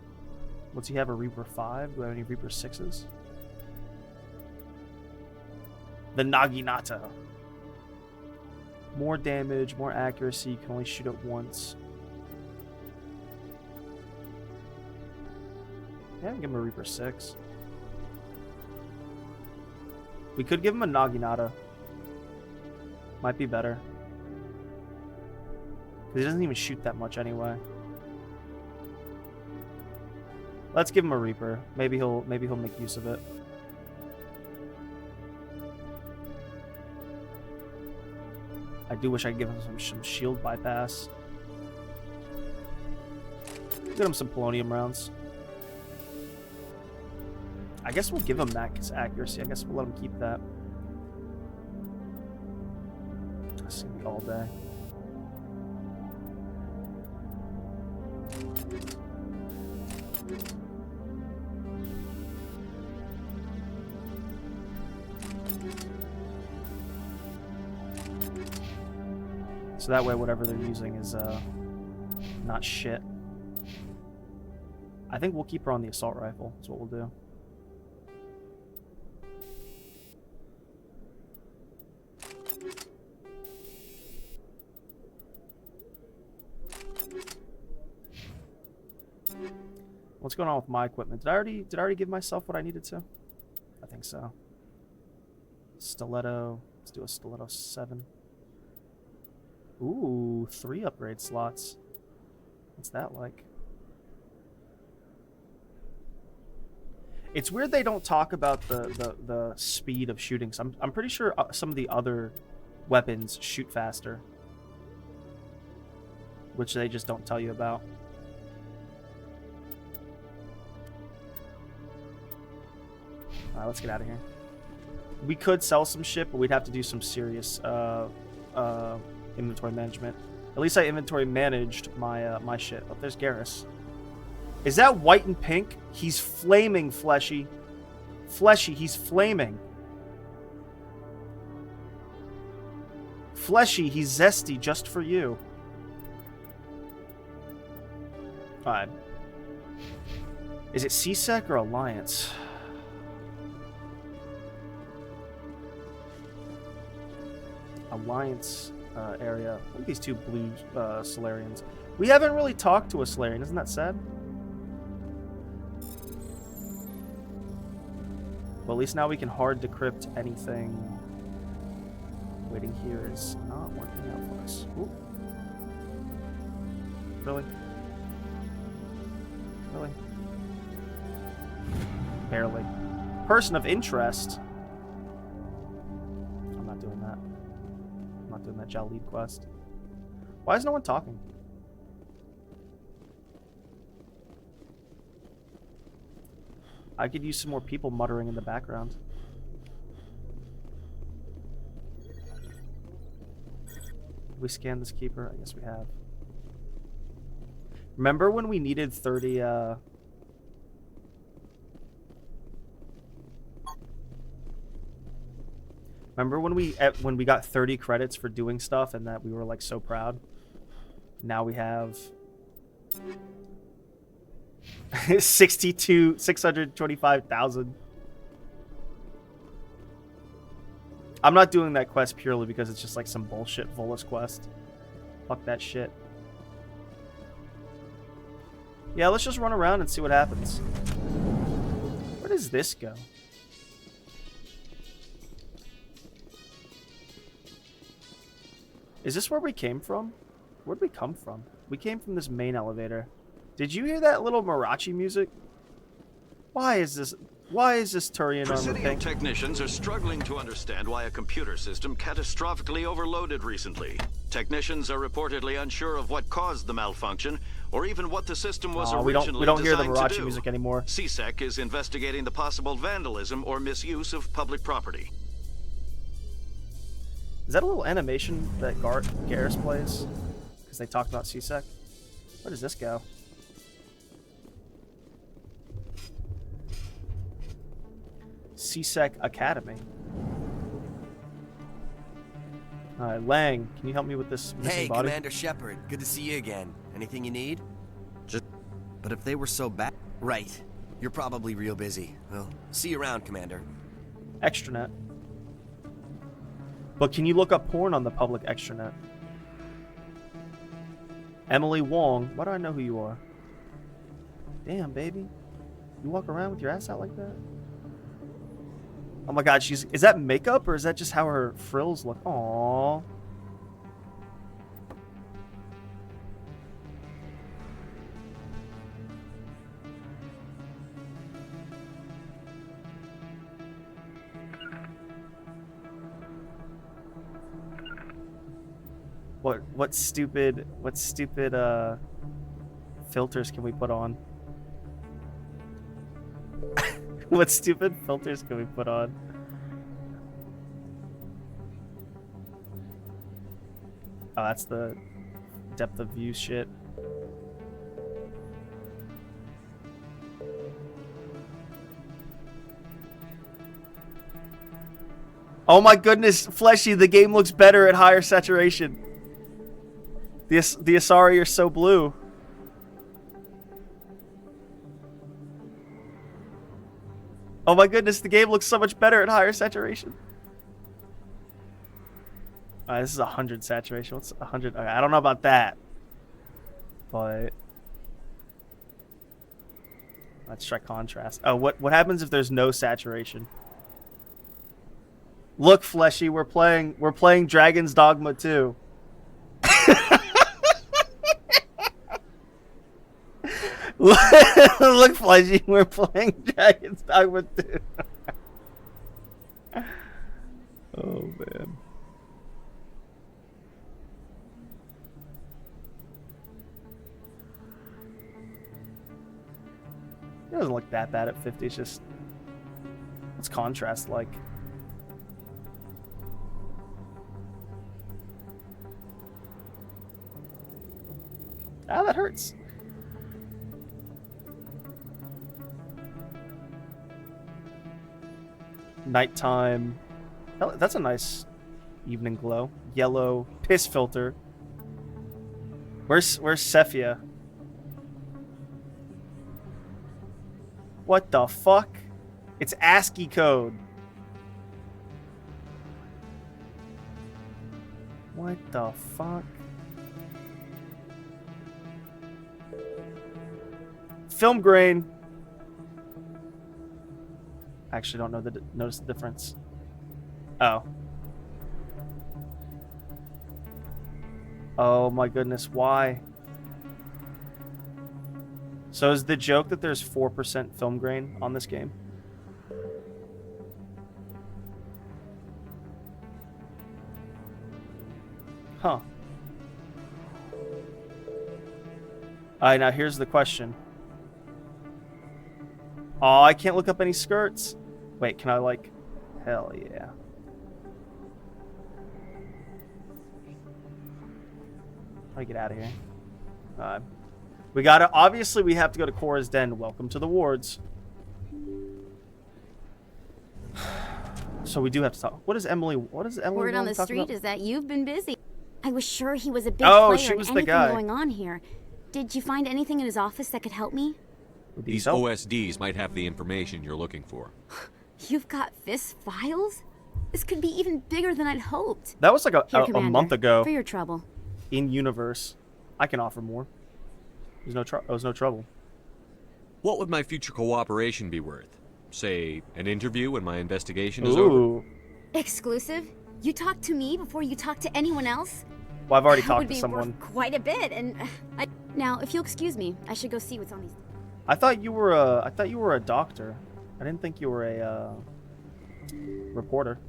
What's he have, a Reaper 5? Do I have any Reaper 6s? The Naginata. More damage, more accuracy, you can only shoot it once. Yeah, give him a Reaper 6. We could give him a Naginata. Might be better. Because he doesn't even shoot that much anyway. Let's give him a Reaper. Maybe he'll make use of it. I do wish I could give him some shield bypass. Get him some polonium rounds. I guess we'll give him max accuracy. I guess we'll let him keep that. It's gonna be all day. So that way whatever they're using is not shit. I think we'll keep her on the assault rifle. That's what we'll do. What's going on with my equipment? Did I already give myself what I needed to? I think so. Stiletto. Let's do a stiletto 7. Ooh, 3 upgrade slots. What's that like? It's weird they don't talk about the speed of shooting. So I'm pretty sure some of the other weapons shoot faster, which they just don't tell you about. Alright, let's get out of here. We could sell some shit, but we'd have to do some serious inventory management. At least I inventory managed my my shit. Oh, there's Garrus. Is that white and pink? He's flaming, Fleshy. Fleshy, he's flaming. Fleshy, he's zesty just for you. Alright. Is it CSEC or Alliance? Alliance area. Look at these 2 blue Solarians. We haven't really talked to a Solarian. Isn't that sad? Well, at least now we can hard decrypt anything. Waiting here is not working out for us. Ooh. Really? Really? Barely. Person of interest. I'm not doing that. I'm not doing that Jalid quest. Why is no one talking? I could use some more people muttering in the background. We scanned this keeper? I guess we have. Remember when we needed 30, Remember when we got 30 credits for doing stuff and that we were like so proud? Now we have 625,000. I'm not doing that quest purely because it's just like some bullshit Volus quest. Fuck that shit. Yeah, let's just run around and see what happens. Where does this go? Is this where we came from? Where'd we come from? We came from this main elevator. Did you hear that little Marachi music? Why is this Turian armor Presidium pink? technicians are struggling to understand why a computer system catastrophically overloaded recently. Technicians are reportedly unsure of what caused the malfunction, or even what the system was originally we don't hear the designed to Marachi do. music anymore. CSEC is investigating the possible vandalism or misuse of public property. Is that a little animation that Garrus plays? Because they talked about CSEC. Where does this go? CSEC Academy. Alright, Lang, can you help me with this missing Hey, body? Commander Shepard. Good to see you again. Anything you need? But if they were so bad... Right. You're probably real busy. Well, see you around, Commander. Extranet. But can you look up porn on the public extranet? Emily Wong. Why do I know who you are? Damn, baby. You walk around with your ass out like that? Oh my god, is that makeup or is that just how her frills look? Aww. What stupid filters can we put on? What stupid filters can we put on? Oh, that's the depth of view shit. Oh my goodness, Fleshy, the game looks better at higher saturation. The Asari are so blue. Oh my goodness, the game looks so much better at higher saturation. This is 100 saturation. What's 100? Okay, I don't know about that. But let's try contrast. Oh, what happens if there's no saturation? Look, Fleshy, we're playing Dragon's Dogma 2. Look, Fleshy, we're playing Dragon's Dogma 2. Oh man. It doesn't look that bad at 50. It's just, what's contrast like? Ah, that hurts. Nighttime. That's a nice evening glow. Yellow piss filter. Where's Cephia? What the fuck? It's ASCII code. What the fuck? Film grain. I actually don't know notice the difference. Oh. Oh my goodness, why? So is the joke that there's 4% film grain on this game? Huh. Alright, now here's the question. Oh, I can't look up any skirts. Wait, can I like... Hell yeah. How do I get out of here? We gotta... Obviously, we have to go to Cora's Den. Welcome to the wards. So we do have to talk. What is Emily... What is Emily Word on the talking street about? is that you've been busy. I was sure he was a big Oh, player she in was the anything guy. going on here. Did you find anything in his office that could help me? These OSDs might have the information you're looking for. You've got FIS files? This could be even bigger than I'd hoped. That was like Here, a Commander, month ago. For your trouble. In universe. I can offer more. There's no trouble. What would my future cooperation be worth? Say, an interview when my investigation is Ooh. over? Exclusive? You talk to me before you talk to anyone else? Well, I've already That talked would to be someone. worth quite a bit, and now, if you'll excuse me, I should go see what's on these. I thought you were a doctor. I didn't think you were a reporter.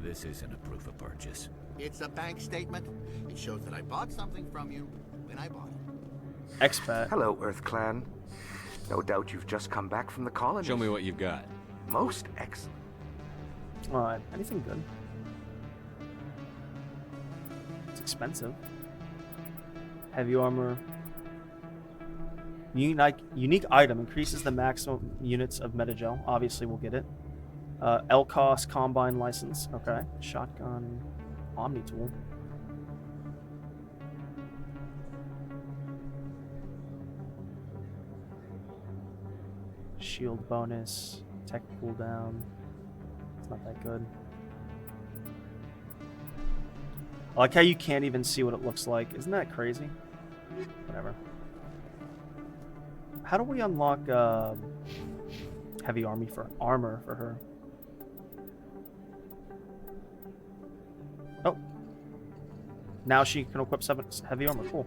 This isn't a proof of purchase. It's a bank statement. It shows that I bought something from you when I bought it. Expat. Hello, Earth Clan. No doubt you've just come back from the colony. Show me what you've got. Most excellent. Alright, anything good? It's expensive. Heavy armor. Unique item increases the maximum units of metagel. Obviously, we'll get it. LCOS Combine license. Okay. Shotgun Omni tool. Shield bonus. Tech cooldown. It's not that good. I like how you can't even see what it looks like. Isn't that crazy? Whatever. How do we unlock heavy armor for her? Oh. Now she can equip 7 heavy armor. Cool.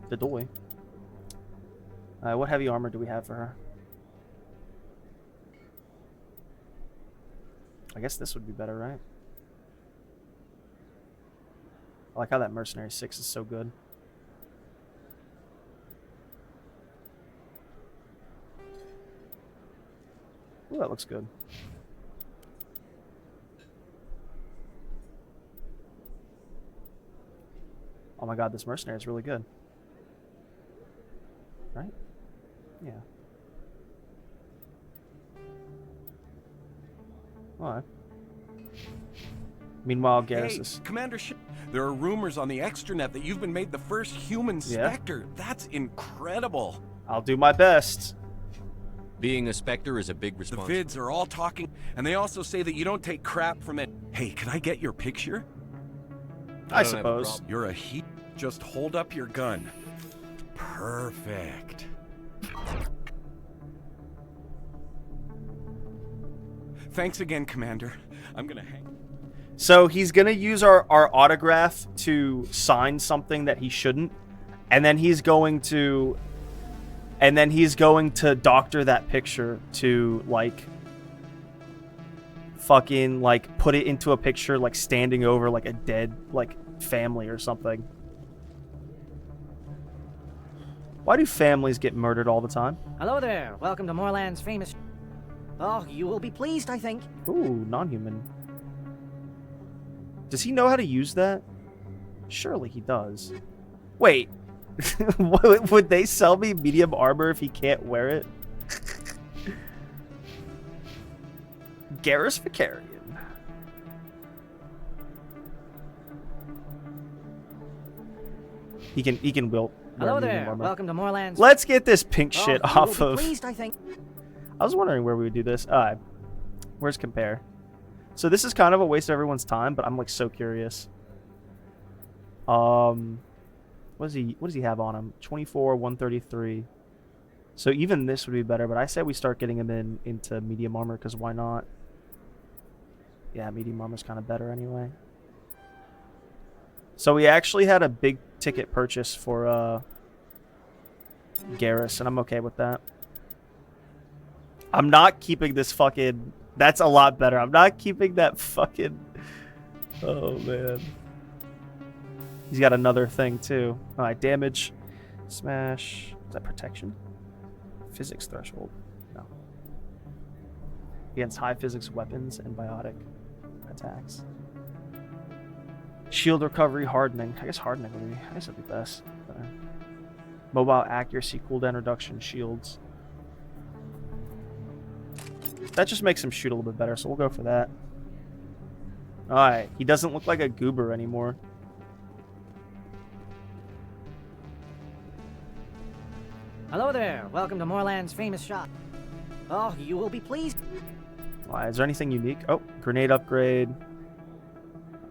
The doy. What heavy armor do we have for her? I guess this would be better, right? I like how that Mercenary 6 is so good. Ooh, that looks good. Oh my god, this Mercenary is really good. Right? Yeah. Alright. Meanwhile, Garrus Hey, is... Commander there are rumors on the extranet that you've been made the first human Yeah? Spectre. That's incredible. I'll do my best. Being a Spectre is a big The responsibility. vids are all talking, and they also say that you don't take crap from it. Hey, can I get your picture? I suppose. You're a heat. Just hold up your gun. Perfect. Thanks again, Commander. I'm gonna hang. So he's gonna use our autograph to sign something that he shouldn't, and then he's going to doctor that picture to like fucking like put it into a picture like standing over like a dead like family or something. Why do families get murdered all the time? Hello there. Welcome to Moorland's famous... Oh, you will be pleased, I think. Ooh, non-human. Does he know how to use that? Surely he does. Wait. Would they sell me medium armor if he can't wear it? Garrus Vicarian. He can wield. Hello there. Welcome to Moorland's... Let's get this pink shit you off will be of. pleased, I think. I was wondering where we would do this. Where's compare? So this is kind of a waste of everyone's time, but I'm like so curious. What does he have on him? 24, 133. So even this would be better, but I say we start getting him into medium armor because why not? Yeah, medium armor's kind of better anyway. So we actually had a big ticket purchase for Garrus, and I'm okay with that. I'm not keeping this fucking... That's a lot better. I'm not keeping that fucking... Oh, man. He's got another thing, too. Alright, damage. Smash. Is that protection? Physics threshold. No. Against high physics weapons and biotic attacks. Shield recovery, hardening. I guess hardening would be... I guess that'd be best. Mobile accuracy, cooldown reduction, shields. That just makes him shoot a little bit better, so we'll go for that. Alright, he doesn't look like a goober anymore. Hello there. Welcome to Moorland's famous shop. Oh, you will be pleased. Alright, is there anything unique? Oh, grenade upgrade.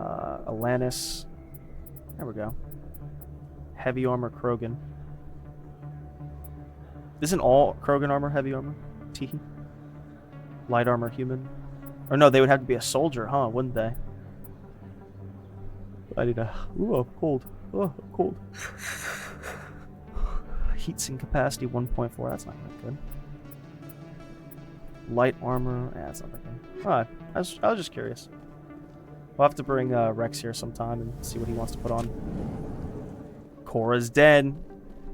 Alanis. There we go. Heavy armor Krogan. Isn't all Krogan armor heavy armor? Teehee. Light armor human. Or no, they would have to be a soldier, huh? Wouldn't they? I need a... Ooh, I'm cold. Oh, I'm cold. Heatsink capacity 1.4. That's not that good. Light armor. Yeah, that's not that good. Alright. I was just curious. We'll have to bring Rex here sometime and see what he wants to put on. Cora's dead.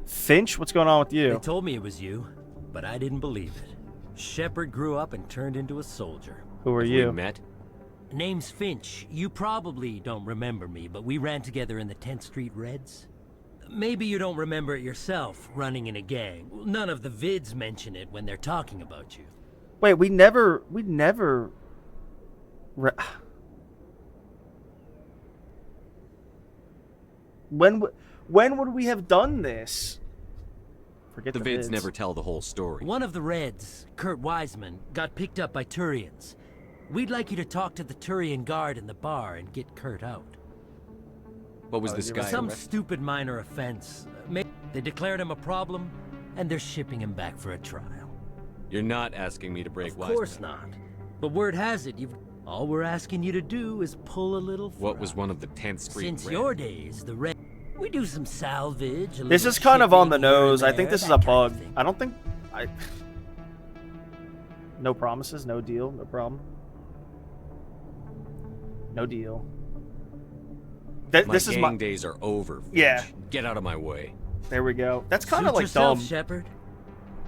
Finch, what's going on with you? They told me it was you, but I didn't believe it. Shepard grew up and turned into a soldier. Who are you? We met? Name's Finch. You probably don't remember me, but we ran together in the 10th Street Reds. Maybe you don't remember it yourself, running in a gang. None of the vids mention it when they're talking about you. Wait, we never... When would we have done this? Forget the vids never tell the whole story. One of the Reds, Kurt Wiseman, got picked up by Turians. We'd like you to talk to the Turian guard in the bar and get Kurt out. What was this guy? Some stupid minor offense. They declared him a problem, and they're shipping him back for a trial. You're not asking me to break Wiseman. Of course not. But word has it, all we're asking you to do is pull a little fur What was one of the 10th Street Since Reds? your days, the Red... We do some salvage. This is kind of on the nose. I think this is a bug. I don't think... No promises, no deal, no problem. No deal. My This is gang days are over. Finch. Yeah. Get out of my way. There we go. That's kind of Suit like yourself, dumb. Shepard.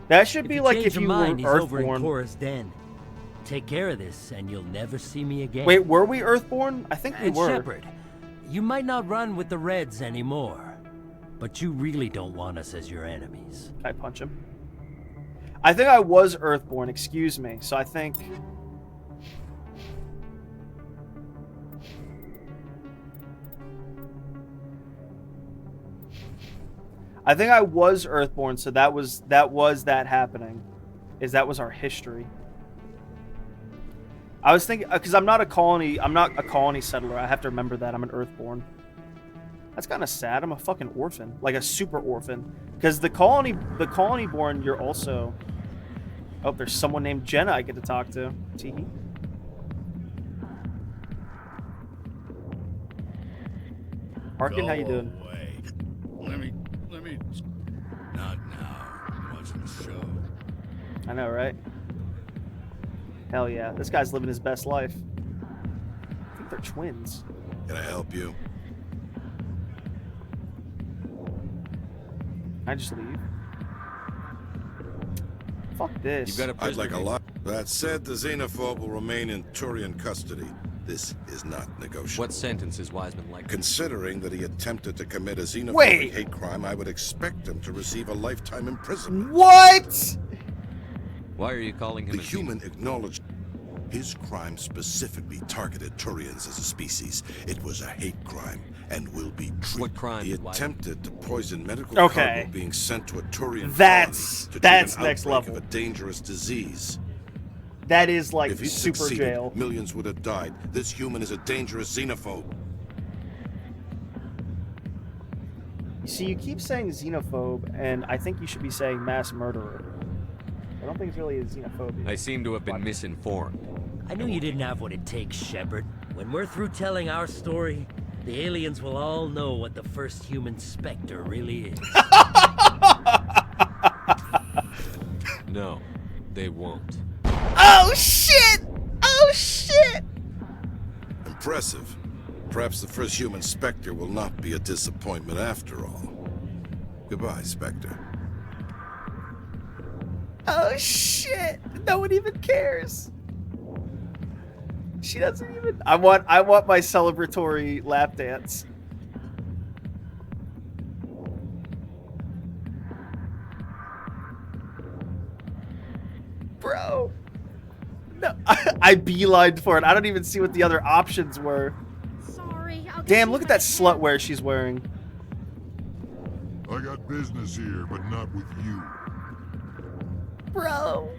That should If be you like change if your you mind, were he's over in Earthborn. Cora's den. Take care of this, and you'll never see me again. Wait, were we Earthborn? I think we And were. Shepard, you might not run with the Reds anymore, but you really don't want us as your enemies. Can I punch him? I think I was Earthborn, excuse me. So I think... I was Earthborn, so that was that happening. That was our history. I was thinking, because I'm not a colony settler. I have to remember that. I'm an Earthborn. That's kind of sad. I'm a fucking orphan. Like a super orphan. Because the colony born, you're also... Oh, there's someone named Jenna I get to talk to. Tee. Harkin, how you doing? Away. Let me... Not now. I'm watching the show. I know, right? Hell yeah. This guy's living his best life. I think they're twins. Can I help you? Can I just leave? Fuck this. You've got a I'd prisoner. like a lot. That said, the xenophobe will remain in Turian custody. This is not negotiable. What sentence is Wiseman like? Considering that he attempted to commit a xenophobic Wait. hate crime, I would expect him to receive a lifetime imprisonment. What? Why are you calling him The a human acknowledged his crime specifically targeted Turians as a species. It was a hate crime and will be treated. What crime? He attempted to poison medical Okay. cargo being sent to a Turian That's colony to treat next an outbreak level. of a dangerous disease. That is like If he super succeeded, jail. millions would have died. This human is a dangerous xenophobe. You see, you keep saying xenophobe, and I think you should be saying mass murderer. I don't think it's really a xenophobia. I seem to have been misinformed. I knew you didn't have what it takes, Shepard. When we're through telling our story, the aliens will all know what the first human Spectre really is. No, they won't. Oh shit! Oh shit! Impressive. Perhaps the first human Spectre will not be a disappointment after all. Goodbye, Spectre. Oh shit! No one even cares. She doesn't even. I want my celebratory lap dance. Bro. No, I beelined for it. I don't even see what the other options were. Sorry, I'll Damn, look at that slut wear she's wearing. I got business here, but not with you. Bro.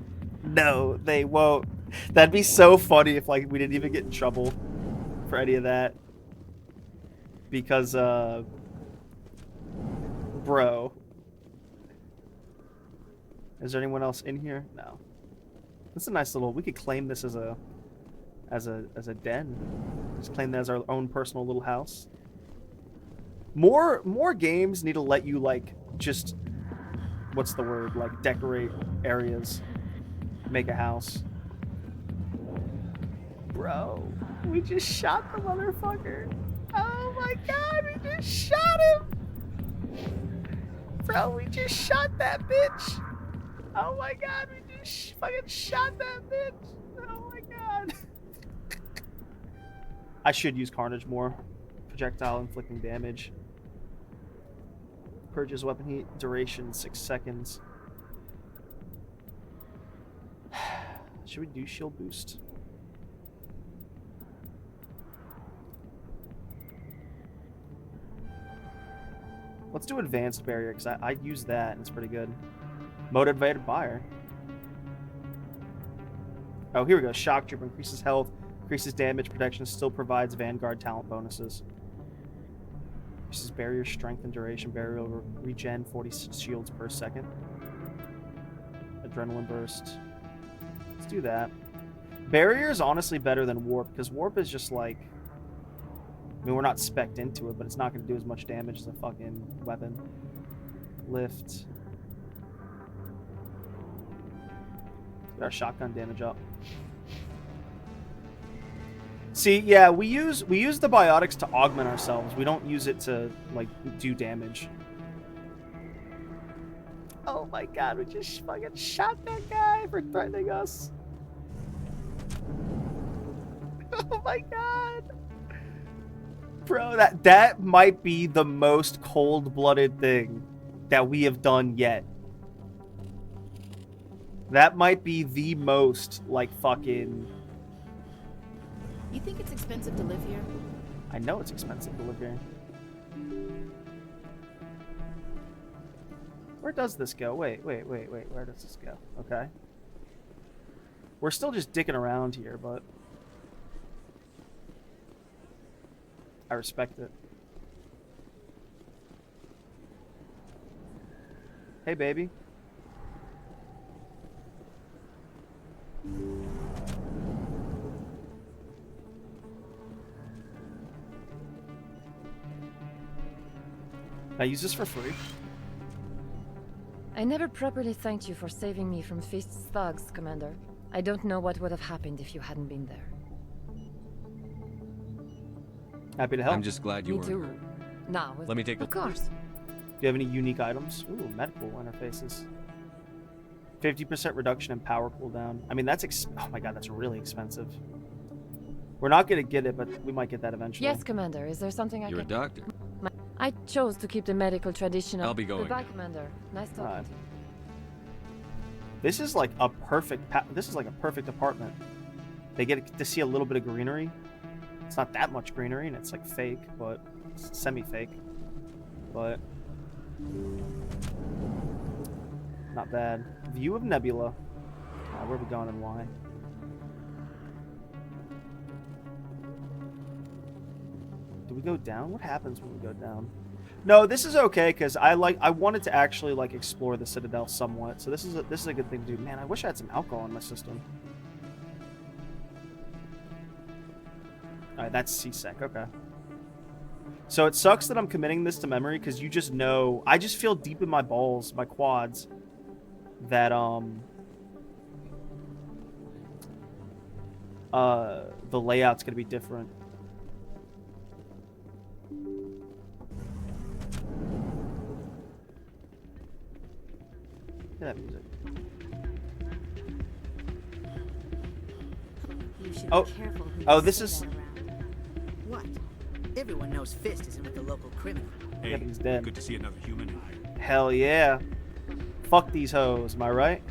No, they won't. That'd be so funny if like we didn't even get in trouble for any of that. Because bro. Is there anyone else in here? No. This is a nice little, we could claim this as a den. Just claim that as our own personal little house. More games need to let you like just, what's the word, like decorate areas, make a house. Bro, we just shot the motherfucker. Oh my god, we just shot him. Bro, we just shot that bitch. Oh my god, we just fucking shot that bitch. Oh my god. I should use Carnage more. Projectile inflicting damage. Purges weapon heat duration 6 seconds. Should we do shield boost? Let's do advanced barrier because I use that and it's pretty good. Motivated buyer. Oh, here we go. Shock Trooper increases health, increases damage, protection, still provides Vanguard talent bonuses. Increases barrier strength and duration. Barrier will regen 40 shields per second. Adrenaline burst. Let's do that. Barrier is honestly better than warp because warp is just like, I mean, we're not spec'd into it, but it's not going to do as much damage as a fucking weapon. Lift. Get our shotgun damage up. See, yeah, we use the biotics to augment ourselves. We don't use it to like do damage. Oh my god, we just fucking shot that guy for threatening us. Oh my god. Bro, that might be the most cold-blooded thing that we have done yet. That might be the most, like, fucking... You think it's expensive to live here? I know it's expensive to live here. Where does this go? Wait. Where does this go? Okay. We're still just dicking around here, but... I respect it. Hey, baby. I use this for free. I never properly thanked you for saving me from Fist's thugs, Commander. I don't know what would have happened if you hadn't been there. Happy to help. I'm just glad you Me were. too. Now, Let me take a Of course. Do you have any unique items? Ooh, medical interfaces. 50% reduction in power cooldown. I mean, that's oh my god, that's really expensive. We're not gonna get it, but we might get that eventually. Yes, Commander. Is there something I You're a can... doctor. I chose to keep the medical tradition. I'll be going Goodbye, now. Commander. Nice talking to you. This is like a perfect. This is like a perfect apartment. They get to see a little bit of greenery. It's not that much greenery, and it's like fake, but it's semi-fake. But not bad. View of Nebula. Where are we going and why? Do we go down? What happens when we go down? No, this is okay because I wanted to actually like explore the Citadel somewhat. So this is a good thing to do. Man, I wish I had some alcohol in my system. All right, that's C-Sec. Okay. So it sucks that I'm committing this to memory because you just know. I just feel deep in my balls, my quads, that the layout's gonna be different. Look at that music. You should Oh, be careful who oh, you this say is. that around. What? Everyone knows Fist isn't with the local criminal. Hey, yeah, but he's dead. Good to see another human. Hell yeah. Fuck these hoes, am I right?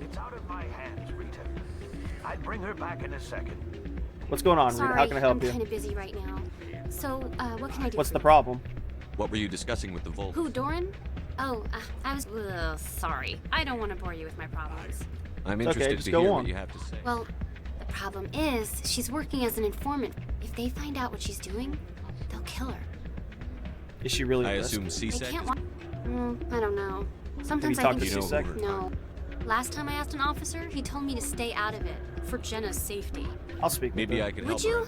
It's out of my hands, Rita. I'd bring her back in a second. What's going on, Sorry, Rita? How can I help I'm you? kind of busy right now. So, what can I do? What's for the you? problem? What were you discussing with the Volt? Who, Doran? Oh, I was. Sorry. I don't want to bore you with my problems. I'm It's okay, interested just to go hear on. what you have to say. Well, the problem is, she's working as an informant. If they find out what she's doing, they'll kill her. Is she really? I a risk? assume They C-Sec? can't. I don't know. Sometimes I talked think to she's C-Sec? no. Last time I asked an officer, he told me to stay out of it for Jenna's safety. I'll speak. Maybe with I her. can Would help you? her.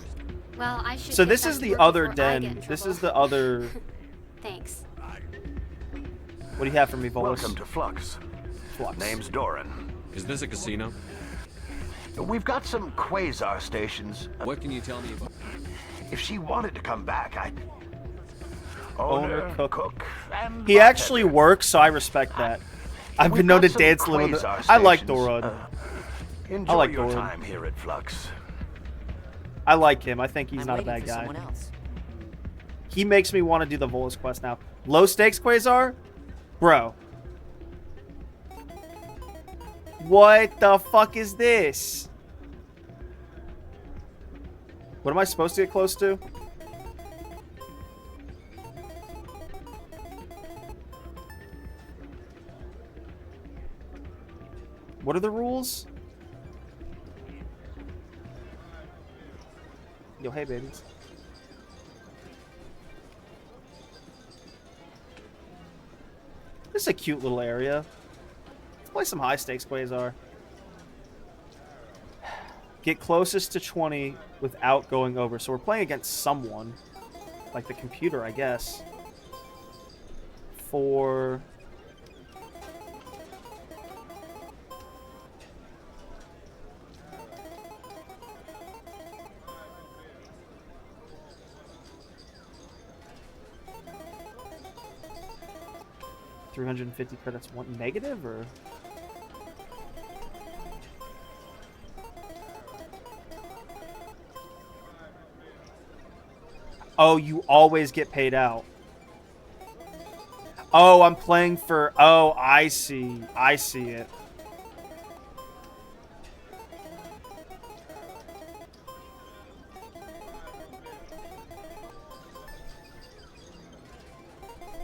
Well, I should. So get this back is to the work other before I get den. in This trouble. is the other. Thanks. What do you have for me, Volus? Welcome to Flux. Flux. Name's Doran. Is this a casino? We've got some quasar stations. What can you tell me about? If she wanted to come back, I'd... Owner, cook. and He actually works, so I respect that. I've been known to got some dance a little bit. quasar I like stations. Doran. Enjoy I like your Doran. time here at Flux. I like him. I think he's I'm not a waiting bad for guy. someone else. He makes me want to do the Volus quest now. Low stakes Quasar? Bro. What the fuck is this? What am I supposed to get close to? What are the rules? Yo, hey, babies. This is a cute little area. Let's play some high stakes Quasar. Get closest to 20 without going over. So we're playing against someone. Like the computer, I guess. For... 350 credits. One negative or? Oh, you always get paid out. Oh, I'm playing for... Oh, I see. I see it.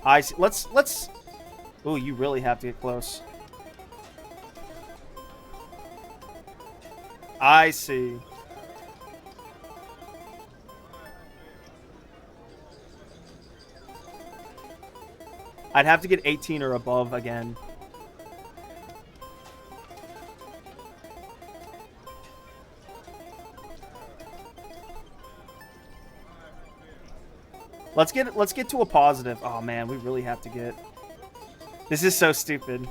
I see. Let's... Ooh, you really have to get close. I see. I'd have to get 18 or above again. Let's get to a positive. Oh man, we really have to get. This is so stupid.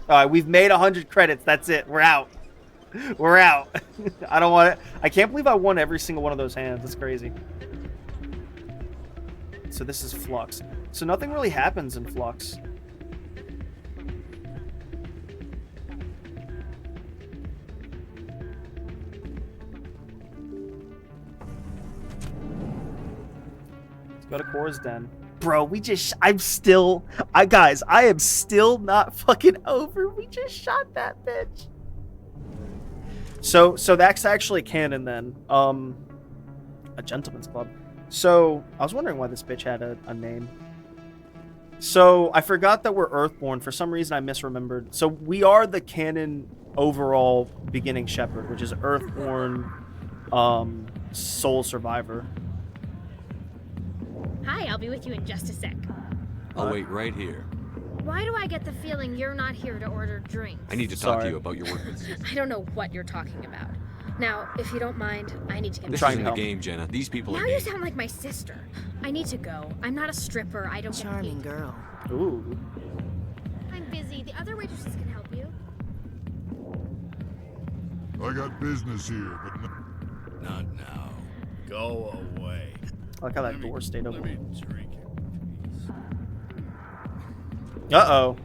All right, we've made 100 credits. That's it. We're out. We're out. I don't want it. I can't believe I won every single one of those hands. That's crazy. So this is Flux. So nothing really happens in Flux. Let's go to Cora's Den. Bro, we just... I am still not fucking over. We just shot that bitch. So that's actually canon then. A gentleman's club. So I was wondering why this bitch had a name. So I forgot that we're Earthborn. For some reason I misremembered. So we are the canon overall beginning shepherd, which is Earthborn, sole survivor. Hi, I'll be with you in just a sec. I'll wait right here. Why do I get the feeling you're not here to order drinks? I need to talk to you about your work with Sid. I don't know what you're talking about. Now, if you don't mind, I need to get This isn't a game, Jenna. These people now are you game. sound like my sister. I need to go. I'm not a stripper. I don't Charming girl. Ooh. I'm busy. The other waitresses can help you. I got business here, but not now. Go away. I like how that door stayed open. Let me drink it. Uh-oh.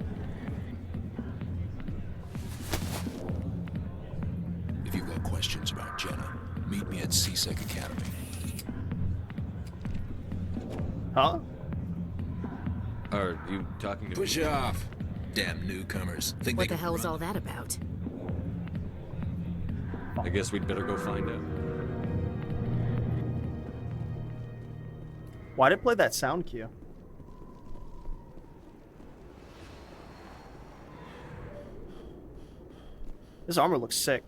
If you've got questions about Jenna, meet me at CSEC Academy. Huh? Are you talking to Push me? off. Damn newcomers. Think What they the can hell is run. all that about? I guess we'd better go find out. Why did it play that sound cue? This armor looks sick.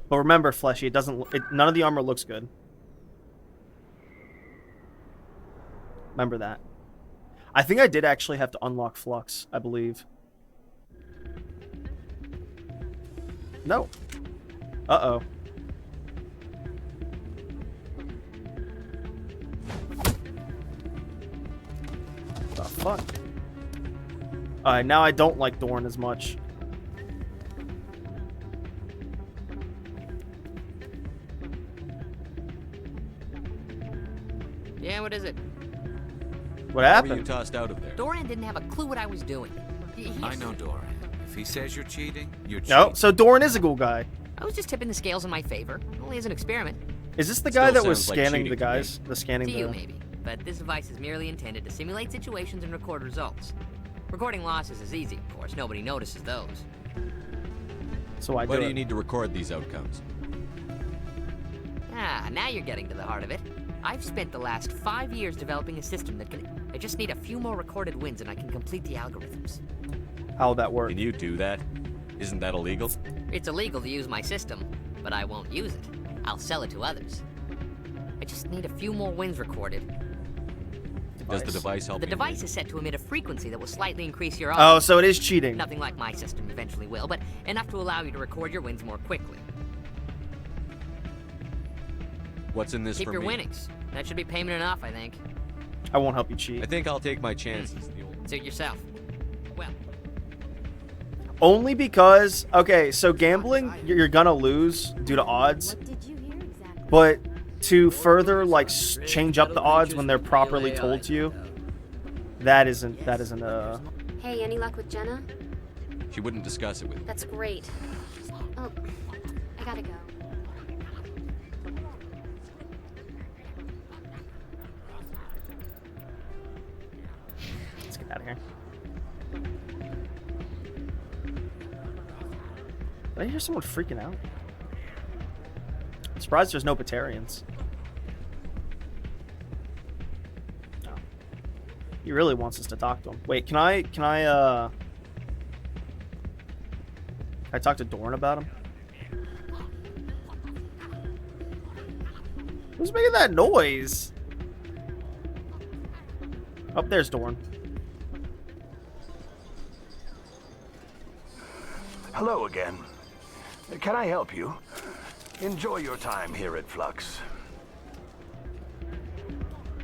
But remember, Fleshy, none of the armor looks good. Remember that. I think I did actually have to unlock Flux, I believe. No. Uh-oh. The fuck? Alright, now I don't like Dorn as much. Yeah, what is it? What How were happened? you tossed out of there? Doran didn't have a clue what I was doing. I know Doran. If he says you're cheating, you're cheating. No, so Dorn is a cool guy. I was just tipping the scales in my favor, only as an experiment. Is this the guy Still that was sounds like scanning cheating the to me. guys? The scanning To you, the... maybe. But this device is merely intended to simulate situations and record results. Recording losses is easy, of course. Nobody notices those. So Why do you need to record these outcomes? Ah, now you're getting to the heart of it. I've spent the last 5 years developing a system that can... I just need a few more recorded wins and I can complete the algorithms. How would that work? Can you do that? Isn't that illegal? It's illegal to use my system, but I won't use it. I'll sell it to others. I just need a few more wins recorded. Does the device help The you? device is set to emit a frequency that will slightly increase your Oh, so it is cheating. Nothing like my system eventually will, but enough to allow you to record your wins more quickly. What's in this Keep for your me? winnings. That should be payment enough, I think. I won't help you cheat. I think I'll take my chances. The old... Suit yourself. Well, Only because... Okay, so gambling, you're gonna lose due to odds. What did you hear exactly? But to further like change up the odds when they're properly told to you. That isn't Hey, any luck with Jenna? She wouldn't discuss it with me. That's great. Oh, I gotta go. Let's get out of here. Did I hear someone freaking out? I'm surprised there's no Batarians. Oh. He really wants us to talk to him. Wait, can I talk to Dorn about him? Who's making that noise? Oh, there's Dorn. Hello again. Can I help you? Enjoy your time here at Flux.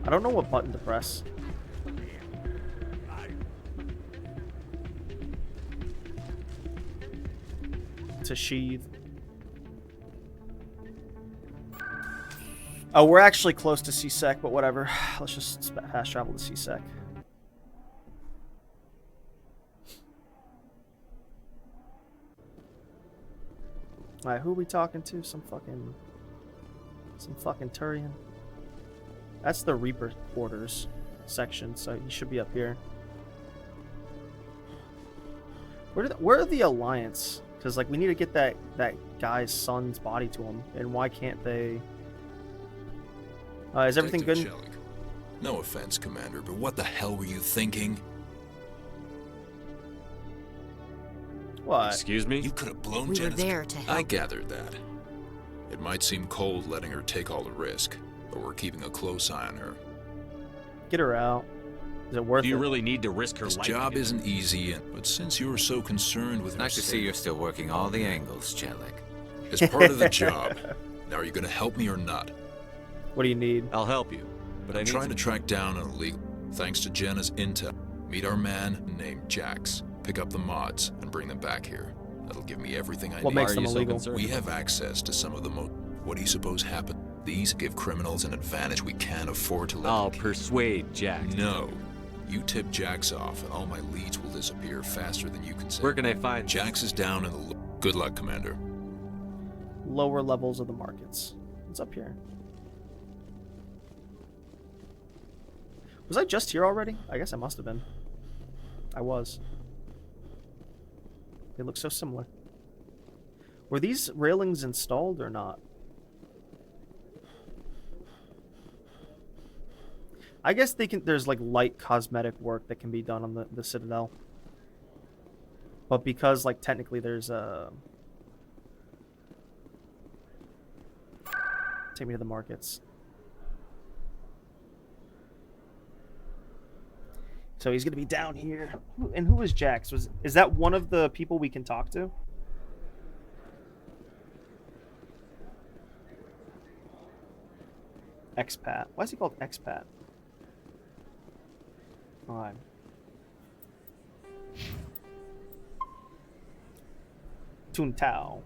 I don't know what button to press. To sheath. Oh, we're actually close to C-Sec, but whatever. Let's just fast travel to C-Sec. Alright, who are we talking to? Some fucking Turian. That's the Reaper quarters section, so he should be up here. Where are the Alliance? Because like we need to get that guy's son's body to him, and why can't they? Is everything good? Shellick. No offense, Commander, but what the hell were you thinking? What? Excuse me? You could have blown We were Jenna's... there to help. I gathered that. It might seem cold letting her take all the risk, but we're keeping a close eye on her. Get her out. Is it worth it? Do you really need to risk her This life? job isn't easy, but since you're so concerned with her Nice to see you're still working all the angles, Shellick. It's part of the job. Now, are you going to help me or not? What do you need? I'll help you, but I'm trying to track down an illegal. Thanks to Jenna's intel, meet our man named Jax. Pick up the mods and bring them back here. That'll give me everything I need. What makes them illegal? We have access to some of the most. What do you suppose happened? These give criminals an advantage we can't afford to let. I'll persuade Jax. No. You tip Jax off, and all my leads will disappear faster than you can say. Where can I find Jax is down in the. Good luck, Commander. Lower levels of the markets. What's up here? Was I just here already? I guess I must have been. I was. They look so similar. Were these railings installed or not? I guess they can. There's like light cosmetic work that can be done on the Citadel. But because like technically there's take me to the markets. So he's gonna be down here. And who is Jax? Is that one of the people we can talk to? Expat. Why is he called Expat? Alright. Toontown.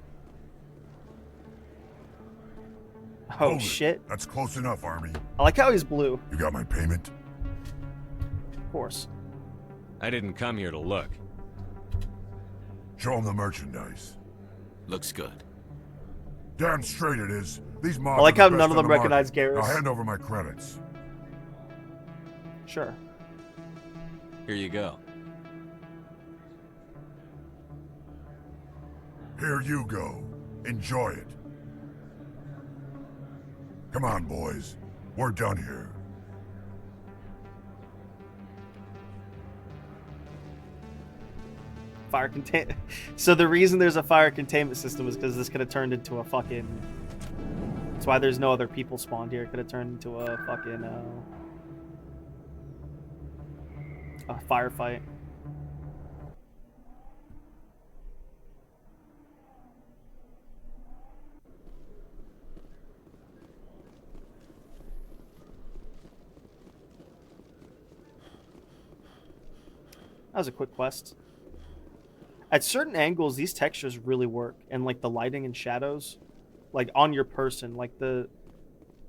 Oh Hold it. shit. That's close enough, Army. I like how he's blue. You got my payment? Of course. I didn't come here to look. Show him the merchandise. Looks good. Damn straight it is. These mobs I like are how the none best of them on the recognize market. Garrus. Now hand over my credits. Sure. Here you go. Here you go. Enjoy it. Come on, boys. We're done here. Fire contain. So the reason there's a fire containment system is because this could have turned into a fucking. That's why there's no other people spawned here. It could have turned into a fucking a firefight. That was a quick quest. At certain angles, these textures really work, and like the lighting and shadows, like on your person, like the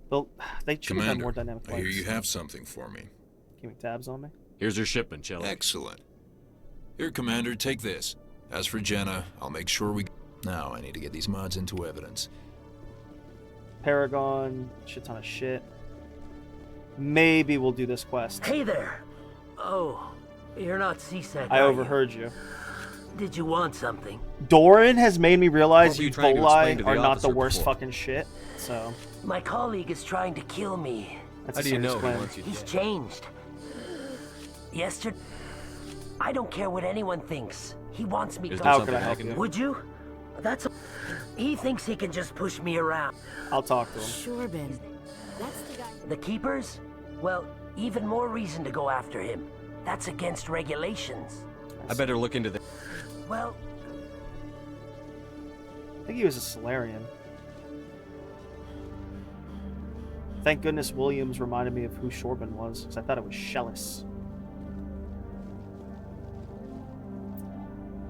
They should have done more Commander, dynamic I hear lights. you have something for me. Keeping tabs on me. Here's your shipment, Shelly. Excellent. Here, Commander, take this. As for Jenna, I'll make sure we... Now, I need to get these mods into evidence. Paragon, shit ton of shit. Maybe we'll do this quest. Hey there. Oh, you're not CSEC. I overheard you. Did you want something? Doran has made me realize What were you you trying to explain Volai to the are not the officer worst before? fucking shit. So My colleague is trying to kill me. that's How a do you serious know he plan. wants you He's dead? changed. Yesterday, I don't care what anyone thinks. He wants me Is gone. there How something can I help can you? do? Would you? That's. He thinks he can just push me around. I'll talk to him. Shorbin. That's the guy. The keepers? Well, even more reason to go after him. That's against regulations. I better look into the... Well, I think he was a Solarian. Thank goodness Williams reminded me of who Shorbin was, because I thought it was Shellis.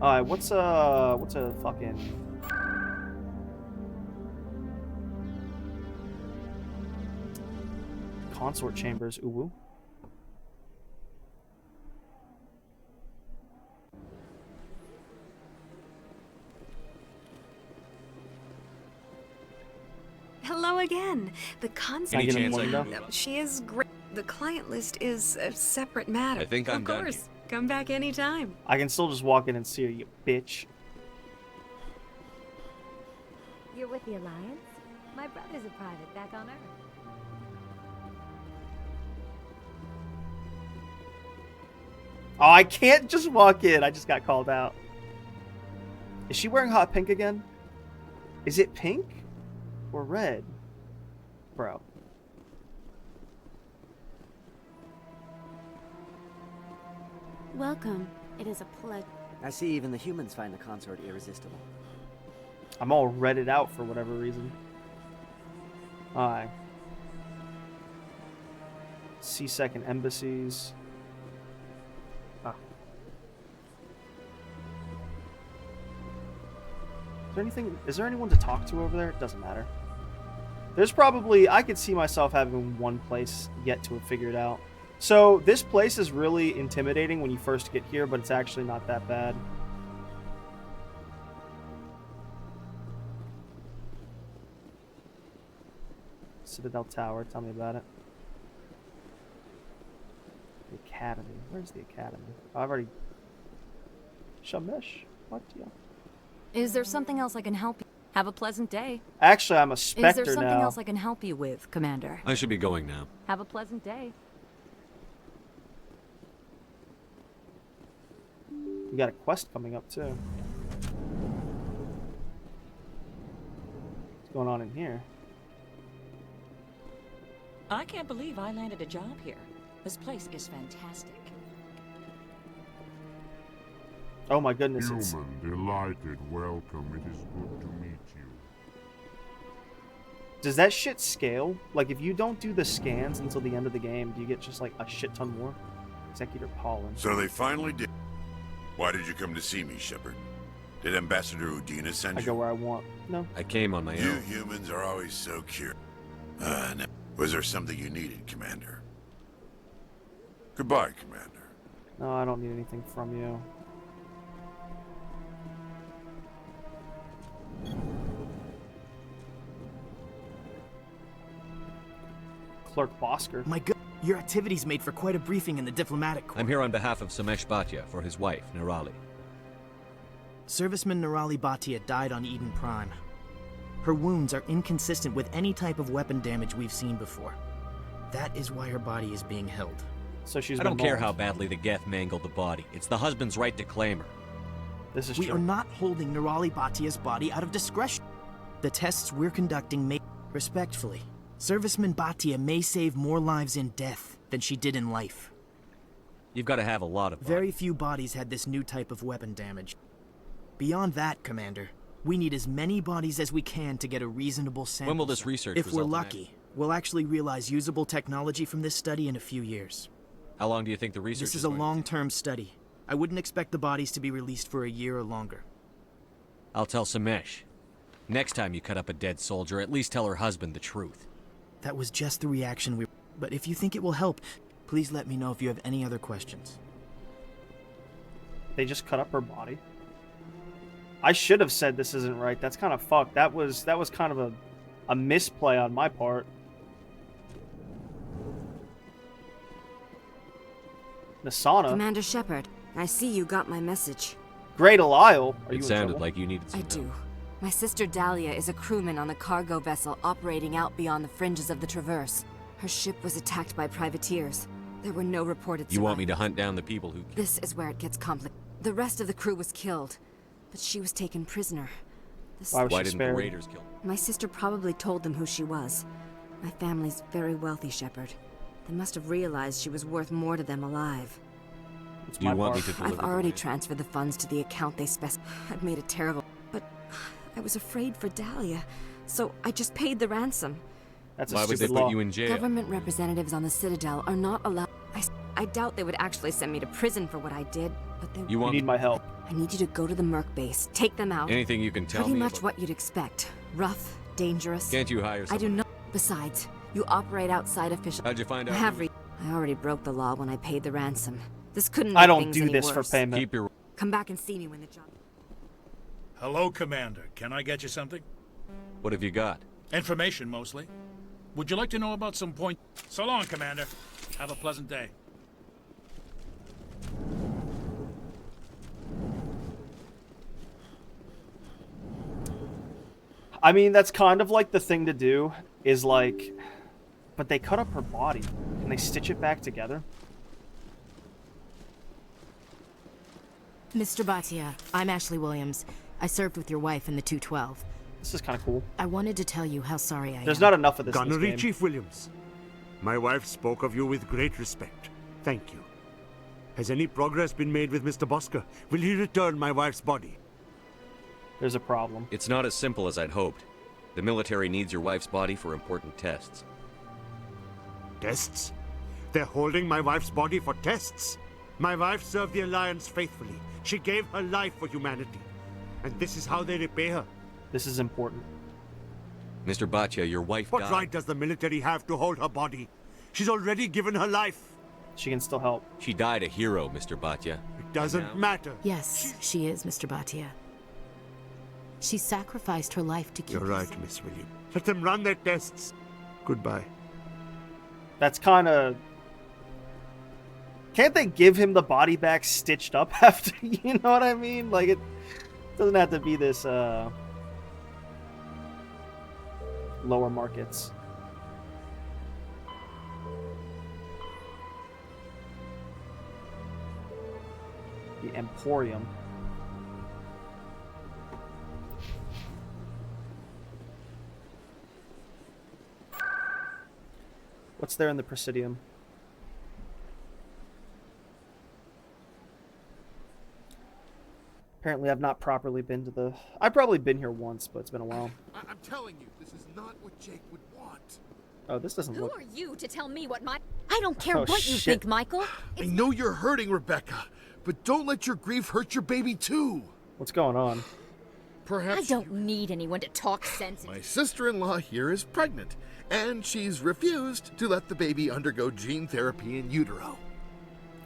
Alright, what's a fucking... Consort chambers, uwu. Hello again. The Can I concept. get a chance I window? can move up? She is great. The client list is a separate matter. I think I'm of done course. Come back anytime. I can still just walk in and see her, you bitch. You're with the Alliance? My brother's a private back on Earth. Oh, I can't just walk in. I just got called out. Is she wearing hot pink again? Is it pink or red? Bro. Welcome. It is a pleasure. I see even the humans find the consort irresistible. I'm all redded out for whatever reason. Alright. C-second embassies. Ah. Is there anyone to talk to over there? It doesn't matter. There's probably, I could see myself having one place yet to have figured out. So this place is really intimidating when you first get here, but it's actually not that bad. Citadel Tower, tell me about it. The Academy. Where's the Academy? Oh, I've already... Shamish? What? Yeah. Is there something else I can help you? Have a pleasant day. Actually, I'm a Spectre now. Is there something else I can help you with, Commander? I should be going now. Have a pleasant day. You got a quest coming up, too. What's going on in here? I can't believe I landed a job here. This place is fantastic. Oh my goodness, it's... Human, delighted, welcome. It is good to meet you. Does that shit scale? Like, if you don't do the scans until the end of the game, do you get just, like, a shit ton more? Executor Pollen. So they finally did. Why did you come to see me, Shepard? Did Ambassador Udina send I you? go where I want. No. I came on my You own. humans are always so curious. No. Was there something you needed, Commander? Goodbye, Commander. No, I don't need anything from you. Clerk Bosker. My god, your activities made for quite a briefing in the diplomatic corps. I'm here on behalf of Samesh Bhatia for his wife, Nirali. Serviceman Nirali Bhatia died on Eden Prime. Her wounds are inconsistent with any type of weapon damage we've seen before. That is why her body is being held. So she's I don't care how badly the Geth mangled the body. It's the husband's right to claim her. This is We are not holding Nirali Bhatia's body out of discretion. The tests we're conducting may... Respectfully, Serviceman Bhatia may save more lives in death than she did in life. You've got to have a lot of... Very few bodies had this new type of weapon damage. Beyond that, Commander, we need as many bodies as we can to get a reasonable sample. When will this research If we're result in lucky, we'll actually realize usable technology from this study in a few years. How long do you think the research This is a long-term study. I wouldn't expect the bodies to be released for a year or longer. I'll tell Samesh. Next time you cut up a dead soldier, at least tell her husband the truth. That was just the reaction we... But if you think it will help, please let me know if you have any other questions. They just cut up her body? I should have said this isn't right. That's kind of fucked. That was kind of a misplay on my part. Nasana? Commander Shepard, I see you got my message. Great Alile. It sounded like you needed some I do. My sister Dahlia is a crewman on a cargo vessel operating out beyond the fringes of the Traverse. Her ship was attacked by privateers. There were no reported You want me to hunt down the people who... This is where it gets complicated. The rest of the crew was killed, but she was taken prisoner. Why didn't the raiders kill her? My sister probably told them who she was. My family's very wealthy, Shepard. They must have realized she was worth more to them alive. Do you want me to deliver I've already transferred the funds to the account they I've made it terrible, but I was afraid for Dahlia, so I just paid the ransom. That's a Why would they put you in jail? Government representatives on the Citadel are not allowed. I doubt they would actually send me to prison for what I did, but they... You need my help. I need you to go to the Merc base, take them out. Anything you can tell Pretty me much about... what you'd expect. Rough, dangerous. Can't you hire someone? I do not. Besides, you operate outside official... How'd you find out? I already broke the law when I paid the ransom. This couldn't make I don't things do any this worse. for payment. Keep your... Come back and see me when the job... Hello, Commander. Can I get you something? What have you got? Information, mostly. Would you like to know about some point... So long, Commander. Have a pleasant day. I mean, that's kind of like the thing to do, is like... But they cut up her body. Can they stitch it back together? Mr. Bhatia, I'm Ashley Williams. I served with your wife in the 212. This is kind of cool. I wanted to tell you how sorry I am. There's not enough of this in this Gunnery game. Chief Williams. My wife spoke of you with great respect. Thank you. Has any progress been made with Mr. Bosker? Will he return my wife's body? There's a problem. It's not as simple as I'd hoped. The military needs your wife's body for important tests. Tests? They're holding my wife's body for tests? My wife served the Alliance faithfully. She gave her life for humanity. And this is how they repay her. This is important. Mr. Bhatia, your wife died. What right does the military have to hold her body? She's already given her life. She can still help. She died a hero, Mr. Bhatia. It doesn't matter. Yes, she is, Mr. Bhatia. She sacrificed her life to keep You're right, Miss Williams. Let them run their tests. Goodbye. That's kind of... Can't they give him the body back stitched up after? You know what I mean? Like, it doesn't have to be this, lower markets. The Emporium. What's there in the Presidium? Apparently I've not properly been to the... I've probably been here once, but it's been a while. I'm telling you, this is not what Jake would want. Oh, this doesn't look... Who are you to tell me what my... I don't care Oh, what you shit. think, Michael. I know you're hurting, Rebecca, but don't let your grief hurt your baby too. What's going on? Perhaps I don't need anyone to talk sense. my sister-in-law here is pregnant, and she's refused to let the baby undergo gene therapy in utero.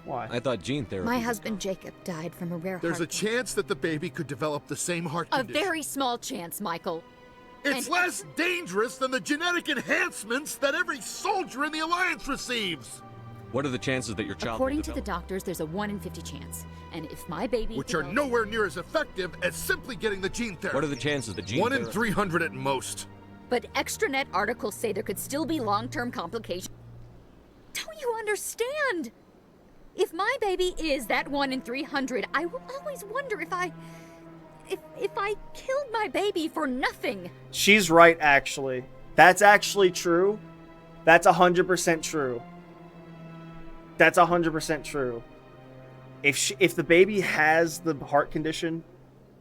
Why? I thought gene therapy... My husband Jacob died from a rare There's a heart chance that the baby could develop the same heart A condition. very small chance, Michael. It's And- less dangerous than the genetic enhancements that every soldier in the Alliance receives. What are the chances that your child According will to the develop? doctors, there's a 1 in 50 chance. And if my baby... Which are develops- nowhere near as effective as simply getting the gene therapy. What are the chances that gene 1 in therapy... 300 at most. But extranet articles say there could still be long-term complications. Don't you understand? If my baby is that 1 in 300, I will always wonder if I killed my baby for nothing. She's right, actually. That's actually true. That's 100% true. That's 100% true. If the baby has the heart condition,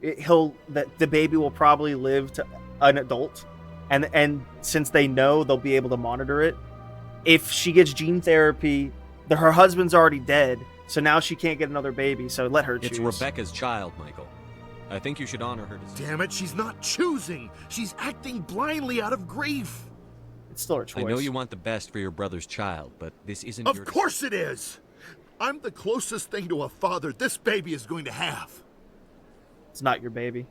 the baby will probably live to an adult, and since they know, they'll be able to monitor it. If she gets gene therapy, her husband's already dead, so now she can't get another baby. So let her choose. It's Rebecca's child, Michael. I think you should honor her decision. Damn it, she's not choosing. She's acting blindly out of grief. It's still her choice. I know you want the best for your brother's child, but this isn't Of your... course it is! I'm the closest thing to a father this baby is going to have. It's not your baby.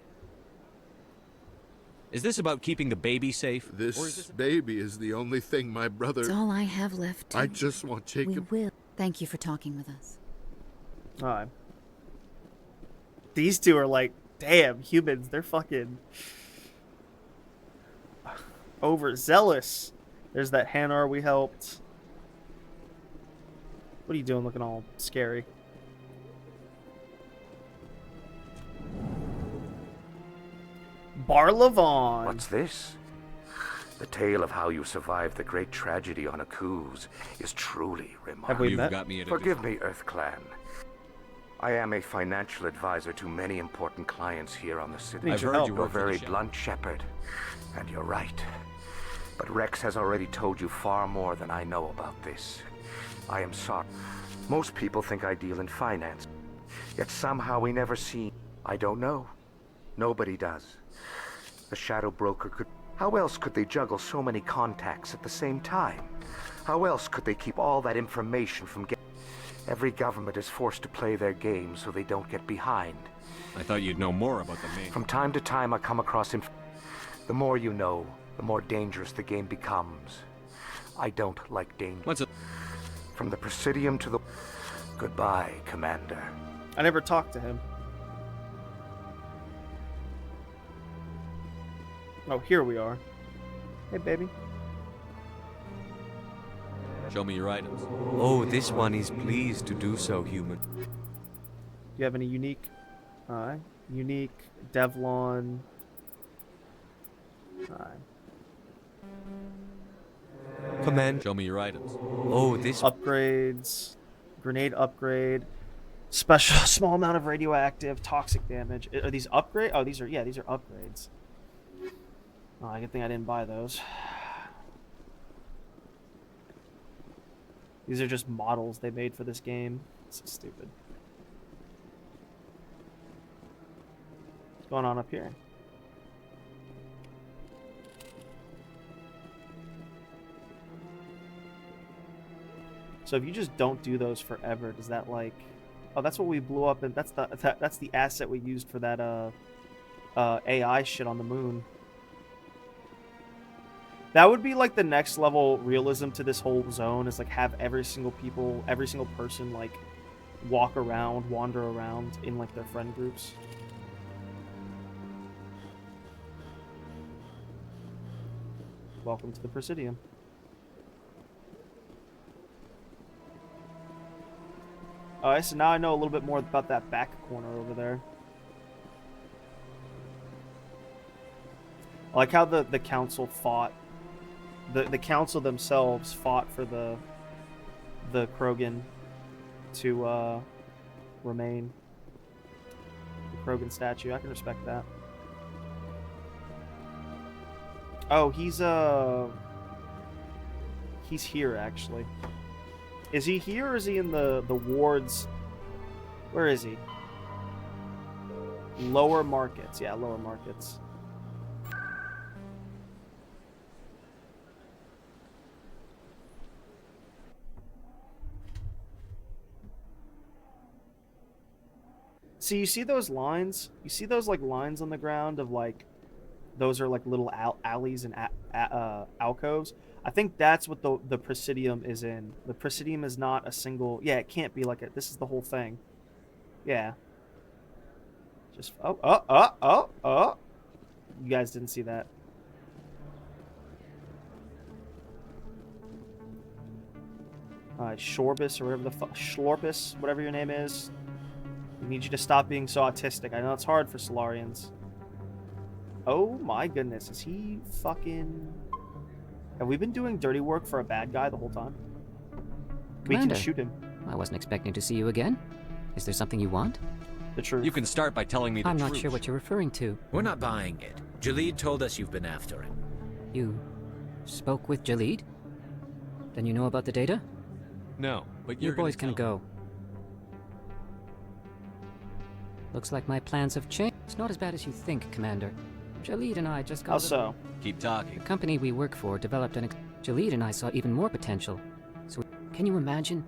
Is this about keeping the baby safe? This baby is the only thing my brother... It's all I have left. I just want Jacob... We will. Thank you for talking with us. Alright. These two are like, damn, humans, they're fucking overzealous. There's that Hanar we helped. What are you doing looking all scary? Barlavon. What's this? The tale of how you survived the great tragedy on Akuz is truly remarkable. Have we met? Got me at a Forgive me, Earth Clan. I am a financial advisor to many important clients here on the city. I've heard you You're work for the very shop. blunt, Shepard, and you're right. But Rex has already told you far more than I know about this. I am sorry. Most people think I deal in finance, yet somehow we never see. I don't know. Nobody does. A shadow broker could... How else could they juggle so many contacts at the same time? How else could they keep all that information from getting... Every government is forced to play their game so they don't get behind. I thought you'd know more about the main... From time to time I come across him. The more you know, the more dangerous the game becomes. I don't like danger. What's it? From the Presidium to the... Goodbye, Commander. I never talked to him. Oh, here we are. Hey, baby. Show me your items. Oh, this one is pleased to do so, human. Do you have any unique? Unique Devlon. Command. Show me your items. Oh, this Upgrades. Grenade upgrade. Special small amount of radioactive toxic damage. Are these upgrade? Oh, these are upgrades. Oh, good thing I didn't buy those. These are just models they made for this game. This is stupid. What's going on up here? So if you just don't do those forever, does that like... Oh, that's what we blew up, and that's the asset we used for that AI shit on the moon. That would be like the next level realism to this whole zone, is like have every single person like wander around in like their friend groups. Welcome to the Presidium. Alright, so now I know a little bit more about that back corner over there. I like how the council fought. The council themselves fought for the Krogan to remain. The Krogan statue. I can respect that. Oh, he's here actually. Is he here or is he in the wards? Where is he? Lower markets. Yeah, lower markets. See, you see those lines? You see those like lines on the ground of like, those are like little alleys and alcoves. I think that's what the Presidium is in. The Presidium is not a single... Yeah, it can't be like it. This is the whole thing. Yeah. Just... Oh. You guys didn't see that. Shorbus or whatever the fuck... Schlorpus, whatever your name is. We need you to stop being so autistic. I know it's hard for Solarians. Oh my goodness, is he fucking... Have we been doing dirty work for a bad guy the whole time? We can shoot him. I wasn't expecting to see you again. Is there something you want? The truth. You can start by telling me the truth. I'm not sure what you're referring to. We're not buying it. Jalid told us you've been after him. You spoke with Jalid? Then you know about the data? No, but you boys can go. Looks like my plans have changed. It's not as bad as you think, Commander. Jalid and I just got... How so? Keep talking. The company we work for developed an... Jalid and I saw even more potential. So, can you imagine?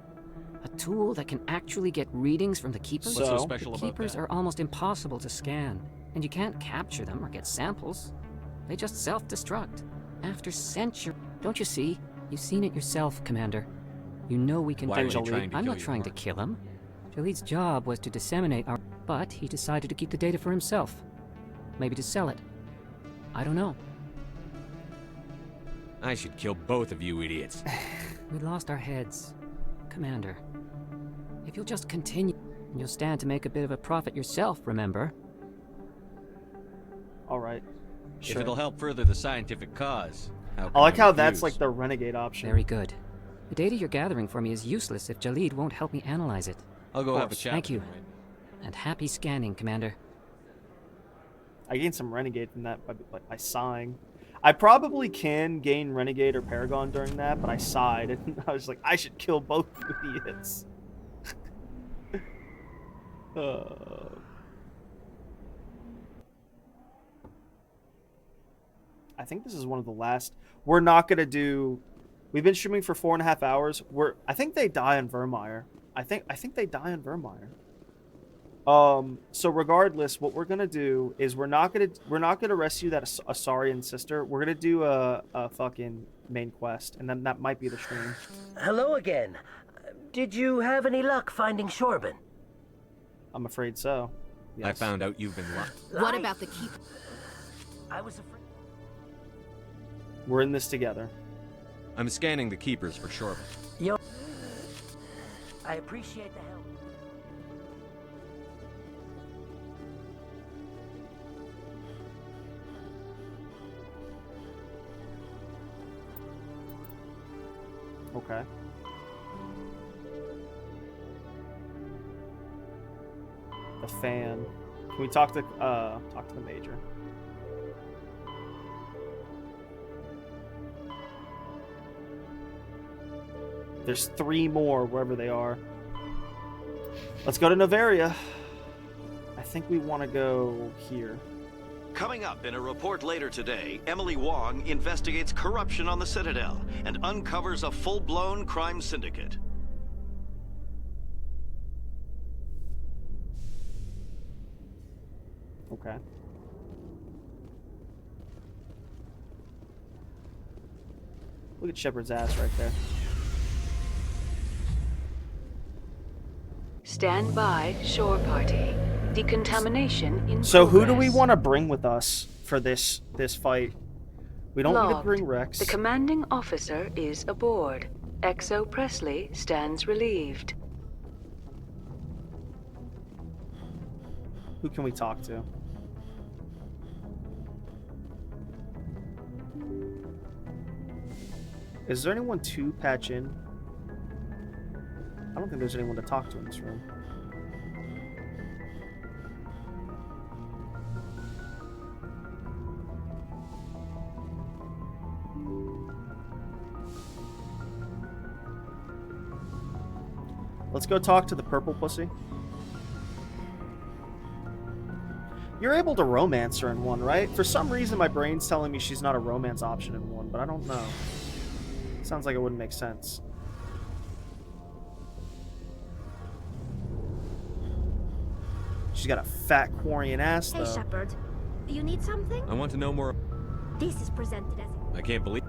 A tool that can actually get readings from the Keepers? What's so special the about Keepers that? are almost impossible to scan, and you can't capture them or get samples. They just self-destruct. After centuries. Don't you see? You've seen it yourself, Commander. You know we can Why do was he it. trying to I'm kill not you, trying to Mark? kill him. Jalid's job was to disseminate our... But he decided to keep the data for himself. Maybe to sell it. I don't know. I should kill both of you idiots. We lost our heads. Commander. If you'll just continue, you'll stand to make a bit of a profit yourself, remember? Alright. If it'll help further the scientific cause, how can I like how refuse? that's like the renegade option. Very good. The data you're gathering for me is useless if Jalid won't help me analyze it. I'll go have a chat Thank with you. him, right? And happy scanning, Commander. I gained some renegade from that by sighing. I probably can gain renegade or paragon during that, but I sighed and I was like, I should kill both you idiots. I think this is one of the last. We're not gonna do. We've been streaming for 4.5 hours. I think they die in Virmire. I think they die in Virmire. So regardless, what we're gonna do is we're not gonna rescue that Asarian sister. We're gonna do a fucking main quest, and then that might be the stream. Hello again. Did you have any luck finding Shorban? I'm afraid so. Yes. I found out you've been locked. What about the keep? I was afraid. We're in this together. I'm scanning the Keepers for Shorban. Yo. I appreciate the help. Okay. The fan. Can we talk to the major? There's 3 more wherever they are. Let's go to Novaria. I think we want to go here. Coming up in a report later today, Emily Wong investigates corruption on the Citadel and uncovers a full-blown crime syndicate. Okay. Look at Shepard's ass right there. Stand by, shore party. Decontamination in So who do we progress. want to bring with us for this fight? We don't need to Logged. bring Rex. The commanding officer is aboard. Exo Presley stands relieved. Who can we talk to? Is there anyone to patch in? I don't think there's anyone to talk to in this room. Let's go talk to the purple pussy. You're able to romance her in 1, right? For some reason, my brain's telling me she's not a romance option in 1, but I don't know. Sounds like it wouldn't make sense. She's got a fat Quarian ass, though. Hey, Shepard. You need something? I want to know more. This is presented as I can't believe.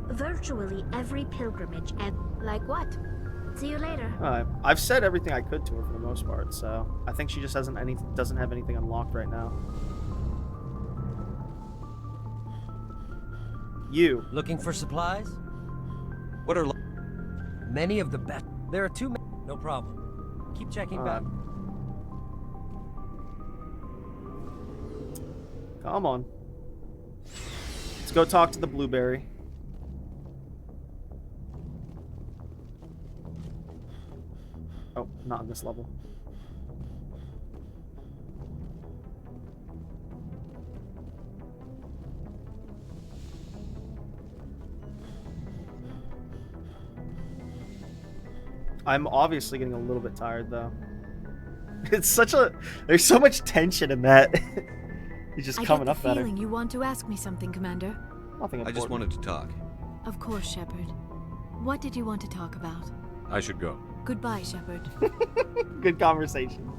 virtually every pilgrimage and like what? See you later. I've said everything I could to her for the most part, so I think she just doesn't have anything unlocked right now. You looking for supplies? What are many of the best? There are too many. No problem. Keep checking back. Come on. Let's go talk to the blueberry. Oh, not on this level. I'm obviously getting a little bit tired, though. It's such a... There's so much tension in that. He's just coming up I get the at her. feeling you want to ask me something, Commander. Nothing important. I just wanted to talk. Of course, Shepard. What did you want to talk about? I should go. Goodbye, Shepard. Good conversation.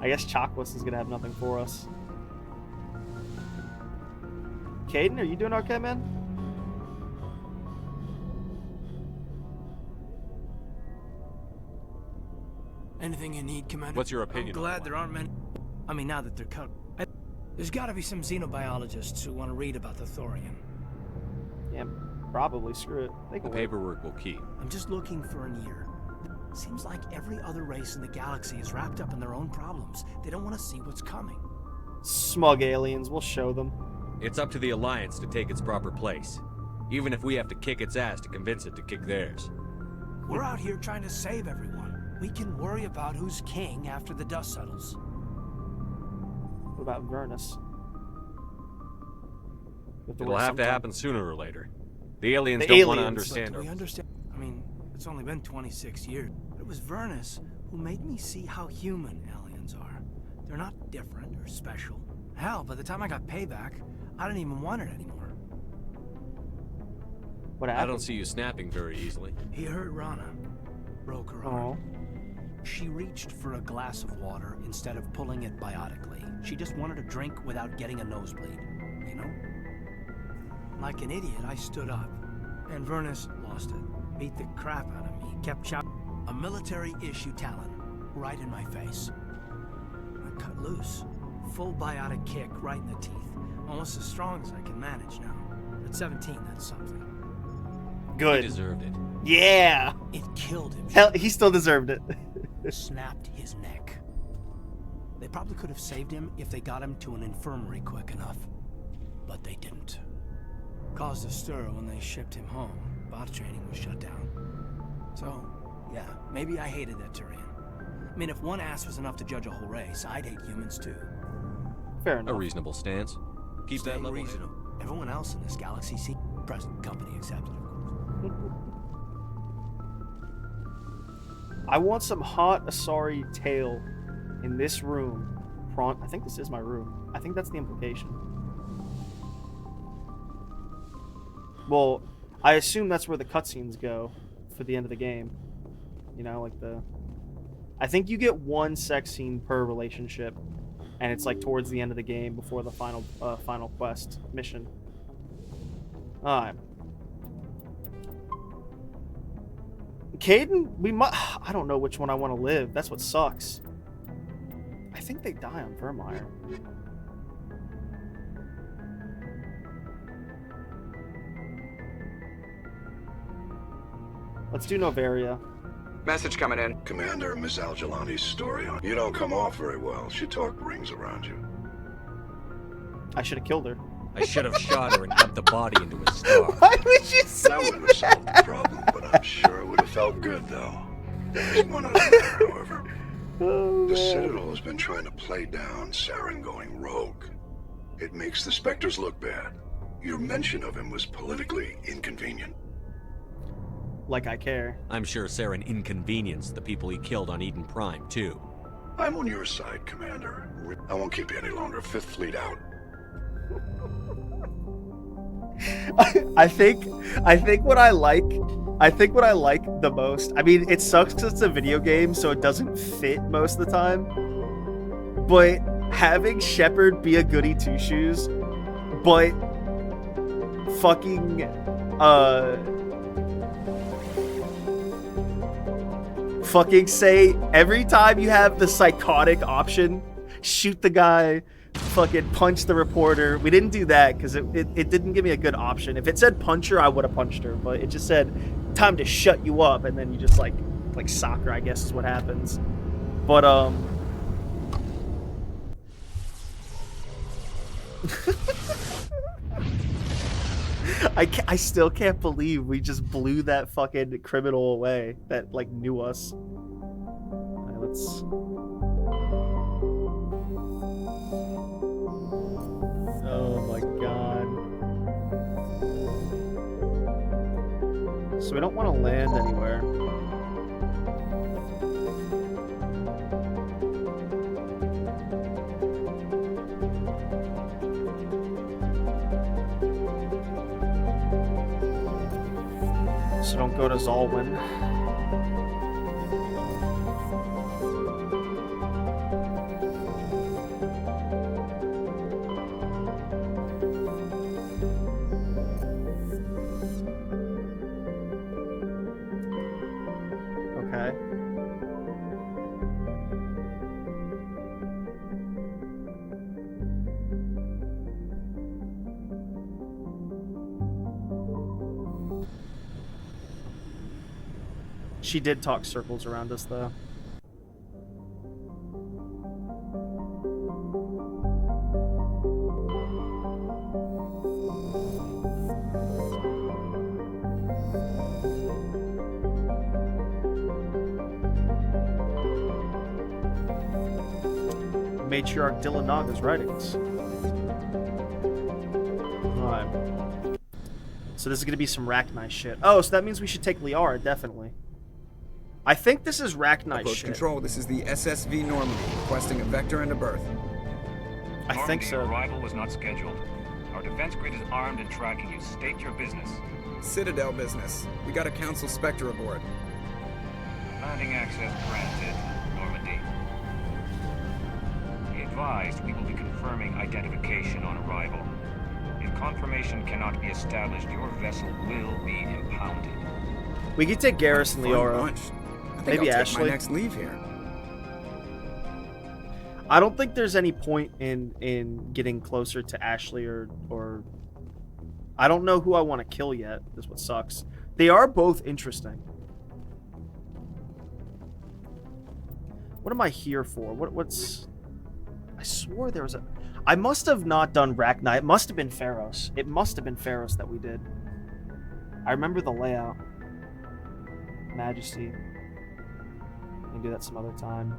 I guess Chockless is gonna have nothing for us. Caden, are you doing okay, man? Anything you need, Commander? What's your opinion I'm on glad the there aren't many. I mean, now that they're cut. There's gotta be some xenobiologists who want to read about the Thorian. Yeah, probably. Screw it. The paperwork will keep. I'm just looking for an ear. Seems like every other race in the galaxy is wrapped up in their own problems. They don't want to see what's coming. Smug aliens, we'll show them. It's up to the Alliance to take its proper place. Even if we have to kick its ass to convince it to kick theirs. We're out here trying to save everyone. We can worry about who's king after the dust settles. What about Vernus? It'll have to happen sooner or later. The aliens The don't want to aliens. understand Do we our... understand? I mean, it's only been 26 years. But it was Vernus who made me see how human aliens are. They're not different or special. Hell, by the time I got payback, I didn't even want it anymore. What I happened? don't see you snapping very easily. He hurt Rana. Broke her arm. She reached for a glass of water instead of pulling it biotically. She just wanted a drink without getting a nosebleed. You know? Like an idiot, I stood up. And Vernus lost it. Beat the crap out of me. Kept shouting a military-issue talon right in my face. I cut loose. Full biotic kick right in the teeth. Almost as strong as I can manage now. At 17, that's something. Good. He deserved it. Yeah. It killed him. Hell, he still deserved it. Snapped his neck. They probably could have saved him if they got him to an infirmary quick enough. But they didn't. Caused a stir when they shipped him home. Bot training was shut down. So, yeah, maybe I hated that Turian. I mean, if one ass was enough to judge a whole race, I'd hate humans too. Fair enough. A reasonable stance. Keep Stay that level. reasonable. Everyone else in this galaxy sees present company accepted, of course. I want some hot Asari tail in this room. I think this is my room. I think that's the implication. Well, I assume that's where the cutscenes go for the end of the game. You know, like the... I think you get one sex scene per relationship, and it's like towards the end of the game before the final quest mission. Alright. Caden, we might... I don't know which one I want to live. That's what sucks. I think they die on Virmire. Let's do Novaria. Message coming in. Commander, Miss Al-Jalani's story on you don't come off very well. She talked rings around you. I should have killed her. I should have shot her and dumped the body into a star. Why would you say that? Would have solved the problem, but I'm sure it would have felt good, though. There's one other matter, however. The Citadel has been trying to play down Saren going rogue. It makes the Spectres look bad. Your mention of him was politically inconvenient. Like I care. I'm sure Saren inconvenienced the people he killed on Eden Prime, too. I'm on your side, Commander. I won't keep you any longer. Fifth Fleet out. I think what I like the most, I mean, it sucks because it's a video game, so it doesn't fit most of the time, but having Shepard be a goody two-shoes, but fucking, fucking say every time you have the psychotic option, shoot the guy, fucking punch the reporter. We didn't do that because it didn't give me a good option. If it said punch her, I would have punched her, but it just said time to shut you up, and then you just like soccer, I guess is what happens. But I still can't believe we just blew that fucking criminal away that like knew us. All right, let's. Oh my god. So we don't want to land anywhere. So don't go to Zalwyn. Okay. She did talk circles around us, though. Matriarch Dillanaga's writings. Alright. So this is gonna be some Rachni shit. Oh, so that means we should take Liara, definitely. I think this is Rachni Approach shit. Control, this is the SSV Normandy, requesting a vector and a berth. I think so. Arrival was not scheduled. Our defense grid is armed and tracking you. State your business. Citadel business. We got a Council Spectre aboard. Landing access granted, Normandy. Be advised, we will be confirming identification on arrival. If confirmation cannot be established, your vessel will be impounded. We could take Garrus and Liara. Maybe I'll Ashley. take my next leave here. I don't think there's any point in getting closer to Ashley or I don't know who I want to kill yet. That's what sucks. They are both interesting. What am I here for? What's... I swore there was a... I must have not done Rachni. It must have been Pharos. It must have been Pharos that we did. I remember the layout. Majesty. We can do that some other time.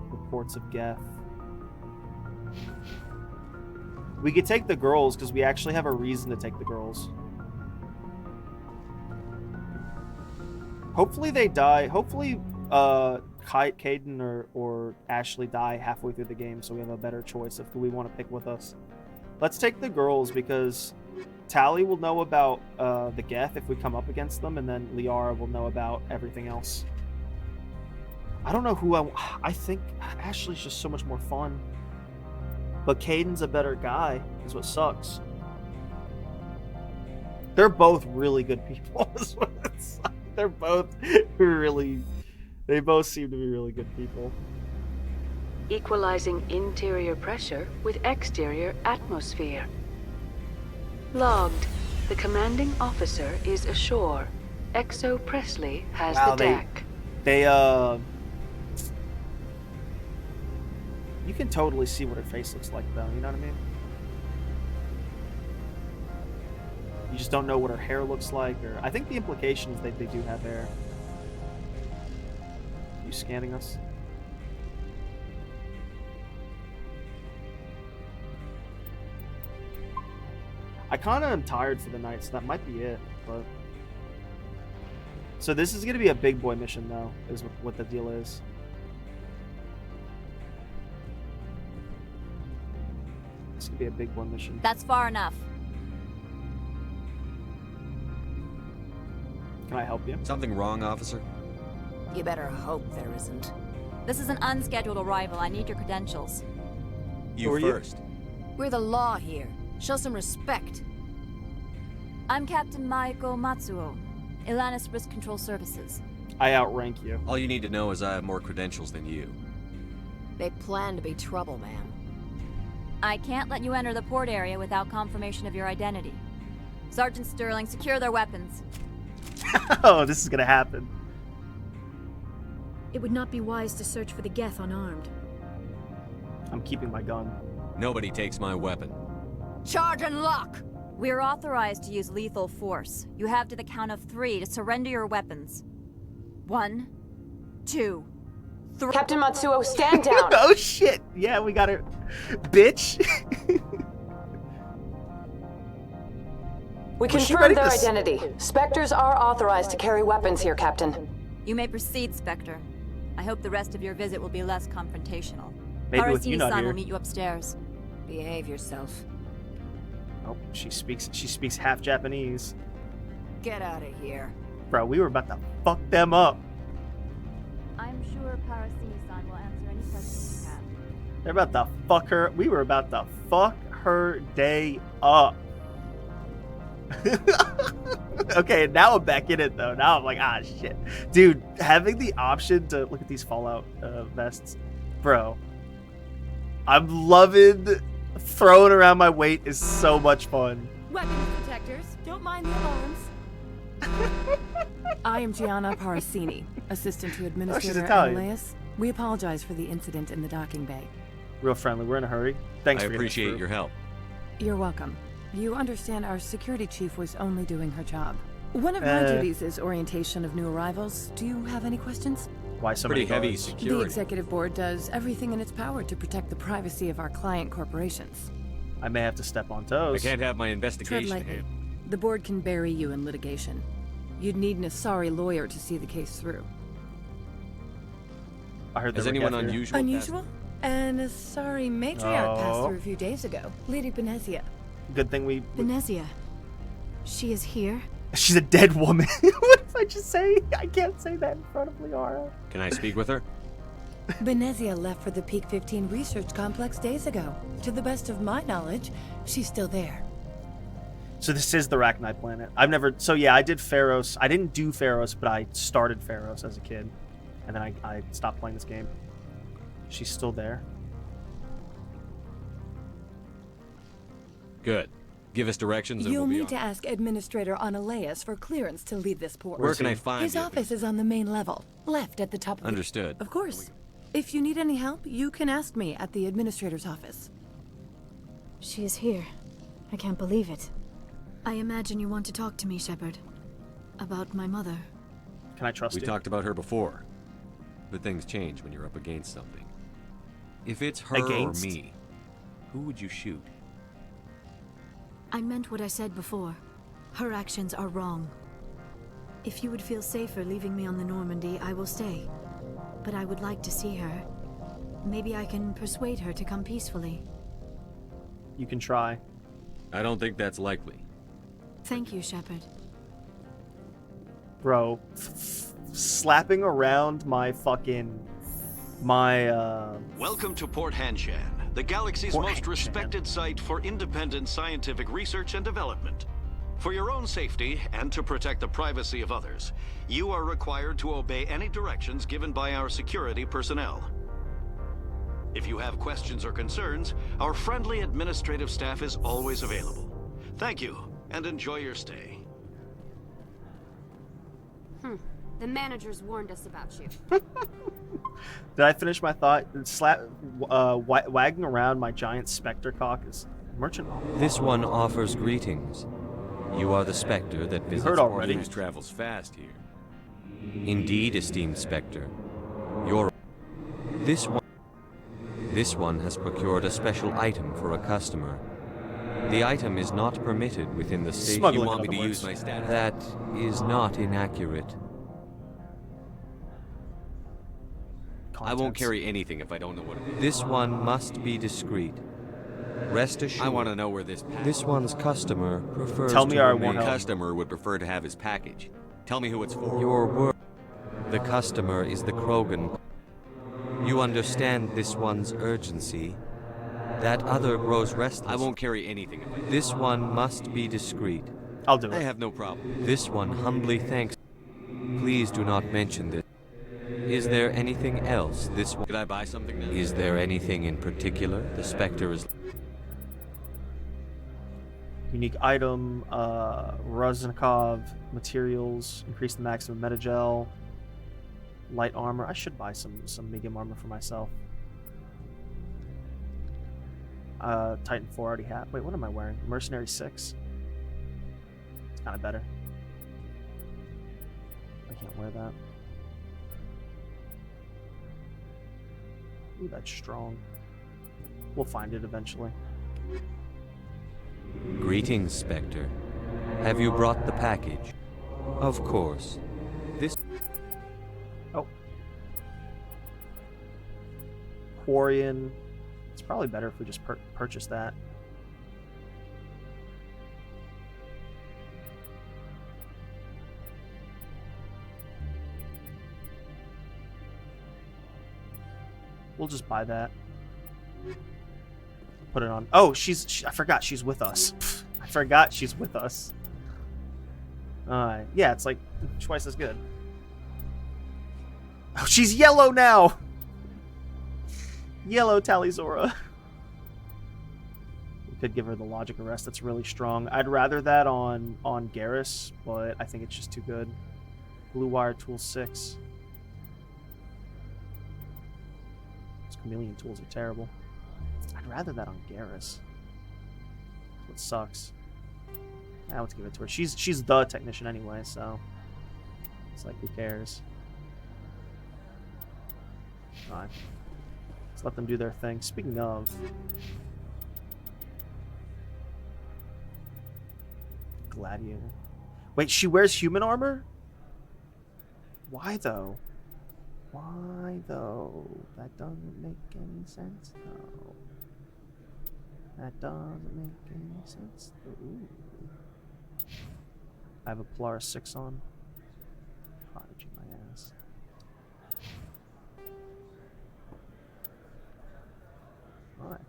Reports of Geth. We could take the girls because we actually have a reason to take the girls. Hopefully they die. Hopefully Caden or Ashley die halfway through the game so we have a better choice of who we want to pick with us. Let's take the girls because Tally will know about the Geth if we come up against them, and then Liara will know about everything else. I don't know who I think Ashley's just so much more fun. But Caden's a better guy, is what sucks. They're both really good people. Is what it sucks. They're both really... They both seem to be really good people. Equalizing interior pressure with exterior atmosphere. Logged. The commanding officer is ashore. Exo Presley has the deck. You can totally see what her face looks like, though. You know what I mean? You just don't know what her hair looks like, or... I think the implication is that they do have hair. You scanning us? I kind of am tired for the night, so that might be it, but... So this is going to be a big boy mission, though, is what the deal is. This could be a big boy mission. That's far enough. Can I help you? Something wrong, officer? You better hope there isn't. This is an unscheduled arrival. I need your credentials. You first. We're the law here. Show some respect. I'm Captain Maiko Matsuo, Ilanis Risk Control Services. I outrank you. All you need to know is I have more credentials than you. They plan to be trouble, ma'am. I can't let you enter the port area without confirmation of your identity. Sergeant Sterling, secure their weapons. Oh, this is gonna happen. It would not be wise to search for the Geth unarmed. I'm keeping my gun. Nobody takes my weapon. Charge and lock! We're authorized to use lethal force. You have to the count of 3 to surrender your weapons. 1, 2, 3. Captain Matsuo, stand down! Oh shit! Yeah, we got it. Bitch! We confirmed their identity. Spectres are authorized to carry weapons here, Captain. You may proceed, Spectre. I hope the rest of your visit will be less confrontational. Maybe with you not Harasini-san here. will meet you upstairs. Behave yourself. Oh, she speaks half Japanese. Get out of here. Bro, we were about to fuck them up. I'm sure Parasini-san will answer any questions you have. They're about to fuck her. We were about to fuck her day up. Okay, now I'm back in it though. Now I'm like, ah, shit. Dude, having the option to look at these Fallout vests, bro. I'm loving throwing around my weight is so much fun. Weapons detectors. Don't mind the alarms. I am Gianna Parasini, assistant to Administrator Italian. Elias. We apologize for the incident in the docking bay. Real friendly. We're in a hurry. Thanks I for appreciate your help. You're welcome. You understand our security chief was only doing her job. One of my duties is orientation of new arrivals. Do you have any questions? Why so Pretty many heavy guards? security. The executive board does everything in its power to protect the privacy of our client corporations. I may have to step on I toes. can't have my Tread investigation lightly. hand. The board can bury you in litigation. You'd need an Asari lawyer to see the case through. I heard Is there were anyone guests here. unusual? Unusual? An Asari matriarch passed Oh. through a few days ago. Lady Benezia. Good thing we. Benezia. She is here? She's a dead woman. What did I just say? I can't say that in front of Liara. Can I speak with her? Benezia left for the Peak 15 research complex days ago. To the best of my knowledge, she's still there. So this is the Rachni planet. I've never. So yeah, I did Pharos. I didn't do Pharos, but I started Pharos as a kid, and then I stopped playing this game. She's still there. Good. Give us directions and You'll we'll be need on. to ask Administrator Analeas for clearance to leave this port. Where can I find His you? office is on the main level, left at the top of Understood. Of course. If you need any help, you can ask me at the Administrator's office. She is here. I can't believe it. I imagine you want to talk to me, Shepard. About my mother. Can I trust We you? talked about her before, but things change when you're up against something. If it's her Against? or me, who would you shoot? I meant what I said before. Her actions are wrong. If you would feel safer leaving me on the Normandy, I will stay. But I would like to see her. Maybe I can persuade her to come peacefully. You can try. I don't think that's likely. Thank you, Shepard. Bro, slapping around my fucking Welcome to Port Hanshan, the galaxy's Port most Hanshan. respected site for independent scientific research and development. For your own safety and to protect the privacy of others, you are required to obey any directions given by our security personnel. If you have questions or concerns, our friendly administrative staff is always available. Thank you, and enjoy your stay. The managers warned us about you. Did I finish my thought? Wagging around my giant specter cock is merchant. This one offers greetings. You are the Spectre that visits heard already. News travels fast here. Indeed, esteemed Spectre. Your This one has procured a special item for a customer. The item is not permitted within the station. Smuggling, You want me in to other use words. my status? That is not inaccurate. I won't carry anything if I don't know what it is. This one must be discreet. Rest assured. I want to know where This one's customer prefers Tell me to or I remain- won't help. customer would prefer to have his package. Tell me who it's for. Your word. The customer is the Krogan. You understand this one's urgency. That other grows restless. I won't carry anything if I This one must be discreet. I'll do it. I have no problem. This one humbly thanks. Please do not mention this. Is there anything else this one? Could I buy something now? Is there anything in particular the Spectre is? Unique item, Roznikov materials, increase the maximum metagel, light armor. I should buy some medium armor for myself. Titan 4 already have. Wait, what am I wearing? Mercenary 6. It's kind of better. I can't wear that. Ooh, that's strong. We'll find it eventually. Greetings, Spectre. Have you brought the package? Of course. This. Oh. Quarian. It's probably better if we just purchase that. We'll just buy that. Put it on. Oh, I forgot she's with us. I forgot she's with us. Yeah, it's like twice as good. Oh, she's yellow now! Yellow Talizora. We could give her the logic arrest. That's really strong. I'd rather that on Garrus, but I think it's just too good. Blue Wire Tool 6. Those chameleon tools are terrible. I'd rather that on Garrus. That's what sucks. Now let's give it to her. She's the technician anyway, so it's like, who cares? Alright. Let's let them do their thing. Speaking of, Gladiator. Wait, she wears human armor? Why though? Why though? That doesn't make any sense. No. That doesn't make any sense. Ooh. I have a Polaris 6 on. Prodigy my ass. Alright.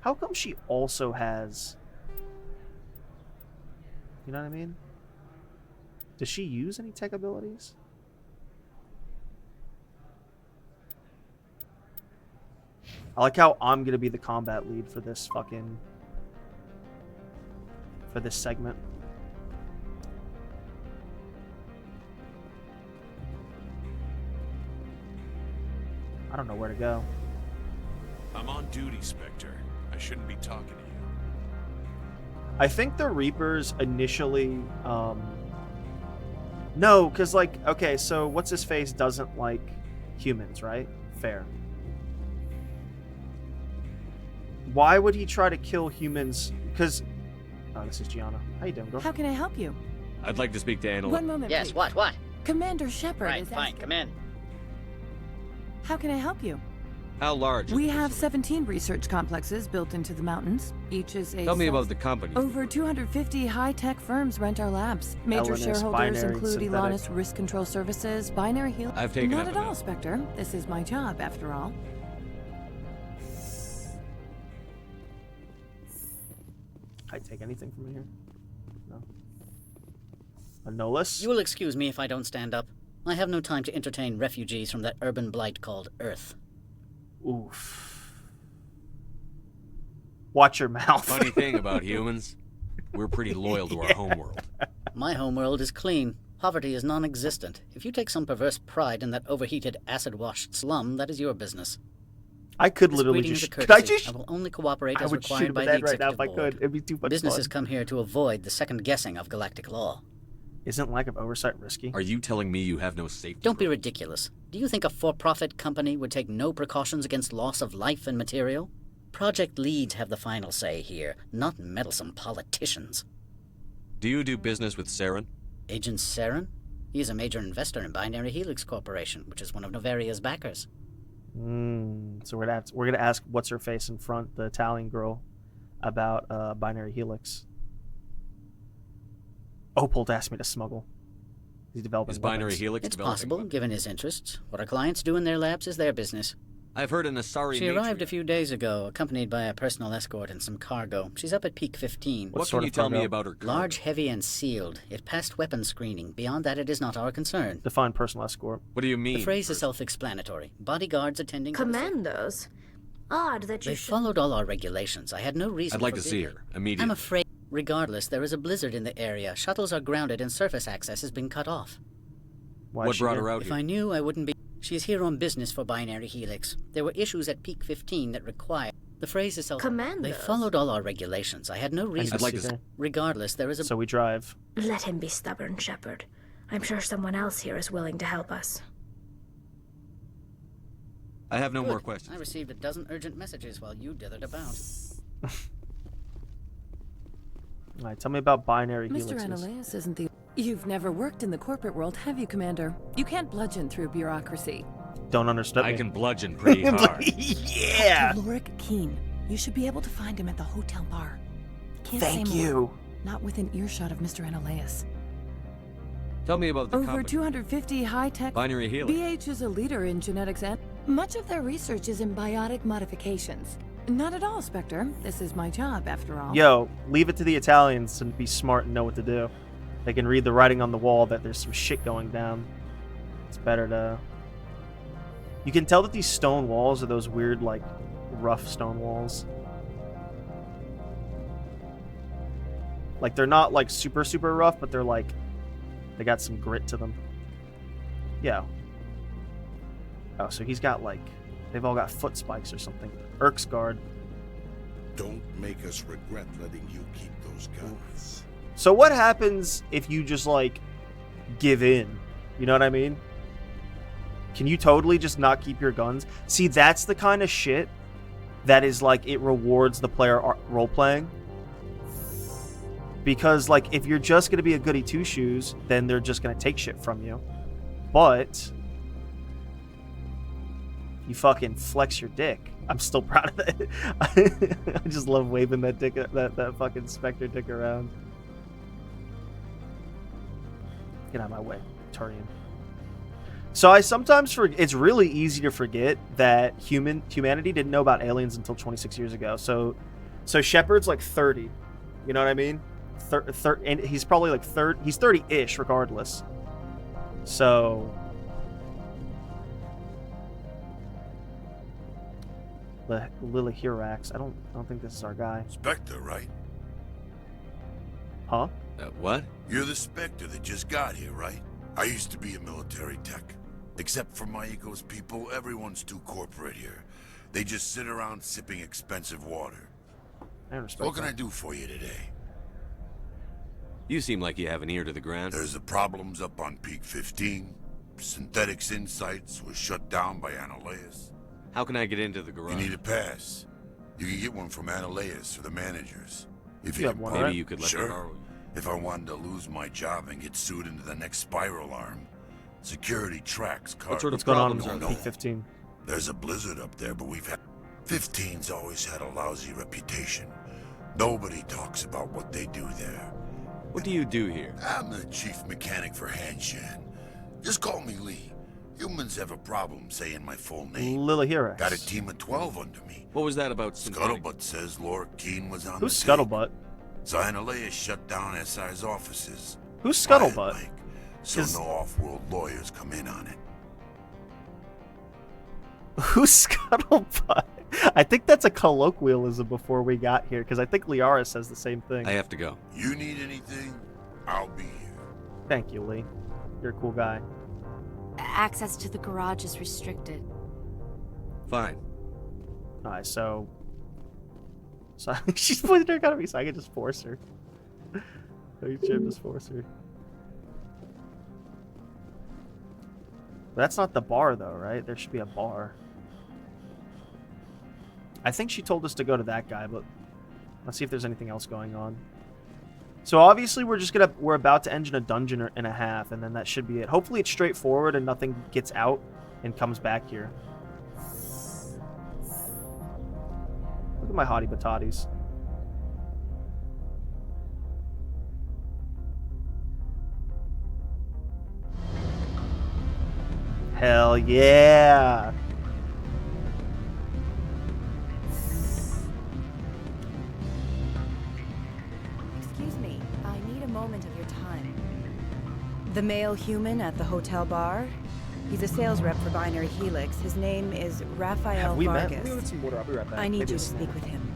How come she also has... You know what I mean? Does she use any tech abilities? I like how I'm gonna be the combat lead for this fucking... for this segment. I don't know where to go. I'm on duty, Spectre. I shouldn't be talking to you. I think the Reapers initially, no, because, like, okay, so what's-his-face doesn't like humans, right? Fair. Why would he try to kill humans? Because, oh, this is Gianna. How you doing, girl? How can I help you? I'd like to speak to Annalise. One moment, Yes, please. what? Commander Shepard Right, is fine, asking... come in. How can I help you? How large? We have 17 research complexes built into the mountains. Each is a... Tell me about the company. Over 250 high-tech firms rent our labs. Major Elenus, shareholders Binary, include Synthetic. Elanus Risk Control Services, Binary Heal... I've taken Not up at all, enough. Spectre. This is my job, after all. I'd take anything from here. No. Anolis? You will excuse me if I don't stand up. I have no time to entertain refugees from that urban blight called Earth. Oof. Watch your mouth. Funny thing about humans, we're pretty loyal to our homeworld. My homeworld is clean. Poverty is non-existent. If you take some perverse pride in that overheated, acid-washed slum, that is your business. I could This literally greeting is just... a Could I courtesy. just... I will only cooperate I as would shoot required him by in the the head right now executive if I could. board. It'd be too much Businesses fun. come here to avoid the second guessing of galactic law. Isn't lack of oversight risky? Are you telling me you have no safety? Don't be ridiculous. Do you think a for-profit company would take no precautions against loss of life and material? Project leads have the final say here, not meddlesome politicians. Do you do business with Saren? Agent Saren? He is a major investor in Binary Helix Corporation, which is one of Novaria's backers. So we're gonna ask what's her face in front, the Italian girl, about Binary Helix. Opal asked me to smuggle. He's developing Is Binary weapons. Helix It's developing possible, weapons? given his interests. What our clients do in their labs is their business. I've heard an Asari She arrived a few days ago, accompanied by a personal escort and some cargo. She's up at Peak 15. What can you tell me about her cargo? Large, heavy, and sealed. It passed weapons screening. Beyond that, it is not our concern. Define personal escort. What do you mean? The phrase is self-explanatory. Bodyguards attending... Commandos? Odd that you They should... followed all our regulations. I had no reason I'd like for to see being- her, immediately. I'm afraid... Regardless, there is a blizzard in the area. Shuttles are grounded and surface access has been cut off. What brought her out If here? I knew, I wouldn't be... She's here on business for Binary Helix. There were issues at Peak 15 that require... The phrase is self... Commandos? They followed all our regulations. I had no reason... I'd like to see. Regardless, there is a... So we drive. Let him be stubborn, Shepard. I'm sure someone else here is willing to help us. I have no Good. more questions. I received a dozen urgent messages while you dithered about. All right, tell me about Binary Mr. Helixes. Annalise isn't the... You've never worked in the corporate world, have you, Commander? You can't bludgeon through bureaucracy. Don't understand me. I can bludgeon pretty hard. Yeah! Lorik Keen. You should be able to find him at the hotel bar. Can't Thank say more. you. Not within earshot of Mr. Annalise. Tell me about the Over company. 250 high-tech... Binary Helix. BH is a leader in genetics and... Much of their research is in biotic modifications. Not at all, Spectre. This is my job, after all. Yo, leave it to the Italians to be smart and know what to do. They can read the writing on the wall that there's some shit going down. It's better to... You can tell that these stone walls are those weird, like, rough stone walls. Like, they're not, like, super, super rough, but they're, like, they got some grit to them. Yeah. Oh, so he's got, like, they've all got foot spikes or something. Erk's guard. Don't make us regret letting you keep those guns. So what happens if you just, like, give in? You know what I mean? Can you totally just not keep your guns? See, that's the kind of shit that is, like, it rewards the player role-playing. Because, like, if you're just going to be a goody two-shoes, then they're just going to take shit from you. But you fucking flex your dick. I'm still proud of that. I just love waving that dick, that fucking Spectre dick around. Get out of my way, Turian. So I sometimes forget. It's really easy to forget that humanity didn't know about aliens until 26 years ago. So Shepard's like 30. You know what I mean? And he's probably like 30. He's 30-ish, regardless. So the Lillihirax. I don't think this is our guy. Spectre, right? Huh? What? You're the Spectre that just got here, right? I used to be a military tech. Except for my eco's people, everyone's too corporate here. They just sit around sipping expensive water. What can I do for you today? You seem like you have an ear to the ground. There's the problems up on Peak 15. Synthetics Insights was shut down by Analeas. How can I get into the garage? You need a pass. You can get one from Analeas or the managers. If you have one, maybe right? you could let me borrow. If I wanted to lose my job and get sued into the next spiral arm, security tracks cars. What sort of What's going on problems on Peak 15? There's a blizzard up there, but we've had 15's always had a lousy reputation. Nobody talks about what they do there. What do you do here? I'm the chief mechanic for Hanshan. Just call me Lee. Humans have a problem saying my full name. Lillihirax. Got a team of 12 under me. What was that about? Scuttlebutt says Laura Keene was on Who's the tape. Scuttlebutt? So Analeas shut down SI's offices. Who's Scuttlebutt? Like, so no off-world lawyers come in on it. Who's Scuttlebutt? I think that's a colloquialism before we got here, because I think Liara says the same thing. I have to go. You need anything? I'll be here. Thank you, Lee. You're a cool guy. Access to the garage is restricted. Fine. Alright, so she's pointing her gun at me, so I can just force her. I can just force her. That's not the bar, though, right? There should be a bar. I think she told us to go to that guy, but let's see if there's anything else going on. So obviously we're about to engine a dungeon and a half, and then that should be it. Hopefully it's straightforward and nothing gets out and comes back here. Look at my hottie batatis. Hell yeah! Excuse me, I need a moment of your time. The male human at the hotel bar? He's a sales rep for Binary Helix. His name is Raphael Vargas. Let me get some water. I'll be right back. I need Maybe you a to snack. speak with him.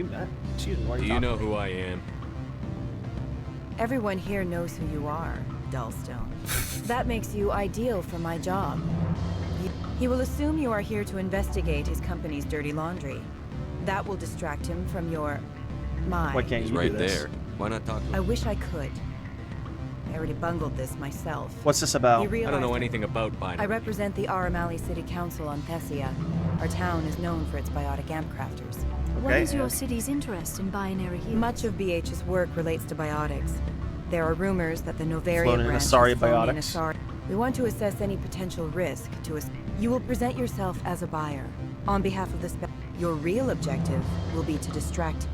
we met. Excuse me, why are Do you you know talking to who me? I am? Everyone here knows who you are, Dullstone. That makes you ideal for my job. He will assume you are here to investigate his company's dirty laundry. That will distract him from my... Why can't He's you right do this? there. Why not talk to him? I wish I could. I already bungled this myself. What's this about? He I don't know realized- anything about binary. I represent the Aramali City Council on Thessia. Our town is known for its biotic amp crafters. What is your city's interest in binary helix? Much of BH's work relates to biotics. There are rumors that the Novaria Flown in branch Asari has flown in biotics. Asari. We want to assess any potential risk to us. You will present yourself as a buyer. On behalf of the your real objective will be to distract.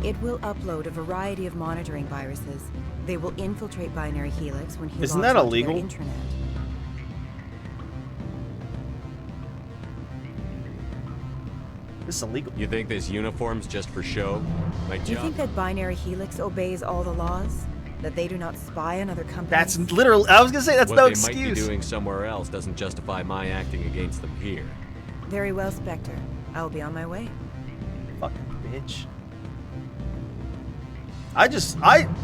It will upload a variety of monitoring viruses. They will infiltrate binary helix when he Isn't logs that onto their illegal? intranet. This is illegal. You think this uniform's just for show? My Do you job. think that binary helix obeys all the laws? That they do not spy on other companies? That's literally. I was gonna say that's what no they excuse. might be doing somewhere else doesn't justify my acting against them here. Very well, Spectre. I will be on my way. Fucking bitch.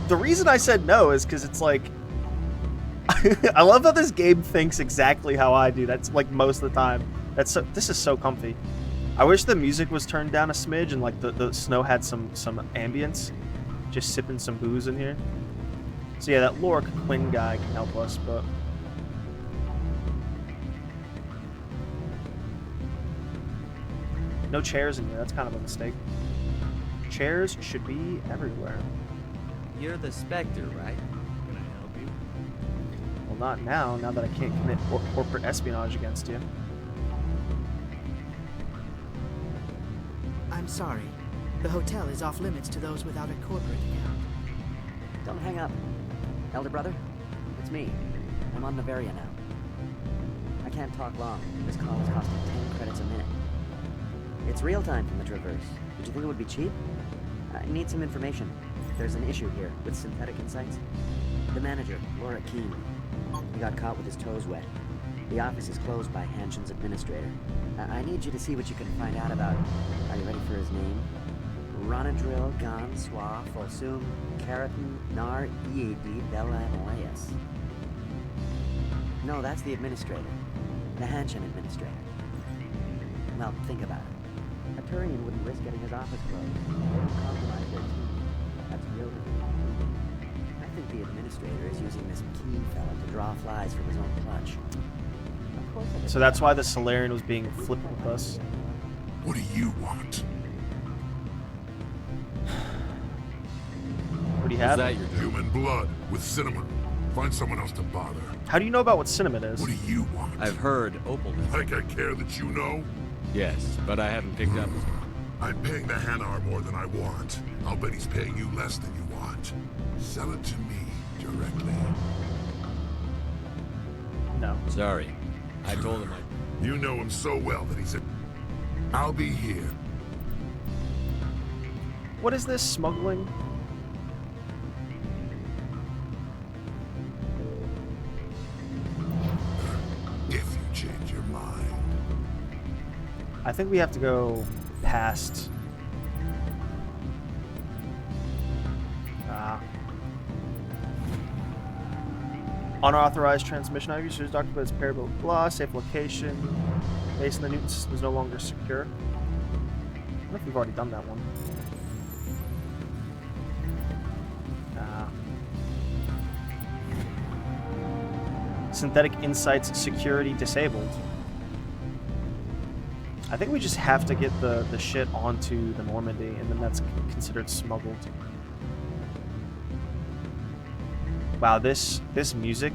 The reason I said no is because it's like, I love how this game thinks exactly how I do. That's like most of the time. This is so comfy. I wish the music was turned down a smidge and like the snow had some ambience. Just sipping some booze in here. So yeah, that Lorik Quinn guy can help us, but no chairs in here. That's kind of a mistake. Chairs should be everywhere. You're the Spectre, right? Can I help you? Well, not now. Now that I can't commit corporate espionage against you. I'm sorry. The hotel is off limits to those without a corporate account. Don't hang up. Elder brother, it's me. I'm on Novaria now. I can't talk long. This call is costing 10 credits a minute. It's real time from the Traverse. Did you think it would be cheap? I need some information. There's an issue here with synthetic insights. The manager, Laura Keene, he got caught with his toes wet. The office is closed by Hanshen's administrator. I need you to see what you can find out about. Are you ready for his name? Ronadril Gan Swa Folsum Keratin Nar Ead Bella Elias. No, that's the administrator. The Hanshen administrator. Well, think about it. A Turian wouldn't risk getting his office closed. They don't compromise their team. That's real. I think the administrator is using this Keene fella to draw flies from his own clutch. Of course I So that's why the Solarian was being flipped with us. What do you want? What do you have? Human blood with cinnamon. Find someone else to bother. How do you know about what cinnamon is? What do you want? I've heard Opal does. Like I care that you know? Yes, but I haven't picked up. I'm paying the Hanar more than I want. I'll bet he's paying you less than you want. Sell it to me directly. No. Sorry. I told him I... You know him so well that he said, I'll be here. What is this? Smuggling? If you change your mind. I think we have to go past... Unauthorized transmission. I've used Dr. Bed's parable blah, safe location. Base in the Newton system is no longer secure. I wonder if we've already done that one. Synthetic Insights security disabled. I think we just have to get the shit onto the Normandy, and then that's considered smuggled. Wow, this music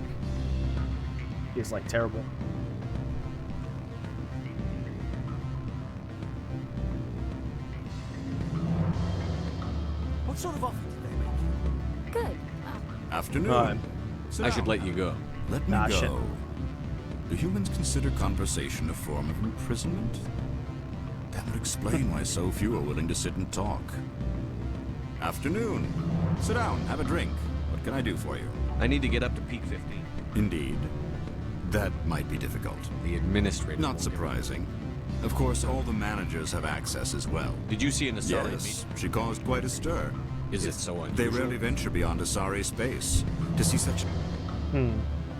is like terrible. What sort of offer did they make you? Good. Afternoon. I should let you go. Let me Nah, go. shit. Do humans consider conversation a form of imprisonment? That would explain why so few are willing to sit and talk. Afternoon. Sit down, have a drink. What can I do for you? I need to get up to peak 15. Indeed. That might be difficult. The administrator Not won't surprising. Of course, all the managers have access as well. Did you see an Asari Yes, she caused quite a stir. Is it so unusual? They rarely venture beyond Asari space. To see such...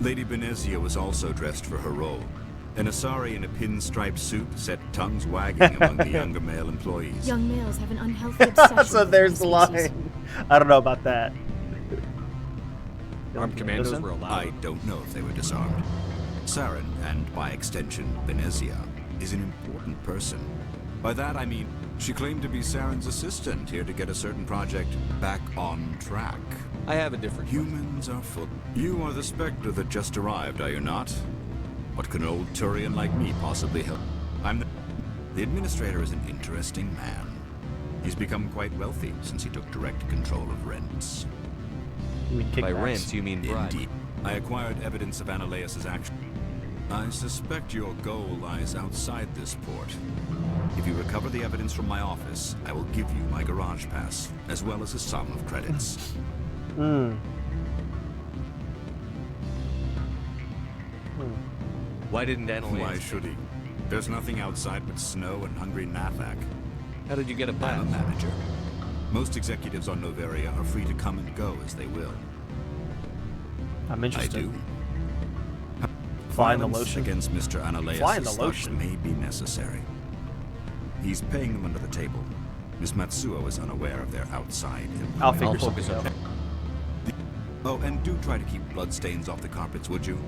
Lady Benezia was also dressed for her role. An Asari in a pinstripe suit set tongues wagging among the younger male employees. Young males have an unhealthy obsession. So there's the line. I don't know about that. Armed commandos were allowed. I don't know if they were disarmed. Saren, and by extension, Benezia, is an important person. By that I mean, she claimed to be Saren's assistant, here to get a certain project back on track. I have a different Humans are full. You are the Spectre that just arrived, are you not? What can an old Turian like me possibly help? The administrator is an interesting man. He's become quite wealthy since he took direct control of rents. You mean by rents, you mean bribe. Indeed. I acquired evidence of Ananias' action. I suspect your goal lies outside this port. If you recover the evidence from my office, I will give you my garage pass, as well as a sum of credits. Why didn't Ananias? Why should he? There's nothing outside but snow and hungry Nathak. How did you get a pass? I'm a manager. Most executives on Noveria are free to come and go as they will. I'm interested. I do. Fly in the Violence lotion. against Mr. Ananias' Fly in the stuff lotion. may be necessary. He's paying them under the table. Miss Matsuo is unaware of their outside employment. I'll figure something out. Oh, and do try to keep bloodstains off the carpets, would you?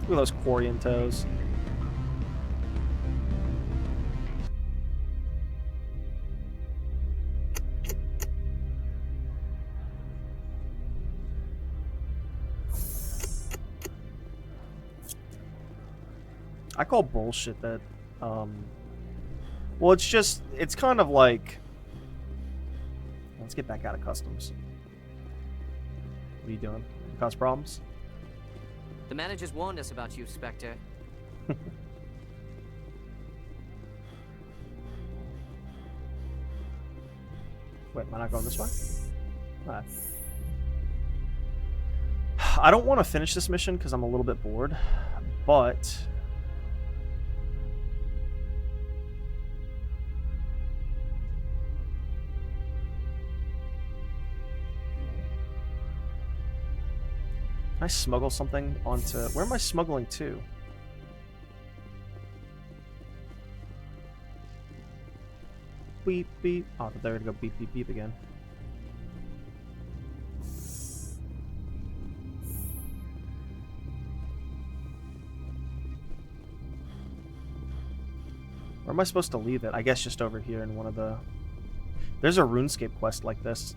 Look at those Quarian toes. I call bullshit that, well, it's kind of like, let's get back out of customs. What are you doing? You cause problems? The managers warned us about you, Spectre. Wait, am I not going this way? Alright. I don't want to finish this mission because I'm a little bit bored, but... Can I smuggle something onto... Where am I smuggling to? Beep, beep. Oh, they're gonna go beep, beep, beep again. Where am I supposed to leave it? I guess just over here in one of the... There's a RuneScape quest like this.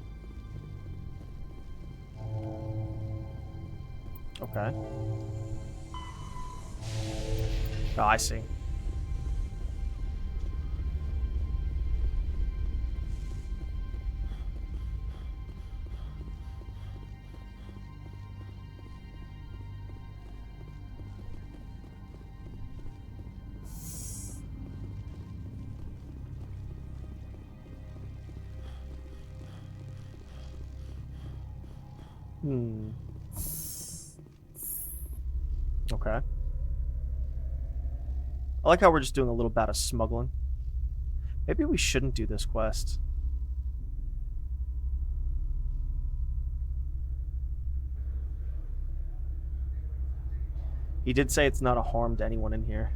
Okay. Oh, I see. Okay. I like how we're just doing a little bit of smuggling. Maybe we shouldn't do this quest. He did say it's not a harm to anyone in here.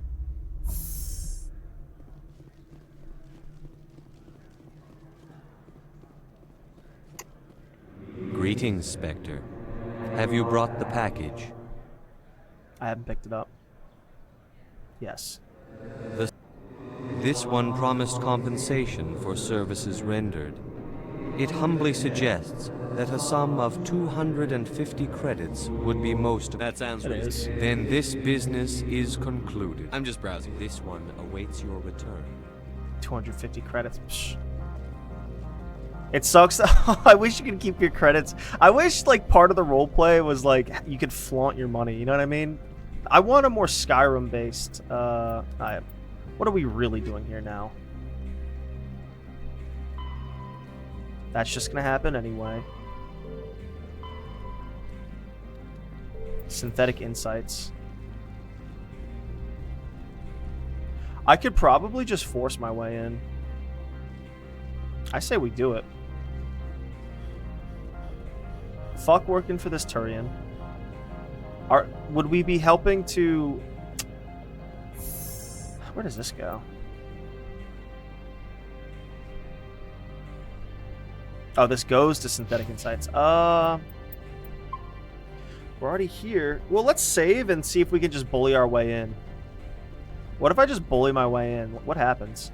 Greetings, Spectre. Have you brought the package? I haven't picked it up. Yes. This one promised compensation for services rendered. It humbly suggests that a sum of 250 credits would be most... That sounds It is. reasonable. Then this business is concluded. I'm just browsing. This one awaits your return. 250 credits. Psh. It sucks. I wish you could keep your credits. I wish, like, part of the roleplay was, like, you could flaunt your money. You know what I mean? I want a more Skyrim-based... what are we really doing here now? That's just gonna happen anyway. Synthetic insights. I could probably just force my way in. I say we do it. Fuck working for this Turian. Would we be helping to... Where does this go? Oh, this goes to synthetic insights. We're already here. Well, let's save and see if we can just bully our way in. What if I just bully my way in? What happens?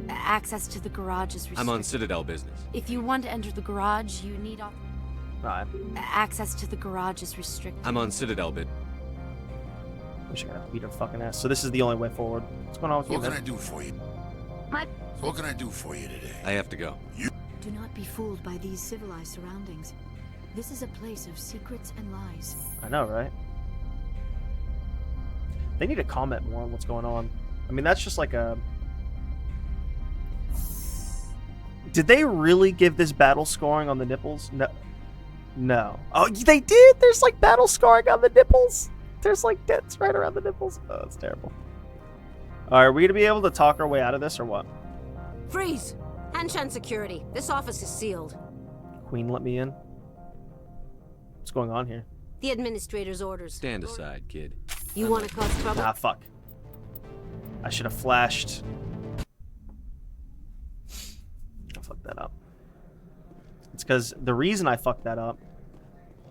Access to the garage is restricted. I'm on Citadel business. If you want to enter the garage, you need... Alright. Access to the garage is restricted. I'm on Citadel bid. Wish I could beat her fucking ass. So this is the only way forward. What's going on with you? What can I do for you? What can I do for you today? I have to go. Do not be fooled by these civilized surroundings. This is a place of secrets and lies. I know, right? They need to comment more on what's going on. I mean, that's just like a... Did they really give this battle scoring on the nipples? No. No. Oh, they did! There's like battle scoring on the nipples! There's like dents right around the nipples. Oh, that's terrible. Alright, are we gonna be able to talk our way out of this or what? Freeze! Hanshan security. This office is sealed. Queen let me in? What's going on here? The administrator's orders. Stand aside, kid. You want to cause trouble? Ah, fuck. I should have flashed. I fucked that up. It's because the reason I fucked that up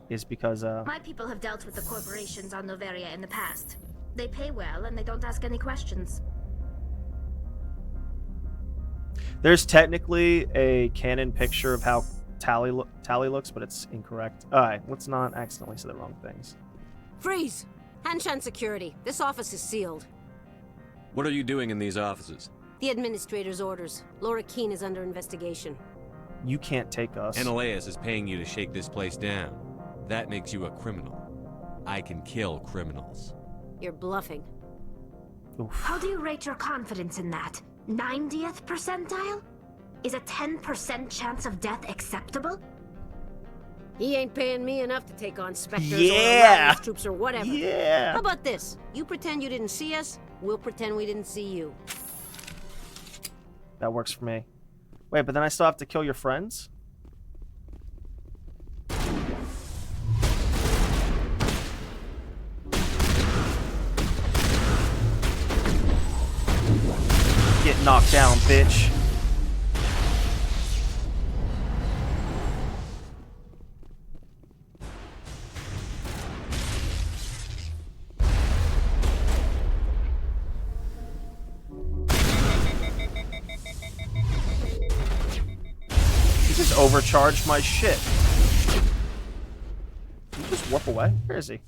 is because My people have dealt with the corporations on Noveria in the past. They pay well and they don't ask any questions. there's technically a canon picture of how Tally looks, but it's incorrect. Alright, let's not accidentally say the wrong things. Freeze! Hanshan security. This office is sealed. What are you doing in these offices? The administrator's orders. Laura Keene is under investigation. You can't take us. Ananias is paying you to shake this place down. That makes you a criminal. I can kill criminals. You're bluffing. Oof. How do you rate your confidence in that? 90th percentile? Is a 10% chance of death acceptable? He ain't paying me enough to take on Spectres or Yeah. Alliance troops or whatever. Yeah. How about this? You pretend you didn't see us, we'll pretend we didn't see you. That works for me. Wait, but then I still have to kill your friends? Get knocked down, bitch. You just overcharged my shit. Can you just warp away? Where is he?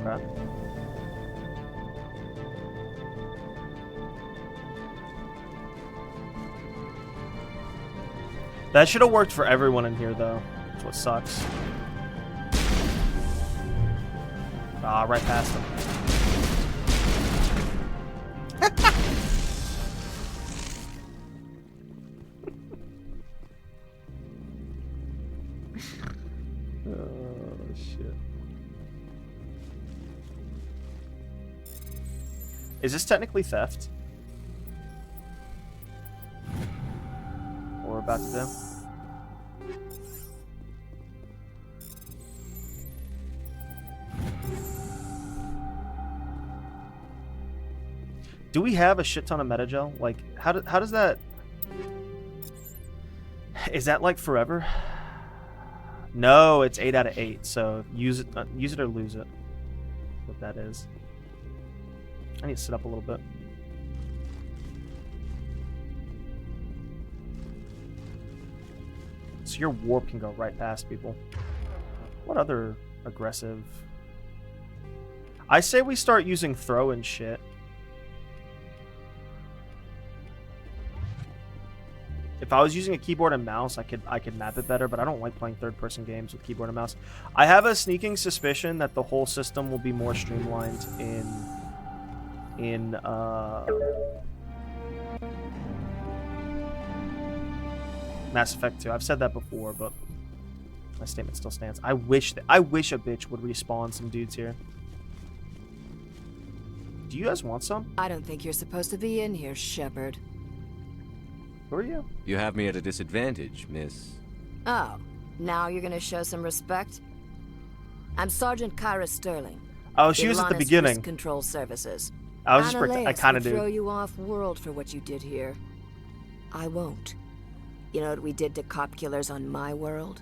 Okay. That should have worked for everyone in here, though. That's what sucks. Ah, right past him. Oh, shit. Is this technically theft? What we're about to do? Do we have a shit ton of metagel? Like, how does that... Is that like forever? No, it's 8 out of 8. So use it or lose it. What that is. I need to sit up a little bit. So your warp can go right past people. What other aggressive... I say we start using throw and shit. If I was using a keyboard and mouse, I could map it better, but I don't like playing third-person games with keyboard and mouse. I have a sneaking suspicion that the whole system will be more streamlined in in Mass Effect 2. I've said that before, but my statement still stands. I wish a bitch would respawn some dudes here. Do you guys want some? I don't think you're supposed to be in here, Shepard. Who are you? You have me at a disadvantage, miss. Oh, now you're gonna show some respect? I'm Sergeant Kyra Sterling. Oh, she was at the Illanis beginning. Risk Control Services. I was just I kind of would do. throw you off world for what you did here. I won't. You know what we did to cop killers on my world?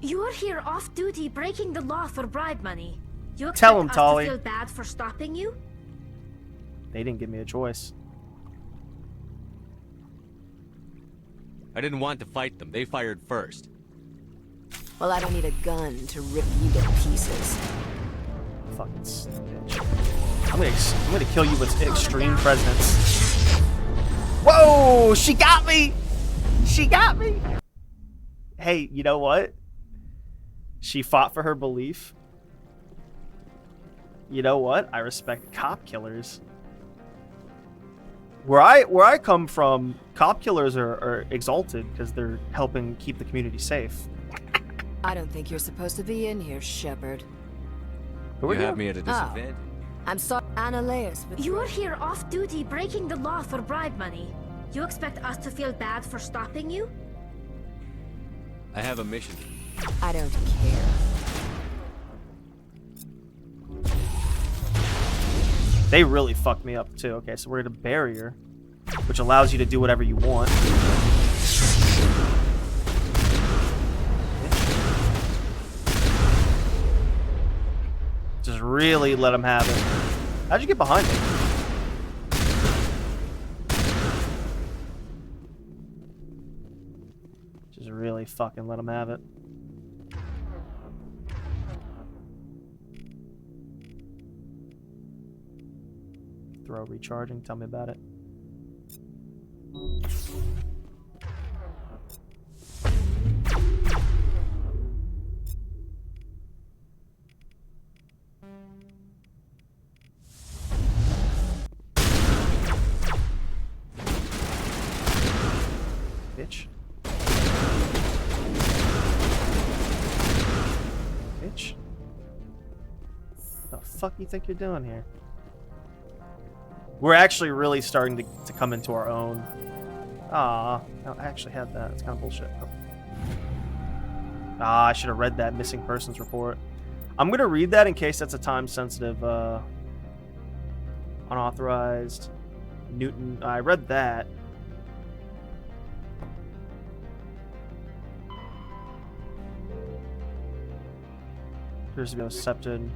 You're here off duty breaking the law for bribe money. You Tell expect him, us Tali. to feel bad for stopping you? They didn't give me a choice. I didn't want to fight them. They fired first. Well, I don't need a gun to rip you to pieces. Fucking bitch. I'm gonna kill you with extreme presence. Whoa! She got me! She got me! Hey, you know what? She fought for her belief. You know what? I respect cop killers. Where I come from, cop killers are exalted because they're helping keep the community safe. I don't think you're supposed to be in here, Shepard. Who are You have me at a disadvantage. I'm sorry, Annaleus. You're here off duty breaking the law for bribe money. You expect us to feel bad for stopping you? I have a mission. I don't care. They really fucked me up too. Okay, so we're at a barrier, which allows you to do whatever you want. Just really let them have it. How'd you get behind me? Just really fucking let them have it. Throw recharging, tell me about it. Bitch. Bitch. What the fuck you think you're doing here? We're actually really starting to come into our own. Ah, I actually had that. It's kind of bullshit. Ah, I should have read that missing persons report. I'm gonna read that in case that's a time-sensitive, unauthorized Newton. I read that. Appears to be accepted.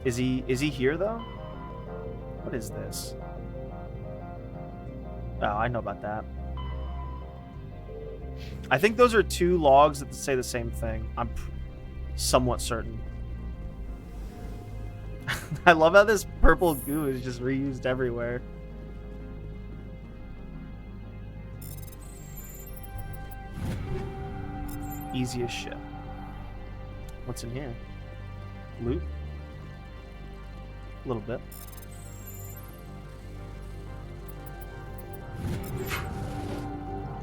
Is he here though? What is this? Oh, I know about that. I think those are two logs that say the same thing. I'm somewhat certain. I love how this purple goo is just reused everywhere. Easy as shit. What's in here? Loot? A little bit.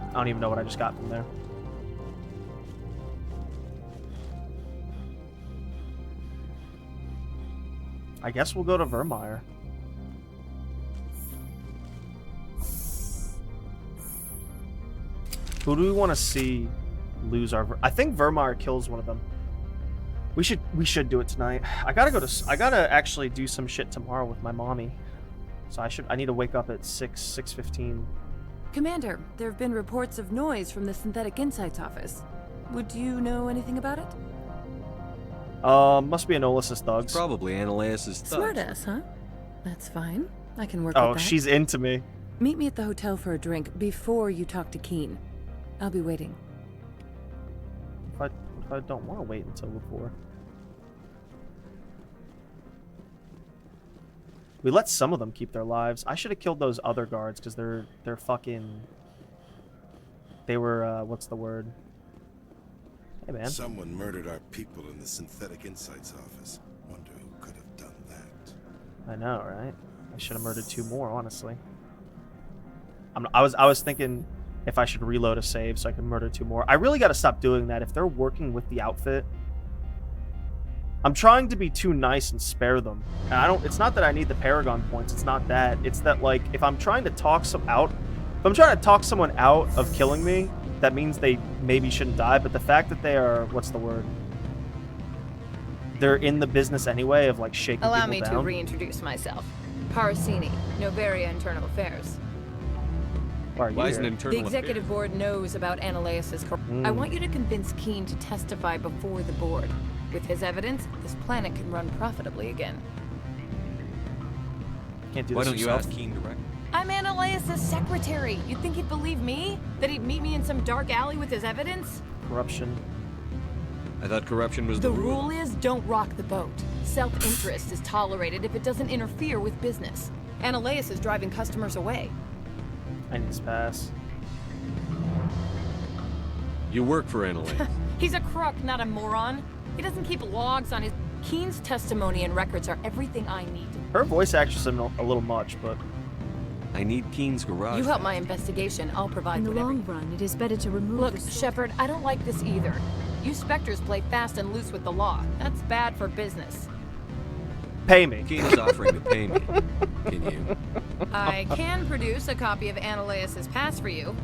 I don't even know what I just got from there. I guess we'll go to Virmire. Who do we want to see lose our... I think Virmire kills one of them. We should do it tonight. I gotta actually do some shit tomorrow with my mommy. So I need to wake up at 6:15. Commander, there have been reports of noise from the Synthetic Insights office. Would you know anything about it? Must be Anolis' thugs. Probably Annaleis' thugs. Smartass, huh? That's fine. I can work with Oh, that. she's into me. Meet me at the hotel for a drink before you talk to Keen. I'll be waiting. If I don't want to wait until before. We let some of them keep their lives. I should have killed those other guards because they're fucking... They were, what's the word? Hey, man. Someone murdered our people in the Synthetic Insights office. Wonder who could have done that. I know, right? I should have murdered 2 more, honestly. I was thinking if I should reload a save so I can murder 2 more. I really got to stop doing that. If they're working with the outfit, I'm trying to be too nice and spare them. And it's not that I need the Paragon points. It's not that. It's that, like, if I'm trying to talk someone out of killing me, that means they maybe shouldn't die. But the fact that they are, what's the word? They're in the business anyway of, like, shaking Allow people me down. to reintroduce myself. Parasini, Novaria Internal Affairs. Why is an The executive board knows about Ananias's I want you to convince Keen to testify before the board. With his evidence, this planet can run profitably again. Can't do Why this don't you yourself. ask Keen direct? I'm Ananias's secretary. You'd think he'd believe me? That he'd meet me in some dark alley with his evidence? Corruption. I thought corruption was The the rule. rule is don't rock the boat. Self-interest is tolerated if it doesn't interfere with business. Ananias is driving customers away. I need this pass. You work for Annalee. He's a crook, not a moron. He doesn't keep logs on his... Keen's testimony and records are everything I need. Her voice actress is a little much, but... I need Keen's garage. You help my investigation, I'll provide In the whatever. long run, it is better to remove Look, the Shepard, I don't like this either. You Spectres play fast and loose with the law. That's bad for business. Pay me. Keen is offering to pay me. Can you? I can produce a copy of Ananias's pass for you.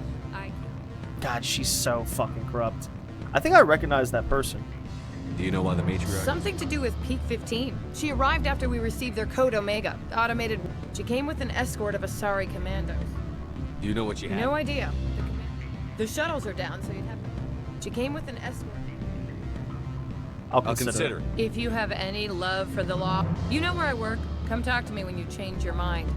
God, she's so fucking corrupt. I think I recognize that person. Do you know why the matriarch? Something to do with Peak 15. She arrived after we received their code Omega, automated. She came with an escort of Asari commandos. Do you know what she had? No idea. The shuttles are down, so you'd have. She came with an escort. I'll consider it. If you have any love for the law, you know where I work. Come talk to me when you change your mind.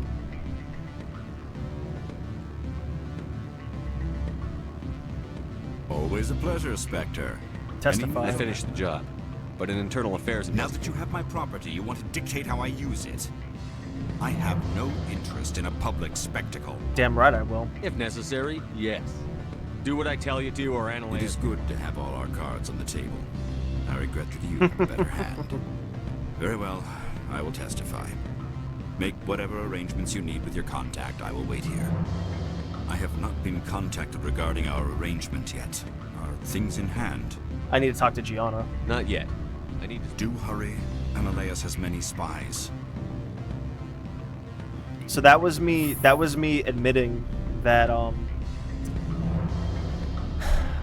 Always a pleasure, Spectre. Testify. I finished the job, but in internal affairs. Now that you have my property, you want to dictate how I use it. I have no interest in a public spectacle. Damn right I will. If necessary, yes. Do what I tell you to, or Annalee. It is good to have all our cards on the table. I regret that you have a better hand. Very well, I will testify. Make whatever arrangements you need with your contact. I will wait here. I have not been contacted regarding our arrangement yet. Are things in hand? I need to talk to Gianna. Not yet. I need to... Do hurry. Ananias has many spies. So that was me admitting that,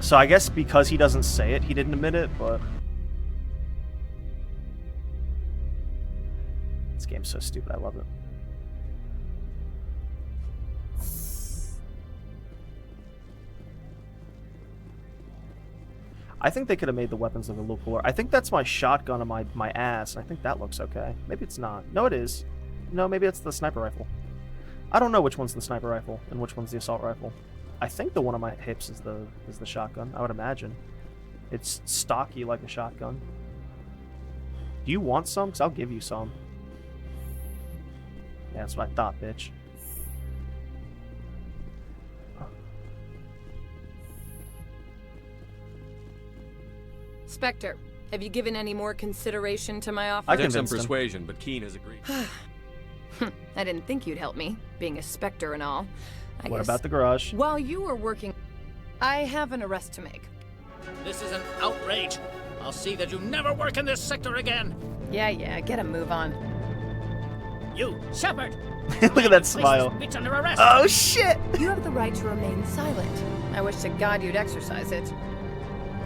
so I guess because he doesn't say it, he didn't admit it, but... This game's so stupid, I love it. I think they could have made the weapons look a little cooler. I think that's my shotgun on my ass, and I think that looks okay. Maybe it's not. No, it is. No, maybe it's the sniper rifle. I don't know which one's the sniper rifle and which one's the assault rifle. I think the one on my hips is the shotgun, I would imagine. It's stocky like a shotgun. Do you want some? Because I'll give you some. Yeah, that's what I thought, bitch. Spectre, have you given any more consideration to my offer? I did some persuasion, but Keen has agreed. I didn't think you'd help me, being a Spectre and all. What about the garage? While you were working, I have an arrest to make. This is an outrage. I'll see that you never work in this sector again. Yeah, get a move on. You, Shepard! Look at that smile. Bitch under arrest. Oh shit! You have the right to remain silent. I wish to God you'd exercise it.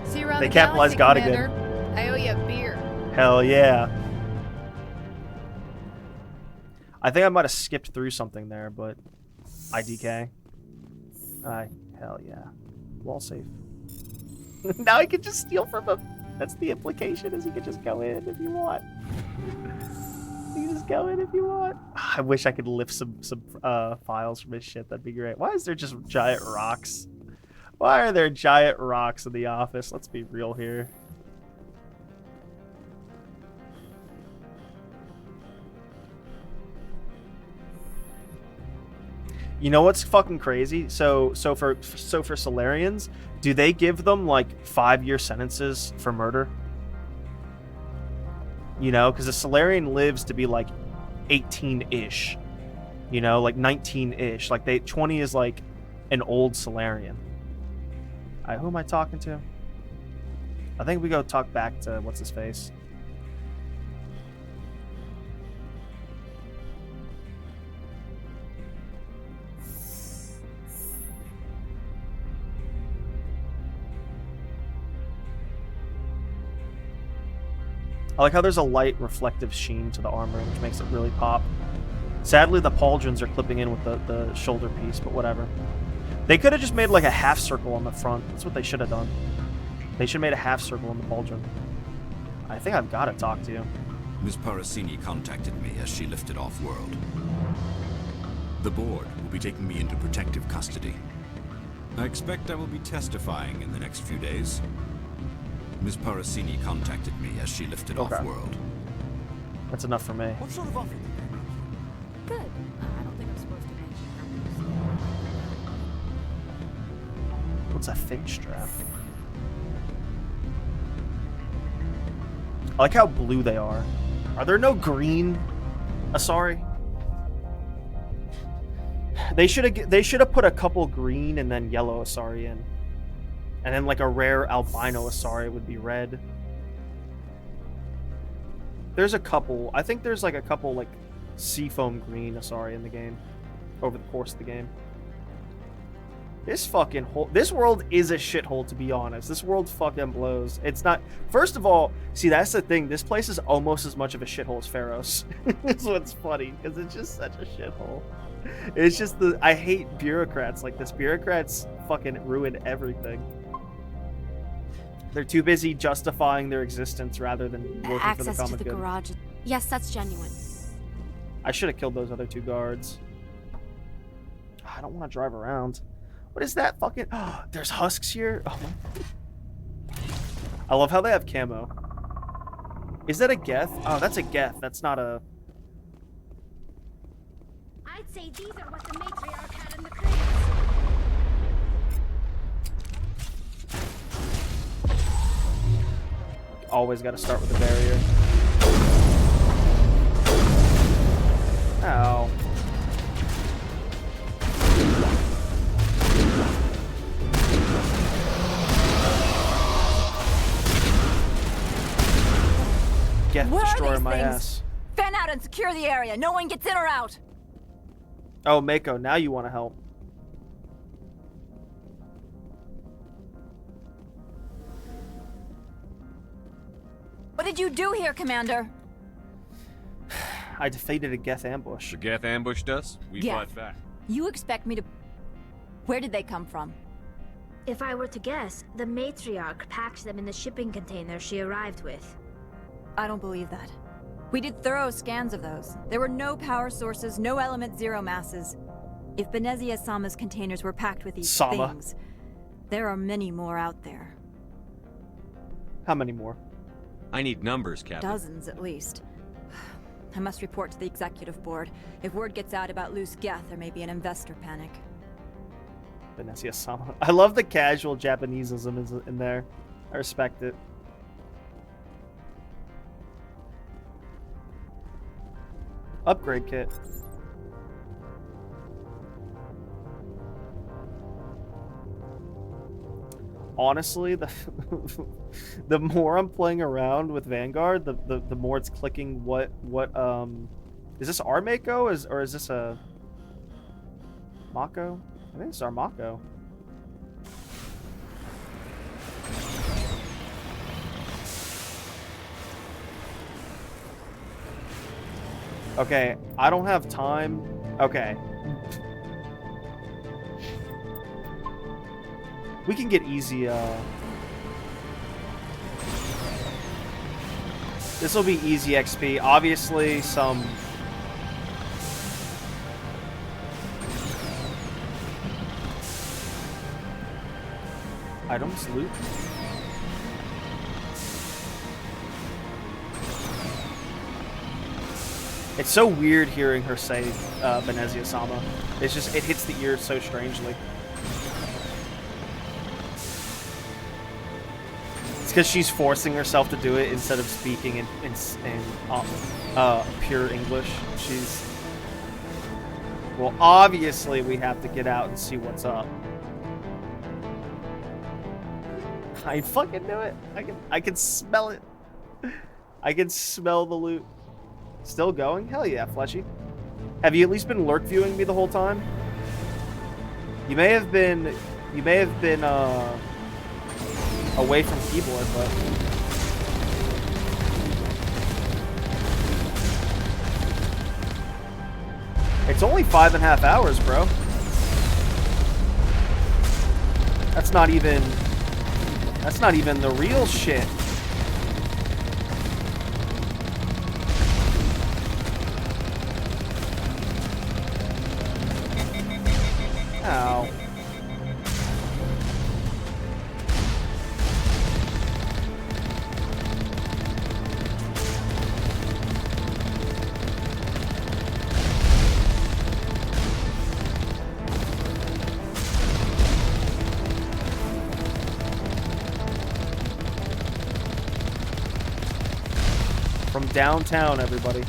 See you around They the capitalized galaxy, God again. Commander. I owe you a beer. Hell yeah. I think I might have skipped through something there, but IDK. Hell yeah. Wall safe. Now I can just steal from him. That's the implication, is you can just go in if you want. You can just go in if you want. I wish I could lift some files from this shit. That'd be great. Why is there just giant rocks? Why are there giant rocks in the office? Let's be real here. You know what's fucking crazy? So for Solarians, do they give them like 5-year sentences for murder? You know, because a Solarian lives to be like 18-ish. You know, like 19-ish. Like 20 is like an old Solarian. Who am I talking to? I think we go talk back to what's his face. I like how there's a light reflective sheen to the armor, which makes it really pop. Sadly, the pauldrons are clipping in with the shoulder piece, but whatever. They could have just made like a half circle on the front. That's what they should have done. They should have made a half circle on the pauldron. I think I've got to talk to you. Ms. Parasini contacted me as she lifted off-world. The board will be taking me into protective custody. I expect I will be testifying in the next few days. Ms. Parasini contacted me as she lifted off-world. That's enough for me. What sort of offer did they make you? Good. I don't think I'm supposed to mention her. What's a fin strap? I like how blue they are. Are there no green Asari? They should have put a couple green and then yellow Asari in. And then like a rare albino Asari would be red. There's a couple. I think there's like a couple like seafoam green Asari in the game over the course of the game. This fucking hole. This world is a shithole, to be honest. This world fucking blows. It's not. First of all, see, that's the thing. This place is almost as much of a shithole as Pharos. That's what's funny, because it's just such a shithole. It's just I hate bureaucrats like this. Bureaucrats fucking ruin everything. They're too busy justifying their existence rather than working Access for the to common the good. garage. Yes, that's genuine. I should have killed those other 2 guards. I don't want to drive around. What is that fucking... Oh, there's husks here? Oh my... I love how they have camo. Is that a Geth? Oh, that's a Geth. That's not a... I'd say these are what the matriarch had in the crates. Always got to start with a barrier. Ow. Get Where are destroyer these my things? ass. Fan out and secure the area. No one gets in or out. Oh, Mako, now you want to help. What did you do here, Commander? I defeated a Geth ambush. The Geth ambushed us. We Geth. fought back. You expect me to... Where did they come from? If I were to guess, the matriarch packed them in the shipping container she arrived with. I don't believe that. We did thorough scans of those. There were no power sources, no element zero masses. If Benezia Sama's containers were packed with these things, there are many more out there. How many more? I need numbers, Captain. Dozens, at least. I must report to the executive board. If word gets out about loose Geth, there may be an investor panic. Benezia Sama. I love the casual Japaneseism in there. I respect it. Upgrade kit. Honestly, the more I'm playing around with Vanguard, the more it's clicking what is this our Mako or is this a Mako? I think it's our Mako. Okay, I don't have time. Okay. We can get easy, this will be easy XP. Obviously, some... items, loot. It's so weird hearing her say Benezia-sama. It's just, it hits the ear so strangely. It's because she's forcing herself to do it instead of speaking in pure English. She's... Well, obviously we have to get out and see what's up. I fucking knew it. I can smell it. I can smell the loot. Still going? Hell yeah, Fleshy. Have you at least been lurk viewing me the whole time? You may have been away from keyboard, but it's only 5.5 hours, bro. That's not even the real shit. Ow. From downtown, everybody.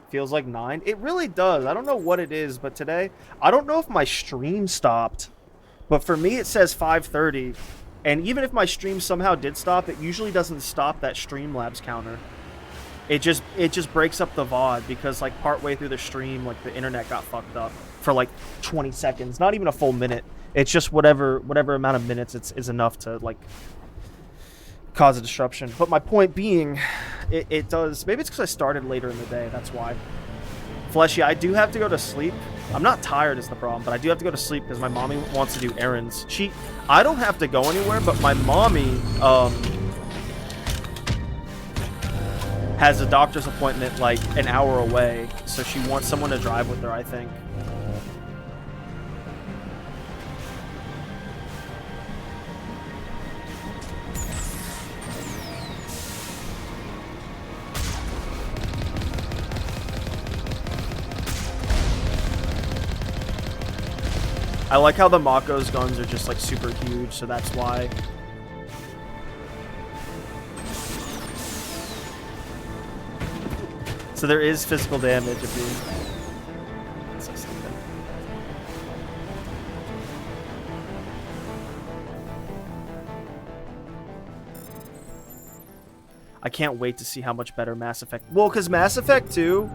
Feels like 9. It really does. I don't know what it is, but today, I don't know if my stream stopped, but for me it says 5:30, and even if my stream somehow did stop, it usually doesn't stop that Streamlabs counter. It just breaks up the VOD because like partway through the stream, like the internet got fucked up for like 20 seconds, not even a full minute. It's just whatever amount of minutes is enough to like cause a disruption. But my point being, it does. Maybe it's because I started later in the day. That's why. Fleshy, I do have to go to sleep. I'm not tired is the problem, but I do have to go to sleep because my mommy wants to do errands. I don't have to go anywhere, but my mommy has a doctor's appointment like an hour away, so she wants someone to drive with her, I think. I like how the Mako's guns are just like super huge, so that's why. So there is physical damage if you... That's so stupid. I can't wait to see how much better Mass Effect... Well, because Mass Effect 2...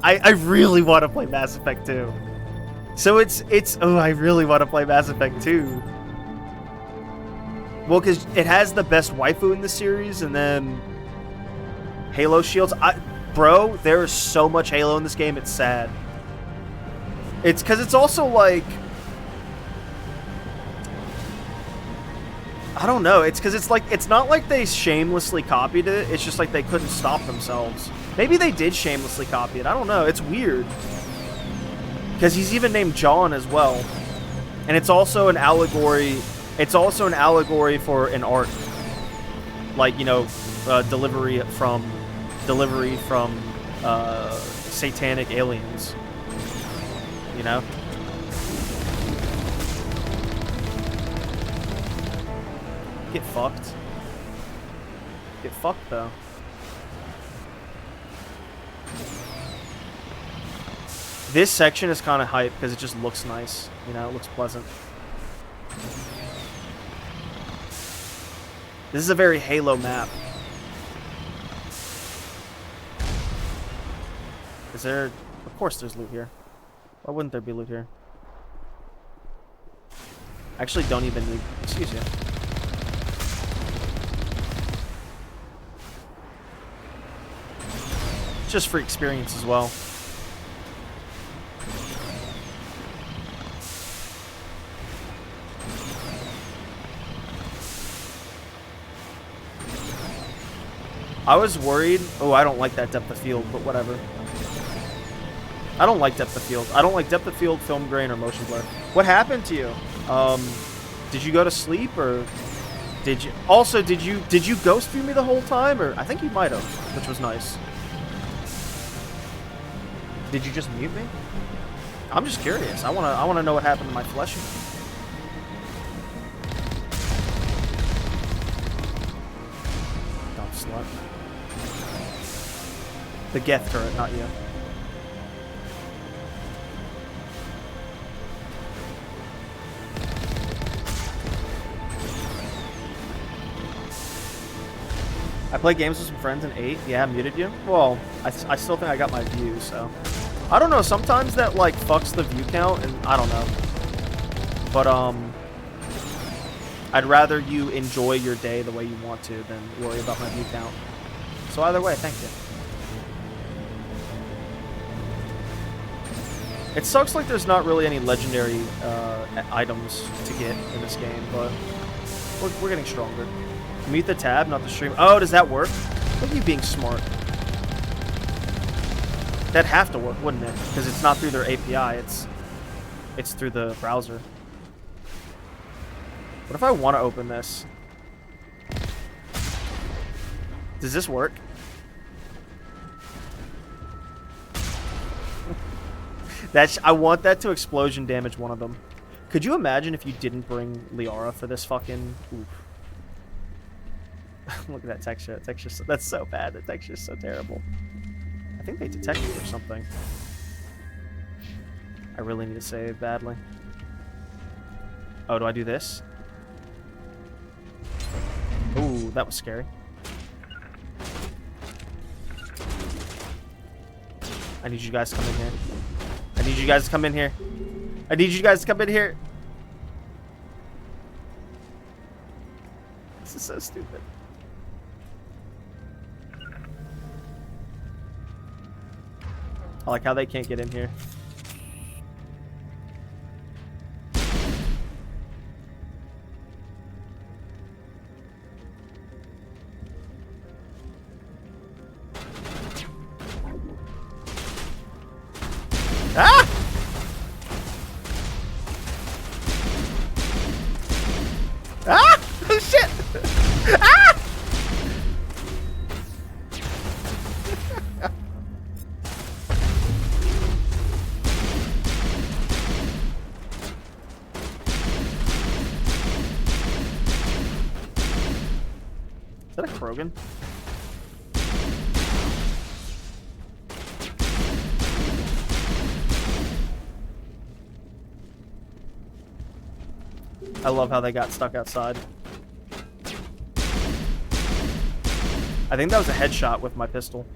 I really want to play Mass Effect 2. So oh, I really want to play Mass Effect 2. Well, because it has the best waifu in the series, and then Halo shields. Bro, there is so much Halo in this game, it's sad. It's because it's also like... I don't know, it's because it's like, it's not like they shamelessly copied it, it's just like they couldn't stop themselves. Maybe they did shamelessly copy it, I don't know, it's weird. Because he's even named John as well. And it's also an allegory, for an art. Like, you know, delivery from satanic aliens. You know? Get fucked. Get fucked, though. This section is kind of hype because it just looks nice. You know, it looks pleasant. This is a very Halo map. Is there... Of course there's loot here. Why wouldn't there be loot here? I actually don't even need... Excuse you. It's just for experience as well. I was worried... Oh, I don't like that depth of field, but whatever. I don't like depth of field. I don't like depth of field, film grain, or motion blur. What happened to you? Did you go to sleep, or did you? Also, did you ghost view me the whole time, or I think you might have, which was nice. Did you just mute me? I'm just curious. I wanna know what happened to my fleshy. Dumb slut. The Geth turret, not you. I play games with some friends in 8. Yeah, I muted you. Well, I still think I got my views, so. I don't know. Sometimes that, like, fucks the view count, and I don't know. But, I'd rather you enjoy your day the way you want to than worry about my view count. So either way, thank you. It sucks like there's not really any legendary items to get in this game, but we're getting stronger. Mute the tab, not the stream. Oh, does that work? Look at you being smart. That'd have to work, wouldn't it? Because it's not through their API, it's through the browser. What if I want to open this? Does this work? I want that to explosion damage one of them. Could you imagine if you didn't bring Liara for this fucking... Oof. Look at that texture. That texture, that's so bad. The texture's so terrible. I think they detect me or something. I really need to save badly. Oh, do I do this? Ooh, that was scary. I need you guys to come in here. I need you guys to come in here. I need you guys to come in here. This is so stupid. I like how they can't get in here. Ah! Ah! Oh shit! Ah! Is that a Krogan? I love how they got stuck outside. I think that was a headshot with my pistol.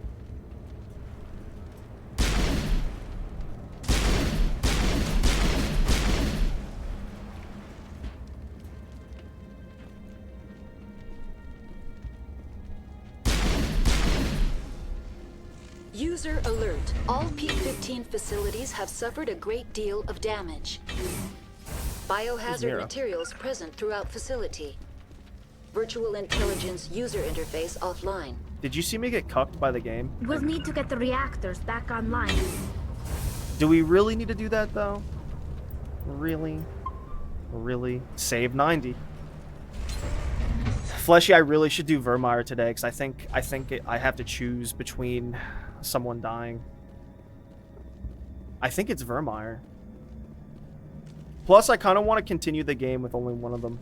User alert. All P-15 facilities have suffered a great deal of damage. Biohazard Virmire. materials present throughout facility. Virtual intelligence user interface offline. Did you see me get cucked by the game? We'll need to get the reactors back online. Do we really need to do that, though? Really? Really? Save 90. Fleshy, I really should do Virmire today, because I think I have to choose between someone dying. I think it's Virmire. Plus, I kind of want to continue the game with only one of them.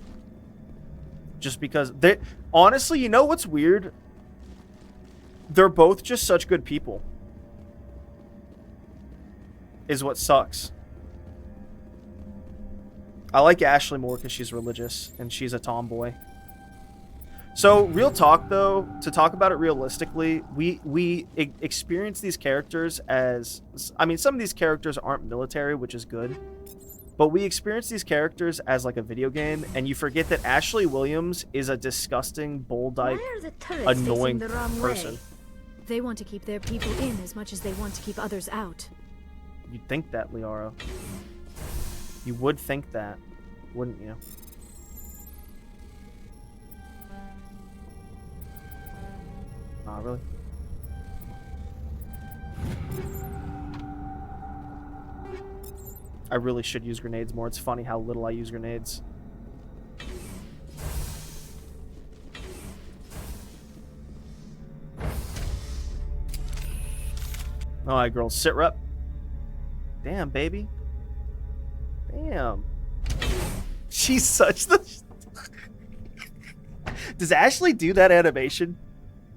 Just because they... Honestly, you know what's weird? They're both just such good people. Is what sucks. I like Ashley more because she's religious and she's a tomboy. So, real talk though, to talk about it realistically, we experience these characters as... I mean, some of these characters aren't military, which is good. But we experience these characters as like a video game, and you forget that Ashley Williams is a disgusting, bull-dyke, annoying the wrong person. way? They want to keep their people in as much as they want to keep others out. You'd think that, Liara. You would think that, wouldn't you? Really? I really should use grenades more. It's funny how little I use grenades. Alright, girls, sit rep. Damn, baby. Damn. She's such the... Does Ashley do that animation?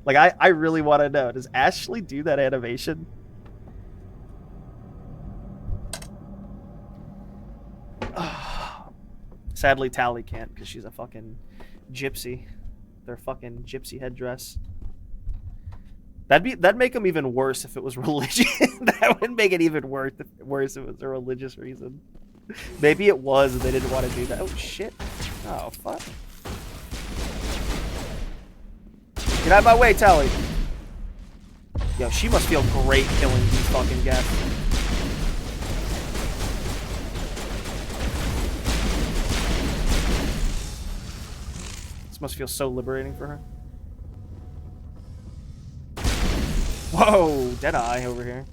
Like, I really want to know. Does Ashley do that animation? Sadly, Tally can't because she's a fucking gypsy. Their fucking gypsy headdress. That'd make them even worse if it was religion. That would make it even worse if it was a religious reason. Maybe it was and they didn't want to do that. Oh shit. Oh fuck. Get out of my way, Tally. Yo, she must feel great killing these fucking guys. This must feel so liberating for her. Whoa, Deadeye over here.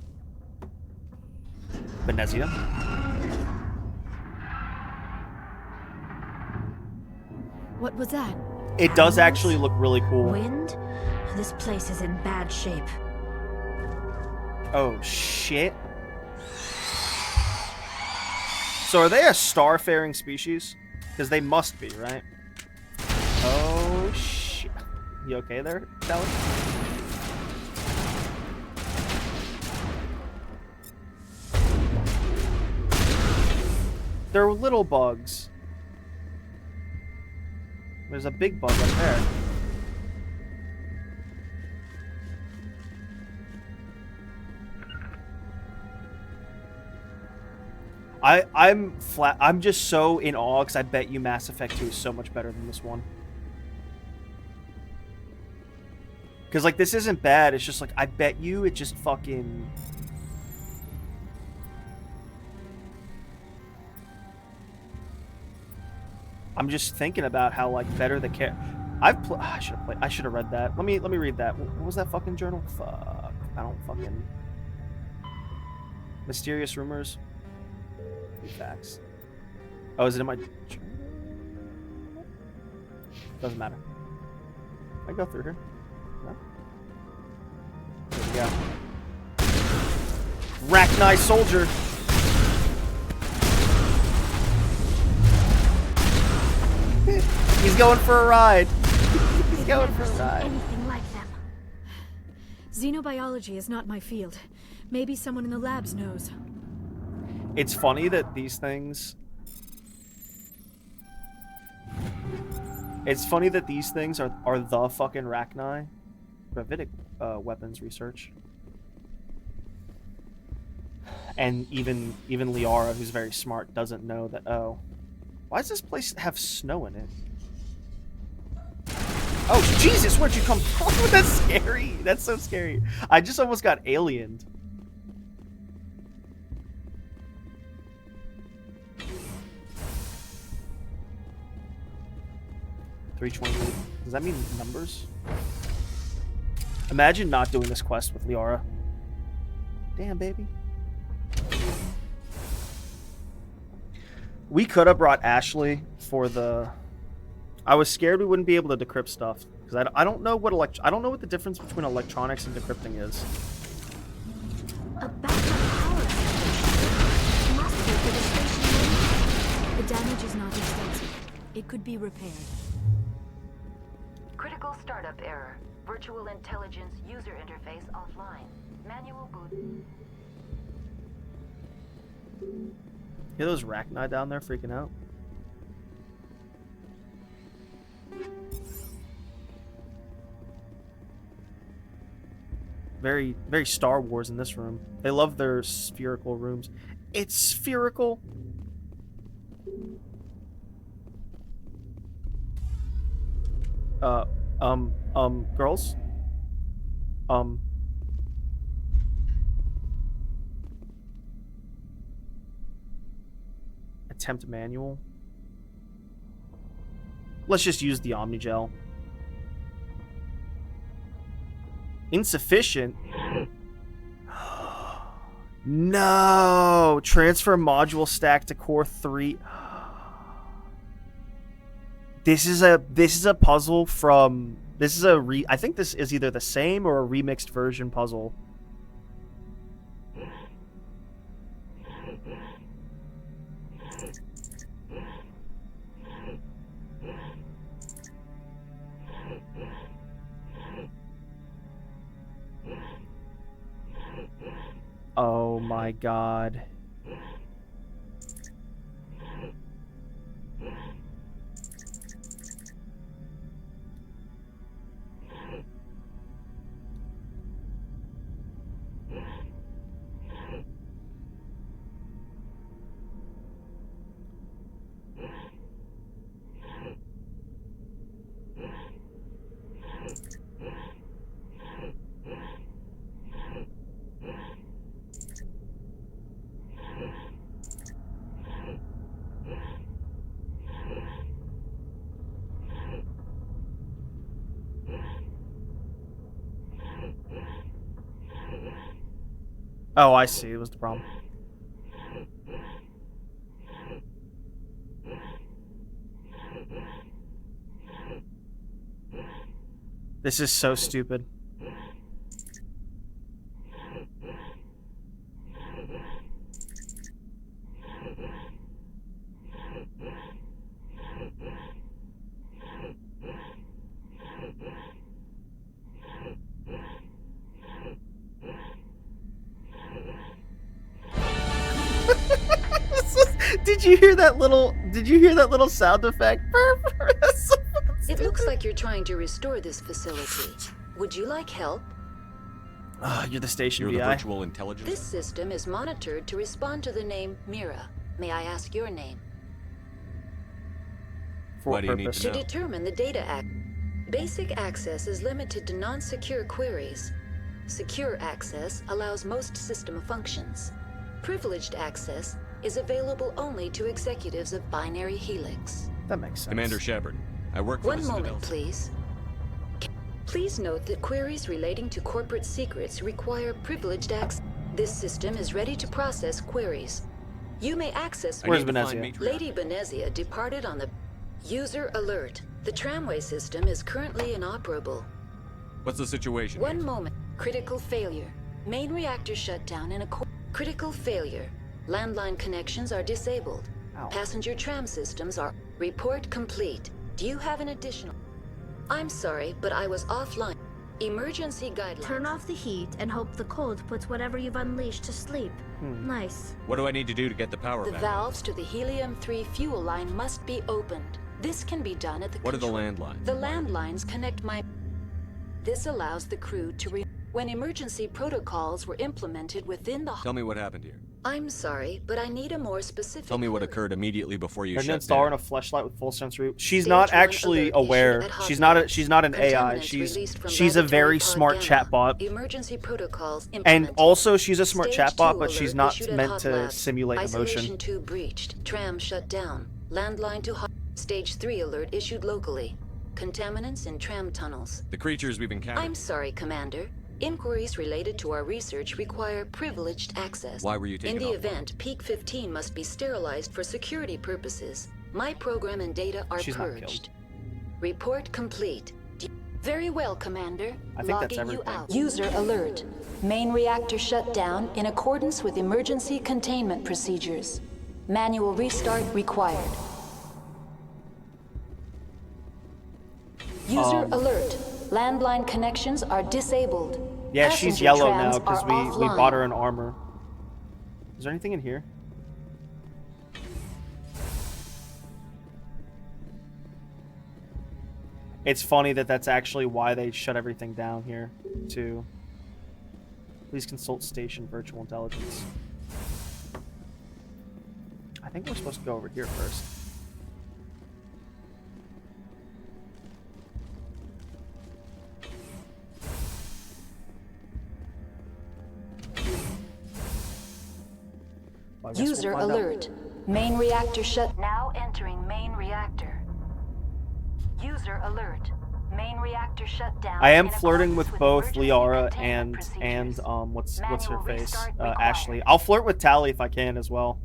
Venezia. What was that? It does actually look really cool. Wind? This place is in bad shape. Oh, shit. So are they a star-faring species? Because they must be, right? Oh, shit. You okay there, Sally? They're little bugs. There's a big bug up there. I'm just so in awe because I bet you Mass Effect 2 is so much better than this one. Because, like, this isn't bad. It's just, like, I bet you it just fucking... I'm just thinking about how, like, better the I should have read that. Let me read that. What was that fucking journal? Fuck. I don't fucking... Mysterious rumors. Facts. Oh, is it in my... Doesn't matter. I go through here. No? There we go. Rachni soldier. He's going for a ride. He's going for a ride. Anything like them. Xenobiology is not my field. Maybe someone in the labs knows. It's funny that these things... It's funny that these things are the fucking Rachni. Gravitic weapons research. And even Liara, who's very smart, doesn't know that, oh... Why does this place have snow in it? Oh, Jesus, where'd you come from? That's scary. That's so scary. I just almost got aliened. $320. Does that mean numbers? Imagine not doing this quest with Liara. Damn, baby. We could have brought Ashley for the... I was scared we wouldn't be able to decrypt stuff because I don't know what I don't know what the difference between electronics and decrypting is. A backup power station. Must be for the station. The damage is not extensive. It could be repaired. Critical startup error. Virtual intelligence user interface offline. Manual boot. Hear those Rachni down there freaking out? Very, very Star Wars in this room. They love their spherical rooms. It's spherical. Girls? Attempt manual. Let's just use the Omnigel. Insufficient. No! Transfer module stack to core 3. This is a puzzle from... I think this is either the same or a remixed version puzzle. Oh my god. Oh, I see. It was the problem. This is so stupid. Did you hear that little sound effect? It looks like you're trying to restore this facility. Would you like help? You're the station You're the VI. virtual intelligence? This system is monitored to respond to the name Mira. May I ask your name? For Why do you need To to know? determine the data Basic access is limited to non-secure queries. Secure access allows most system functions. Privileged access is available only to executives of Binary Helix. That makes sense. Commander Shepard, I work for One the Citadel. moment, please. Please note that queries relating to corporate secrets require privileged access. This system is ready to process queries. You may access... Where's Benezia? Lady Benezia departed on the... User alert. The tramway system is currently inoperable. What's the situation? One moment. Critical failure. Main reactor shut down in a... Critical failure. Landline connections are disabled. Ow. Passenger tram systems are... Report complete. Do you have an additional... I'm sorry, but I was offline. Emergency guidelines. Turn off the heat and hope the cold puts whatever you've unleashed to sleep. Nice. What do I need to do to get the power The back? valves to the Helium-3 fuel line must be opened. This can be done at the What are the control- landlines? The landlines connect my... This allows the crew to When emergency protocols were implemented within the... Tell me what happened here. I'm sorry, but I need a more specific... Tell me what occurred immediately before you An shut installer down. and a flashlight with full sensory. She's Stage not 1 actually alert aware. issued at She's hospitals. not an AI. Contaminants She's released from a laboratory very pod smart gamma. chatbot. Emergency protocols And implemented. also she's a smart Stage chatbot, 2 but she's alert not issued at meant hot to labs. simulate Isolation emotion. 2 breached. Tram shut down. Landline to hot. Stage 3 alert issued locally. Contaminants in tram tunnels. The creatures we've encountered. I'm sorry, Commander. Inquiries related to our research require privileged access. Why were you taken In the offline? event, Peak 15 must be sterilized for security purposes. My program and data are She's not purged. Report complete. Very well, Commander. I think that's Logging you everything. out. User alert. Main reactor shut down in accordance with emergency containment procedures. Manual restart required. User alert. Landline connections are disabled. Yeah, she's Passenger yellow trams now because are we offline. bought her an armor. Is there anything in here? It's funny that that's actually why they shut everything down here, too. Please consult station virtual intelligence. I think we're supposed to go over here first. Well, I guess we'll User find out. alert. Main reactor shut. Now entering main reactor. User alert. Main reactor shut down. I am flirting with both Liara and what's her face? Ashley. I'll flirt with Tally if I can as well.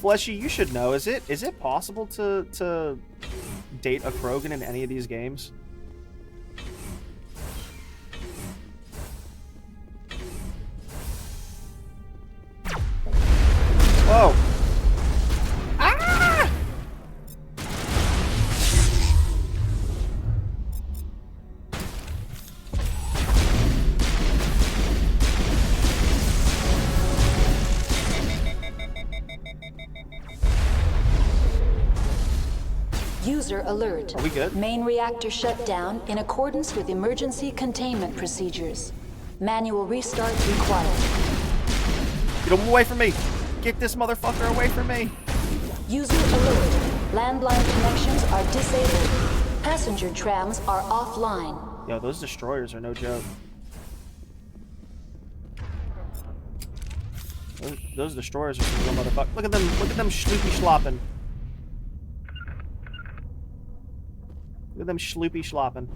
Fleshy, you should know. Is it possible to date a Krogan in any of these games? Whoa. Ah! User alert. Are we good? Main reactor shut down in accordance with emergency containment procedures. Manual restart required. Get him away from me! Get this motherfucker away from me! User alert. Landline connections are disabled. Passenger trams are offline. Yo, those destroyers are no joke. Those destroyers are some real motherfuckers. Look at them schloopy slopping. Look at them schloopy slopping.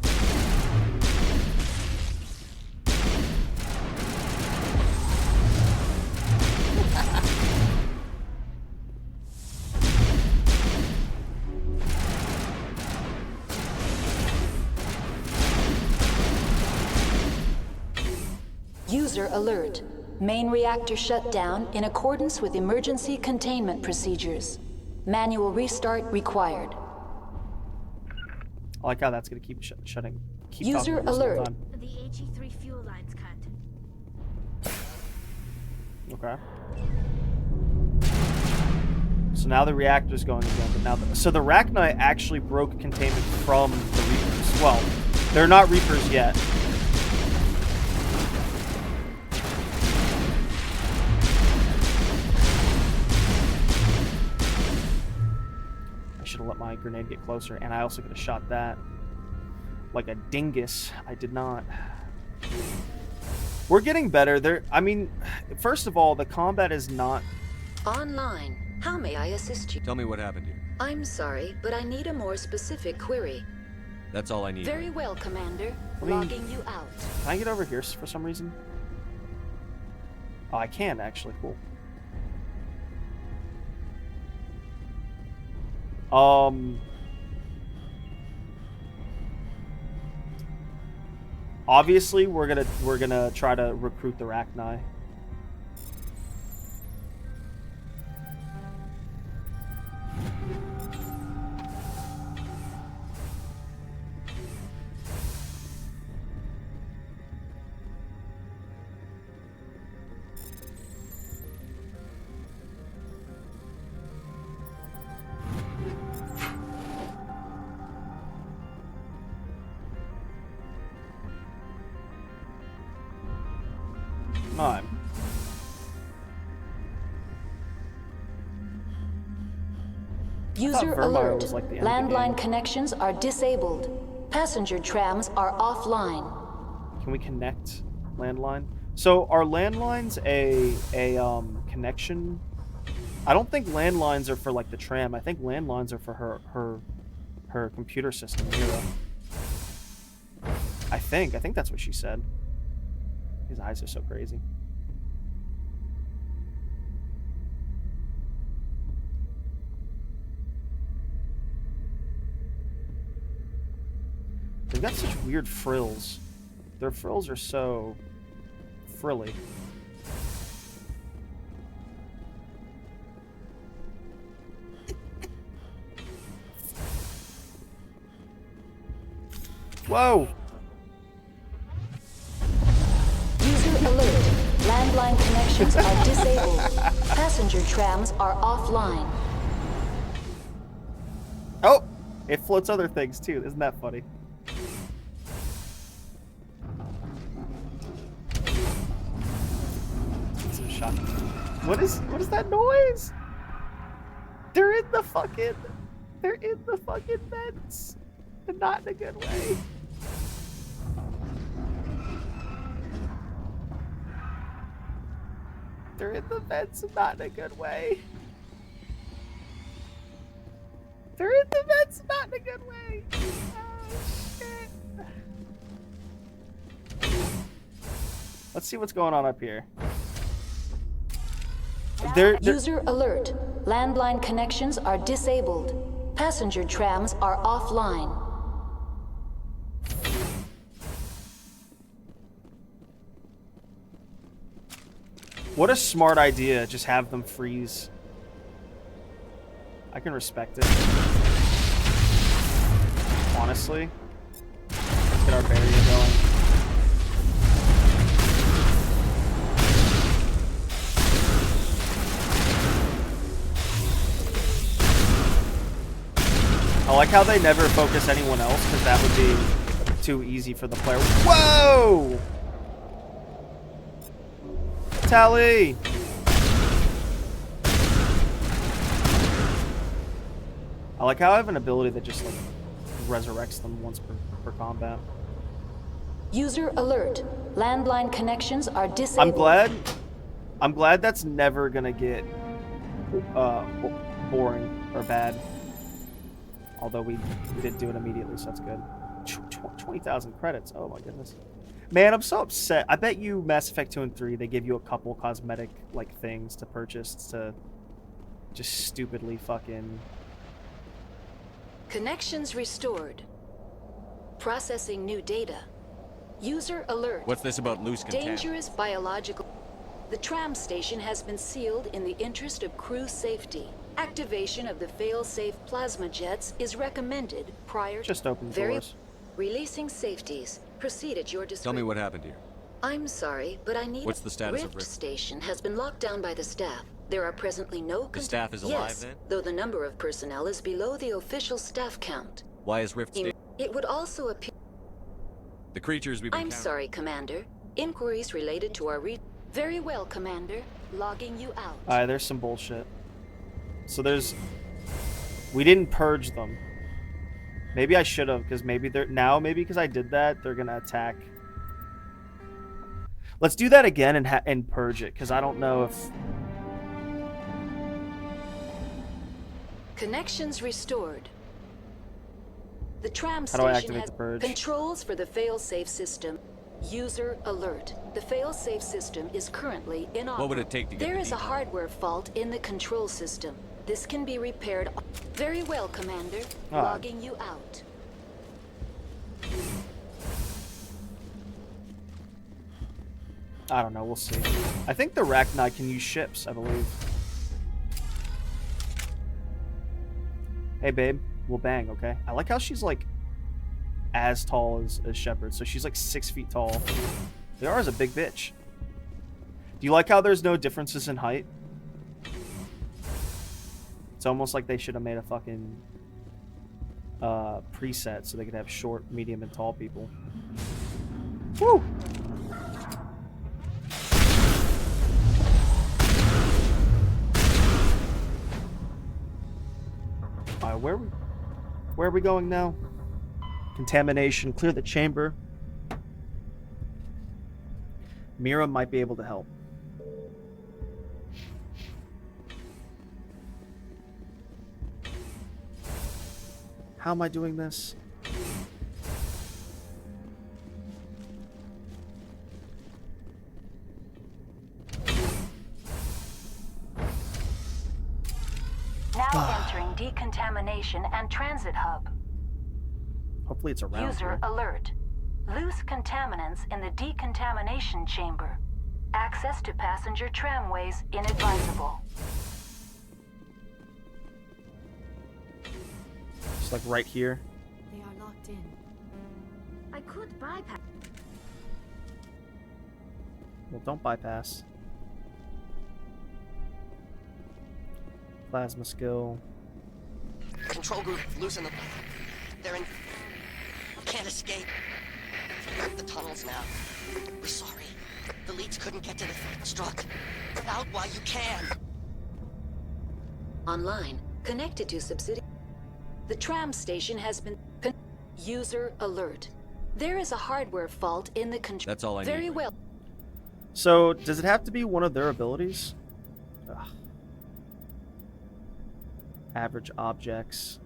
User alert. Main reactor shut down in accordance with emergency containment procedures. Manual restart required. I like how that's gonna keep shutting. Keep User alert. The HE3 fuel line's cut. Okay. So now the reactor's going again, but now so the Rachni actually broke containment from the Reapers. Well, they're not Reapers yet. I should have let my grenade get closer, and I also could have shot that like a dingus. I did not. We're getting better. I mean, first of all, the combat is not Online. How may I assist you? Tell me what happened here. I'm sorry, but I need a more specific query. That's all I need. Very well, Commander. I mean, Logging you out. Can I get over here for some reason? Oh, I can actually. Cool. Obviously, we're gonna try to recruit the Rachni. User Virmire alert. was like the end of the Landline game. connections are disabled. Passenger trams are offline. Can we connect landline? So are landlines a connection? I don't think landlines are for like the tram. I think landlines are for her computer system, Mira. I think that's what she said. His eyes are so crazy. They've got such weird frills. Their frills are so frilly. Whoa! User alert. Landline connections are disabled. Passenger trams are offline. Oh! It floats other things too. Isn't that funny? Shot. What is that noise? They're in the fucking vents. And not in a good way. They're in the vents and not in a good way. They're in the vents, not in a good way. Oh, shit. Let's see what's going on up here. User alert. Landline connections are disabled. Passenger trams are offline. What a smart idea. Just have them freeze. I can respect it. Honestly. Let's get our barrier going. I like how they never focus anyone else, because that would be too easy for the player. Whoa! Tally! I like how I have an ability that just like resurrects them once per combat. User alert. Landline connections are disabled. I'm glad that's never gonna get boring or bad. Although we did do it immediately, so that's good. 20,000 credits. Oh my goodness. Man, I'm so upset. I bet you Mass Effect 2 and 3, they give you a couple cosmetic like things to purchase to just stupidly fucking... Connections restored. Processing new data. User alert. What's this about loose container? Dangerous biological... The tram station has been sealed in the interest of crew safety. Activation of the fail-safe plasma jets is recommended prior to... Just open doors. Releasing safeties. Proceed at your discretion. Tell me what happened here. I'm sorry, but I need... What's the status of Rift Station has been locked down by the staff. There are presently no... The staff is alive, yes, then? Though the number of personnel is below the official staff count. Why is Rift Station... It would also appear... The creatures we've been... I'm sorry, Commander. Inquiries related to our Very well, Commander. Logging you out. Alright, there's some bullshit. So there's... We didn't purge them. Maybe I should have, because maybe they're... Now, maybe because I did that, they're gonna attack. Let's do that again and purge it, because I don't know if... Connections restored. The tram How do I station activate has the purge? controls for the fail-safe system. User alert. The fail-safe system is currently inoperable. What would it take to get There the is a detail? hardware fault in the control system. This can be repaired. Very well, Commander. Ah. Logging you out. I don't know, we'll see. I think the Rachni can use ships, I believe. Hey, babe. We'll bang, okay? I like how she's, like, as tall as Shepard. So she's, like, 6 feet tall. Liara's a big bitch. Do you like how there's no differences in height? It's almost like they should have made a fucking preset so they could have short, medium, and tall people. Woo! Alright, where are we going now? Contamination. Clear the chamber. Mira might be able to help. How am I doing this? Now entering decontamination and transit hub. Hopefully it's around User here. alert. Loose contaminants in the decontamination chamber. Access to passenger tramways inadvisable. It's like right here. They are locked in. I could bypass. Well, don't bypass. Plasma skill. Control group, loosen them. They're in... Can't escape. Back the tunnels now. We're sorry. The leads couldn't get to the strut. Get out while you can. Online. Connected to subsidiary. The tram station has been... User alert. There is a hardware fault in the control... That's all I need. Very well. So, does it have to be one of their abilities? Ugh. Average objects.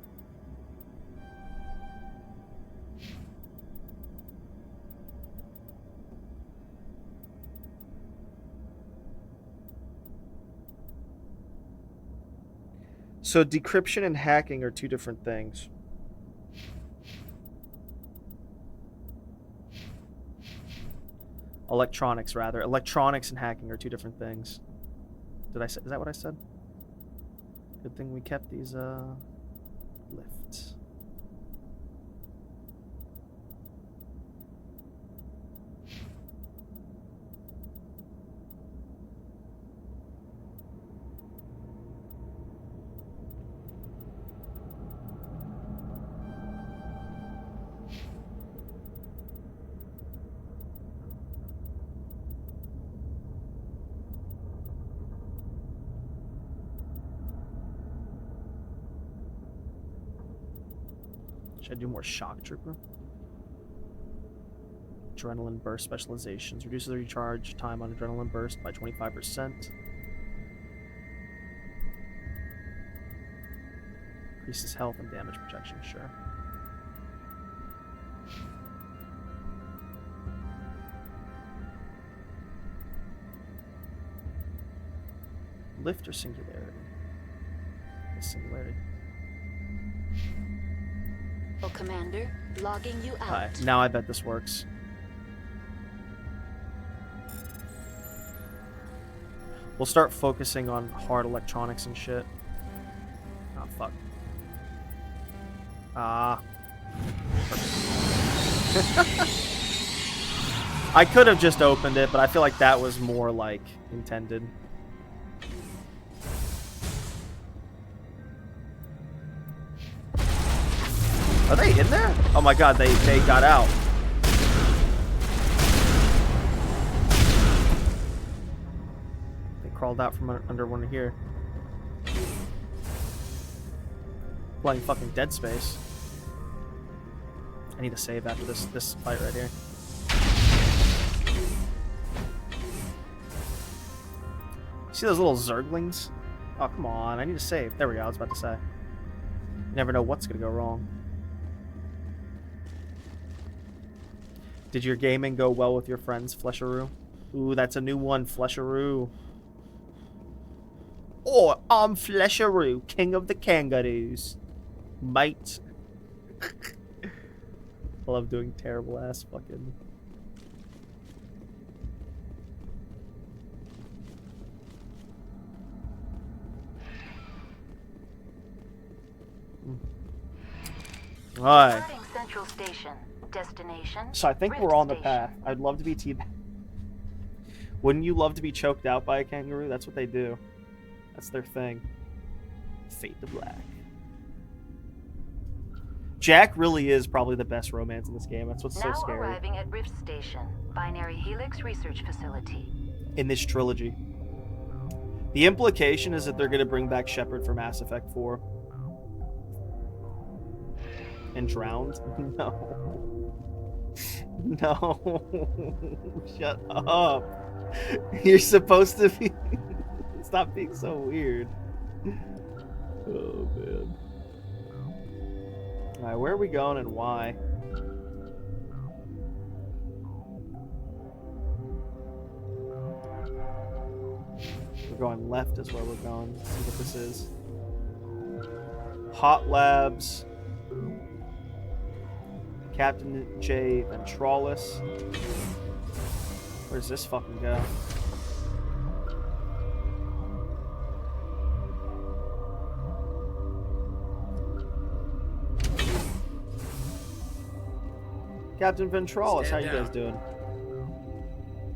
So decryption and hacking are two different things. Electronics, rather. Electronics and hacking are two different things. Did I say? Is that what I said? Good thing we kept these lifts. Should I do more shock trooper? Adrenaline burst specializations. Reduces the recharge time on adrenaline burst by 25%. Increases health and damage protection, sure. Lift or singularity? Singularity. Commander, logging you out. Alright, now I bet this works. We'll start focusing on hard electronics and shit. Oh, fuck. I could have just opened it, but I feel like that was more, like, intended. Are they in there? Oh my god, they got out. They crawled out from under one here. Playing fucking Dead Space. I need to save after this fight right here. See those little zerglings? Oh, come on. I need to save. There we go. I was about to say. You never know what's going to go wrong. Did your gaming go well with your friends, Flesharoo? Ooh, that's a new one, Flesharoo. Oh, I'm Flesharoo, king of the kangaroos. Mate. I love doing terrible ass fucking... Alright. Central Station. Destination. So I think Rift we're on the Station. path. I'd love to be teabagged. Wouldn't you love to be choked out by a kangaroo? That's what they do. That's their thing. Fade to black. Jack really is probably the best romance in this game. That's what's so Now scary. arriving at Rift Station, Binary Helix Research Facility. In this trilogy. The implication is that they're going to bring back Shepard for Mass Effect 4. And Drowned? No. No. Shut up. You're supposed to be... Stop being so weird. Oh, man. Alright, where are we going and why? We're going left is where we're going. Let's see what this is. Hot Labs. Captain J. Ventralis. Where's this fucking go? Captain Ventralis, how you guys doing?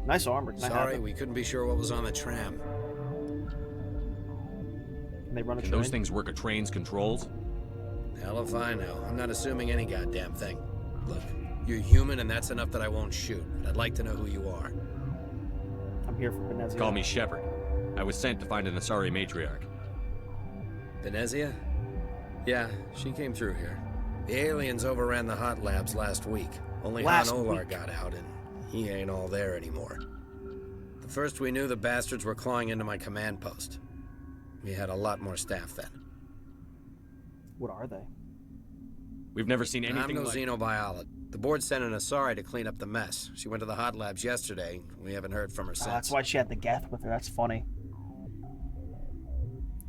Nice armor. Can I have Sorry, it? we couldn't be sure what was on the tram. Can they run a Can train? those things work a train's controls? Hell if I know. I'm not assuming any goddamn thing. Look, you're human and that's enough that I won't shoot. I'd like to know who you are. I'm here for Venezia. Call me Shepard. I was sent to find an Asari matriarch. Venezia? Yeah, she came through here. The aliens overran the hot labs last week. Only Han Olar got out, and he ain't all there anymore. The first we knew, the bastards were clawing into my command post. We had a lot more staff then. What are they? We've never seen anything I'm no like... xenobiologist. The board sent an Asari to clean up the mess. She went to the hot labs yesterday. We haven't heard from her since. That's why she had the Geth with her. That's funny.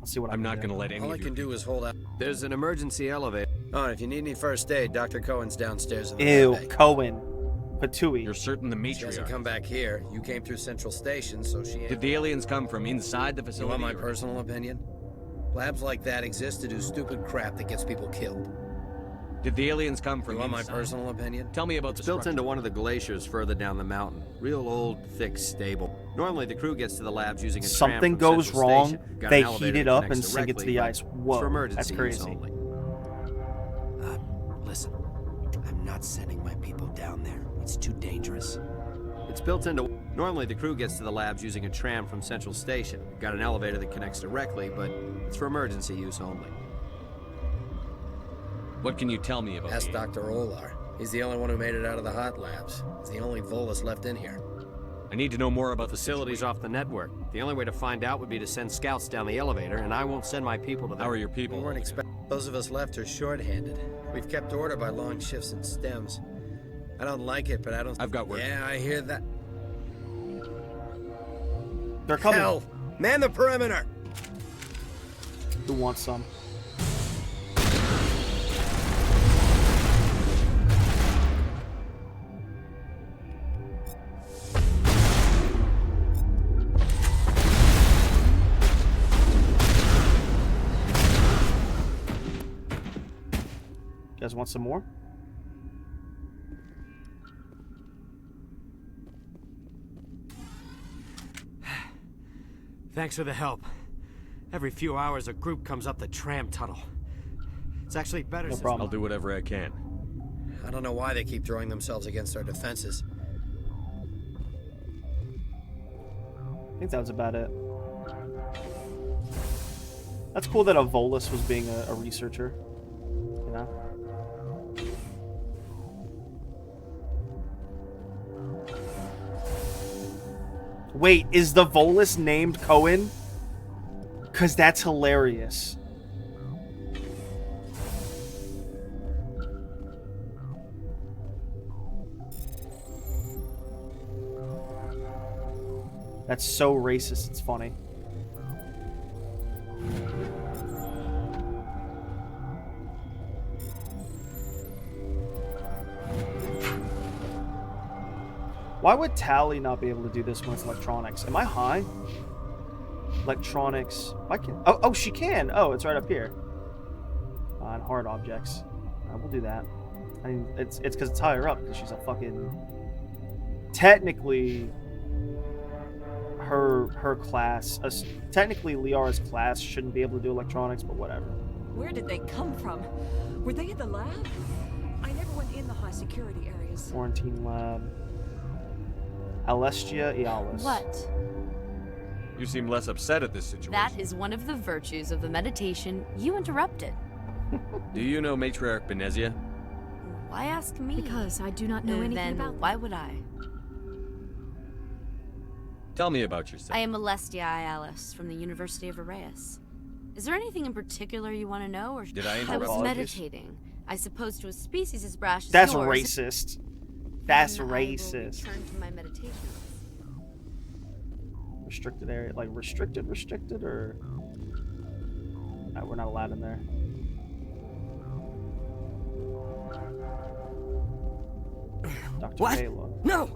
Let's see what I'm not going to let any All I of you can do is hold out. There's an emergency elevator. Oh, and if you need any first aid, Dr. Cohen's downstairs in the Ew, bay. Cohen. Patui. You're certain the She hasn't matriarch... come back here. You came through Central Station, so she ain't... Did the aliens come from inside the You facility? want my or- personal opinion? Labs like that exist to do stupid crap that gets people killed. Did the aliens come from You want my inside? personal opinion? Tell me about It's the built structure. into one of the glaciers further down the mountain. Real old, thick, stable. Normally, the crew gets to the labs using a tram Something from goes Central wrong, Station. Got they an elevator heat it that up connects and sink it to directly, the but ice. it's Whoa, for emergency that's use crazy. only. Listen, I'm not sending my people down there. It's too dangerous. It's built into... Normally, the crew gets to the labs using a tram from Central Station. Got an elevator that connects directly, but it's for emergency use only. What can you tell me about Ask the... Dr. Olar. He's the only one who made it out of the hot labs. He's the only Volus left in here. I need to know more about the Facilities off the network. The only way to find out would be to send scouts down the elevator, and I won't send my people to them. How are your people? We weren't expecting. Those of us left are shorthanded. We've kept order by long shifts and stems. I don't like it, but I don't... I've got work. Yeah, I hear that. They're coming. Hell! Man the perimeter! Who wants some? You guys want some more? Thanks for the help. Every few hours, a group comes up the tram tunnel. It's actually better No since... problem. I'll do whatever I can. I don't know why they keep throwing themselves against our defenses. I think that was about it. That's cool that a Volus was being a researcher. You know? Wait, is the Volus named Cohen? Because that's hilarious. That's so racist, it's funny. Why would Tally not be able to do this when it's electronics? Am I high? Electronics. Why can? Oh, she can. Oh, it's right up here. On hard objects. We'll do that. I mean, it's because it's higher up because she's a fucking. Technically, her class. Technically, Liara's class shouldn't be able to do electronics, but whatever. Where did they come from? Were they in the lab? I never went in the high security areas. Quarantine lab. Alestia Ealis. What? You seem less upset at this situation. That is one of the virtues of the meditation you interrupted. Do you know Matriarch Benezia? Why ask me? Because I do not know anything then about why would I? Tell me about yourself. I am Alestia Alice from the University of Arraius. Is there anything in particular you want to know, or Did I I interrupt? was meditating. I suppose to a species as brash as That's yours. racist. That's then I will racist. return to my meditation. Restricted area, like restricted, or no, we're not allowed in there. Dr. What? Kayla. No!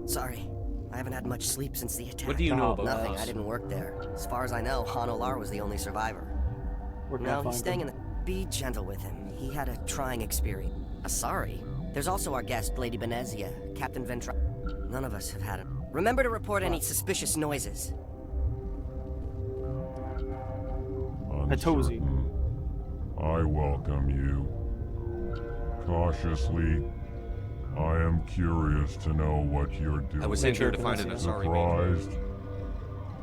Sorry. I haven't had much sleep since the attack. What do you know about Nothing. this? I didn't work there. As far as I know, Han Olar was the only survivor. Where can I No, find he's staying him? in the... Be gentle with him. He had a trying experience. Sorry. There's also our guest, Lady Benezia, Captain Ventra... None of us have had him. Remember to report any suspicious noises. Hatozi. I welcome you. Cautiously, I am curious to know what you're doing. I was sent here to find an Asari Surprised?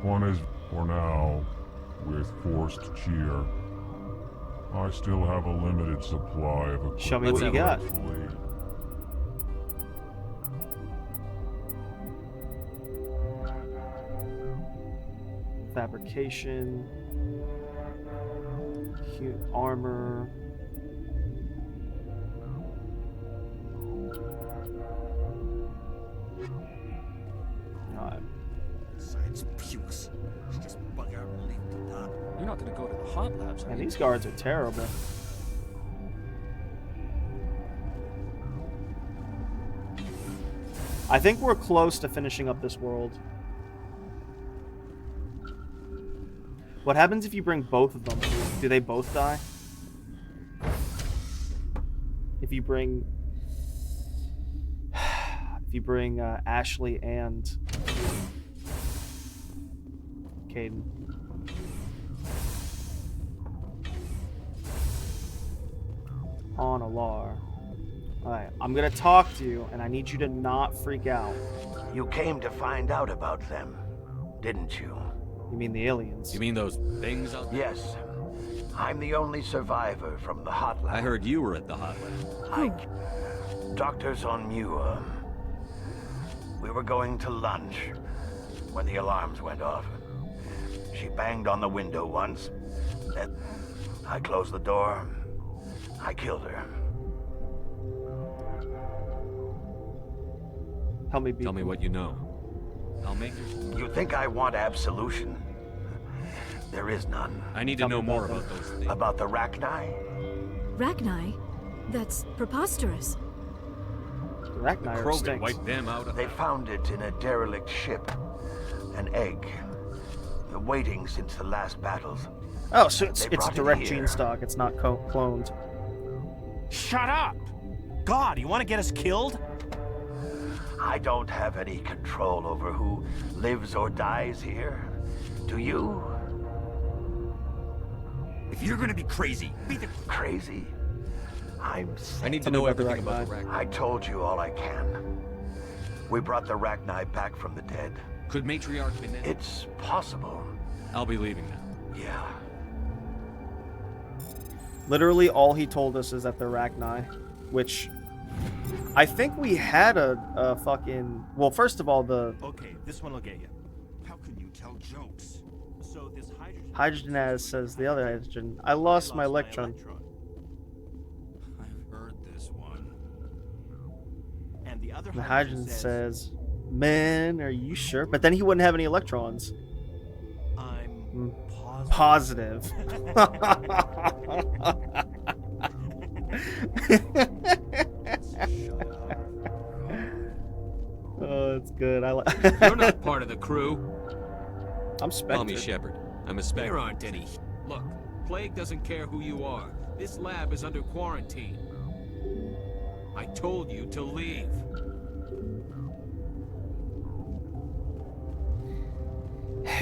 One is, for now, with forced cheer. I still have a limited supply of equipment. Show me what you got. Fabrication. Armor. God. Science pukes. not gonna go to the hot labs. And these guards are terrible. I think we're close to finishing up this world. What happens if you bring both of them? Do they both die? If you bring Ashley and Caden. On Alar. Alright, I'm gonna talk to you, and I need you to not freak out. You came to find out about them, didn't you? You mean the aliens? You mean those things out there? Yes. I'm the only survivor from the hot lab. I heard you were at the hot lab. Doctors on Muir. We were going to lunch when the alarms went off. She banged on the window once. Then I closed the door. I killed her. Tell me what you know. I'll make it. You think I want absolution? There is none. I need to know more about those things. About the Rachni? Rachni? That's preposterous. The Rachni are extinct. Wipe them out. They found it in a derelict ship. An egg. Waiting since the last battles. Oh, so it's brought it direct here. gene stock. It's not cloned. Shut up! God, you want to get us killed? I don't have any control over who lives or dies here. Do you? If you're gonna be crazy, be the crazy. I'm sick. I need to know everything about the Rachni. I told you all I can. We brought the Rachni back from the dead. Could Matriarch Benez? It's possible. I'll be leaving now. Yeah. Literally, all he told us is that they're Rachni, which I think we had a fucking. Well, first of all, the Okay, this one will get you. How can you tell jokes? So this hydrogen as says the other hydrogen. I lost my electron. I've heard this one. And the other The hydrogen says, "Man, are you sure?" But then he wouldn't have any electrons. I'm positive. Oh, it's good. I like. You're not part of the crew. I'm Spectre. Call me Shepard. I'm a Spectre. There aren't any. Look, Plague doesn't care who you are. This lab is under quarantine. I told you to leave.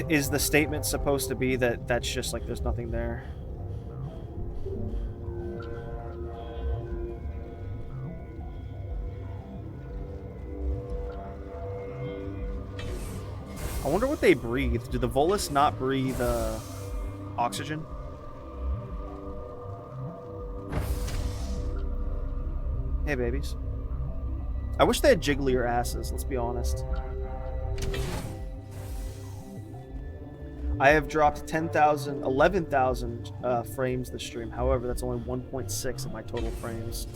Is the statement supposed to be that that's just like there's nothing there? I wonder what they breathe. Do the Volus not breathe oxygen? Hey, babies. I wish they had jigglier asses, let's be honest. I have dropped 11,000 frames this stream. However, that's only 1.6 of my total frames.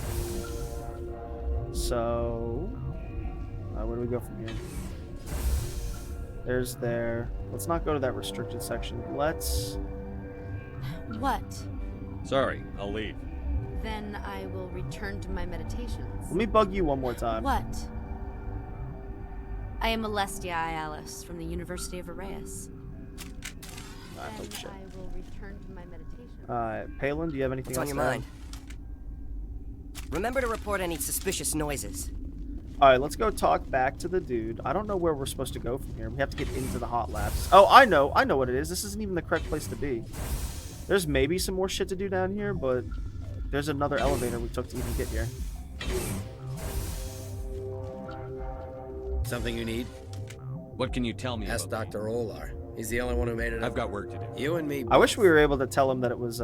So, where do we go from here? There's there. Let's not go to that restricted section. Let's... What? Sorry, I'll leave. Then I will return to my meditations. Let me bug you one more time. What? I am Alestia Alice from the University of Arrayas. Holy shit. I will return to my meditations. Alright, Palin, do you have anything What's else on your to mind? Remember to report any suspicious noises. Alright, let's go talk back to the dude. I don't know where we're supposed to go from here. We have to get into the hot labs. Oh, I know what it is. This isn't even the correct place to be. There's maybe some more shit to do down here, but there's another elevator we took to even get here. Something you need? What can you tell me? Ask Dr. Olar. He's the only one who made it. I've got work to do. You and me. I wish we were able to tell him that it was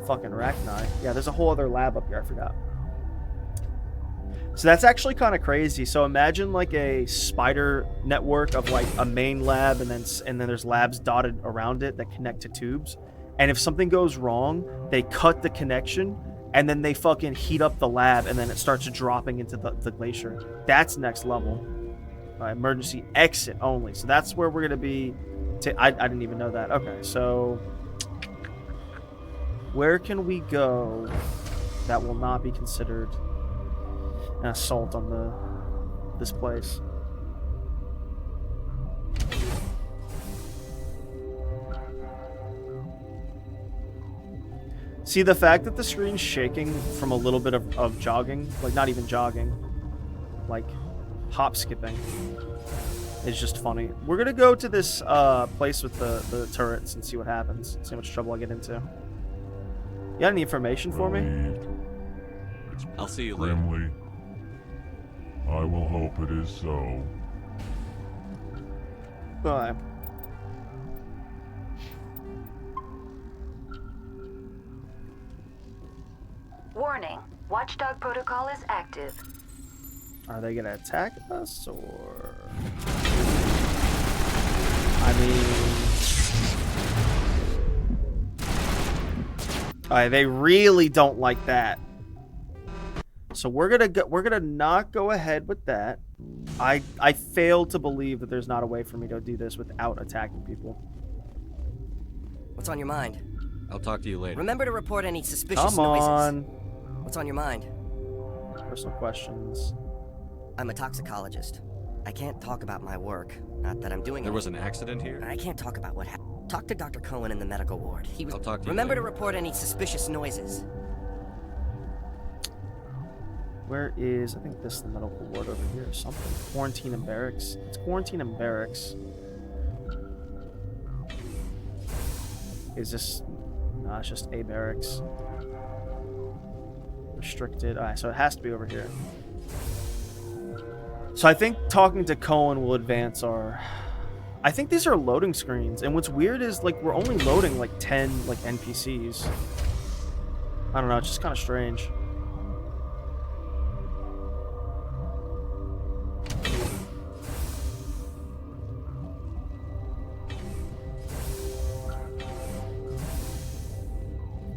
fucking Rachni. Yeah, there's a whole other lab up here. I forgot. So that's actually kind of crazy. So imagine like a spider network of like a main lab, and then there's labs dotted around it that connect to tubes. And if something goes wrong, they cut the connection, and then they fucking heat up the lab, and then it starts dropping into the glacier. That's next level. Emergency exit only. So that's where we're gonna be I didn't even know that. Okay, so where can we go that will not be considered an assault on this place? See, the fact that the screen's shaking from a little bit of jogging, like not even jogging, like hop skipping, is just funny. We're gonna go to this place with the turrets and see what happens. See how much trouble I get into. You got any information for me? I'll see you later. Grimly, I will hope it is so. Bye. Warning. Watchdog protocol is active. Are they gonna attack us, or... I mean... Alright, they really don't like that. So we're gonna not go ahead with that. I fail to believe that there's not a way for me to do this without attacking people. What's on your mind? I'll talk to you later. Remember to report any suspicious Come noises. on. What's on your mind? Personal questions. I'm a toxicologist. I can't talk about my work. Not that I'm doing it. There was an accident here? I can't talk about what happened. Talk to Dr. Cohen in the medical ward. He was. I'll talk to you Remember later. to report any suspicious noises. Where is... I think this is the medical ward over here or something. Quarantine and barracks. It's quarantine and barracks. Is this... No, it's just a barracks. Restricted. Alright, so it has to be over here. So I think talking to Cohen will advance our... I think these are loading screens, and what's weird is, like, we're only loading, like, 10, like, NPCs. I don't know, it's just kind of strange.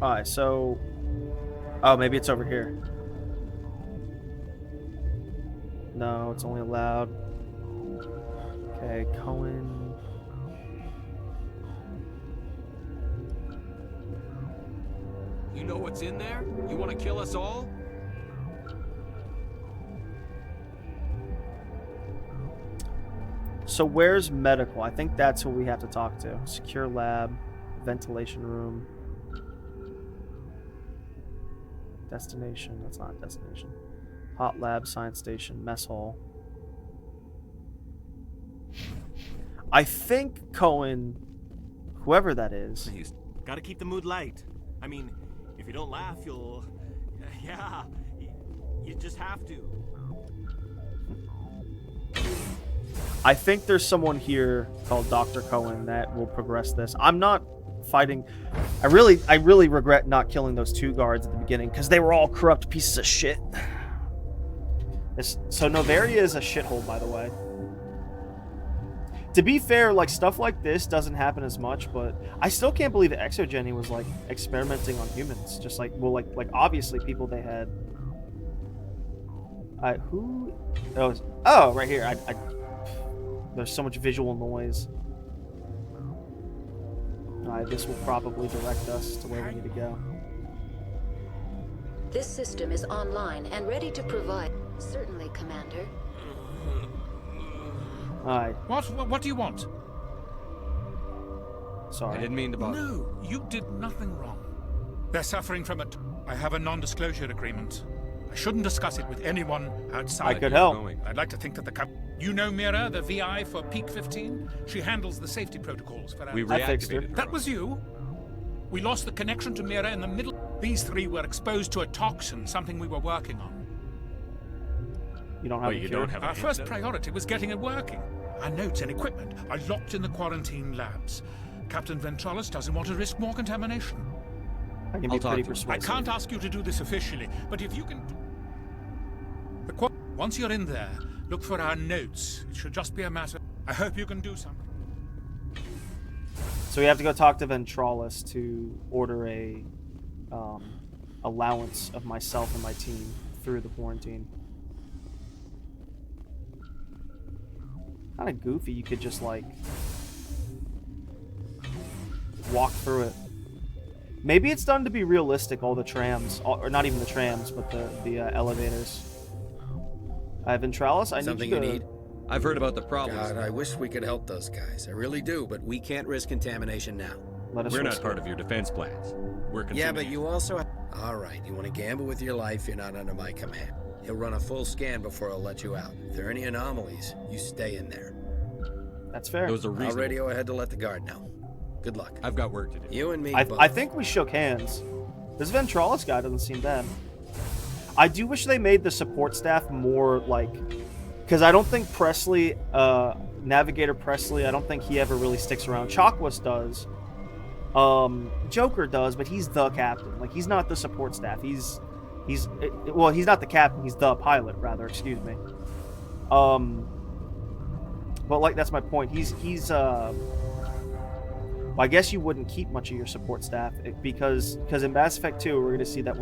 Alright, so... Oh, maybe it's over here. No, it's only allowed... Okay, Cohen... You know what's in there? You want to kill us all? So where's medical? I think that's who we have to talk to. Secure lab, ventilation room. Destination, that's not a destination. Hot lab, science station, mess hall. I think Cohen, whoever that is. Gotta keep the mood light. I mean, if you don't laugh, you'll... Yeah, you just have to. I think there's someone here called Dr. Cohen that will progress this. I'm not fighting... I really regret not killing those two guards at the beginning because they were all corrupt pieces of shit. So Novaria is a shithole, by the way. To be fair, like, stuff like this doesn't happen as much, but I still can't believe that Exogeny was, like, experimenting on humans. Just like, well, like obviously people they had. Who? Oh, right here. There's so much visual noise. This will probably direct us to where we need to go. This system is online and ready to provide. Certainly, Commander. Alright. What do you want? Sorry. I didn't mean to bother. No, you did nothing wrong. They're suffering from it. I have a non-disclosure agreement. I shouldn't discuss it with anyone outside. I could help. I'd like to think that the You know Mira, the VI for Peak 15? She handles the safety protocols for our... We reactivated her. That was you? We lost the connection to Mira in the middle... These three were exposed to a toxin, something we were working on. You don't have a cure? Our first priority was getting it working. Our notes and equipment are locked in the quarantine labs. Captain Ventralis doesn't want to risk more contamination. I can be pretty persuasive. I can't ask you to do this officially, but if you can... Once you're in there, look for our notes. It should just be a matter... I hope you can do something. So we have to go talk to Ventralis to order a allowance of myself and my team through the quarantine. Kind of goofy. You could just like walk through it. Maybe it's done to be realistic, all the trams. Or not even the trams, but the elevators. Ventralis, I Something need you to... need? I've heard about the problems. God, I wish we could help those guys. I really do, but We can't risk contamination now. We're not part of your defense plans. We're consuming. yeah, but you also have... All right, you want to gamble with your life, you're not under my command. He'll run a full scan before I'll let you out. If there are any anomalies, you stay in there. That's fair. Those are reasonable. I'll radio ahead to let the guard know. Good luck. I've got work to do. You and me both. I think we shook hands. This Ventralis guy doesn't seem bad. I do wish they made the support staff more, like... Because I don't think Presley, Navigator Presley, I don't think he ever really sticks around. Chakwas does. Joker does, but he's the captain. Like, he's not the support staff. Well, he's not the captain. He's the pilot, rather. Excuse me. But, like, that's my point. Well, I guess you wouldn't keep much of your support staff because in Mass Effect 2, we're going to see that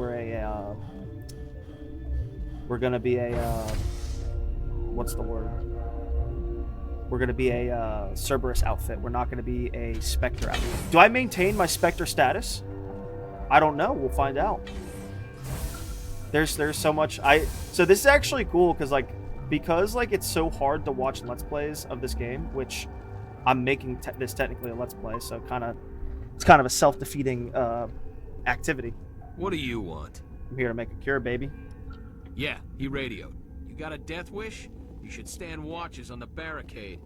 we're going to be a, what's the word? We're going to be a Cerberus outfit. We're not going to be a Spectre outfit. Do I maintain my Spectre status? I don't know. We'll find out. There's so much. So this is actually cool because it's so hard to watch Let's Plays of this game, which I'm making this technically a Let's Play, so it's kind of a self-defeating activity. What do you want? I'm here to make a cure, baby. Yeah, he radioed. You got a death wish? You should stand watches on the barricade.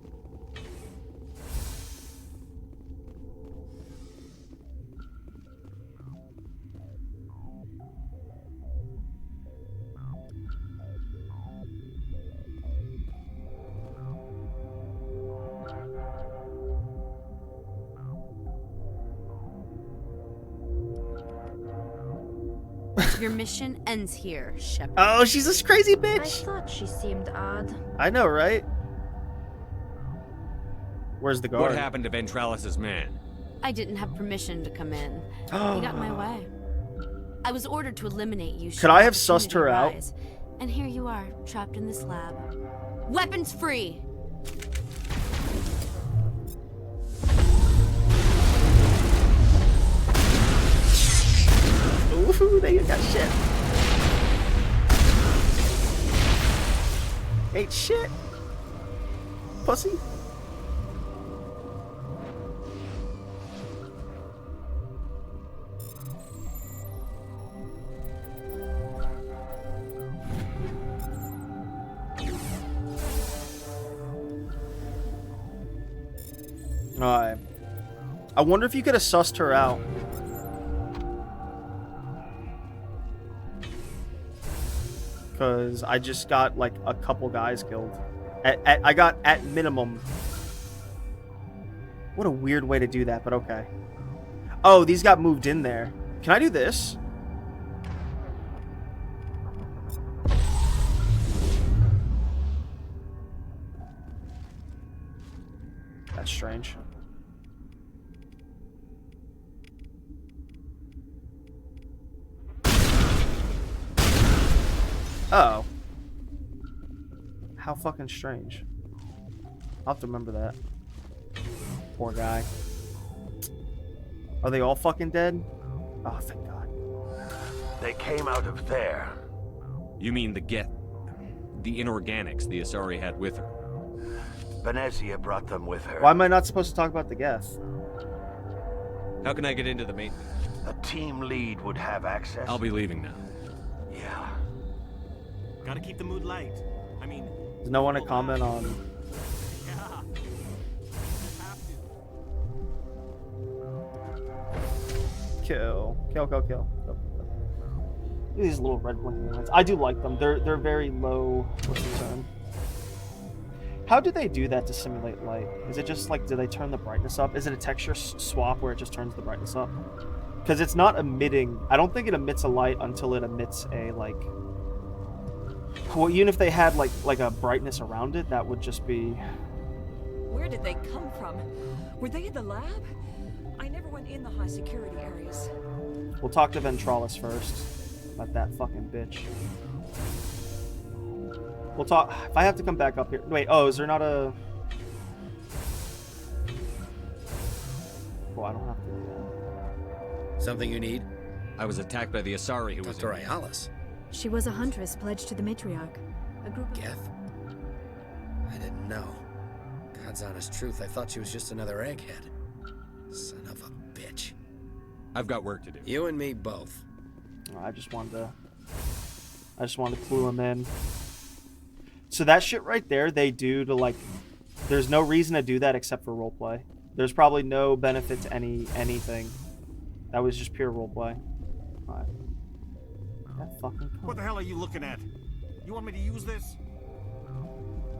Your mission ends here, Shepard. Oh, she's this crazy bitch. I thought she seemed odd. I know, right? Where's the guard? What happened to Ventralis' man? I didn't have permission to come in. He got in my way. I was ordered to eliminate you. Could I have sussed her out? And here you are, trapped in this lab. Weapons free! Ooh, they got shit. Ain't shit. Pussy. Alright. I wonder if you could have sussed her out. Because I just got like a couple guys killed. I got at minimum. What a weird way to do that, but okay. Oh, these got moved in there. Can I do this? That's strange. Uh oh. How fucking strange. I'll have to remember that. Poor guy. Are they all fucking dead? Oh, thank God. They came out of there. You mean the inorganics the Asari had with her? Venezia brought them with her. Why am I not supposed to talk about the Geth? How can I get into the maintenance? A team lead would have access. I'll be leaving now. Yeah. Gotta keep the mood light. I mean... Does no one want to comment on... Yeah. Kill. These little red blinking lights. I do like them. They're very low. What's the term? How do they do that to simulate light? Is it just like, do they turn the brightness up? Is it a texture swap where it just turns the brightness up? Because it's not emitting. I don't think it emits a light until it emits a like. Well, even if they had like a brightness around it, that would just be. Where did they come from? Were they in the lab? I never went in the high security areas. We'll talk to Ventralis first. About that fucking bitch. We'll talk. If I have to come back up here. Wait, oh, is there not a. cool. I don't have to do that. Something you need? I was attacked by the Asari who was Dr. Ayalis. She was a huntress pledged to the matriarch. A group. Geth? I didn't know. God's honest truth, I thought she was just another egghead. Son of a bitch. I've got work to do. You and me both. I just wanted to clue him in. So that shit right there, they do to like. There's no reason to do that except for roleplay. There's probably no benefit to anything. That was just pure roleplay. Alright. That fucking. What the hell are you looking at? You want me to use this?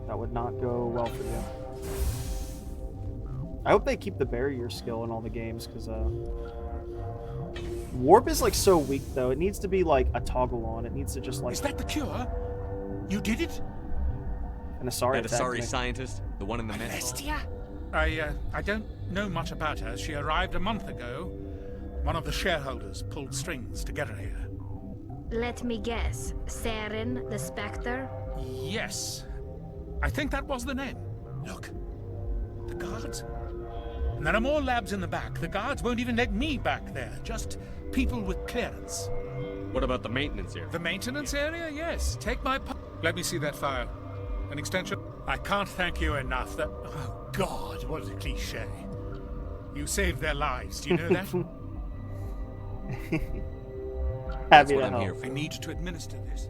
That would not go well for you. I hope they keep the barrier skill in all the games, because warp is like so weak though. It needs to be like a toggle on. It needs to just like. Is that the cure? You did it? An Asari. That Asari scientist, the one in the mess. I don't know much about her. She arrived a month ago. One of the shareholders pulled strings to get her here. Let me guess. Saren, the Spectre? Yes. I think that was the name. Look. The guards. And there are more labs in the back. The guards won't even let me back there. Just people with clearance. What about the maintenance area? The maintenance area? Yes. Take my... Let me see that file. An extension? I can't thank you enough. That... Oh, God, what a cliche. You saved their lives. Do you know that? Happy to help. I need to administer this.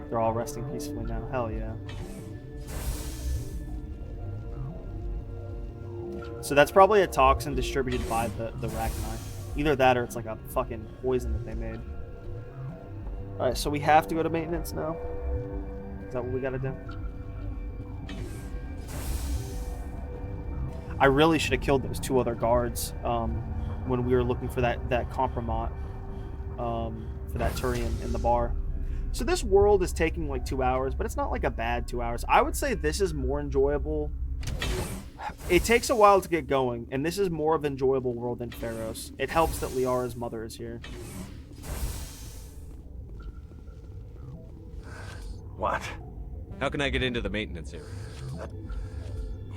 They're all resting peacefully now. Hell yeah. So that's probably a toxin distributed by the Rachni. Either that or it's like a fucking poison that they made. Alright, so we have to go to maintenance now? Is that what we gotta do? I really should have killed those two other guards when we were looking for that compromat for that Turian in the bar. So this world is taking like 2 hours, but it's not like a bad 2 hours. I would say this is more enjoyable. It takes a while to get going, and this is more of an enjoyable world than Pharos. It helps that Liara's mother is here. What? How can I get into the maintenance area?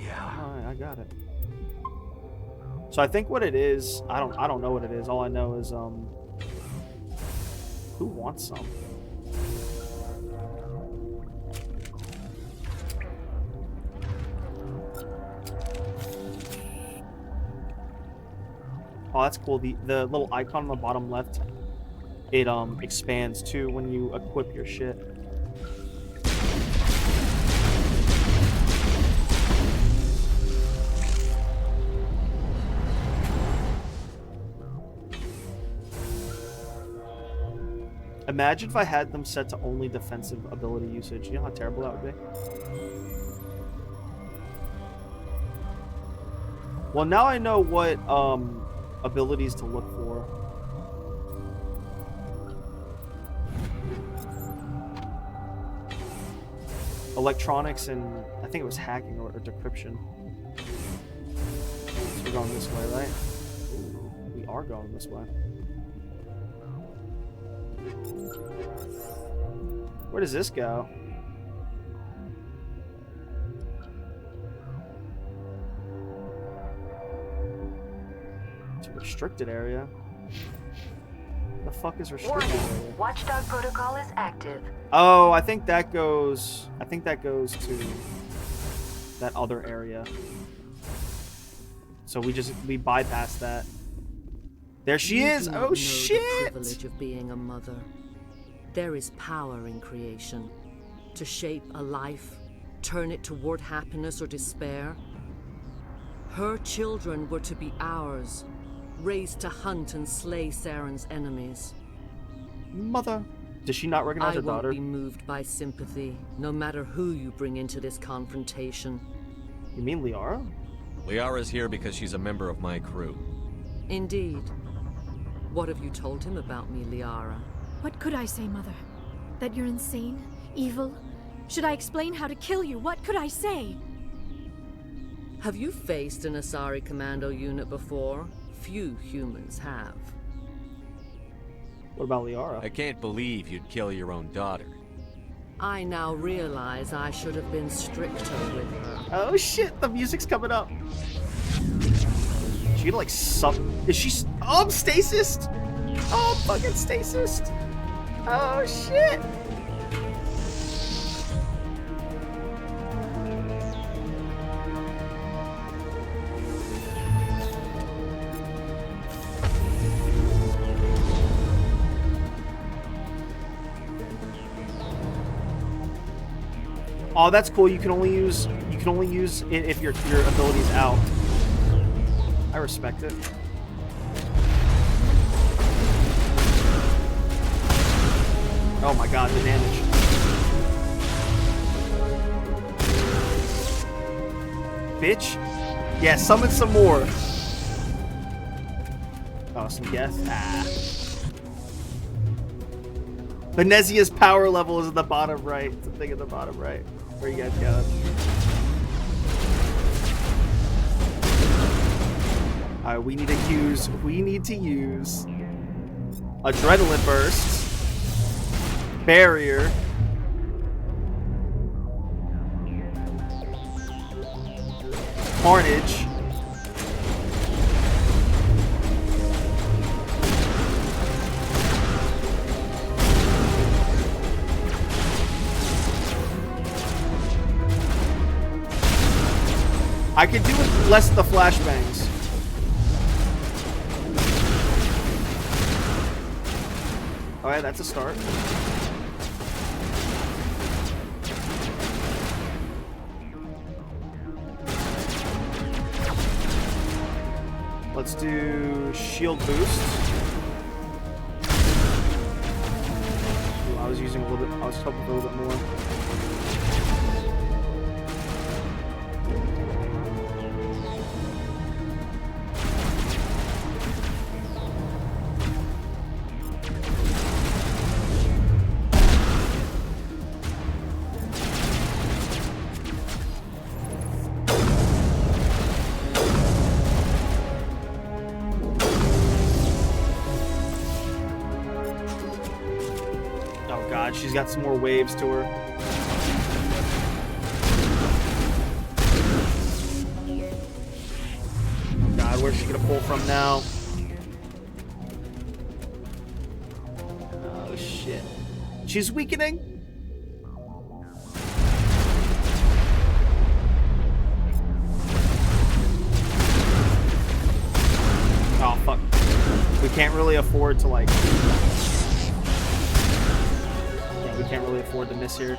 Yeah. Alright, I got it. So I think what it is, I don't know what it is. All I know is who wants some? Oh, that's cool. The little icon on the bottom left, it expands too when you equip your shit. Imagine if I had them set to only defensive ability usage. You know how terrible that would be? Well, now I know what abilities to look for. Electronics and I think it was hacking or decryption. So we're going this way, right? Ooh, we are going this way. Where does this go? It's a restricted area. The fuck is restricted area? Watchdog protocol is active. Oh, I think that goes to that other area. So we bypass that. There she is. Oh shit! The privilege of being a mother. There is power in creation. To shape a life, turn it toward happiness or despair. Her children were to be ours, raised to hunt and slay Saren's enemies. Mother. Does she not recognize her daughter? I won't be moved by sympathy, no matter who you bring into this confrontation. You mean Liara? Liara's here because she's a member of my crew. Indeed. What have you told him about me, Liara? What could I say, Mother? That you're insane? Evil? Should I explain how to kill you? What could I say? Have you faced an Asari commando unit before? Few humans have. What about Liara? I can't believe you'd kill your own daughter. I now realize I should have been stricter with her. Oh shit, the music's coming up. she gonna like suck? Is she? Oh, I'm stasis. Oh, I'm fucking stasis. Oh shit. Oh, that's cool. You can only use it if your ability's out. I respect it. Oh my god, the damage. Bitch. Yeah, summon some more. Oh, some guess. Ah. Venezia's power level is at the bottom right. It's a thing at the bottom right. Where you guys going? Alright, we need to use Adrenaline Burst, Barrier, Carnage, I could do with less of the flashbangs. Alright, that's a start. Let's do shield boost. Ooh, I was using a little bit, I was hoping for a little bit more. She's got some more waves to her. Oh god, where's she gonna pull from now? Oh shit. She's weakening? Oh fuck. We can't really afford to like... We can't really afford to miss here.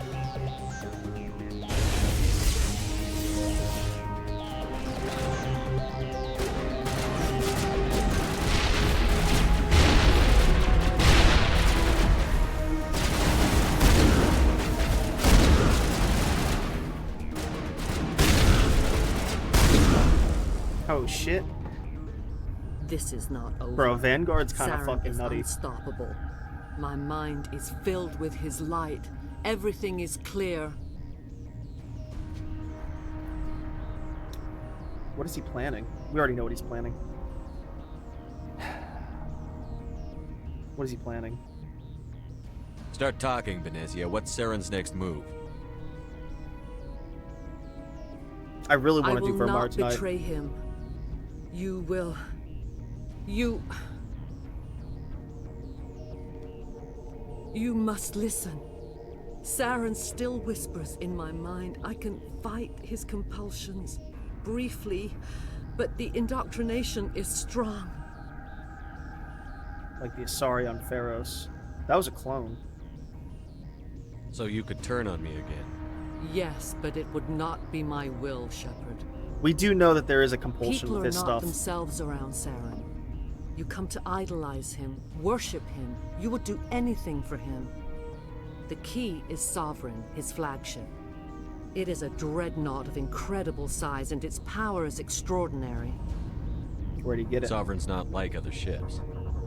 Oh shit. This is not over. Bro, Vanguard's kind of Saren fucking is nutty. Unstoppable. My mind is filled with his light. Everything is clear. What is he planning? We already know what he's planning. What is he planning? Start talking, Venezia. What's Saren's next move? I really want to do Virmire Virmire tonight. I will not tonight. betray him. You will. You must listen. Saren still whispers in my mind. I can fight his compulsions briefly, but the indoctrination is strong. Like the Asari on Pharos. That was a clone. So you could turn on me again. Yes, but it would not be my will, Shepard. We do know that there is a compulsion People with are his not stuff. themselves around Saren. You come to idolize him, worship him. You would do anything for him. The key is Sovereign, his flagship. It is a dreadnought of incredible size, and its power is extraordinary. Where'd he get it? Sovereign's not like other ships.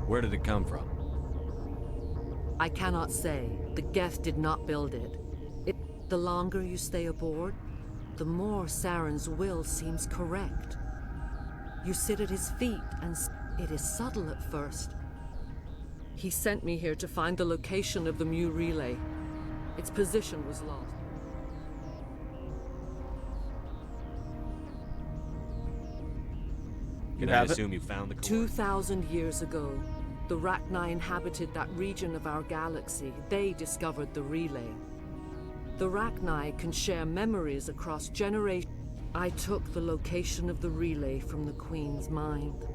Where did it come from? I cannot say. The Geth did not build it. The longer you stay aboard, the more Saren's will seems correct. You sit at his feet, and it is subtle at first. He sent me here to find the location of the Mu relay. Its position was lost. Can I assume you found the core? 2,000 years ago, the Rachni inhabited that region of our galaxy. They discovered the relay. The Rachni can share memories across generations. I took the location of the relay from the Queen's mind.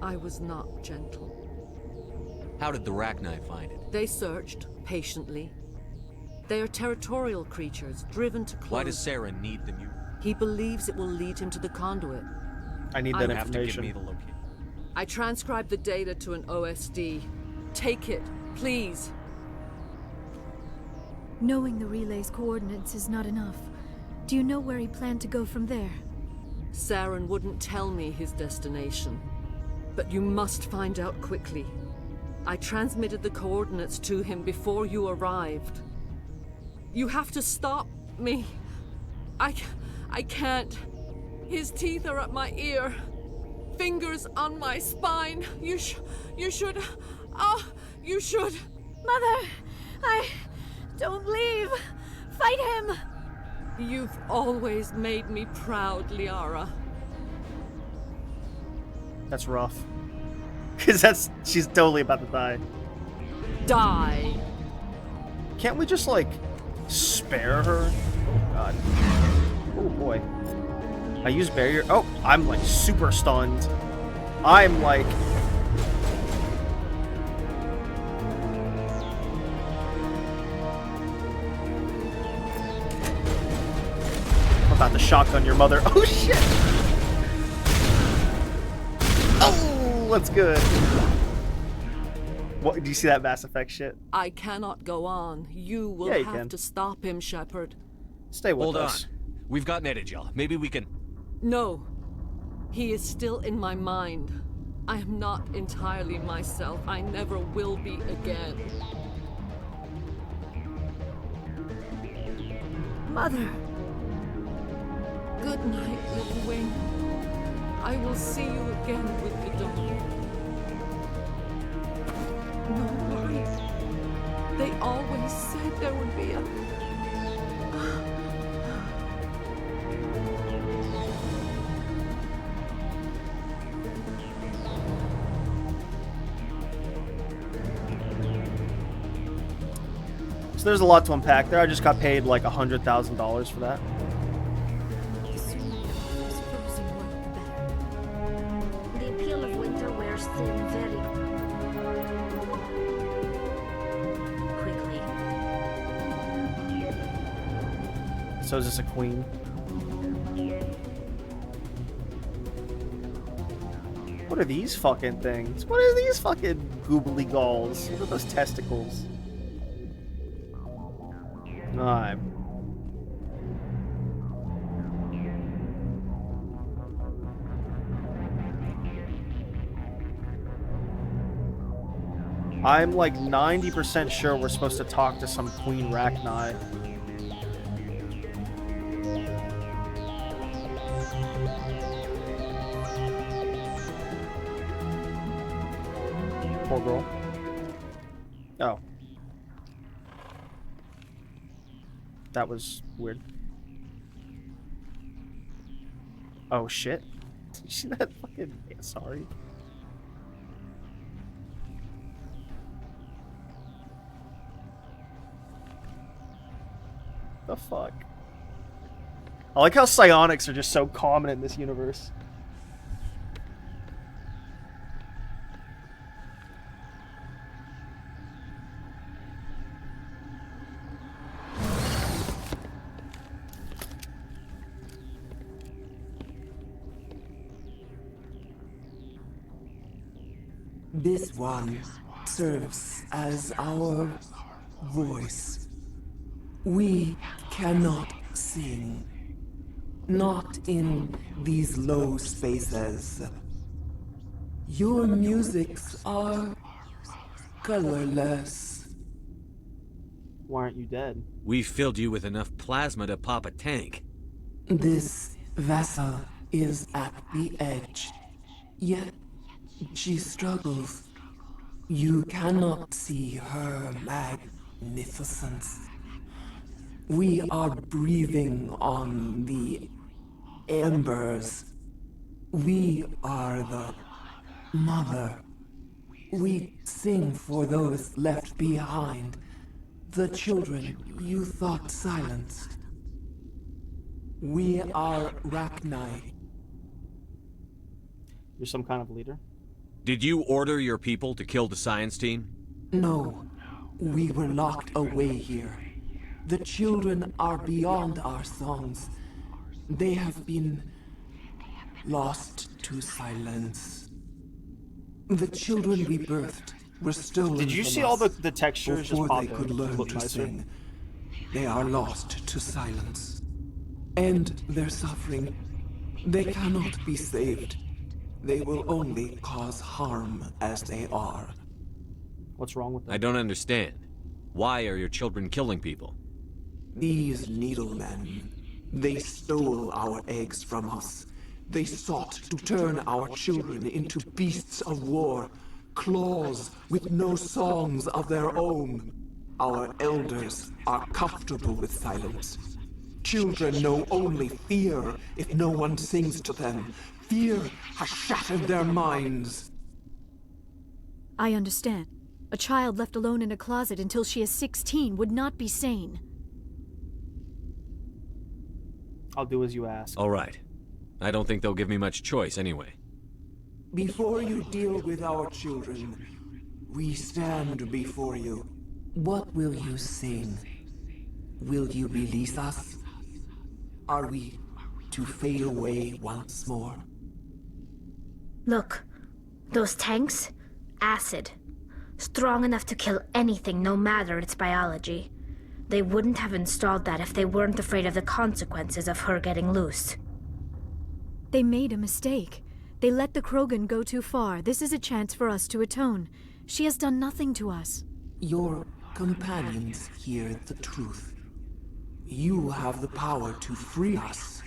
I was not gentle. How did the Rachni find it? They searched, patiently. They are territorial creatures, driven to close. Why does Saren need the new? He believes it will lead him to the conduit. I need that information. Have to give me the location. I transcribed the data to an OSD. Take it, please. Knowing the relay's coordinates is not enough. Do you know where he planned to go from there? Saren wouldn't tell me his destination. But you must find out quickly. I transmitted the coordinates to him before you arrived. You have to stop me. I can't. His teeth are at my ear. Fingers on my spine. You should. You should. Mother, don't leave. Fight him. You've always made me proud, Liara. That's rough. Because she's totally about to die. Die. Can't we just, like, spare her? Oh, God. Oh, boy. I use barrier. Oh, I'm, like, super stunned. I'm, like... I'm about to shotgun your mother. Oh, shit! Oh, that's good. What, do you see that Mass Effect shit? I cannot go on. You will have to stop him, Shepard. Stay with us. Hold on. We've got Netagel. Maybe we can... No. He is still in my mind. I am not entirely myself. I never will be again. Mother. Good night, little wing. I will see you again with the dawn. No worries. They always said there would be a... So there's a lot to unpack there. I just got paid like $100,000 for that. The appeal of winter wears thin very quickly. So is this a queen? What are these fucking things? What are these fucking goobly galls? What are those testicles? I'm like 90% sure we're supposed to talk to some Queen Rachni. Poor girl. Oh. That was weird. Oh shit. Did you see that fucking... Sorry. The fuck? I like how psionics are just so common in this universe. This one serves as our voice. We cannot sing. Not in these low spaces. Your musics are colorless. Why aren't you dead? We filled you with enough plasma to pop a tank. This vessel is at the edge. Yet she struggles. You cannot see her magnificence. We are breathing on the embers. We are the mother. We sing for those left behind, the children you thought silenced. We are Rachni. You're some kind of leader? Did you order your people to kill the science team? No, we were locked away here. The children are beyond our songs. They have been lost to silence. The children we birthed were stolen. Did you from see us all the textures just before pop they could in? learn Look to nicer. sing? They are lost to silence. And their suffering, they cannot be saved. They will only cause harm as they are. What's wrong with them? I don't understand. Why are your children killing people? These needlemen, they stole our eggs from us. They sought to turn our children into beasts of war, claws with no songs of their own. Our elders are comfortable with silence. Children know only fear if no one sings to them. Fear has shattered their minds. I understand. A child left alone in a closet until she is 16 would not be sane. I'll do as you ask. All right. I don't think they'll give me much choice anyway. Before you deal with our children, we stand before you. What will you sing? Will you release us? Are we to fade away once more? Look, those tanks? Acid. Strong enough to kill anything, no matter its biology. They wouldn't have installed that if they weren't afraid of the consequences of her getting loose. They made a mistake. They let the Krogan go too far. This is a chance for us to atone. She has done nothing to us. Your companions hear the truth. You have the power to free us,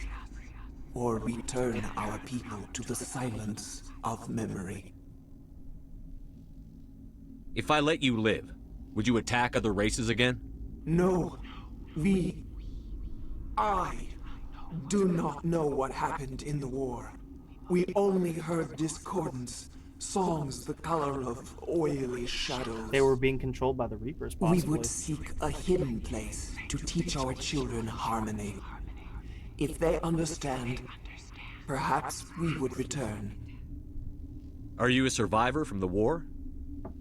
or return our people to the silence of memory. If I let you live, would you attack other races again? No, I do not know what happened in the war. We only heard discordance, songs the color of oily shadows. They were being controlled by the Reapers, possibly. We would seek a hidden place to teach our children harmony. If they understand, perhaps we would return. Are you a survivor from the war?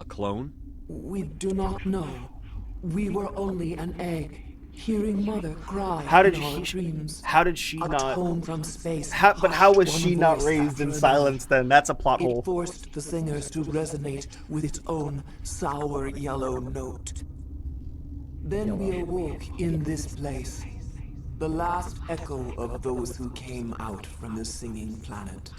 A clone? We do not know. We were only an egg, hearing Mother cry How did in our she? dreams. How did she A not? tone from space. But how was hushed she one not voice raised in after silence? another. Then that's a plot hole. It forced the singers to resonate with its own sour yellow note. Then we awoke in this place, the last echo of those who came out from the singing planet.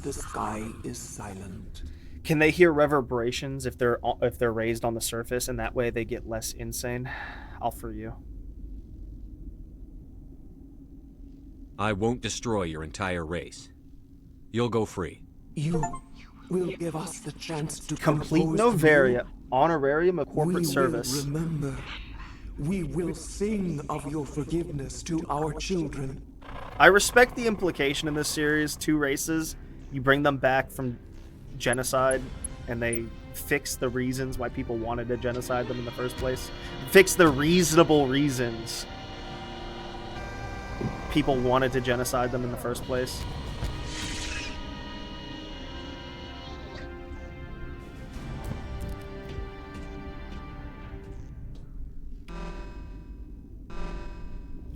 The sky is silent. Can they hear reverberations if they're raised on the surface, and that way they get less insane? I'll free you. I won't destroy your entire race. You'll go free. You will give us the chance to Complete compose Novaria, honorarium of corporate we service. Will remember. We will sing of your forgiveness to our children. I respect the implication in this series. 2 races, you bring them back from genocide, and they fix the reasons why people wanted to genocide them in the first place. Fix the reasonable reasons people wanted to genocide them in the first place.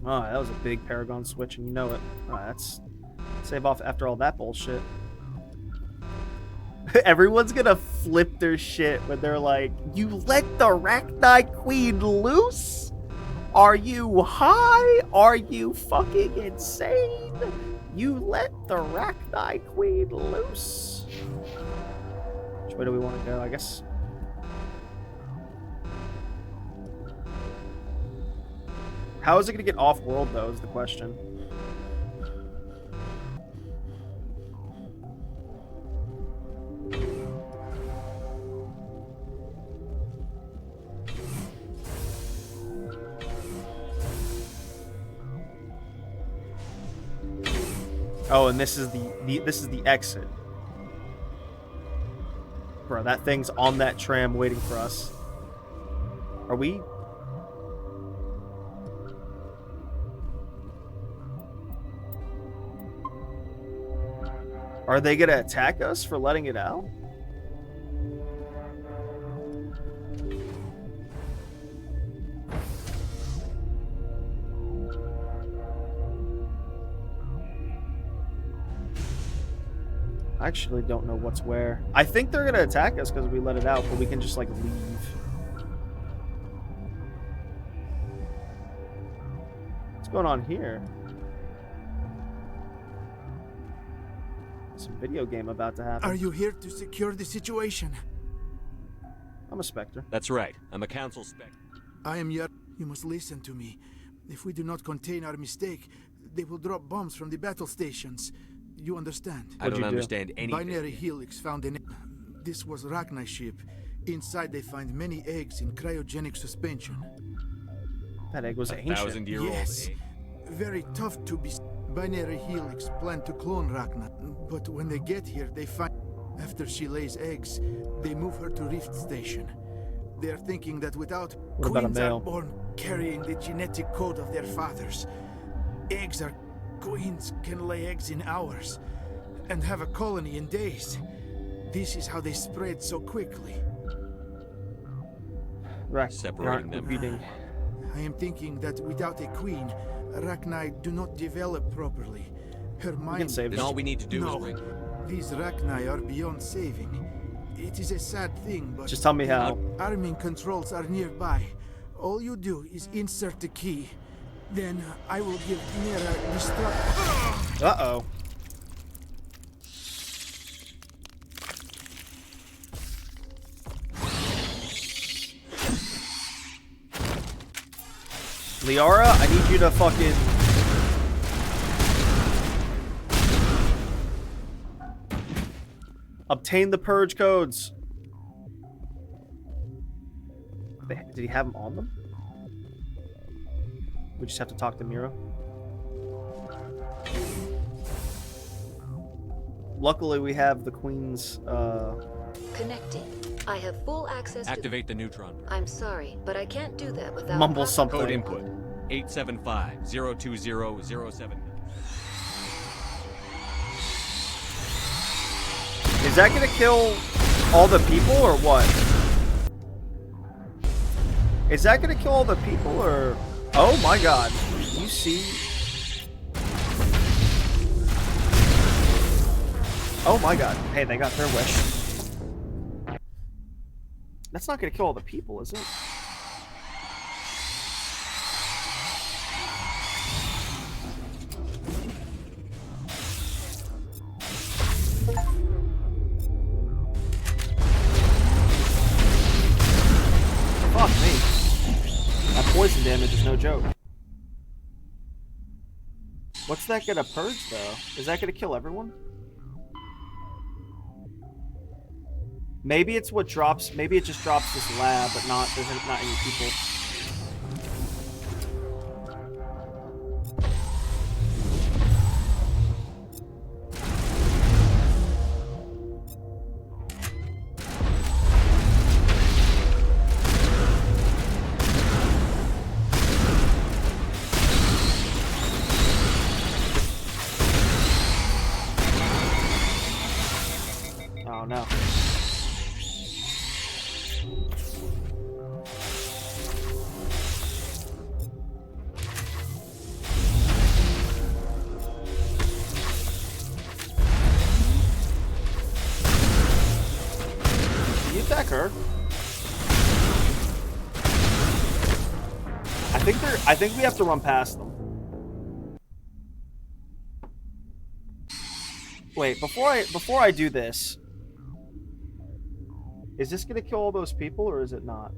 Oh, that was a big Paragon switch, and you know it. Alright, that's... Save off after all that bullshit. Everyone's gonna flip their shit when they're like, you let the Rachni Queen loose? Are you high? Are you fucking insane? You let the Rachni Queen loose? Which way do we want to go, I guess? How is it gonna get off-world, though, is the question. Oh, and this is the exit. Bro, that thing's on that tram waiting for us. Are we? Are they gonna attack us for letting it out? I actually don't know what's where. I think they're gonna attack us because we let it out, but we can just like leave. What's going on here? Some video game about to happen. Are you here to secure the situation? I'm a Spectre. That's right. I'm a Council Spectre. I am yet. You must listen to me. If we do not contain our mistake, they will drop bombs from the battle stations. You understand? I don't understand anything. Binary helix found in. This was Rachni's ship. Inside they find many eggs in cryogenic suspension. That egg was ancient. 1,000-year-old Yes. egg. Very tough to be. Binary helix plan to clone Rachna, but when they get here, they find. After she lays eggs, they move her to Rift Station. They are thinking that without What about a queens male? are born carrying the genetic code of their fathers. Eggs are. Queens can lay eggs in hours and have a colony in days. This is how they spread so quickly. Right. Separating them. Repeating. I am thinking that without a queen, Rachni do not develop properly. Her mind. save Then all we need to do no. is bring. These Rachni are beyond saving. It is a sad thing, but Just tell me how. arming controls are nearby. All you do is insert the key. Then I will give Mira destruct. Uh-oh. Liara, I need you to fucking... obtain the purge codes. Did he have them on them? We just have to talk to Mira. Luckily, we have the Queen's, Connecting. I have full access to... Activate the neutron. I'm sorry, but I can't do that without... Mumble something. Code input 875-020-07. Is that gonna kill all the people or what? Is that gonna kill all the people or... Oh my god. You see... Oh my god. Hey, they got their wish. That's not gonna kill all the people, is it? Fuck me. That poison damage is no joke. What's that gonna purge though? Is that gonna kill everyone? Maybe it's what drops. Maybe it just drops this lab, but not. There's not any people. Oh no. Can you attack her? I think we have to run past them. Wait, before I do this, is this gonna kill all those people or is it not?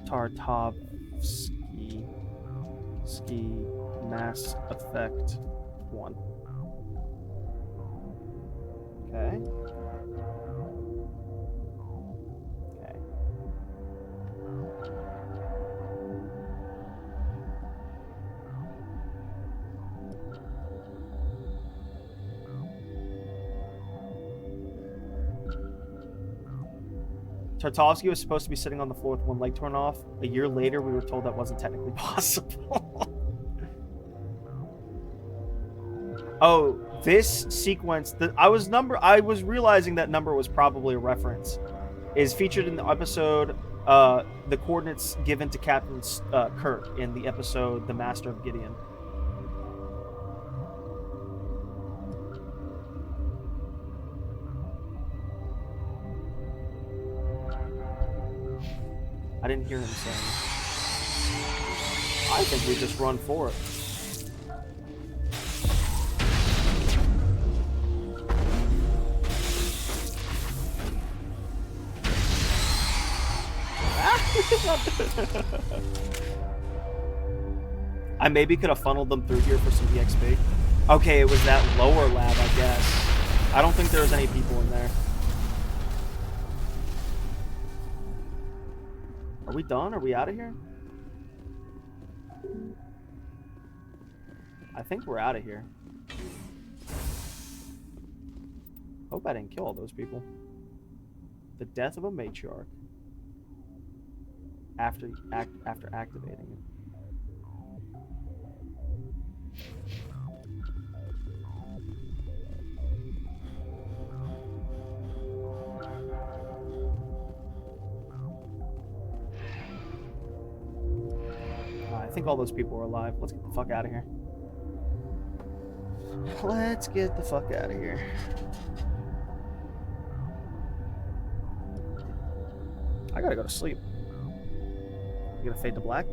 Tartovsky Mass Effect 1. Okay. Okay. Tartovsky was supposed to be sitting on the floor with one leg torn off. A year later, we were told that wasn't technically possible. Oh, this sequence that I was realizing that number was probably a reference. Is featured in the episode, the coordinates given to Captain Kirk in the episode The Master of Gideon. I didn't hear him saying. I think we just run for it. I maybe could have funneled them through here for some EXP. Okay, it was that lower lab, I guess. I don't think there was any people in there. Are we done? Are we out of here? I think we're out of here. Hope I didn't kill all those people. The death of a matriarch. After activating it. I think all those people are alive. Let's get the fuck out of here. Let's get the fuck out of here. I gotta go to sleep. You gonna fade to black?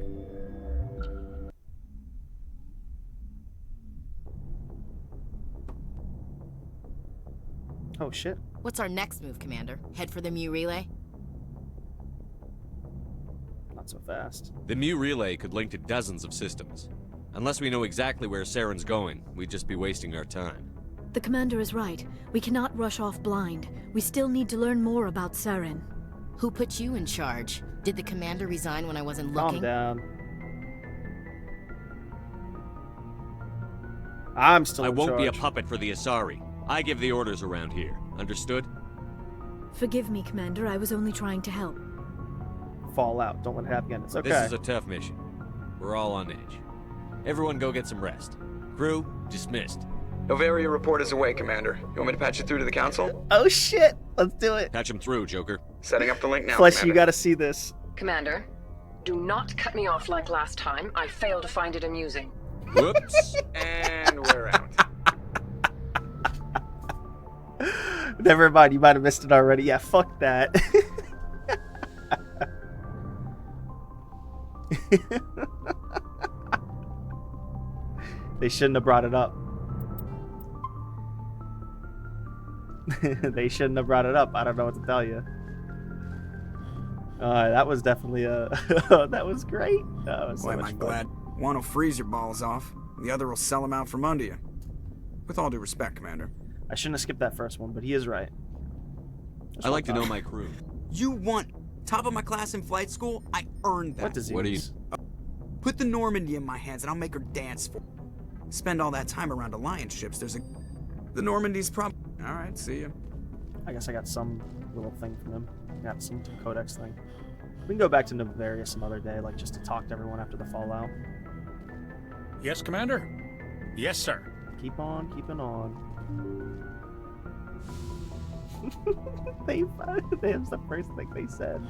Oh shit. What's our next move, Commander? Head for the Mu relay? Not so fast. The Mu relay could link to dozens of systems. Unless we know exactly where Saren's going, we'd just be wasting our time. The commander is right. We cannot rush off blind. We still need to learn more about Saren. Who put you in charge? Did the commander resign when I wasn't looking? Calm down. I'm still in I won't charge. be a puppet for the Asari. I give the orders around here. Understood? Forgive me, Commander. I was only trying to help. Fall out. Don't let it happen again. It's okay. This is a tough mission. We're all on edge. Everyone go get some rest. Crew, dismissed. Novaria report is away, Commander. You want me to patch it through to the Council? Oh shit! Let's do it. Patch him through, Joker. Setting up the link now, Flesh, Commander. you gotta see this. Commander, do not cut me off like last time. I failed to find it amusing. Whoops. And we're out. Never mind, you might have missed it already. Yeah, fuck that. They shouldn't have brought it up. They shouldn't have brought it up. I don't know what to tell you. That was definitely a... that was great. That was so Boy, am much I fun. glad. One will freeze your balls off. The other will sell them out from under you. With all due respect, Commander. I shouldn't have skipped that first one, but he is right. I like to know my crew. You want top of my class in flight school? I earned that. What disease? What do you... Put the Normandy in my hands and I'll make her dance for. Spend all that time around alliance ships. There's a... The Normandy's problem. All right, see ya. I guess I got some little thing from him. Got some codex thing. We can go back to Novaria some other day, like just to talk to everyone after the fallout. Yes, Commander? Yes, sir. Keep on keeping on. That's the first thing they said.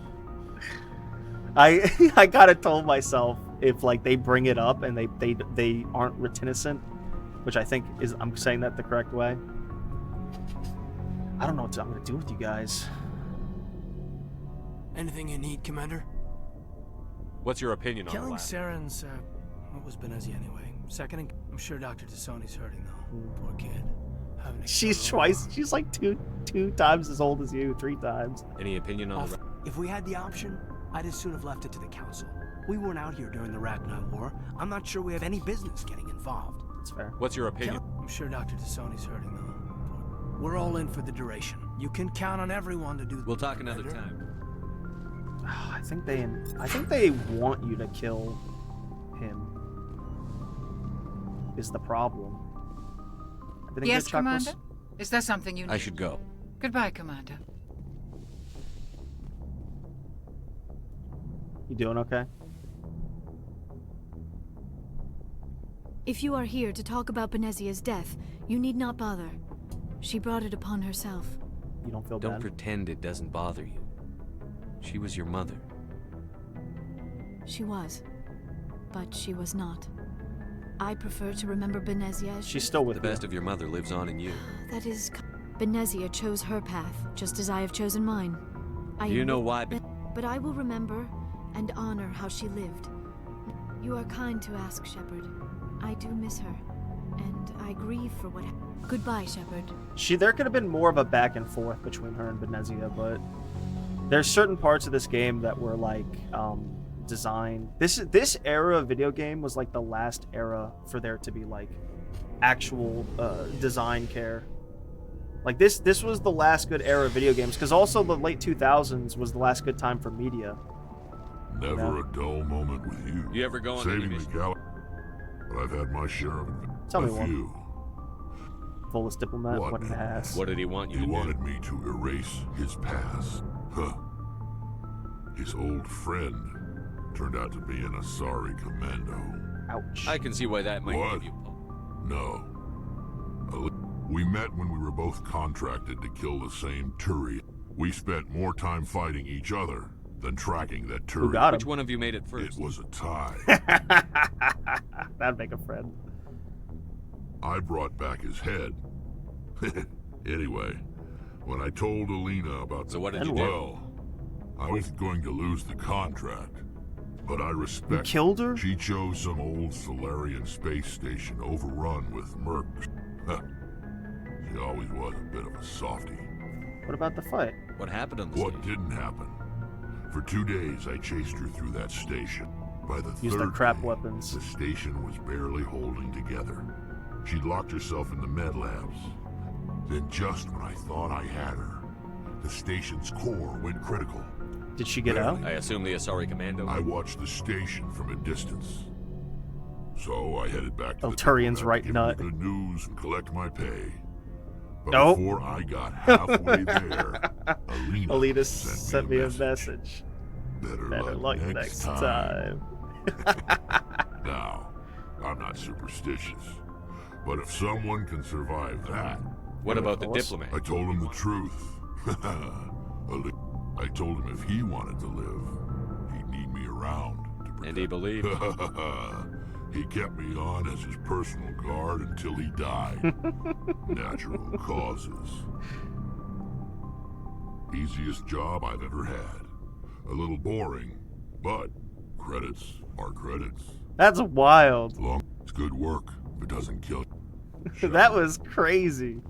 I gotta told myself if like they bring it up and they aren't reticent, which I think is I'm saying that the correct way. I don't know what I'm gonna do with you guys. Anything you need, Commander? What's your opinion on the Killing lab? Saren's, what was Benezia anyway? Second, I'm sure Dr. Tassoni's hurting though. Poor kid. Having to She's kill twice. She's like two times as old as you, 3 times. Any opinion on the... If we had the option, I'd as soon have left it to the Council. We weren't out here during the Ragnar War. I'm not sure we have any business getting involved. That's fair. What's your opinion? I'm sure Dr. Tassoni's hurting though. We're all in for the duration. You can count on everyone to do. We'll talk another time. I think they want you to kill him. Is the problem? Everything Yes, good, Chuckles? Commander? Is there something you need? I should go. Goodbye, Commander. You doing okay? If you are here to talk about Benezia's death, you need not bother. She brought it upon herself. You don't feel Don't bad? pretend it doesn't bother you. She was your mother. She was. But she was not. I prefer to remember Benezia as She's still with The best of your mother lives on in you. That is... Benezia chose her path, just as I have chosen mine. Do you know why? But I will remember and honor how she lived. You are kind to ask, Shepard. I do miss her, and I grieve for what happened. Goodbye, Shepard. There could have been more of a back and forth between her and Benezia, but there's certain parts of this game that were like designed. This era of video game was like the last era for there to be like actual design care. Like this was the last good era of video games, because also the late 2000s was the last good time for media. Never a dull moment with you. You ever go on Saving any the galaxy, but I've had my share of it. Tell me a one. few. Fullest diplomat, what an ass. What did he want you to do? He wanted me to erase his past. Huh. His old friend turned out to be an Asari commando. Ouch. I can see why that might What? give you... No. We met when we were both contracted to kill the same Turian. We spent more time fighting each other than tracking that Turian. Who got him? Which one of you made it first? It was a tie. That'd make a friend. I brought back his head. Anyway, when I told Alina about So what did the you do? well, I was going to lose the contract. But I respect You killed her? She chose some old Solarian space station overrun with mercs. She always was a bit of a softie. What about the fight? What happened on the What station? didn't happen? For 2 days, I chased her through that station. By the Use their third crap day, weapons. the station was barely holding together. She'd locked herself in the med labs. Then just when I thought I had her, the station's core went critical. Did she get out? I assume the Asari commando... I watched the station from a distance. So I headed back to the Turian's diplomat right to give nut. her the good news and collect my pay. But Nope. before I got halfway there, Alina sent me a message. Better luck next time. Now, I'm not superstitious, but if someone can survive that... What about the diplomat? I told him the truth. I told him if he wanted to live, he'd need me around to protect. And he believed? He kept me on as his personal guard until he died. Natural causes. Easiest job I've ever had. A little boring, but credits are credits. That's wild. Long it's good work if it doesn't kill you. That was crazy.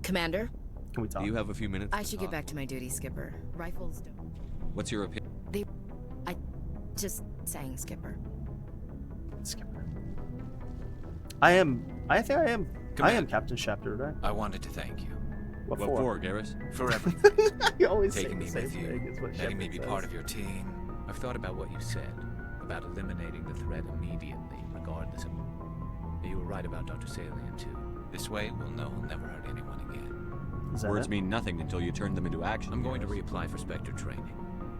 Commander? Can we talk? Do you have a few minutes? I should get back to my duty, Skipper. Rifles don't... What's your opinion? I... Just saying, Skipper. Skipper. I think I am Captain Shepard, right? I wanted to thank you. What What for, Garrus? For everything. You always say Taking the me same with you, thing is what letting me Shepard be says. part of your team. I've thought about what you said, about eliminating the threat immediately, regardless of... You were right about Dr. Salian, too. This way, we'll know he'll never hurt anyone again. Words mean nothing until you turn them into action. I'm going to reapply for Spectre training.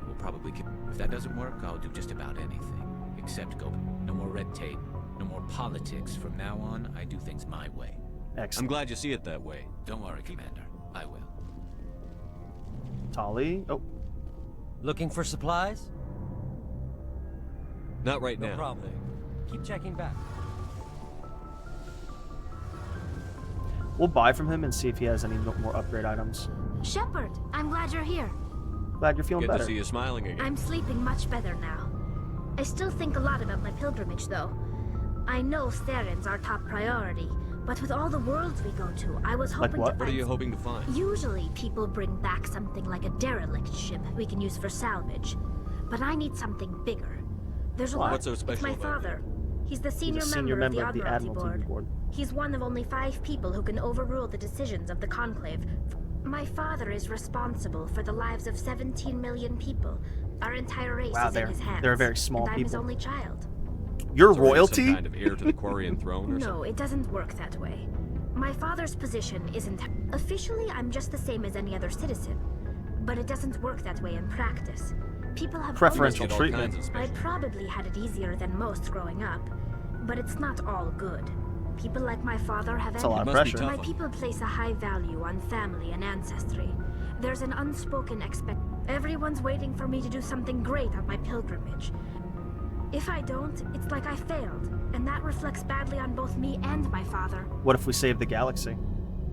We'll probably... If that doesn't work, I'll do just about anything. Except go... No more red tape. No more politics. From now on, I do things my way. Excellent. I'm glad you see it that way. Don't worry, Commander. I will. Tali? Oh. Looking for supplies? Not right No now. problem. Keep checking back. We'll buy from him and see if he has any more upgrade items. Shepard, I'm glad you're here. Glad you're feeling Good better. to see you smiling again. I'm sleeping much better now. I still think a lot about my pilgrimage, though. I know Theron's our top priority, but with all the worlds we go to, I was hoping to What find... are you hoping to find? Usually, people bring back something like a derelict ship we can use for salvage. But I need something bigger. There's a lot... What's so special It's my about it? father. He's the senior, senior member of the member Admiralty Board. He's one of only 5 people who can overrule the decisions of the Conclave. My father is responsible for the lives of 17 million people. Our entire race Wow, is in his hands. they're very small and I'm his people. only child. You're So are you royalty? Some kind of heir to the Quarian throne or No, something? it doesn't work that way. My father's position isn't... Officially, I'm just the same as any other citizen. But it doesn't work that way in practice. People have preferential always- treatment. I probably had it easier than most growing up, but it's not all good. People like my father have It's a lot of pressure. My people place a high value on family and ancestry. There's an unspoken everyone's waiting for me to do something great on my pilgrimage. If I don't, it's like I failed, and that reflects badly on both me and my father. What if we save the galaxy?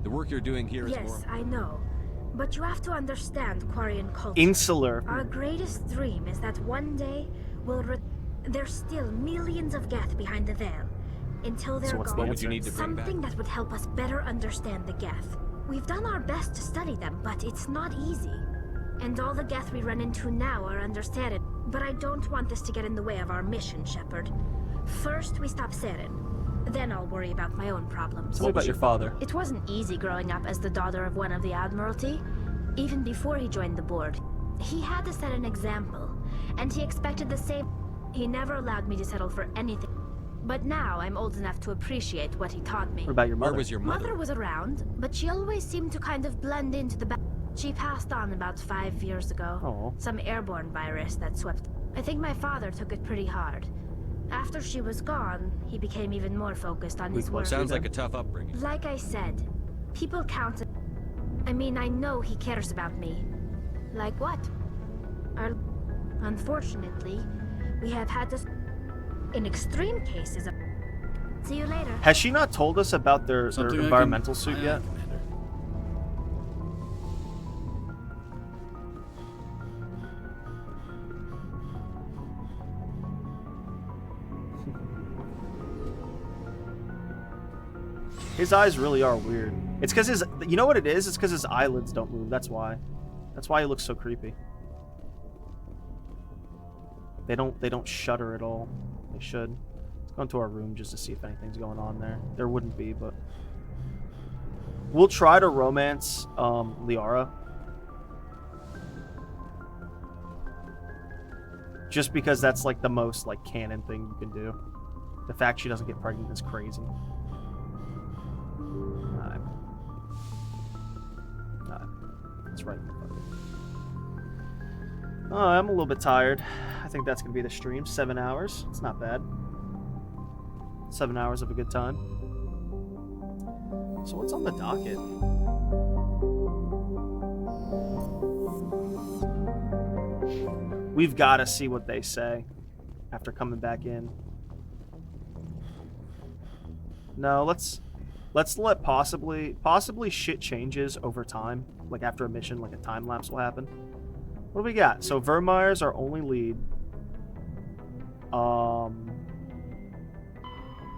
The work you're doing here is Yes, more... I know. But you have to understand Quarian culture. Insular. Our greatest dream is that one day there's still millions of Geth behind the veil. Until they're what's the gone, answer? What would you need to bring back? something that would help us better understand the Geth. We've done our best to study them, but it's not easy. And all the Geth we run into now are understated. But I don't want this to get in the way of our mission, Shepard. First, we stop Saren. Then I'll worry about my own problems. Tell me about your father. It wasn't easy growing up as the daughter of one of the Admiralty. Even before he joined the board, he had to set an example, and he expected the same. He never allowed me to settle for anything. But now I'm old enough to appreciate what he taught me. What about your mother? Where was your mother? Mother was around, but she always seemed to kind of blend into the back. She passed on about 5 years ago. Oh. Some airborne virus that swept. I think my father took it pretty hard. After she was gone, he became even more focused on his work. Sounds like a tough upbringing. Like I said, people count. I mean, I know he cares about me. Like what? Unfortunately, we have had to. In extreme cases. See you later. Has she not told us about their environmental suit yet? His eyes really are weird. It's because his, you know what it is? It's because his eyelids don't move. That's why. That's why he looks so creepy. They don't shudder at all. They should. Let's go into our room just to see if anything's going on there. There wouldn't be, but we'll try to romance Liara. Just because that's like the most like canon thing you can do. The fact she doesn't get pregnant is crazy. That's right. Oh, I'm a little bit tired. I think that's going to be the stream. 7 hours. It's not bad. 7 hours of a good time. So what's on the docket? We've got to see what they say after coming back in. No, let's let possibly shit changes over time. Like after a mission, like a time lapse will happen. What do we got? So Virmire's our only lead.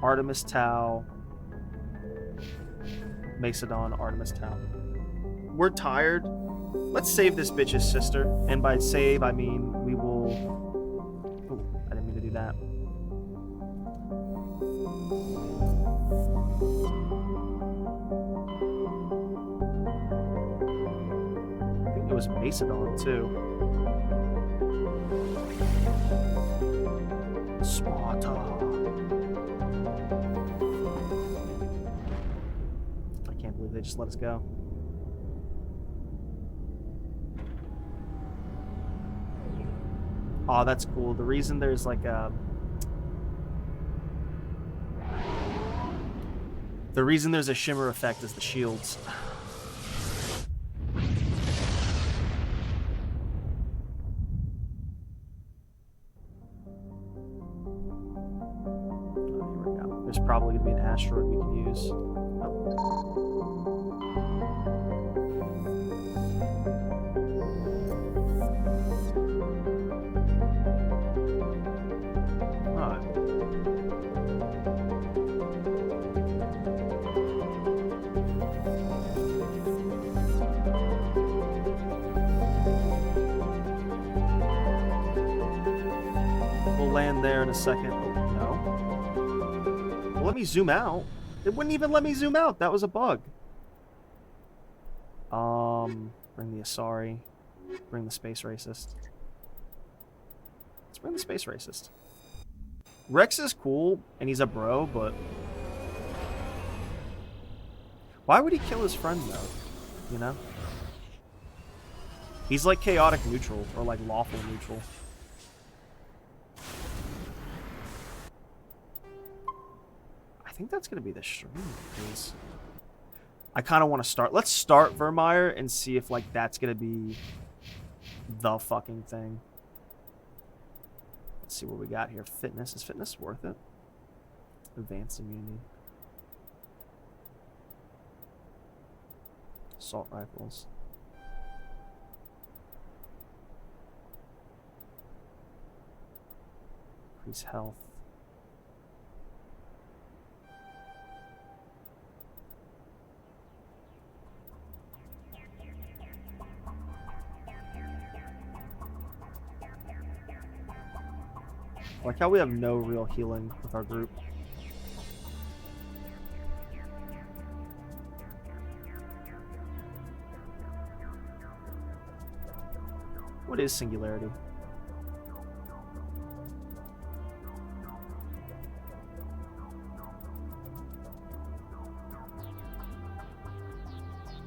Artemis Tau. Macedon, Artemis Tau. We're tired. Let's save this bitch's sister. And by save, I mean we will... Ooh, I didn't mean to do that. I think it was Macedon, too. Sparta. I can't believe they just let us go. Oh, that's cool. The reason there's like a... The reason there's a shimmer effect is the shields. There's probably going to be an asteroid we can use. We'll land there in a second. No. Well, let me zoom out. It wouldn't even let me zoom out. That was a bug. Bring the Asari. Bring the Space Racist. Let's bring the Space Racist. Rex is cool, and he's a bro, but... Why would he kill his friend, though? You know? He's like chaotic neutral, or like lawful neutral. I think that's gonna be the stream, because I kind of want to start. Let's start Virmire and see if like that's gonna be the fucking thing. Let's see what we got here. Fitness. Is fitness worth it? Advanced immunity. Assault rifles. Increase health. Like how we have no real healing with our group. What is singularity?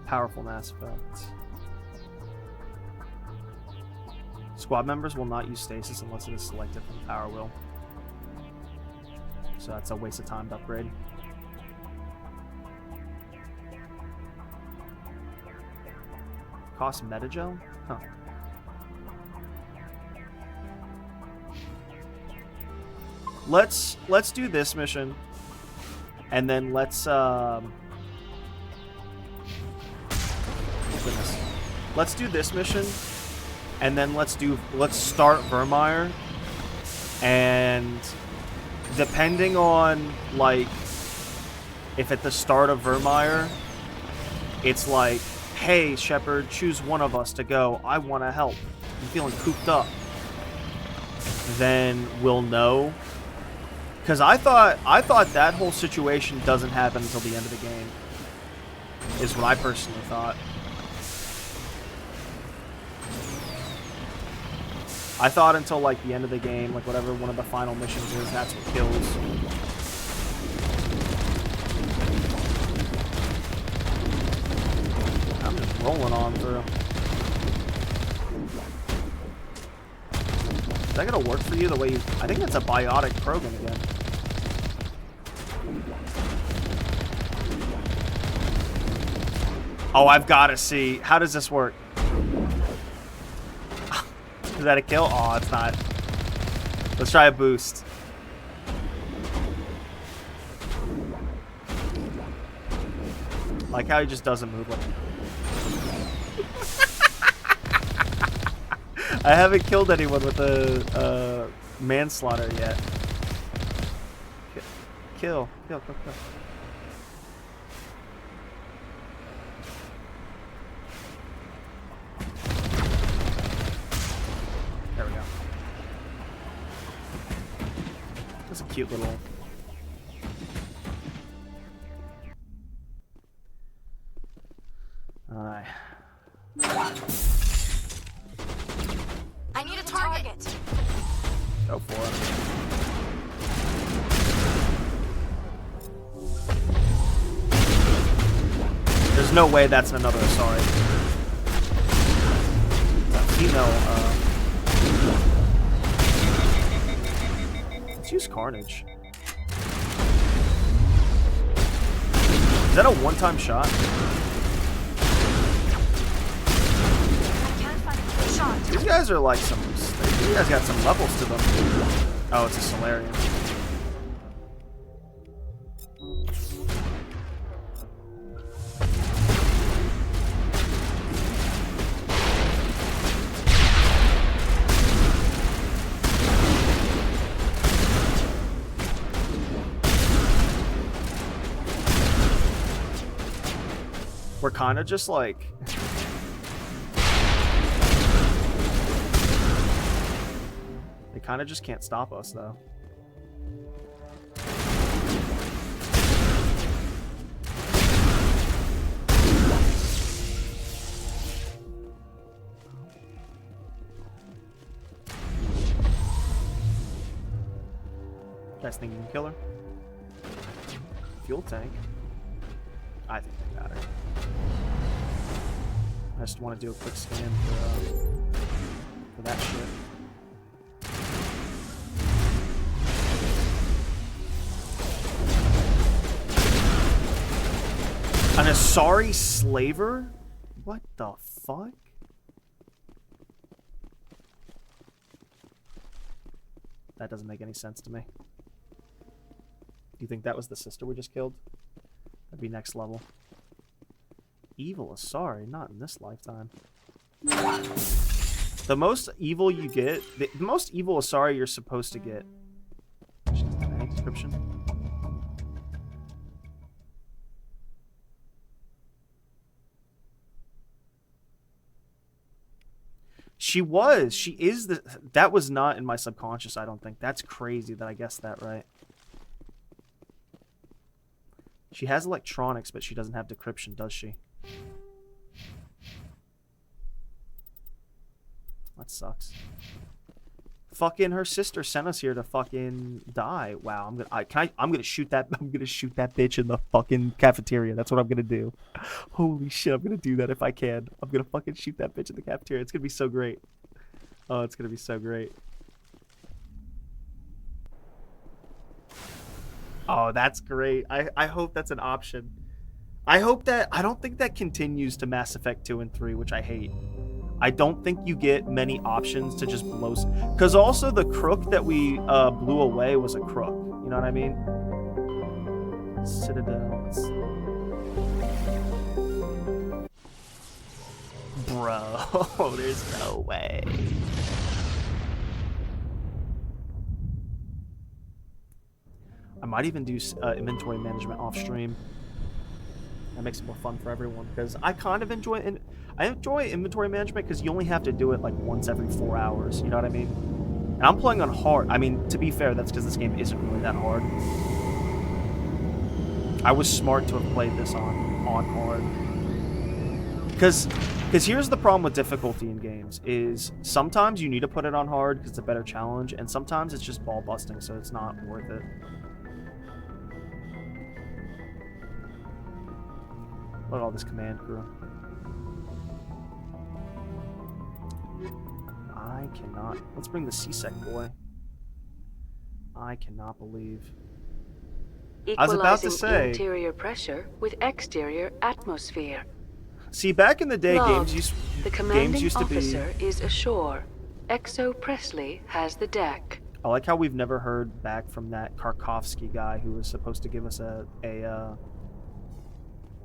Powerful Mass Effect. Squad members will not use stasis unless it is selected from the power wheel. So that's a waste of time to upgrade. Cost metagel? Huh. Let's do this mission, and then let's goodness. Let's do this mission, and then let's start Virmire, and depending on like if at the start of Virmire it's like, hey Shepard, choose one of us to go, I want to help, I'm feeling cooped up, then we'll know. Because I thought that whole situation doesn't happen until the end of the game, is what I personally thought. I thought until like the end of the game, like whatever one of the final missions is, that's what kills. I'm just rolling on through. Is that gonna work for you the way you... I think that's a biotic program again. Oh, I've got to see. How does this work? Is that a kill? Oh, it's not. Let's try a boost. Like how he just doesn't move like... I haven't killed anyone with a manslaughter yet. Kill. There we go. That's a cute little... Alright. I need a target. Go for it. There's no way that's another Asari. It's a female, let's use Carnage. Is that a one-time shot? These guys are like some... You guys got some levels to them. Oh, it's a Solarian. We're kind of just like... They kind of just can't stop us, though. Guys think you can kill her? Fuel tank? I think they got her. I just want to do a quick scan for that shit. An Asari slaver? What the fuck? That doesn't make any sense to me. You think that was the sister we just killed? That'd be next level. Evil Asari, not in this lifetime. The most evil you get, the most evil Asari you're supposed to get. Description. She is that was not in my subconscious, I don't think. That's crazy that I guessed that right. She has electronics, but she doesn't have decryption, does she? That sucks. Fucking her sister sent us here to fucking die. Wow, I'm gonna shoot that bitch in the fucking cafeteria. That's what I'm gonna do. Holy shit, I'm gonna do that if I can. I'm gonna fucking shoot that bitch in the cafeteria. It's gonna be so great. Oh, it's gonna be so great. Oh, that's great. I hope that's an option. I hope that... I don't think that continues to Mass Effect 2 and 3, which I hate. I don't think you get many options to just blow... Because also the crook that we blew away was a crook. You know what I mean? Citadel. Bro, there's no way. I might even do inventory management off stream. That makes it more fun for everyone, because I kind of enjoy inventory management because you only have to do it like once every 4 hours. You know what I mean? And I'm playing on hard. I mean, to be fair, that's because this game isn't really that hard. I was smart to have played this on hard. Because here's the problem with difficulty in games is sometimes you need to put it on hard because it's a better challenge, and sometimes it's just ball busting, so it's not worth it. Look at all this command crew. I cannot... Let's bring the C-Sec boy. I cannot believe... I was about to say... interior pressure with exterior atmosphere. See, back in the day, Log, games used the commanding to be... officer is ashore. Exo Presley has the deck. I like how we've never heard back from that Karkovsky guy who was supposed to give us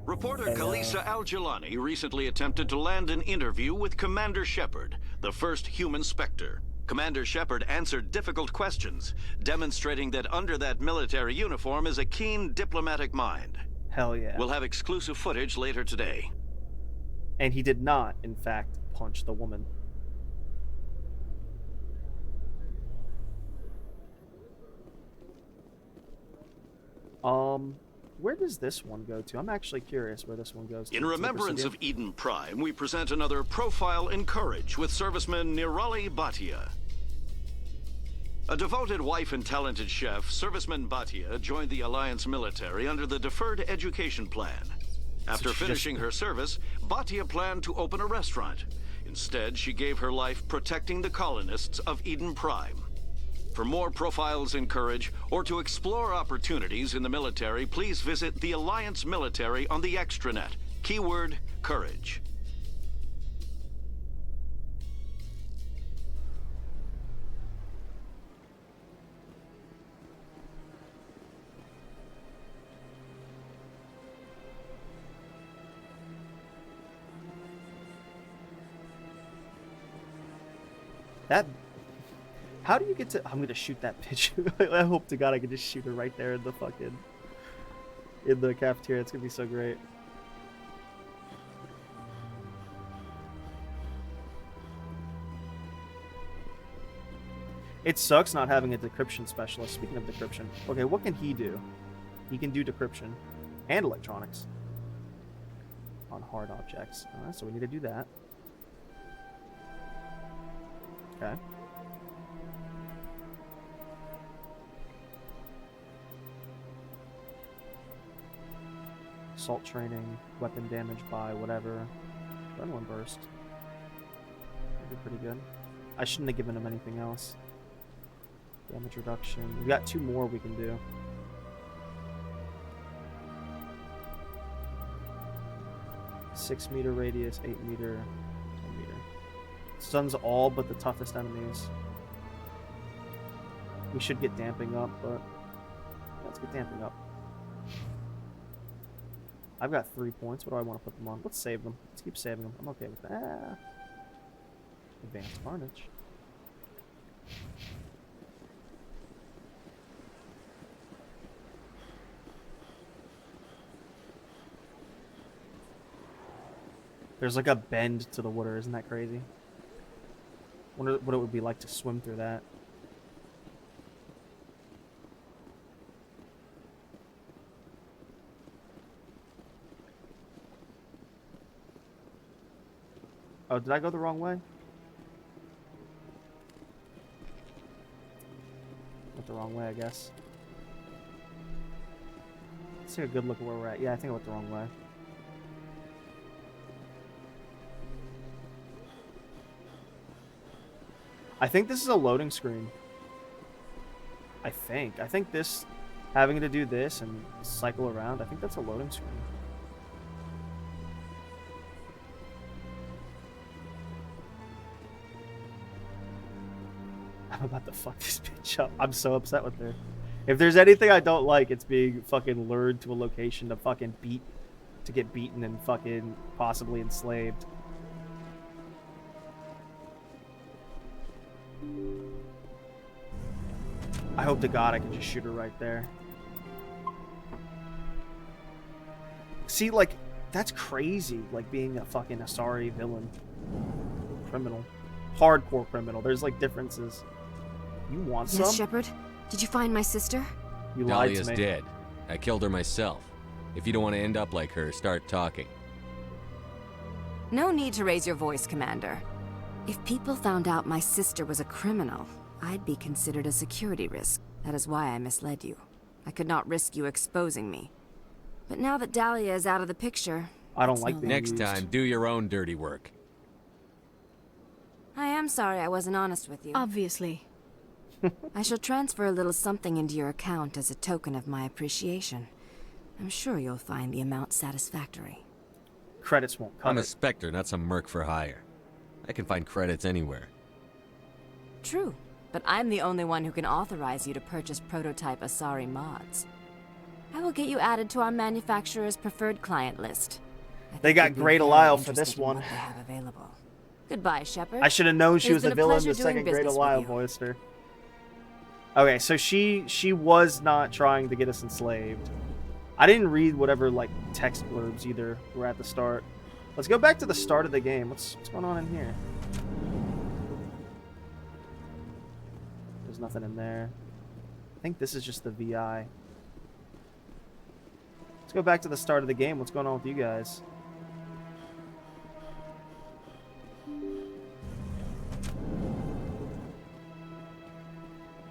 Reporter Kalisa Al-Jalani recently attempted to land an interview with Commander Shepard, the first human Spectre. Commander Shepard answered difficult questions, demonstrating that under that military uniform is a keen diplomatic mind. Hell yeah. We'll have exclusive footage later today. And he did not, in fact, punch the woman. Where does this one go to? I'm actually curious where this one goes to. In remembrance of Eden Prime, we present another profile in courage with serviceman Nirali Bhatia. A devoted wife and talented chef, serviceman Bhatia joined the Alliance military under the Deferred Education Plan. After finishing her service, Bhatia planned to open a restaurant. Instead, she gave her life protecting the colonists of Eden Prime. For more profiles in courage, or to explore opportunities in the military, please visit the Alliance Military on the extranet. Keyword, courage. How do you get to... I'm gonna shoot that bitch. I hope to God I can just shoot her right there in the fucking... in the cafeteria. It's gonna be so great. It sucks not having a decryption specialist. Speaking of decryption. Okay, what can he do? He can do decryption. And electronics. On hard objects. Alright, so we need to do that. Okay. Assault training, weapon damage by whatever. Adrenaline burst. That'd be pretty good. I shouldn't have given him anything else. Damage reduction. We got 2 more we can do. .6 meter radius, 8 meter, 10 meter. Stuns all but the toughest enemies. We should get damping up, but let's get damping up. I've got 3 points. What do I want to put them on? Let's save them. Let's keep saving them. I'm okay with that. Advanced Carnage. There's like a bend to the water. Isn't that crazy? Wonder what it would be like to swim through that. Oh, did I go the wrong way? Went the wrong way, I guess. Let's take a good look at where we're at. Yeah, I think I went the wrong way. I think this is a loading screen. I think this, having to do this and cycle around, I think that's a loading screen. I'm about to fuck this bitch up. I'm so upset with her. If there's anything I don't like, it's being fucking lured to a location to fucking get beaten and fucking possibly enslaved. I hope to God I can just shoot her right there. See, like, that's crazy, like, being a fucking Asari villain. Criminal. Hardcore criminal. There's, like, differences. You want some? Yes, Shepard? Did you find my sister? You lied to Dahlia's me. dead. I killed her myself. If you don't want to end up like her, start talking. No need to raise your voice, Commander. If people found out my sister was a criminal, I'd be considered a security risk. That is why I misled you. I could not risk you exposing me. But now that Dahlia is out of the picture... I don't like being Next used. time, do your own dirty work. I am sorry I wasn't honest with you. Obviously. I shall transfer a little something into your account as a token of my appreciation. I'm sure you'll find the amount satisfactory. Credits won't cut I'm a it. Spectre, not some merc for hire. I can find credits anywhere. True, but I'm the only one who can authorize you to purchase prototype Asari mods. I will get you added to our manufacturer's preferred client list. They got Great Alile for this one. What they have available. Goodbye, Shepard. I should have known she It was has a been villain pleasure the doing second Great business with Alile you. voiced her. Okay, so she was not trying to get us enslaved. I didn't read whatever like text blurbs either were at the start. Let's go back to the start of the game. What's going on in here? There's nothing in there. I think this is just the VI. Let's go back to the start of the game. What's going on with you guys?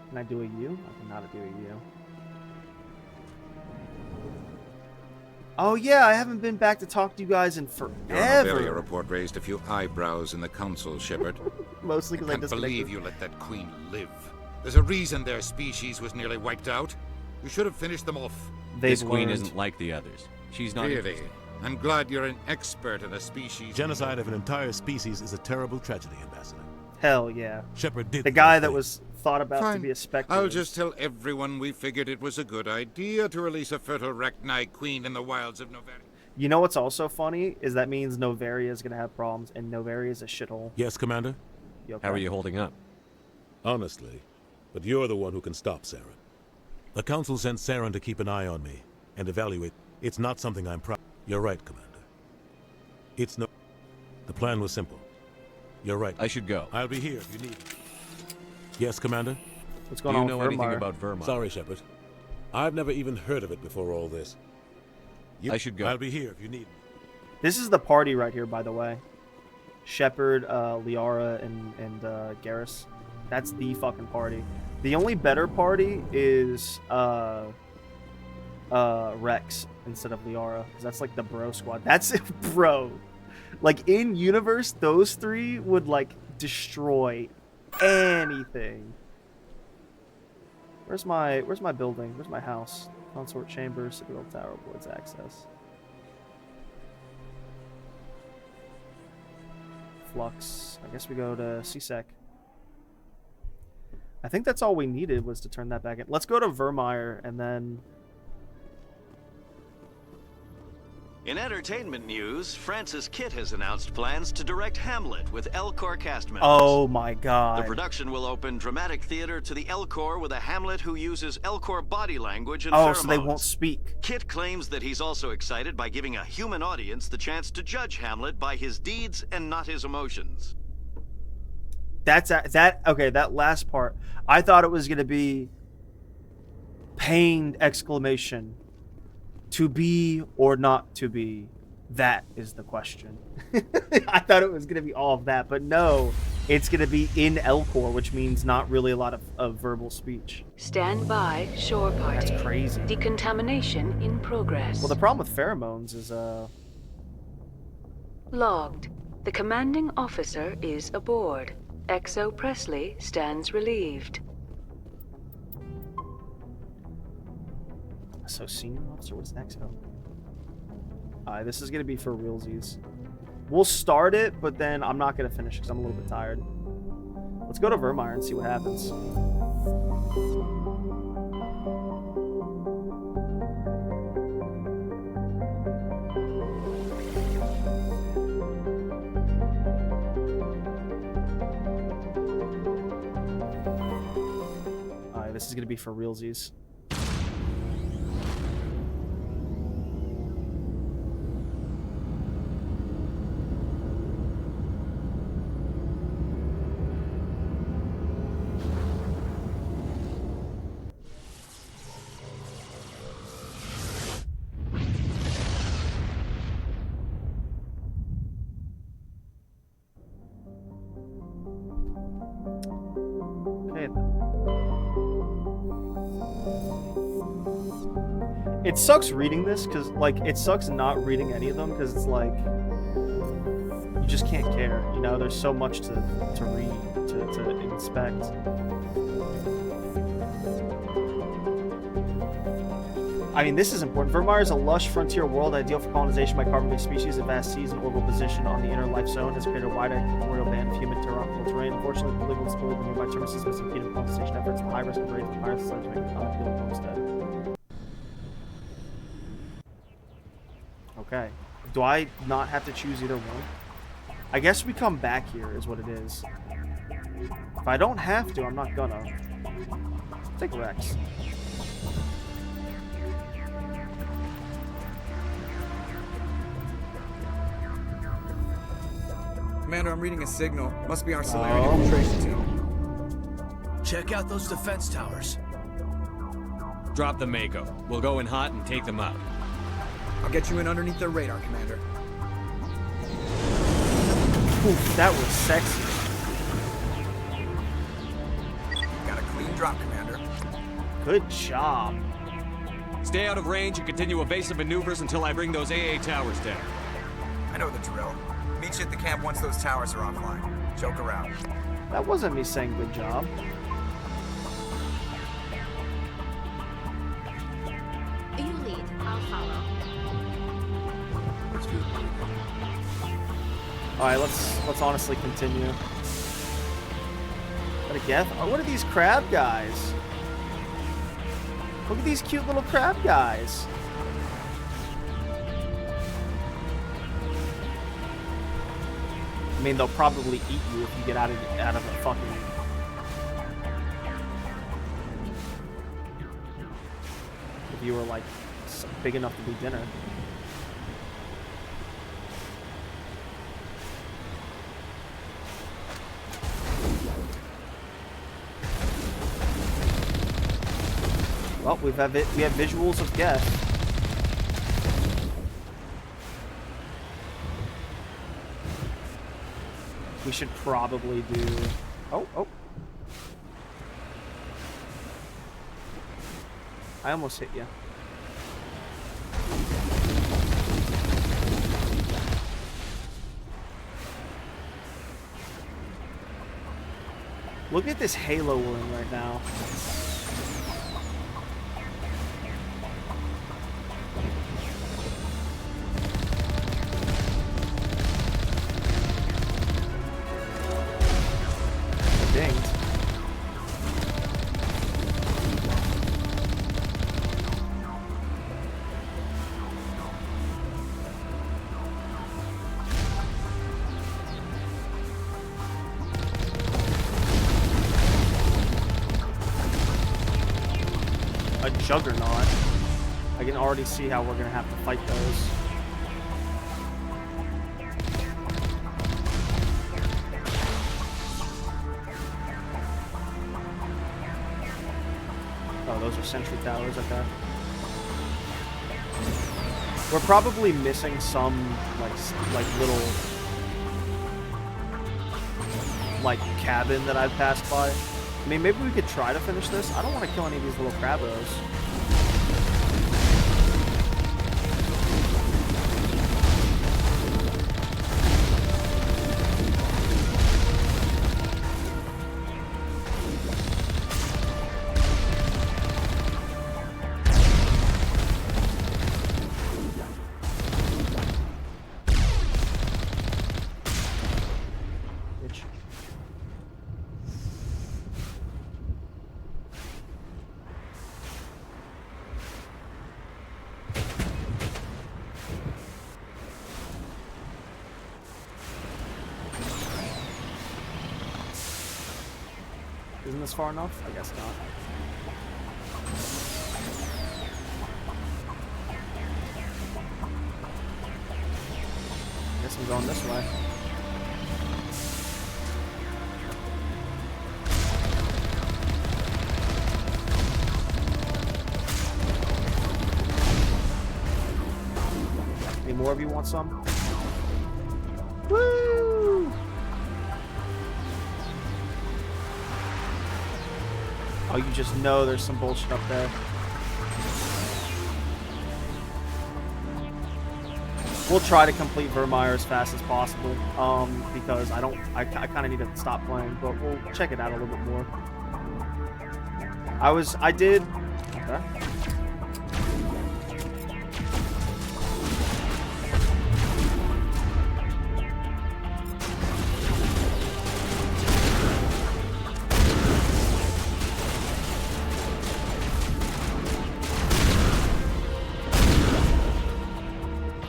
Can I do a U? I cannot do a U. Oh yeah, I haven't been back to talk to you guys in Your Novelia forever. report raised a few eyebrows in the council, Shepard. Mostly I because I can't disconnected. believe you let that queen live. There's a reason their species was nearly wiped out. You should have finished them off. This queen isn't like the others. She's not Really? interested. I'm glad you're an expert in a species. Genocide of an entire species is a terrible tragedy, Ambassador. Hell yeah. Shepard did the guy that was thought about to Fine. be a Spectre. I'll is- just tell everyone we figured it was a good idea to release a fertile Rachni queen in the wilds of Novelia. You know what's also funny is that means Noveria is gonna have problems, and Noveria is a shithole. Yes, Commander? You okay? How are you holding up? Honestly, but you're the one who can stop Saren. The Council sent Saren to keep an eye on me and evaluate. It's not something I'm proud. You're right, Commander. It's no... The plan was simple. You're right. I should go. I'll be here if you need me. Yes, Commander? What's Do you know anything about Virmire? Sorry, Shepard. I've never even heard of it before all this. I should go. I'll be here if you need me. This is the party right here, by the way. Shepard, Liara, and Garrus. That's the fucking party. The only better party is Rex instead of Liara, because that's like the bro squad. That's bro. Like in universe, those three would like destroy anything. Where's my building? Where's my house? Consort Chambers, Citadel Tower, Boards Access. Flux. I guess we go to CSEC. I think that's all we needed was to turn that back in. Let's go to Virmire and then... In entertainment news, Francis Kitt has announced plans to direct Hamlet with Elcor cast members. Oh my god. The production will open dramatic theater to the Elcor with a Hamlet who uses Elcor body language and pheromones. So they won't speak. Kitt claims that he's also excited by giving a human audience the chance to judge Hamlet by his deeds and not his emotions. Okay, that last part. I thought it was going to be pained exclamation. To be or not to be, that is the question. I thought it was going to be all of that, but no, it's going to be in Elcor, which means not really a lot of verbal speech. Stand by, shore party. That's crazy. Decontamination in progress. Well, the problem with pheromones is, Logged. The commanding officer is aboard. XO Presley stands relieved. So senior officer, what's next? This is gonna be for realsies. We'll start it, but then I'm not gonna finish because I'm a little bit tired. Let's go to Virmire and see what happens. This is gonna be for realsies. It sucks reading this because, like, it sucks not reading any of them because it's like you just can't care. You know, there's so much to read, to inspect. I mean, this is important. Virmire is a lush frontier world ideal for colonization by carbon-based species. A vast seas and orbital position on the inner life zone has created a wide equatorial band of humid terrain. Unfortunately, the political instability of the nearby terminus has impeded colonization efforts. The high risk of raiding pirates is to make the conflict homestead. Okay. Do I not have to choose either one? I guess we come back here is what it is. If I don't have to, I'm not gonna. Take Rex. Commander, I'm reading a signal. Must be our Solarian infiltration team. Check out those defense towers. Drop the Mako. We'll go in hot and take them out. I'll get you in underneath their radar, Commander. Oof, that was sexy. Got a clean drop, Commander. Good job. Stay out of range and continue evasive maneuvers until I bring those AA towers down. I know the drill. Meet you at the camp once those towers are offline. Joke around. That wasn't me saying good job. You lead, I'll follow. Alright, let's honestly continue. What are these crab guys? Look at these cute little crab guys. I mean, they'll probably eat you if you get out of the fucking... If you were, like, big enough to be dinner. Well, we have visuals of Geth. We should probably do... Oh. I almost hit you. Look at this halo we're in right now. Dinged. A juggernaut. I can already see how we're gonna have to fight those. Oh, those are sentry towers, okay. We're probably missing some like little like cabin that I've passed by. I mean, maybe we could try to finish this. I don't want to kill any of these little crabbos. Isn't this far enough? I guess not. Guess I'm going this way. Any more of you want some? Woo! Oh, you just know there's some bullshit up there. We'll try to complete Virmire as fast as possible, because I kind of need to stop playing, but we'll check it out a little bit more. I did. Okay.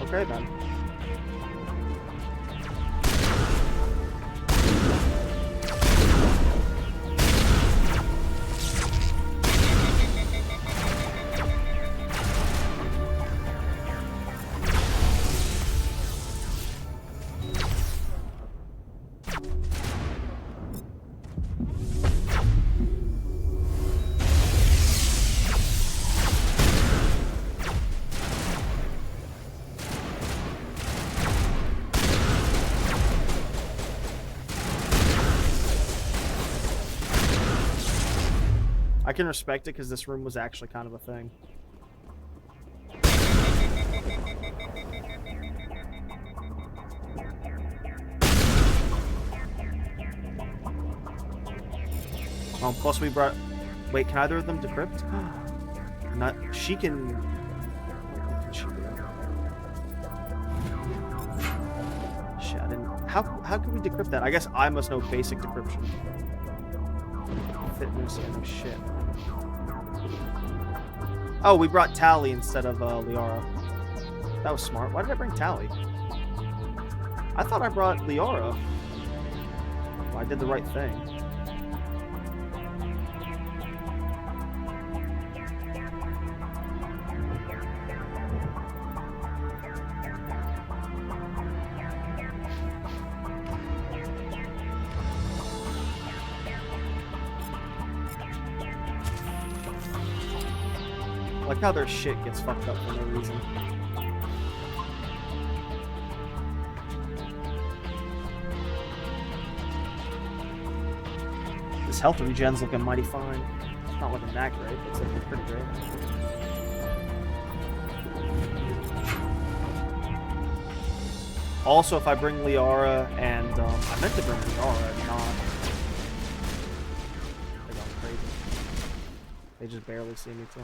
Okay then. I can respect it because this room was actually kind of a thing. Plus we brought... Wait, can either of them decrypt? Not... She can... What can she do? Shit, I didn't... How can we decrypt that? I guess I must know basic decryption. Fitness, yeah, no shit. Oh, we brought Tally instead of Liara. That was smart. Why did I bring Tally? I thought I brought Liara. Well, I did the right thing. Like how their shit gets fucked up for no reason. This health regen's looking mighty fine. It's not looking that great, but it's looking pretty great. Also, if I bring Liara and I meant to bring Liara and not. They just barely see me too.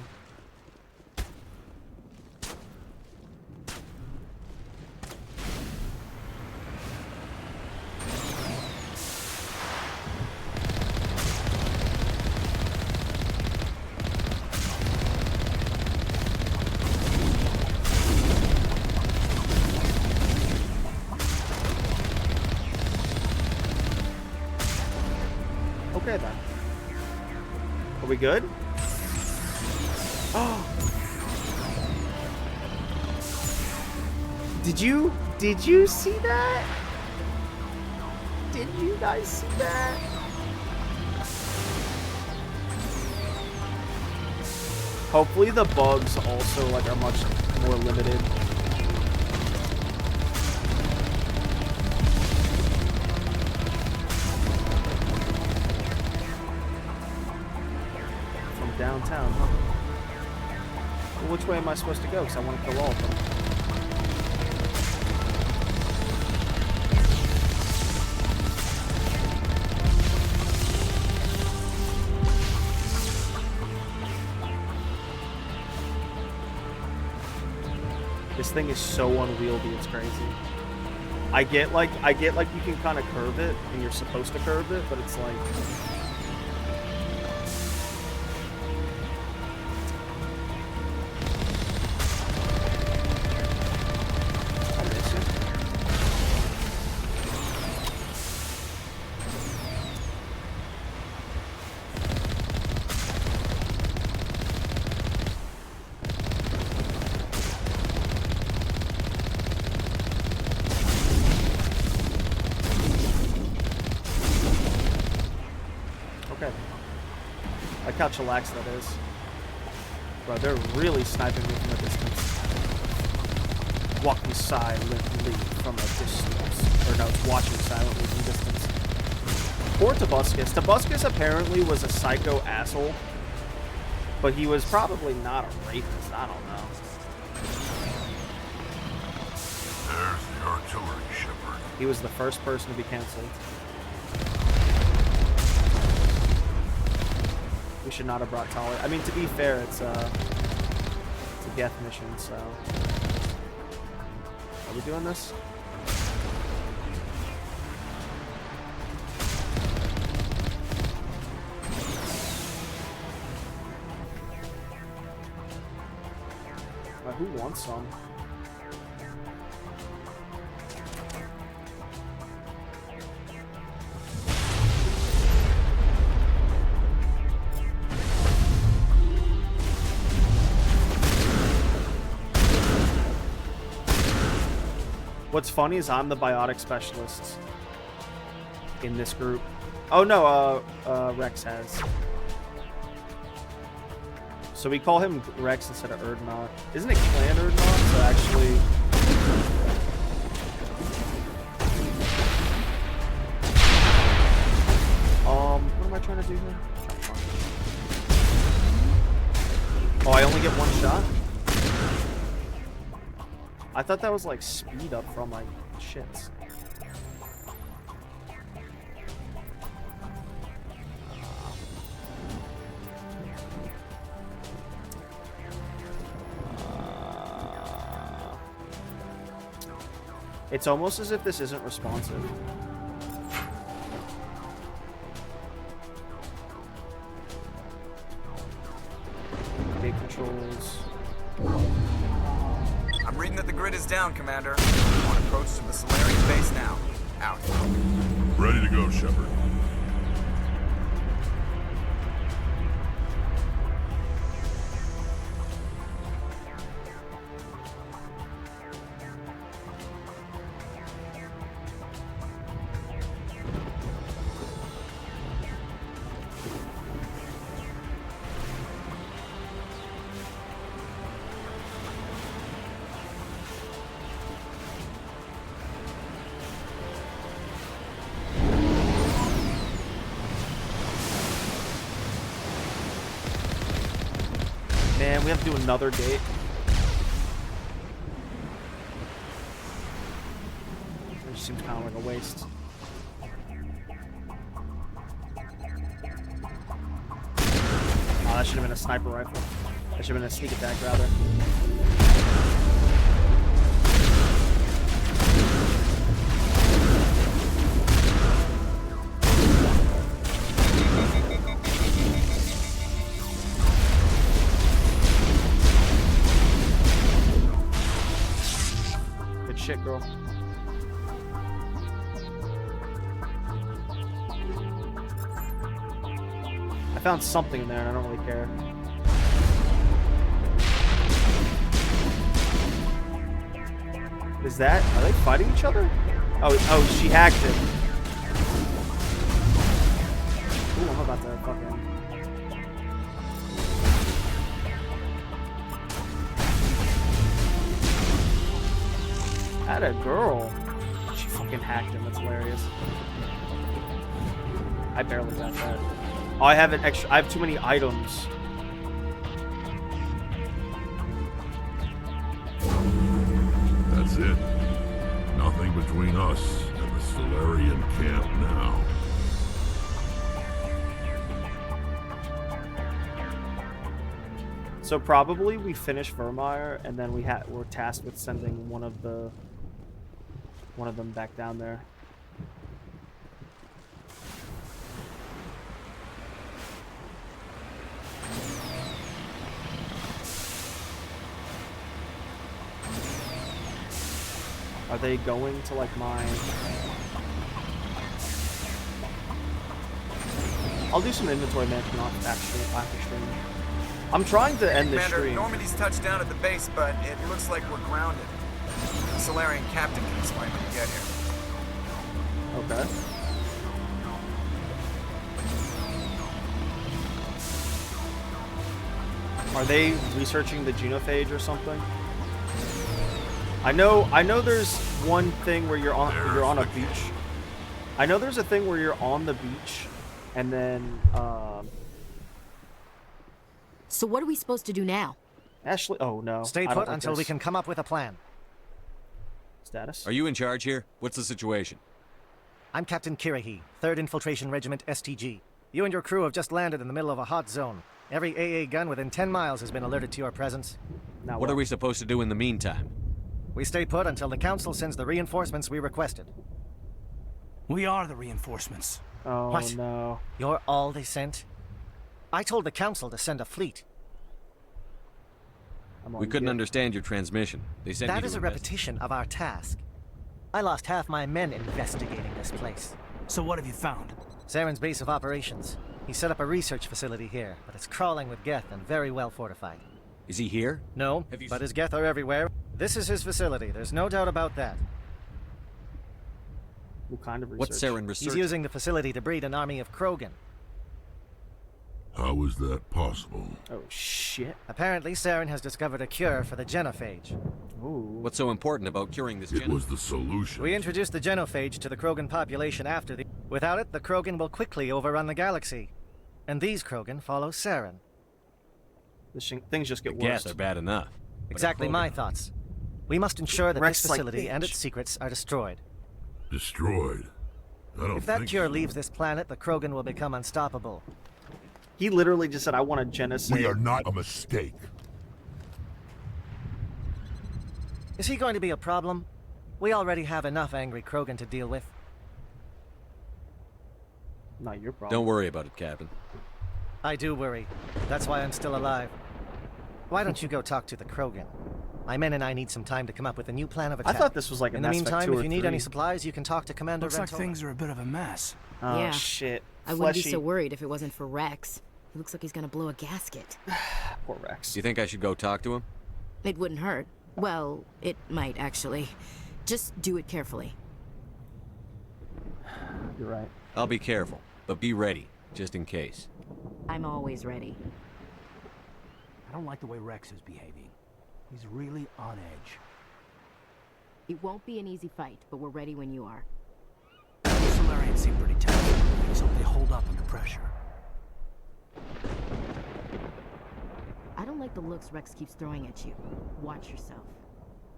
Okay then. Are we good? Oh. Did you see that? Did you guys see that? Hopefully the bugs also like are much more limited. Downtown, huh? Well, which way am I supposed to go? Because I want to kill all of them. This thing is so unwieldy, it's crazy. I get like you can kind of curve it, and you're supposed to curve it, but it's like... How chillax that is. Bro, they're really sniping me from a distance. Walking silently from a distance. Or no, it's watching silently from a distance. Poor Tobuscus. Tobuscus apparently was a psycho asshole. But he was probably not a rapist. I don't know. There's the artillery, Shepard. He was the first person to be cancelled. We should not have brought Taller. I mean, to be fair, it's a death mission, so... Are we doing this? Who wants some? What's funny is I'm the biotic specialist in this group. Oh no, Rex has. So we call him Rex instead of Erdnot. Isn't it Clan Erdnot? So actually... what am I trying to do here? Oh, I only get one shot? I thought that was like speed up from my shits. It's almost as if this isn't responsive. Gate controls. I'm reading that the grid is down, Commander. On approach to the Solarian base now. Out. Ready to go, Shepard. Man, we have to do another gate. It just seems kind of like a waste. that should have been a sniper rifle. That should have been a sneak attack, rather. Good shit, girl. I found something in there and I don't really care. Is that? Are they fighting each other? Oh, she hacked it. Ooh, I'm about to fucking... That a girl. She fucking hacked him. That's hilarious. I barely got that. Oh, I have an extra. I have too many items. That's it. Nothing between us and the Solarian camp now. So probably we finish Virmire, and then we're tasked with sending one of them back down there. Are they going to like mine? I'll do some inventory management after stream. I'm trying to end this stream. Normandy's touched down at the base, but it looks like we're grounded. The Solarian captain can explain when you get here. Okay. Are they researching the genophage or something? I know there's one thing where you're on a beach. I know there's a thing where you're on the beach and then So what are we supposed to do now? Ashley, oh no. Stay put until we can come up with a plan. Status? Are you in charge here? What's the situation? I'm Captain Kirahi, 3rd Infiltration Regiment STG. You and your crew have just landed in the middle of a hot zone. Every AA gun within 10 miles has been alerted to your presence. Now what are we supposed to do in the meantime? We stay put until the Council sends the reinforcements we requested. We are the reinforcements. Oh, what? No. You're all they sent? I told the Council to send a fleet. We couldn't understand your transmission. They sent That you is to a repetition of our task. I lost half my men investigating this place. So what have you found? Saren's base of operations. He set up a research facility here, but it's crawling with Geth and very well fortified. Is he here? No, but his Geth are everywhere. This is his facility, there's no doubt about that. What kind of research? What's Saren researching? He's using the facility to breed an army of Krogan. How is that possible? Oh, shit. Apparently, Saren has discovered a cure for the genophage. Ooh. What's so important about curing this genophage? It was the solution. We introduced the genophage to the Krogan population after the... Without it, the Krogan will quickly overrun the galaxy. And these Krogan follow Saren. Things just get the worse. Geth are bad enough. Exactly my thoughts. We must ensure that Rex this facility and its secrets are destroyed. Destroyed? I don't If that think cure so. leaves this planet, the Krogan will become unstoppable. He literally just said, I want a genocide. We are not a mistake. Is he going to be a problem? We already have enough angry Krogan to deal with. Not your problem. Don't worry about it, Captain. I do worry. That's why I'm still alive. Why don't you go talk to the Krogan? My men and I need some time to come up with a new plan of attack. I thought this was like a In the Mass Effect meantime, 2 if or you need 3. any supplies, you can talk to Commander Looks like Rentola. things are a bit of a mess. Oh, Yeah. shit. I wouldn't be Fleshy. so worried if it wasn't for Rex. He looks like he's gonna blow a gasket. Poor Rex. Do you think I should go talk to him? It wouldn't hurt. Well, it might actually. Just do it carefully. You're right. I'll be careful, but be ready, just in case. I'm always ready. I don't like the way Rex is behaving. He's really on edge. It won't be an easy fight, but we're ready when you are. The Solarians seem pretty tough. I just hope they hold up under pressure. I don't like the looks Rex keeps throwing at you. Watch yourself.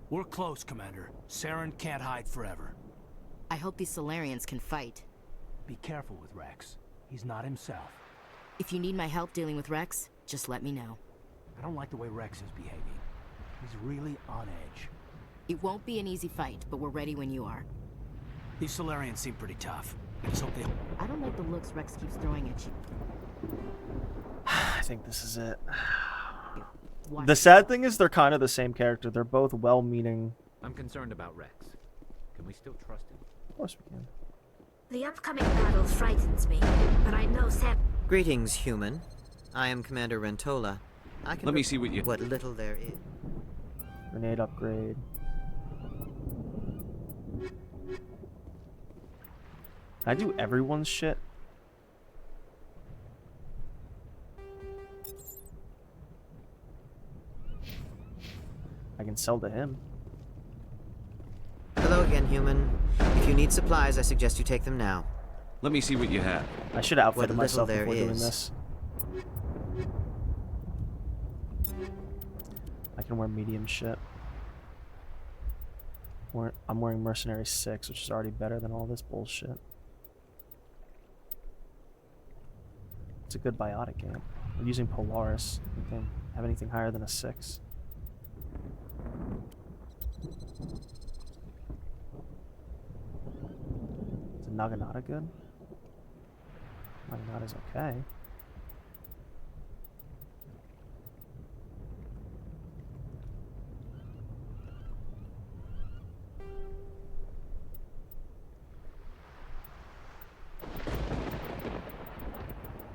We're close, Commander. Saren can't hide forever. I hope these Solarians can fight. Be careful with Rex. He's not himself. If you need my help dealing with Rex, Just let me know. I don't like the way Rex is behaving. He's really on edge. It won't be an easy fight, but we're ready when you are. These Solarians seem pretty tough. I just hope they... I don't like the looks Rex keeps throwing at you. I think this is it. The sad thing is they're kind of the same character. They're both well-meaning. I'm concerned about Rex. Can we still trust him? Of course we can. The upcoming battle frightens me, but I know Sam. Greetings, human. I am Commander Rentola. I can Let me see what you... What little there is. Grenade upgrade. Can I do everyone's shit? I can sell to him. Hello again, human. If you need supplies, I suggest you take them now. Let me see what you have. I should have outfitted What little myself there before doing is. this. I can wear medium shit. I'm wearing Mercenary 6, which is already better than all this bullshit. It's a good biotic amp. I'm using Polaris. I don't have anything higher than a 6. Is Naginata good? Naginata's okay.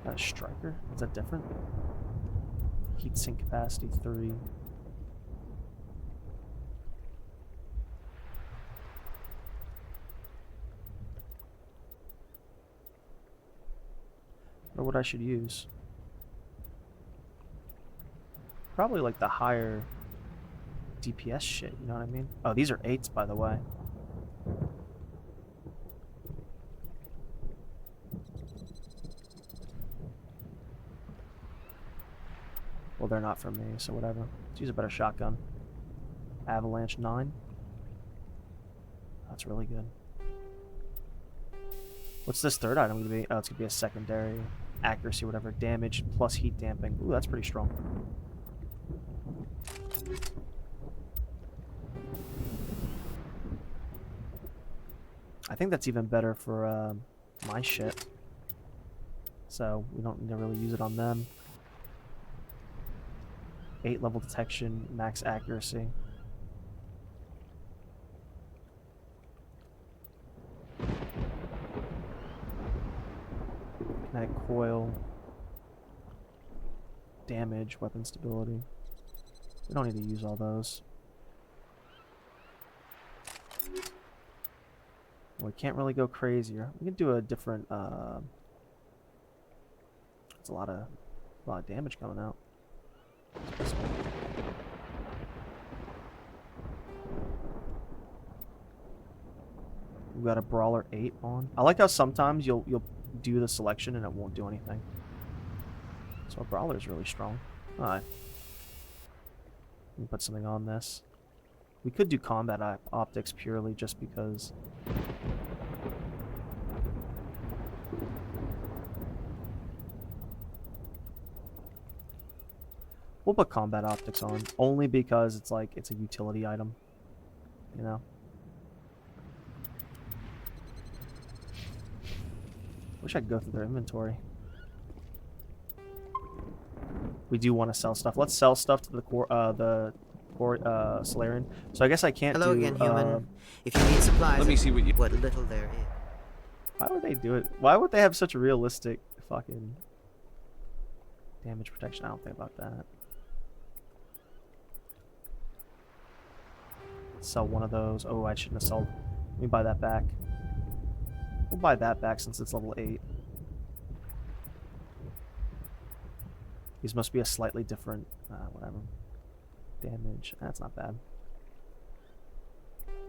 A striker? Is that different? Heat sink capacity 3. Or what I should use? Probably like the higher DPS shit, you know what I mean? Oh, these are 8s, by the way. Well, they're not for me, so whatever. Let's use a better shotgun. Avalanche 9. That's really good. What's this third item going to be? Oh, it's going to be a secondary. Accuracy, whatever. Damage plus heat damping. Ooh, that's pretty strong. I think that's even better for my shit. So we don't need to really use it on them. 8 level detection, max accuracy. Kinetic coil. Damage, weapon stability. We don't need to use all those. We can't really go crazier. We can do a different it's a lot of damage coming out. We got a Brawler 8 on. I like how sometimes you'll do the selection and it won't do anything. So a Brawler is really strong. Alright. Let me put something on this. We could do combat optics purely just because. We'll put combat optics on only because it's like it's a utility item, you know. Wish I could go through their inventory. We do want to sell stuff. Let's sell stuff to the core Solarian. So I guess I can't. Hello again, human. If you need supplies, let me see what you. What little there is. Why would they do it? Why would they have such realistic fucking damage protection? I don't think about that. Sell one of those. Oh, I shouldn't have sold. Let me buy that back. We'll buy that back since it's level 8. These must be a slightly different, whatever. Damage. That's not bad.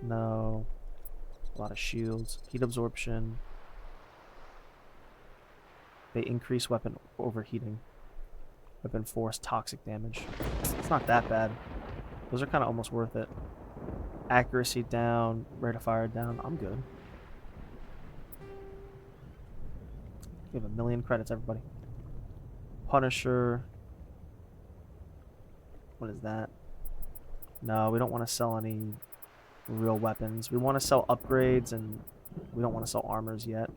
No. A lot of shields. Heat absorption. They increase weapon overheating. Weapon force, toxic damage. It's not that bad. Those are kind of almost worth it. Accuracy down, rate of fire down. I'm good. We have 1,000,000 credits, everybody. Punisher. What is that? No, we don't want to sell any real weapons. We want to sell upgrades, and we don't want to sell armors yet.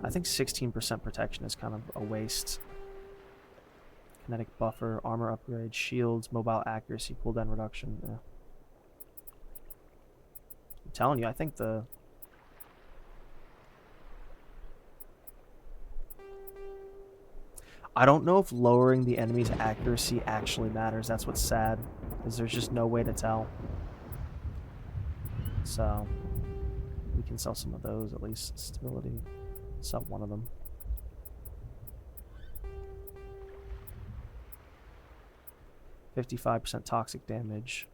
I think 16% protection is kind of a waste. Kinetic buffer, armor upgrade, shields, mobile accuracy, cooldown reduction. Yeah. I'm telling you, I think the... I don't know if lowering the enemy's accuracy actually matters. That's what's sad, is there's just no way to tell. So, we can sell some of those, at least. Stability. Sell one of them. %55% toxic damage.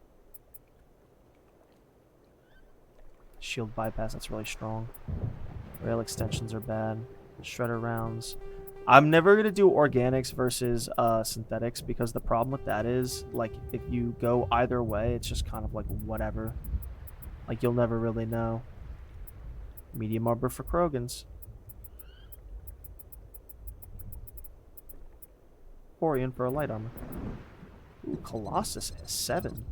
Shield bypass, that's really strong. Rail extensions are bad. Shredder rounds. I'm never going to do organics versus synthetics, because the problem with that is, like, if you go either way, it's just kind of like whatever. Like, you'll never really know. Medium armor for Krogans. Orion for a light armor. Ooh, Colossus has 7.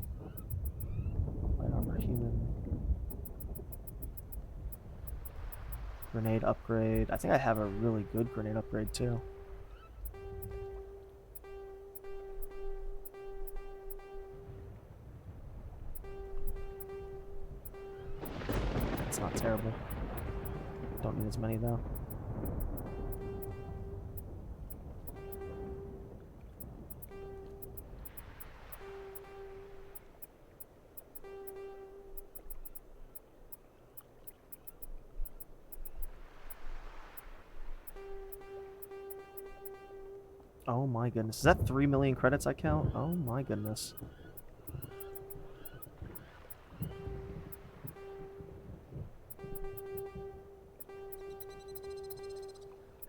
Light armor human. Grenade upgrade. I think I have a really good grenade upgrade too. It's not terrible. Don't need as many though. Oh my goodness. Is that 3 million credits I count? Oh my goodness.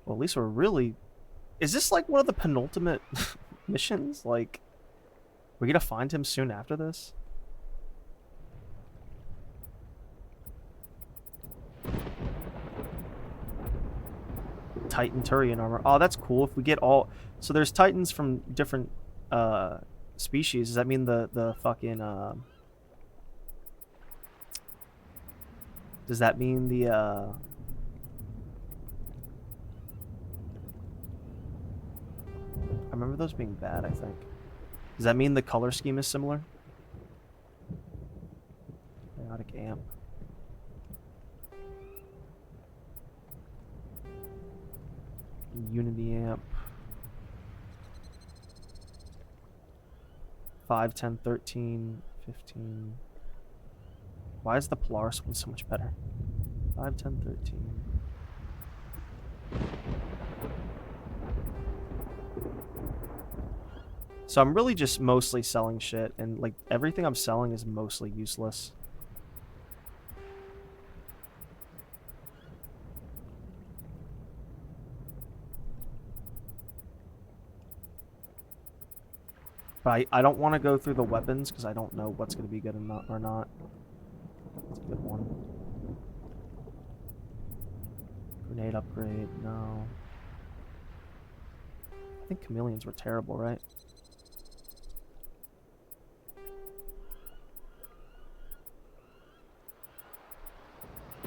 Well, at least we're really... Is this like one of the penultimate missions? Like, we're gonna find him soon after this? Titan Turian armor. Oh, that's cool. If we get all... So there's Titans from different species. Does that mean the fucking... Does that mean the... I remember those being bad, I think. Does that mean the color scheme is similar? Chaotic amp. Unity amp. 5, 10, 13, 15. Why is the Polaris one so much better? 5, 10, 13. So I'm really just mostly selling shit, and like everything I'm selling is mostly useless. But I don't want to go through the weapons because I don't know what's going to be good or not. That's a good one. Grenade upgrade, no. I think chameleons were terrible, right?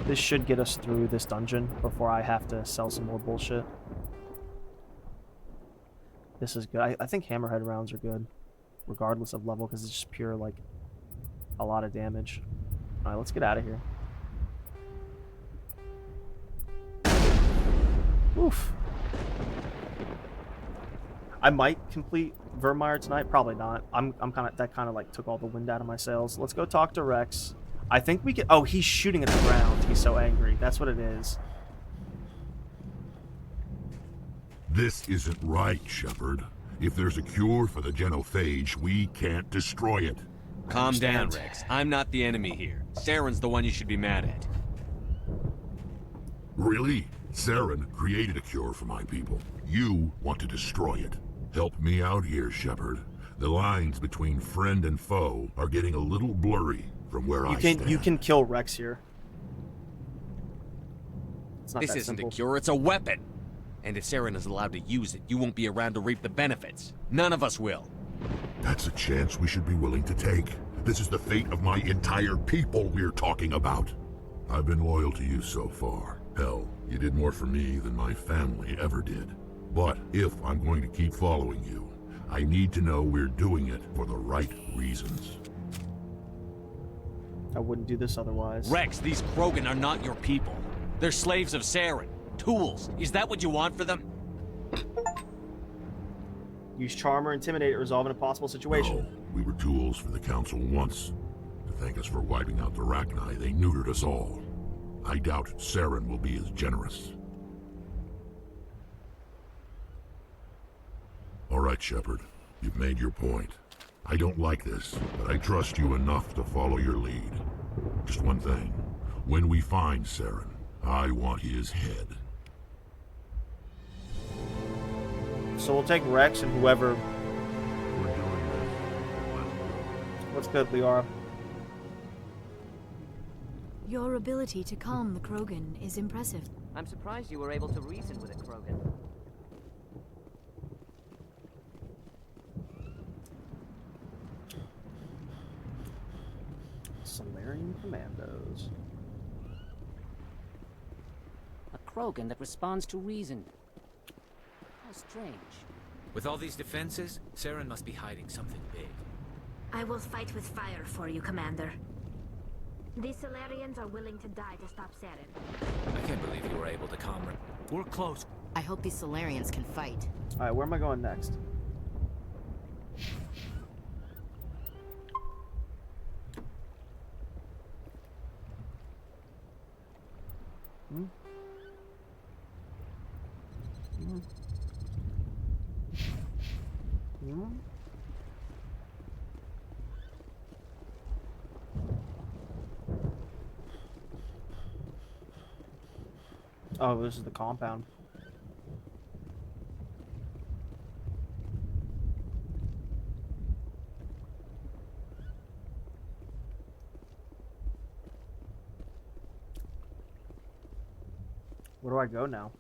This should get us through this dungeon before I have to sell some more bullshit. This is good. I think hammerhead rounds are good, regardless of level, because it's just pure, like, a lot of damage. Alright, let's get out of here. Oof. I might complete Virmire tonight. Probably not. I'm kind of... That kind of, like, took all the wind out of my sails. Let's go talk to Rex. I think we can... Oh, he's shooting at the ground. He's so angry. That's what it is. This isn't right, Shepard. If there's a cure for the genophage, we can't destroy it. Calm down, Rex. I'm not the enemy here. Saren's the one you should be mad at. Really? Saren created a cure for my people. You want to destroy it. Help me out here, Shepard. The lines between friend and foe are getting a little blurry from where I stand. You can kill Rex here. It's not This that isn't simple. a cure, it's a weapon. And if Saren is allowed to use it, you won't be around to reap the benefits. None of us will. That's a chance we should be willing to take. This is the fate of my entire people we're talking about. I've been loyal to you so far. Hell, you did more for me than my family ever did. But if I'm going to keep following you, I need to know we're doing it for the right reasons. I wouldn't do this otherwise. Rex, these Krogan are not your people. They're slaves of Saren. Tools. Is that what you want for them? Use charm or intimidate to resolve an impossible situation. No, we were tools for the Council once. To thank us for wiping out the Rachni, they neutered us all. I doubt Saren will be as generous. All right, Shepard. You've made your point. I don't like this, but I trust you enough to follow your lead. Just one thing. When we find Saren, I want his head. So we'll take Rex and whoever... What's good, Liara? Your ability to calm the Krogan is impressive. I'm surprised you were able to reason with a Krogan. Salarian Commandos. A Krogan that responds to reason. How strange. With all these defenses, Saren must be hiding something big. I will fight with fire for you, Commander. These Solarians are willing to die to stop Saren. I can't believe you were able to calm her. We're close. I hope these Solarians can fight. Alright, where am I going next? Hmm? Hmm? Hmm? Oh, this is the compound. Where do I go now?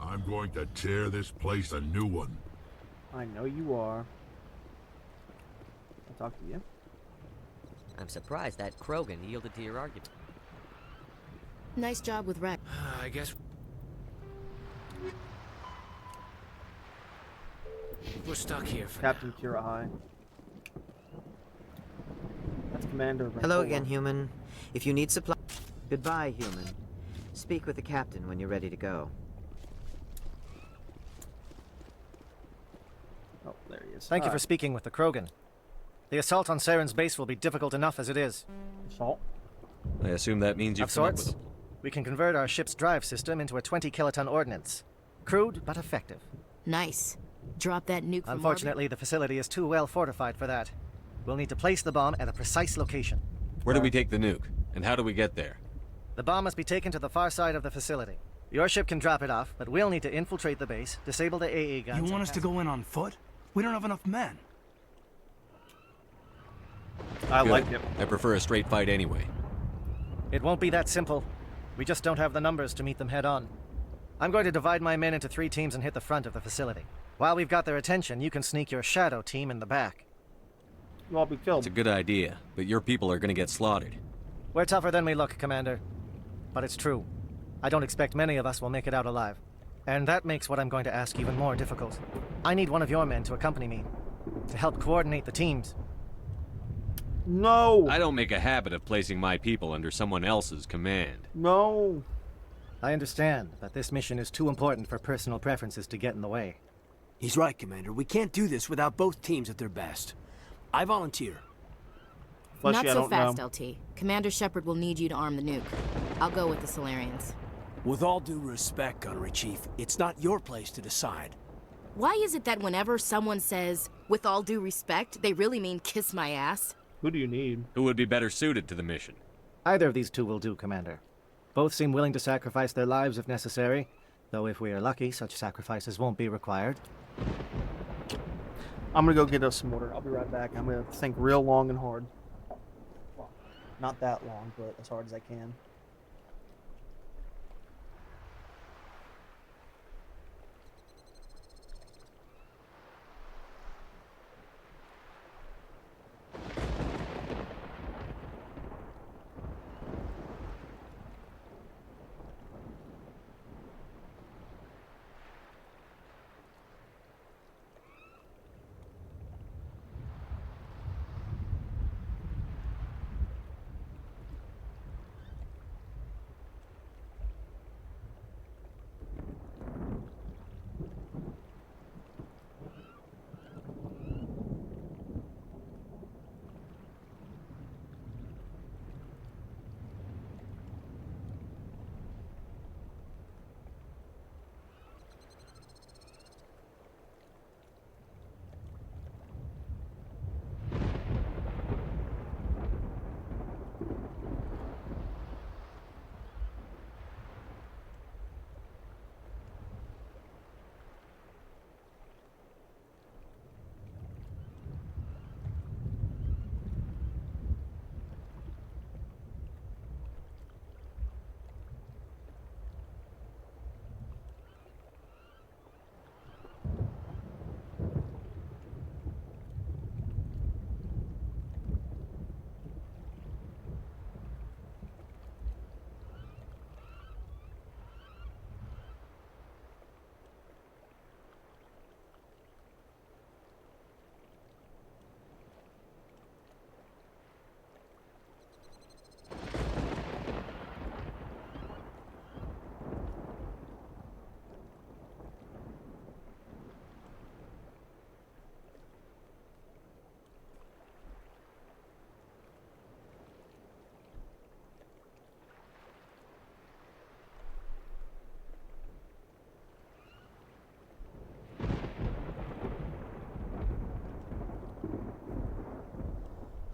I'm going to tear this place a new one. I know you are. I'll talk to you. I'm surprised that Krogan yielded to your argument. Nice job with Rex. I guess... we're stuck here for Captain Kira High. That's Commander Ventola. Hello again, human. If you need supply... Goodbye, human. Speak with the captain when you're ready to go. Oh, there he is. Thank you for speaking with the Krogan. The assault on Saren's base will be difficult enough as it is. Assault? I assume that means you've Of come up sorts. with We can convert our ship's drive system into a 20-kiloton ordnance. Crude, but effective. Nice. Drop that nuke from Unfortunately, the facility is too well fortified for that. We'll need to place the bomb at a precise location. Where do we take the nuke? And how do we get there? The bomb must be taken to the far side of the facility. Your ship can drop it off, but we'll need to infiltrate the base, disable the AA guns... You want us to go in on foot? We don't have enough men. I Good. like it. I prefer a straight fight anyway. It won't be that simple. We just don't have the numbers to meet them head-on. I'm going to divide my men into 3 teams and hit the front of the facility. While we've got their attention, you can sneak your shadow team in the back. You'll all be killed. It's a good idea, but your people are gonna get slaughtered. We're tougher than we look, Commander. But it's true. I don't expect many of us will make it out alive. And that makes what I'm going to ask even more difficult. I need one of your men to accompany me, to help coordinate the teams. No! I don't make a habit of placing my people under someone else's command. No! I understand that this mission is too important for personal preferences to get in the way. He's right, Commander. We can't do this without both teams at their best. I volunteer. Not so fast, LT. Commander Shepard will need you to arm the nuke. I'll go with the Solarians. With all due respect, Gunnery Chief, it's not your place to decide. Why is it that whenever someone says, with all due respect, they really mean kiss my ass? Who do you need? Who would be better suited to the mission? Either of these 2 will do, Commander. Both seem willing to sacrifice their lives if necessary, though if we are lucky, such sacrifices won't be required. I'm gonna go get us some water. I'll be right back. I'm gonna think real long and hard. Well, not that long, but as hard as I can.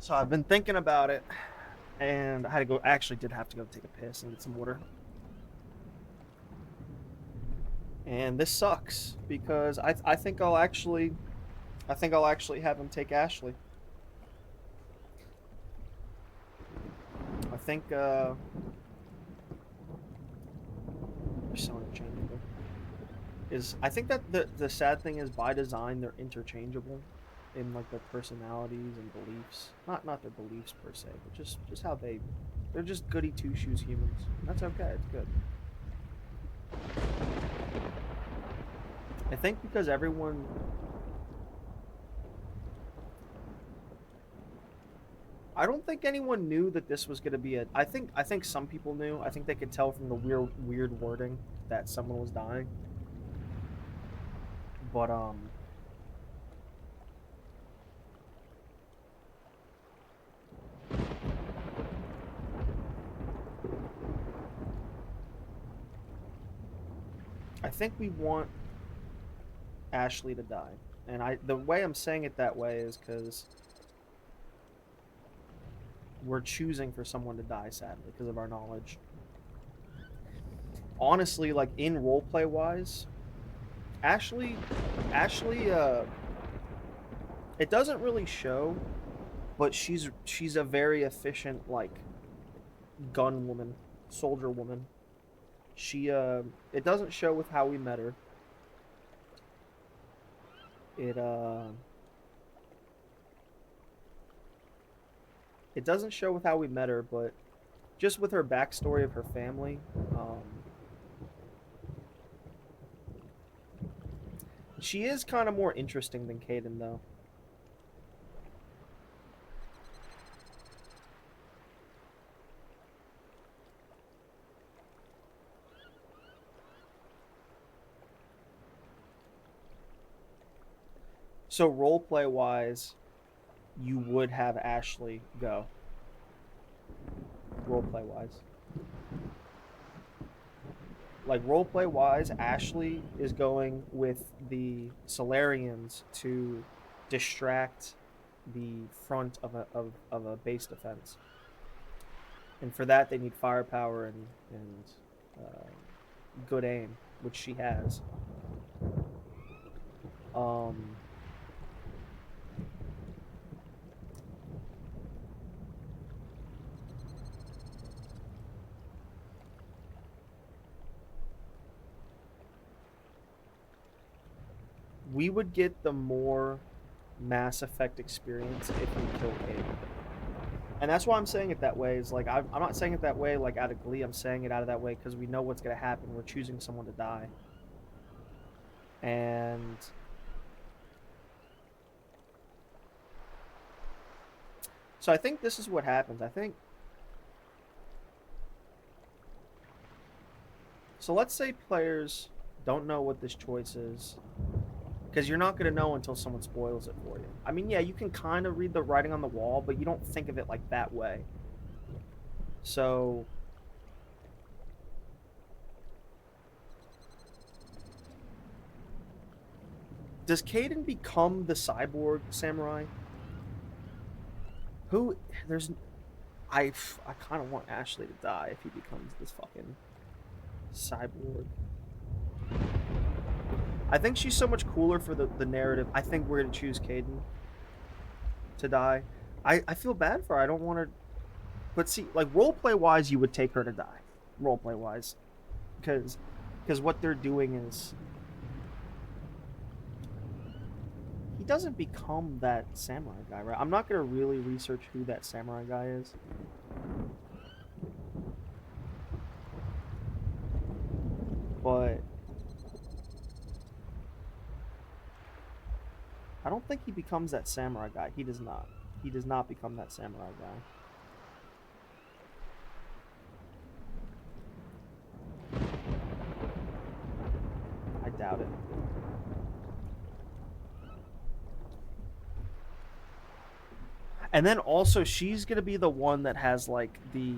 So I've been thinking about it, and I had to go. Actually, did have to go take a piss and get some water. And this sucks because I think I'll actually have him take Ashley. I think they're so interchangeable. I think that the sad thing is by design they're interchangeable in like their personalities and beliefs. Not their beliefs per se, but just how they're just goody two shoes humans. That's okay. It's good. I think because everyone. I don't think anyone knew that this was going to be I think some people knew. I think they could tell from the weird wording that someone was dying. But I think we want Ashley to die. And the way I'm saying it that way is because we're choosing for someone to die, sadly, because of our knowledge. Honestly, like in roleplay wise, Ashley, it doesn't really show, but she's a very efficient, like, gun woman, soldier woman. It doesn't show with how we met her. It doesn't show with how we met her, but just with her backstory of her family, she is kind of more interesting than Caden, though. So roleplay wise, you would have Ashley go. Roleplay wise. Like roleplay wise, Ashley is going with the Solarians to distract the front of a base defense. And for that they need firepower and good aim, which she has. we would get the more Mass Effect experience if we kill Kate. And that's why I'm saying it that way. Is like I'm not saying it that way like out of glee. I'm saying it out of that way because we know what's gonna happen. We're choosing someone to die. And so I think this is what happens. I think. So let's say players don't know what this choice is. Because you're not going to know until someone spoils it for you. I mean, yeah, you can kind of read the writing on the wall, but you don't think of it like that way. So... does Kaidan become the cyborg samurai? Who... there's... I kind of want Ashley to die if he becomes this fucking cyborg. I think she's so much cooler for the narrative. I think we're going to choose Kaidan to die. I feel bad for her. I don't want her... but see, like, roleplay-wise, you would take her to die. Roleplay-wise. Because what they're doing is... he doesn't become that samurai guy, right? I'm not going to really research who that samurai guy is. But... I don't think he becomes that samurai guy. He does not. He does not become that samurai guy. I doubt it. And then also, she's gonna be the one that has like the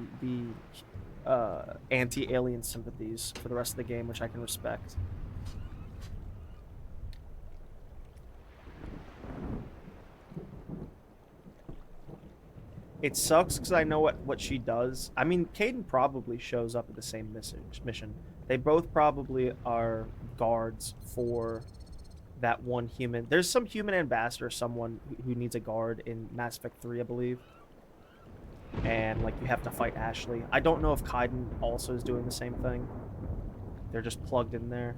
anti-alien sympathies for the rest of the game, which I can respect. It sucks because I know what she does. I mean, Kaidan probably shows up at the same mission. They both probably are guards for that one human. There's some human ambassador, someone who needs a guard in Mass Effect 3, I believe. And, like, you have to fight Ashley. I don't know if Kaidan also is doing the same thing. They're just plugged in there.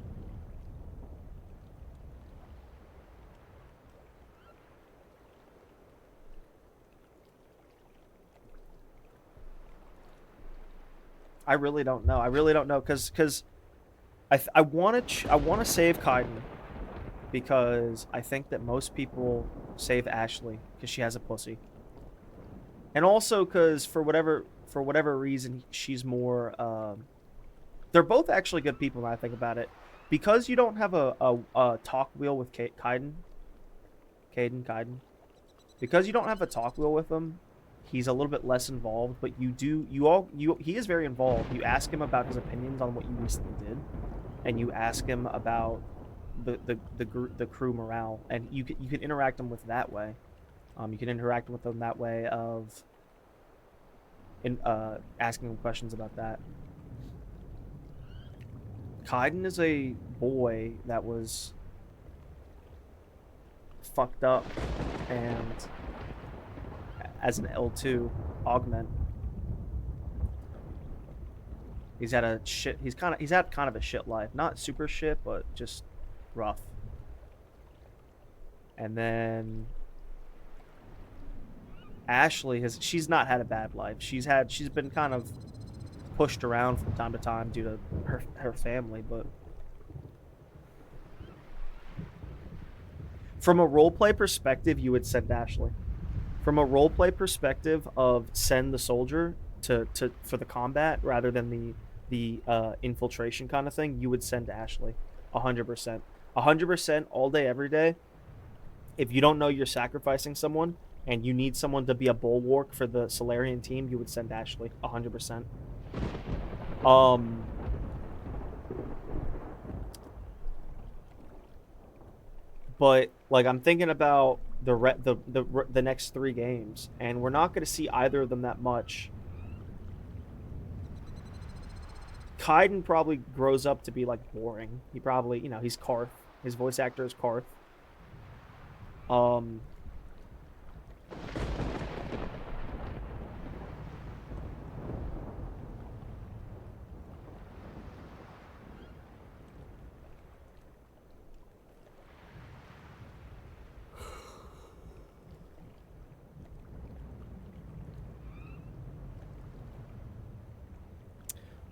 I really don't know. I really don't know because I want to save Kaidan because I think that most people save Ashley because she has a pussy, and also because for whatever reason she's more. They're both actually good people when I think about it, because you don't have a talk wheel with Kaidan. Because you don't have a talk wheel with him. He's a little bit less involved, but he is very involved. You ask him about his opinions on what you recently did, and you ask him about the crew morale, and you can interact him with that way. You can interact with them that way of asking him questions about that. Kaidan is a boy that was fucked up and as an L2 augment. He's had kind of a shit life. Not super shit, but just rough. And then Ashley she's not had a bad life. She's been kind of pushed around from time to time due to her family, but from a roleplay perspective, you would send Ashley. From a roleplay perspective of send the soldier for the combat rather than the infiltration kind of thing, you would send Ashley 100%. 100% all day, every day. If you don't know you're sacrificing someone and you need someone to be a bulwark for the Solarian team, you would send Ashley 100%. But like I'm thinking about the next 3 games, and we're not going to see either of them that much. Kaidan probably grows up to be like boring. He probably, he's Karth. His voice actor is Karth.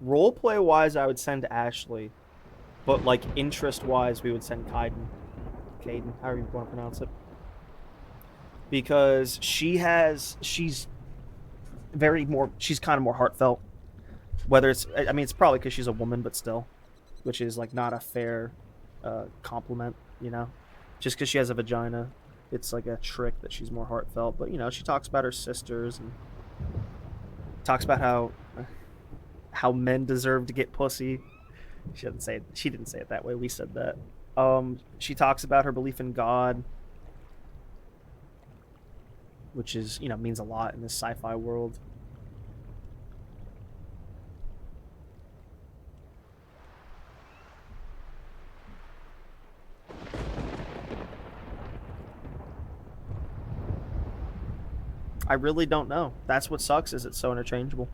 Roleplay wise, I would send Ashley, but like interest wise, we would send Kaiden, however you want to pronounce it, because she's kind of more heartfelt. Whether it's, I mean, it's probably because she's a woman, but still, which is like not a fair compliment, you know. Just because she has a vagina, it's like a trick that she's more heartfelt. But you know, she talks about her sisters and talks about how men deserve to get pussy. She didn't say it that way. We said that. She talks about her belief in God, which is, you know, means a lot in this sci-fi world. I really don't know. That's what sucks, is it's so interchangeable.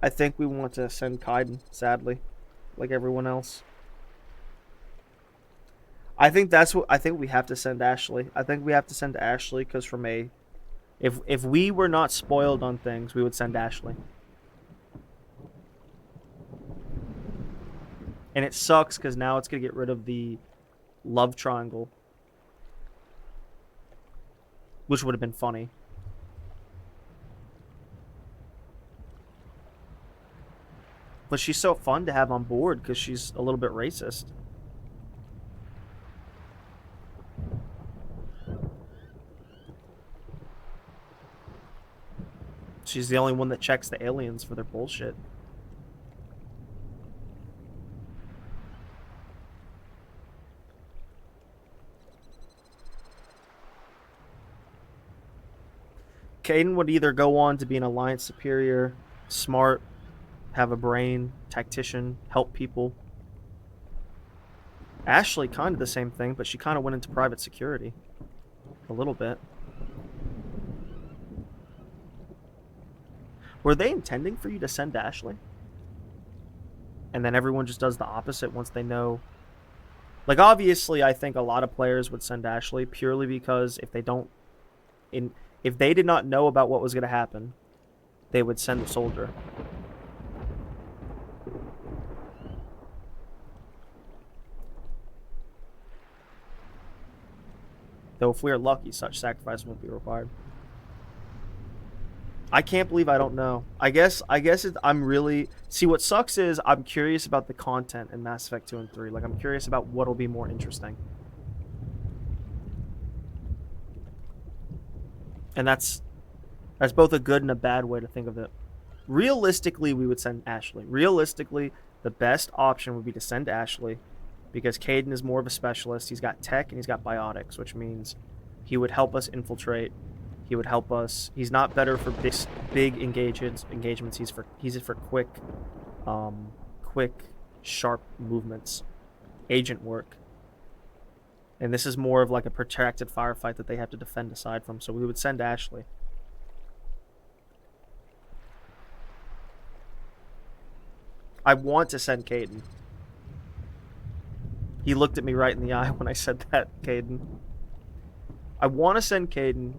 I think we want to send Kaiden, sadly, like everyone else. I think we have to send Ashley. I think we have to send Ashley because if we were not spoiled on things, we would send Ashley. And it sucks because now it's gonna get rid of the love triangle, which would have been funny. But she's so fun to have on board because she's a little bit racist. She's the only one that checks the aliens for their bullshit. Kaiden would either go on to be an Alliance superior, smart, have a brain, tactician, help people. Ashley, kind of the same thing, but she kind of went into private security. A little bit. Were they intending for you to send Ashley? And then everyone just does the opposite once they know. Like, obviously, I think a lot of players would send Ashley purely because if they did not know about what was going to happen, they would send the soldier. Though if we are lucky, such sacrifice won't be required. I can't believe I don't know. I guess I'm really... See, what sucks is I'm curious about the content in Mass Effect 2 and 3. Like, I'm curious about what'll be more interesting. And that's both a good and a bad way to think of it. Realistically, we would send Ashley. Realistically, the best option would be to send Ashley because Kaiden is more of a specialist. He's got tech and he's got biotics, which means he would help us infiltrate. He would help us. He's not better for big engagements. He's for quick, sharp movements, agent work. And this is more of like a protracted firefight that they have to defend aside from. So we would send Ashley. I want to send Kaiden. He looked at me right in the eye when I said that, Kaiden. I want to send Kaiden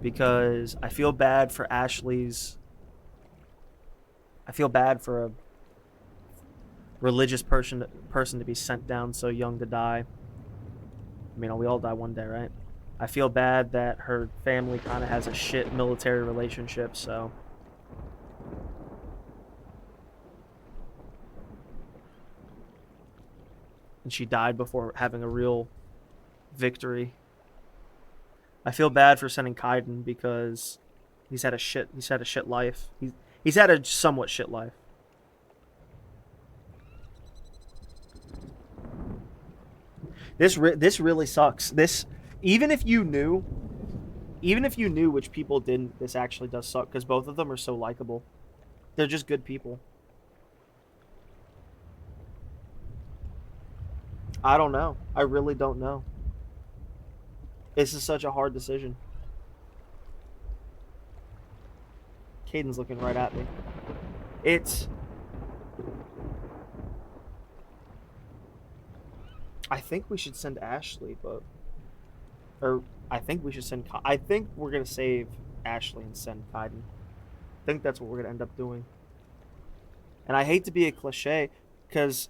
because I feel bad for Ashley's... I feel bad for a religious person to be sent down so young to die. I mean, we all die one day, right? I feel bad that her family kind of has a shit military relationship, so... And she died before having a real victory. I feel bad for sending Kaiden because he's had a shit life. He's had a somewhat shit life. This really sucks. Even if you knew which people didn't, this actually does suck because both of them are so likable. They're just good people. I don't know. I really don't know. This is such a hard decision. Kaiden's looking right at me. I think we should send Ashley, but... Or, I think we should send... I think we're going to save Ashley and send Kaiden. I think that's what we're gonna end up doing. And I hate to be a cliche, cause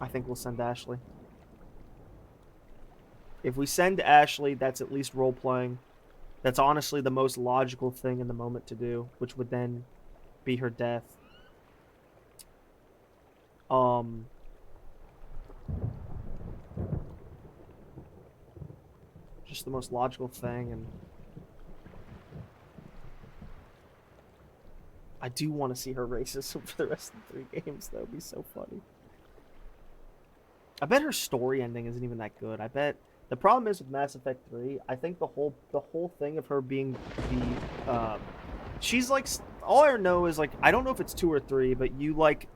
I think we'll send Ashley. If we send Ashley, that's at least role-playing. That's honestly the most logical thing in the moment to do, which would then be her death. Just the most logical thing, and I do want to see her races for the rest of the 3 games. That would be so funny. I bet her story ending isn't even that good. I bet the problem is with Mass Effect 3, I think the whole thing of her being the she's like, all I know is like, I don't know if it's 2 or 3, but you like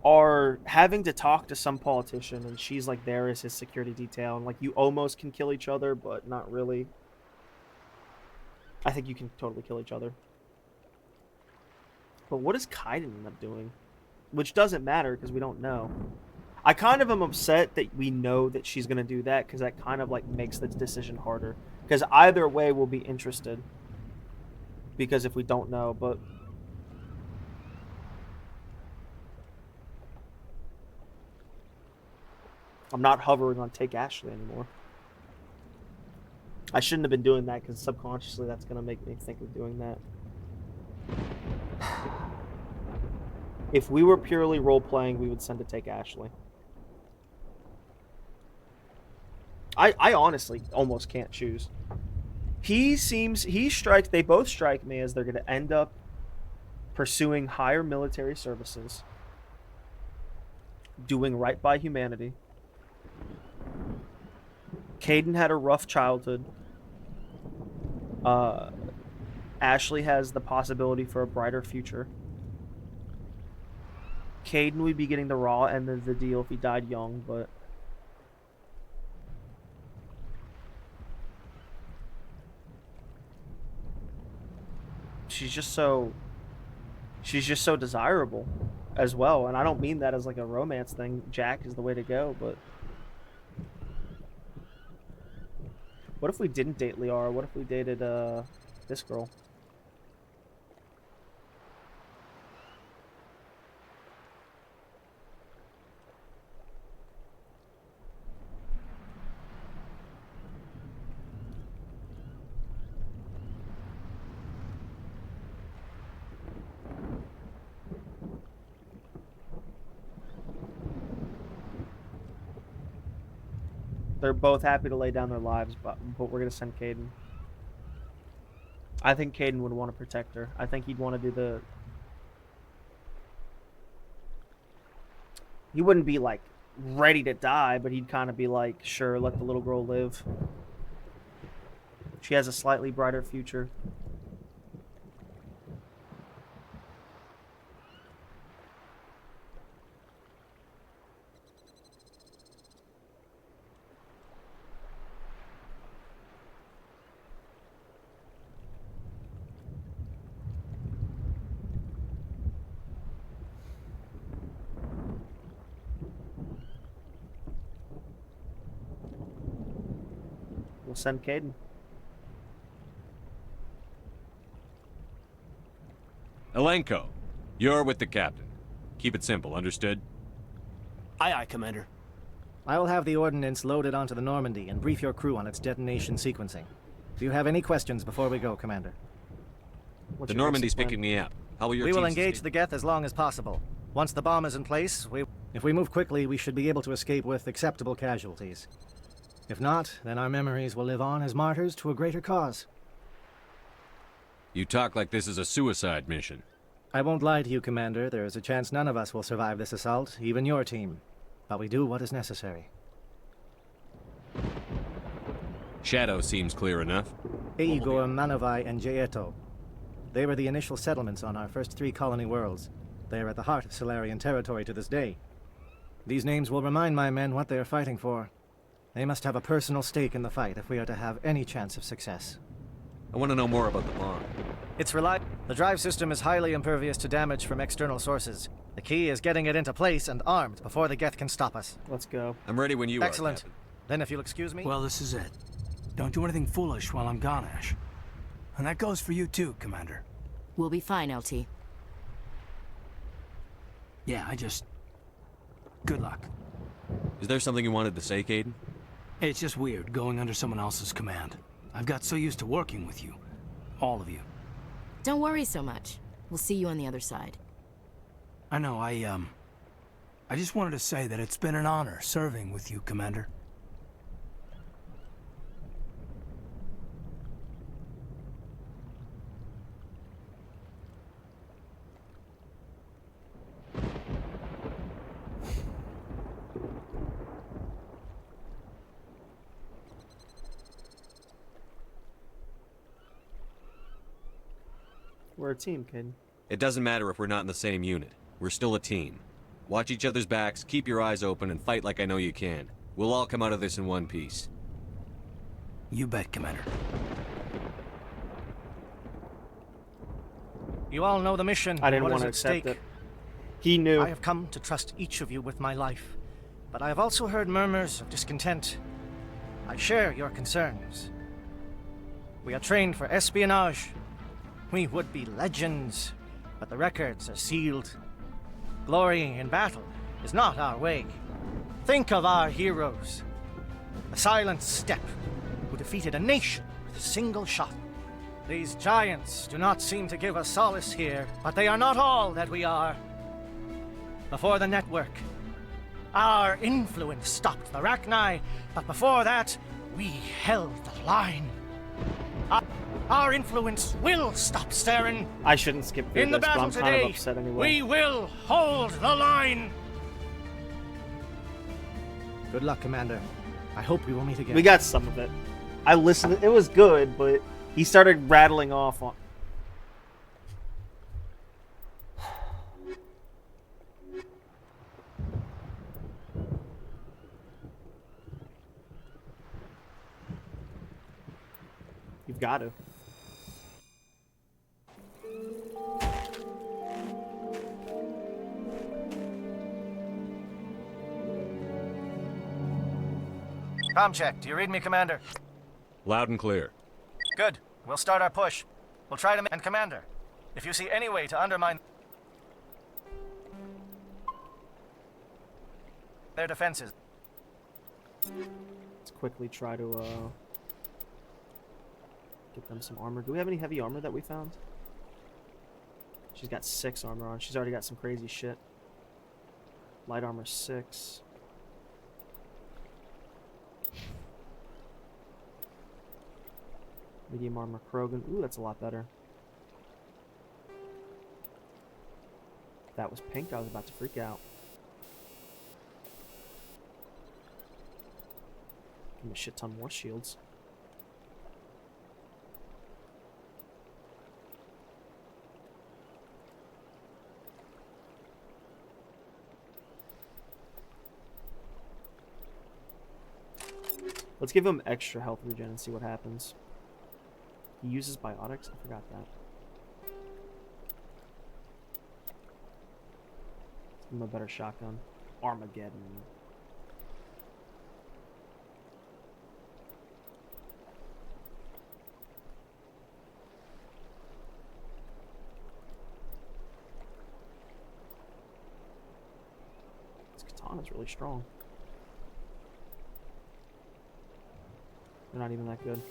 are having to talk to some politician and she's like there as his security detail, and like you almost can kill each other but not really. I think you can totally kill each other. But what does Kaiden end up doing? Which doesn't matter because we don't know. I kind of am upset that we know that she's going to do that, because that kind of like makes the decision harder. Because either way we'll be interested. Because if we don't know, but... I'm not hovering on take Ashley anymore. I shouldn't have been doing that, because subconsciously that's going to make me think of doing that. If we were purely role-playing, we would send to take Ashley. I honestly almost can't choose. They both strike me as they're going to end up pursuing higher military services, doing right by humanity. Kaiden had a rough childhood. Ashley has the possibility for a brighter future. Kaiden would be getting the raw end of the deal if he died young, but... she's just so desirable as well, and I don't mean that as like a romance thing. Jack is the way to go, but what if we didn't date Liara? What if we dated this girl? They're both happy to lay down their lives, but we're going to send Kaiden. I think Kaiden would want to protect her. I think he'd want to do the... He wouldn't be, like, ready to die, but he'd kind of be like, sure, let the little girl live. She has a slightly brighter future. We'll send Kaiden. Elenko, you're with the captain. Keep it simple, understood? Aye, aye, Commander. I will have the ordnance loaded onto the Normandy and brief your crew on its detonation sequencing. Do you have any questions before we go, Commander? The Normandy's picking me up. How will your We team will engage sustain- the Geth as long as possible. Once the bomb is in place, if we move quickly, we should be able to escape with acceptable casualties. If not, then our memories will live on as martyrs to a greater cause. You talk like this is a suicide mission. I won't lie to you, Commander. There is a chance none of us will survive this assault, even your team. But we do what is necessary. Shadow seems clear enough. Igor, Manavai, and Jaeto. They were the initial settlements on our first 3 colony worlds. They are at the heart of Solarian territory to this day. These names will remind my men what they are fighting for. They must have a personal stake in the fight if we are to have any chance of success. I want to know more about the bomb. It's reliable. The drive system is highly impervious to damage from external sources. The key is getting it into place and armed before the Geth can stop us. Let's go. I'm ready when you are. Excellent. Captain. Then if you'll excuse me... Well, this is it. Don't do anything foolish while I'm gone, Ash. And that goes for you too, Commander. We'll be fine, LT. Yeah, Good luck. Is there something you wanted to say, Caden? It's just weird going under someone else's command. I've got so used to working with you. All of you. Don't worry so much. We'll see you on the other side. I know, I just wanted to say that it's been an honor serving with you, Commander. We're a team, kid. It doesn't matter if we're not in the same unit. We're still a team. Watch each other's backs, keep your eyes open, and fight like I know you can. We'll all come out of this in one piece. You bet, Commander. You all know the mission. I didn't what want to is at accept stake. it. He knew. I have come to trust each of you with my life, but I have also heard murmurs of discontent. I share your concerns. We are trained for espionage. We would be legends, but the records are sealed. Glory in battle is not our way. Think of our heroes. The silent step who defeated a nation with a single shot. These giants do not seem to give us solace here, but they are not all that we are. Before the network, our influence stopped the Rachni, but before that, we held the line. Our influence will stop Saren. I shouldn't skip through In the this, but battle I'm kind today, of upset anyway. we will hold the line. Good luck, Commander. I hope we will meet again. We got some of it. I listened. It was good, but he started rattling off on. You've got to. Comm check. Do you read me, Commander? Loud and clear. Good. We'll start our push. We'll try to... And Commander, if you see any way to undermine their defenses... Let's quickly try to, get them some armor. Do we have any heavy armor that we found? She's got 6 armor on. She's already got some crazy shit. Light armor 6. Medium armor Krogan. Ooh, that's a lot better. If that was pink, I was about to freak out. Give me a shit ton more shields. Let's give him extra health regen and see what happens. He uses biotics? I forgot that. Let's give him a better shotgun. Armageddon. This katana's really strong. They're not even that good.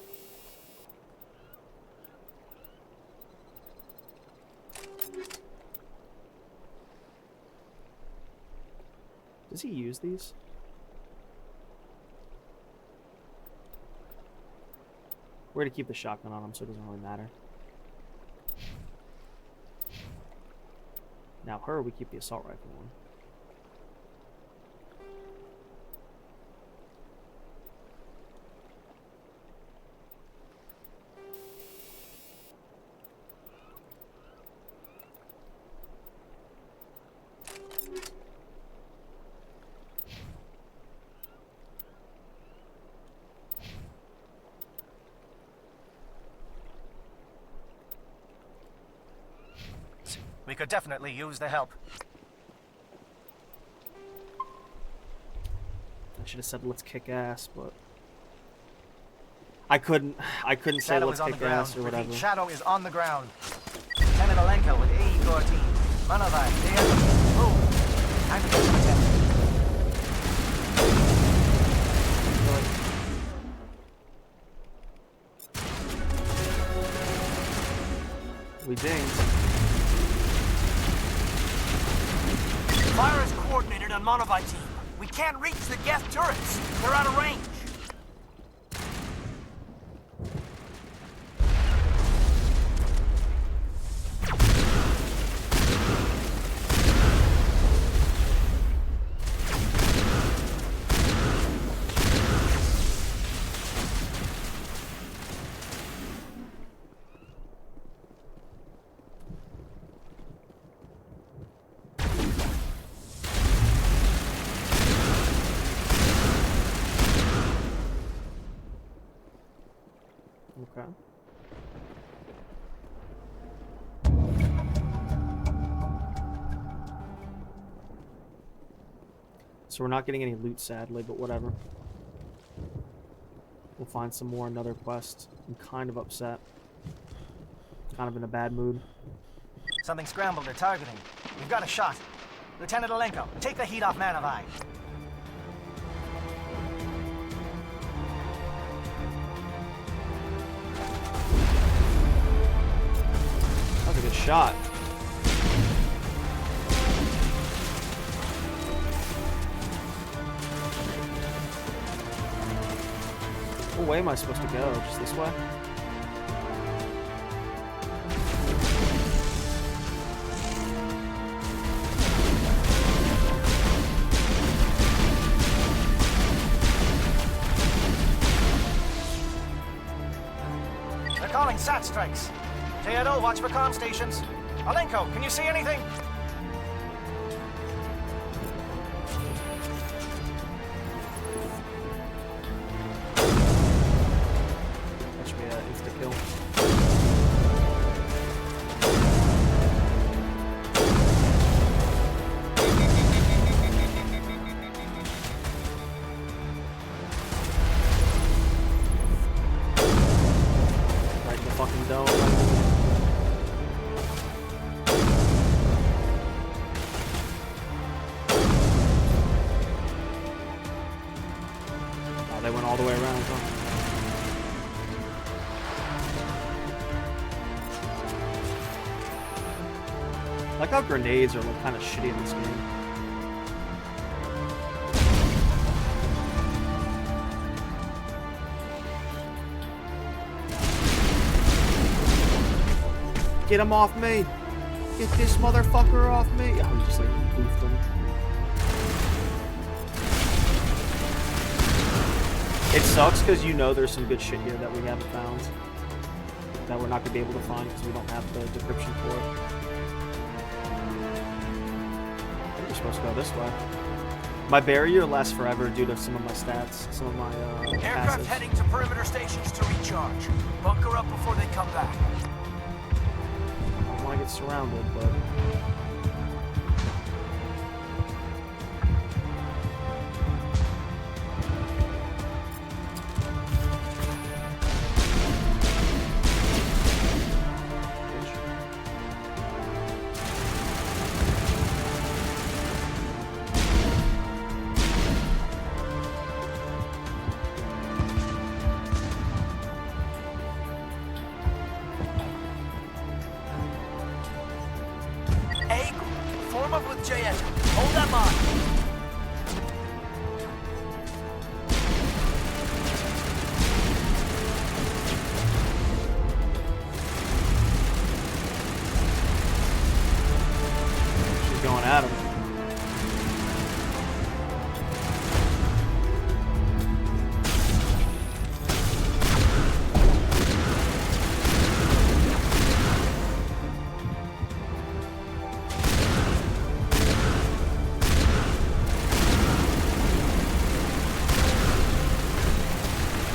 Does he use these? We're gonna keep the shotgun on him so it doesn't really matter. Now her, we keep the assault rifle on. We could definitely use the help. I should have said let's kick ass, but I couldn't say let's kick ass or whatever. Repeat, Shadow is on the ground. Lieutenant Alenko with AE Corps team. Manovai, move. Time to get some attention. We dinged. Fire is coordinated on Manovai team. We can't reach the Geth turrets. They're out of range. Okay. So we're not getting any loot, sadly, but whatever. We'll find some more, another quest. I'm kind of upset. Kind of in a bad mood. Something scrambled. They're targeting. We've got a shot. Lieutenant Alenko, take the heat off Manovai. That was a good shot. What way am I supposed to go? Just this way? They're calling SAT strikes. Teodo, watch for comm stations. Alenko, can you see anything? That should be an insta-kill. Right in the fucking dome. They went all the way around, huh? I like how grenades are like kind of shitty in this game. Get him off me! Get this motherfucker off me! I was just like boofed him. It sucks because you know there's some good shit here that we haven't found. That we're not going to be able to find because we don't have the decryption for it. I think we're supposed to go this way. My barrier lasts forever due to some of my stats, some of my Aircraft passives. heading to perimeter stations to recharge. Bunker up before they come back. I don't want to get surrounded, but... Form up with JS. Hold that line. She's going at him.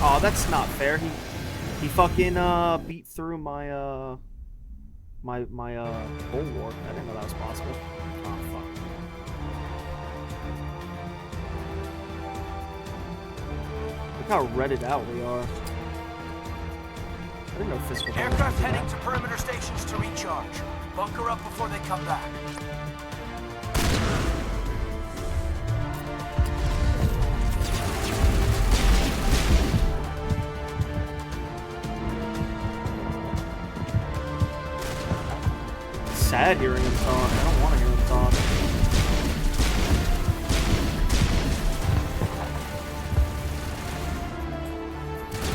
Oh, that's not fair. He fucking beat through my my bulwark. I didn't know that was possible. Oh fuck. Look how redded out we are. I didn't know physical. Aircraft heading to perimeter stations to recharge. Bunker up before they come back. Sad hearing him talk. I don't want to hear him talk.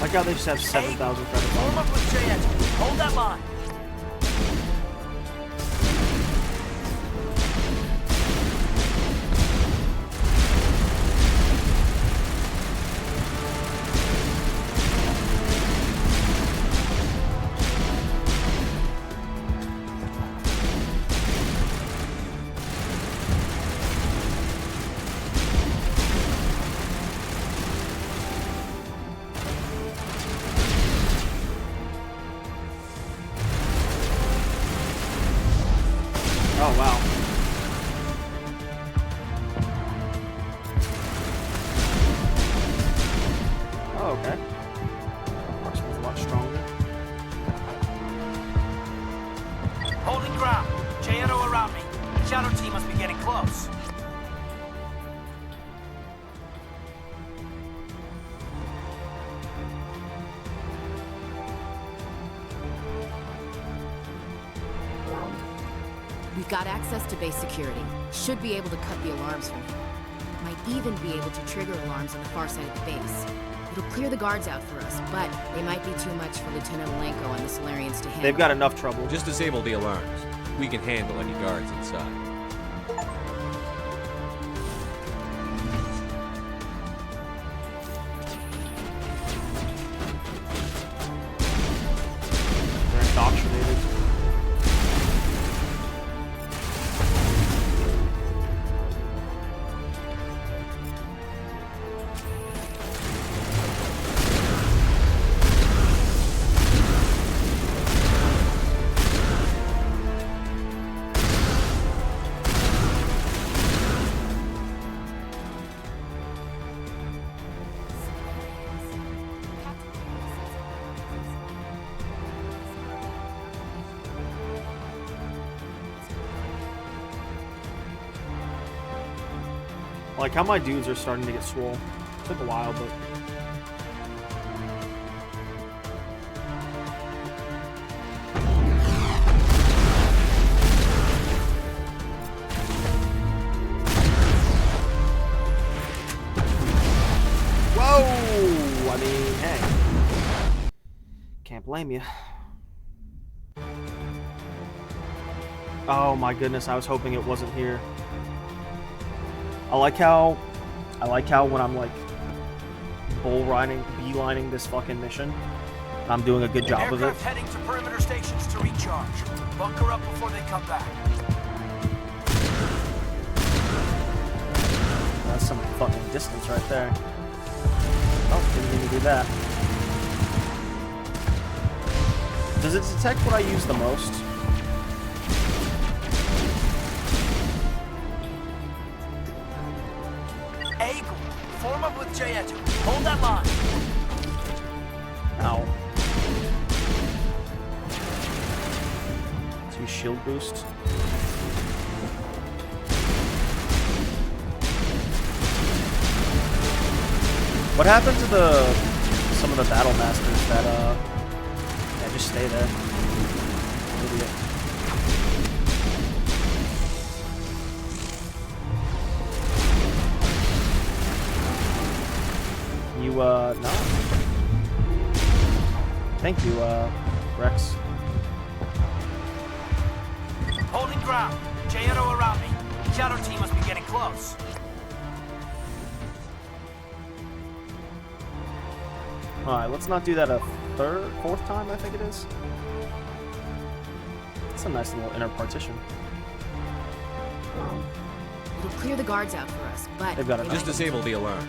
Like how they just have 7,000 credits. Form up with JS. Hold that line. Oh, wow. Oh, okay. Marksman's a lot stronger. Holding ground. J-Edo around me. Shadow team must be getting close. We've got access to base security. Should be able to cut the alarms from here. Might even be able to trigger alarms on the far side of the base. It'll clear the guards out for us, but they might be too much for Lieutenant Malenko and the Solarians to handle. They've got enough trouble. Just disable the alarms. We can handle any guards inside. They're indoctrinated. Like how my dudes are starting to get swole. Took a while, but whoa! I mean, hey, can't blame you. Oh my goodness, I was hoping it wasn't here. I like how when I'm like bull riding, beelining this fucking mission, I'm doing a good job of it. Aircraft heading to perimeter stations to recharge. Bunker up before they come back. That's some fucking distance right there. Oh, didn't mean to do that. Does it detect what I use the most? Form up with J-Edo. Hold that line. Ow. 2 shield boost. What happened to some of the battle masters that yeah, just stay there. Idiot. No. Thank you, Rex. Holding ground. J-Edo around me. Shadow team must be getting close. Alright, let's not do that a fourth time, I think it is. It's a nice little inner partition. It'll clear the guards out for us, but they've got it. Just disable the alarms.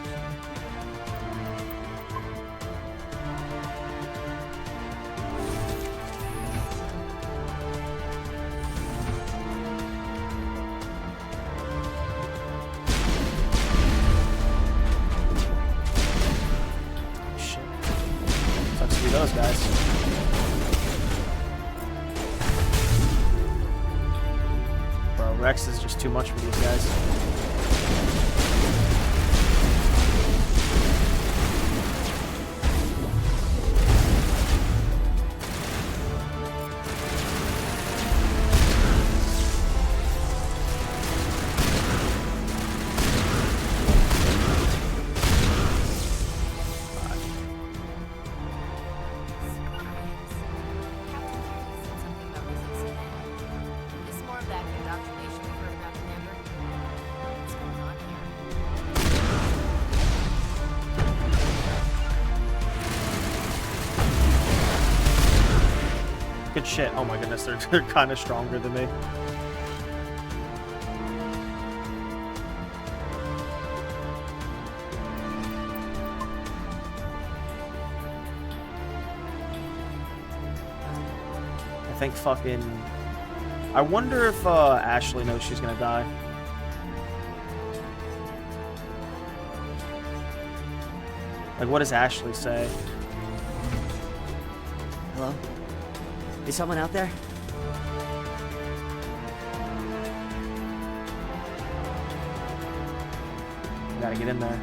guys. Bro, Rex is just too much for these guys. Good shit. Oh my goodness, they're kind of stronger than me. I think fucking... I wonder if Ashley knows she's gonna die. Like, what does Ashley say? Hello? Is someone out there? Gotta get in there.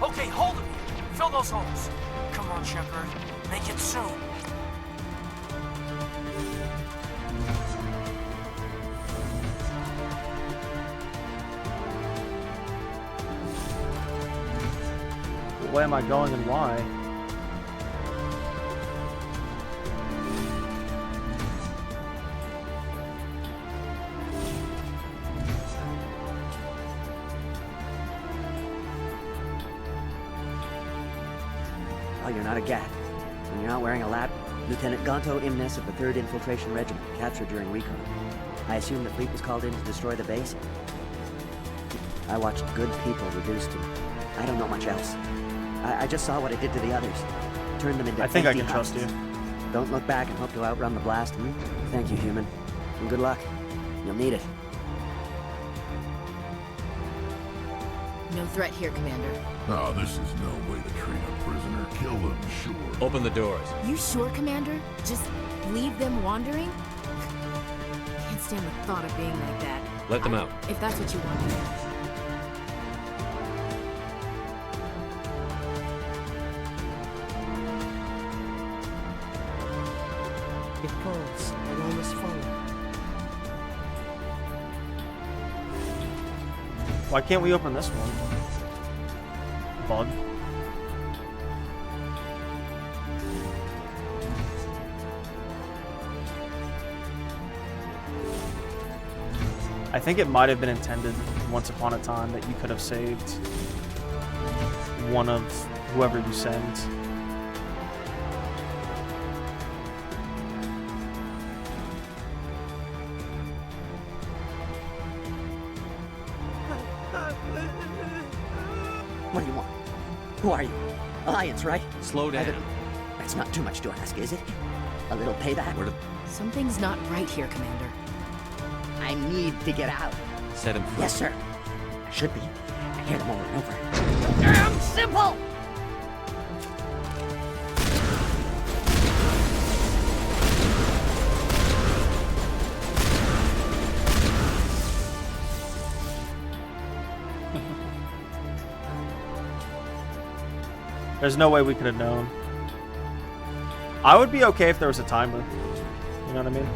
Okay, hold it. Fill those holes. Come on, Shepard. Make it soon. Where am I going and why? Oh, you're not a Gat. And you're not wearing a lab. Lieutenant Gonto Imnes of the 3rd Infiltration Regiment, captured during recon. I assume the fleet was called in to destroy the base. I watched good people reduced to... I don't know much else. I just saw what it did to the others. Turned them into I think I empty can trust husks. you. Don't look back and hope to outrun the blast, hmm? Thank you, human. And good luck. You'll need it. No threat here, Commander. Oh, this is no way to treat a prisoner. Kill them, sure. Open the doors. You sure, Commander? Just leave them wandering? Can't stand the thought of being like that. Let them out. If that's what you want. It calls. I almost follow. Why can't we open this one? Bug. I think it might have been intended once upon a time that you could have saved one of whoever you send. What do you want? Who are you? Alliance, right? Slow down. That's not too much to ask, is it? A little payback? Something's not right here, Commander. I need to get out. Set him free. Yes, sir. I should be. I hear them over and over. Damn simple! There's no way we could have known. I would be okay if there was a timer. You know what I mean?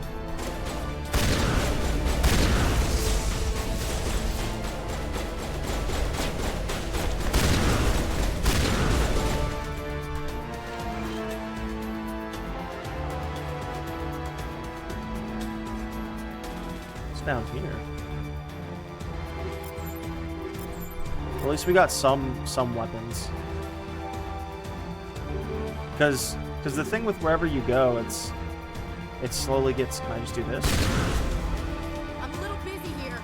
It's down here. At least we got some weapons. Because the thing with wherever you go, it slowly gets. Can I just do this? I'm a little busy here.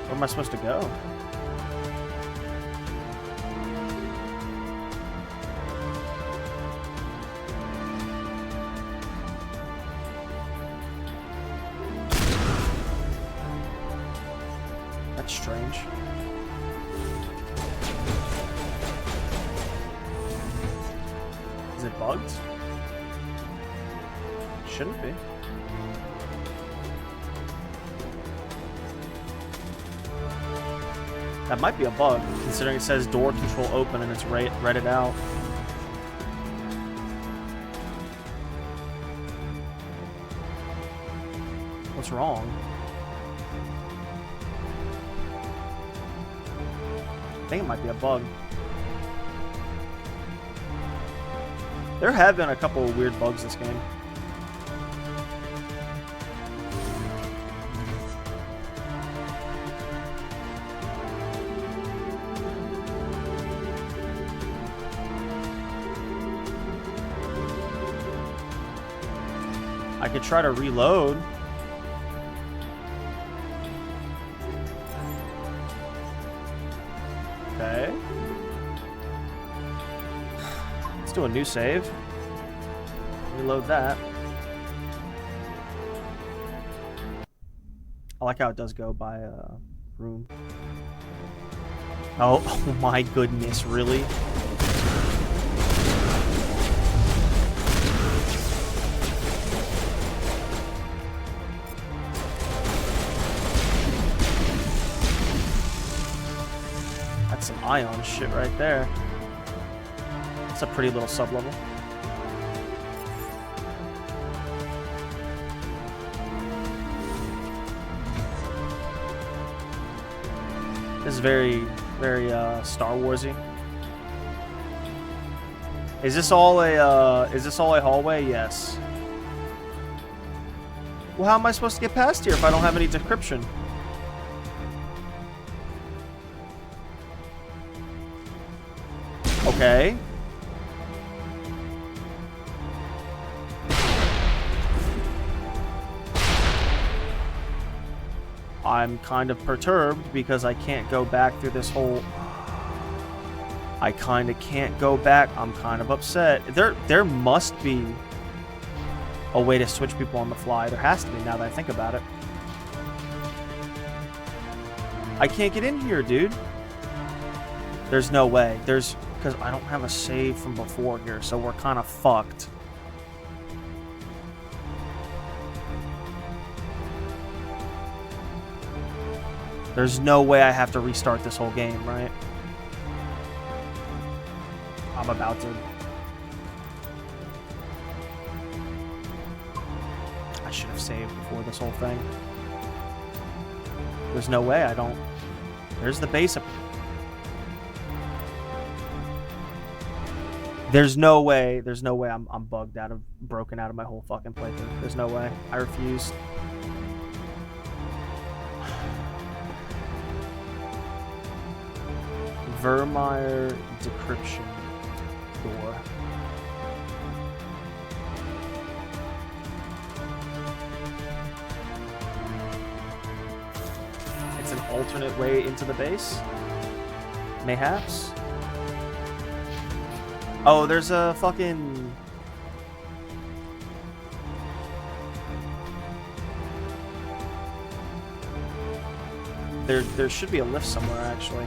Where am I supposed to go? strange. Is it bugged? Shouldn't be. That might be a bug, considering it says door control open and it's read out. What's wrong? I think it might be a bug. There have been a couple of weird bugs this game. I could try to reload. Okay. Let's do a new save. Reload that. I like how it does go by room. Oh my goodness, really? That's some ion shit right there. It's a pretty little sub-level. This is very, very Star Warsy. Is this all a hallway? Yes. Well, how am I supposed to get past here if I don't have any decryption? Okay. I'm kind of perturbed because I can't go back through this whole... I kind of can't go back. I'm kind of upset. There must be a way to switch people on the fly. There has to be, now that I think about it. I can't get in here, dude. There's no way. Because I don't have a save from before here, so we're kind of fucked. There's no way I have to restart this whole game, right? I'm about to. I should have saved before this whole thing. There's no way I don't. There's the base. There's no way I'm bugged out of, broken out of my whole fucking playthrough. There's no way. I refuse. Virmire decryption door. It's an alternate way into the base? Mayhaps? Oh, there's a fucking... There should be a lift somewhere, actually.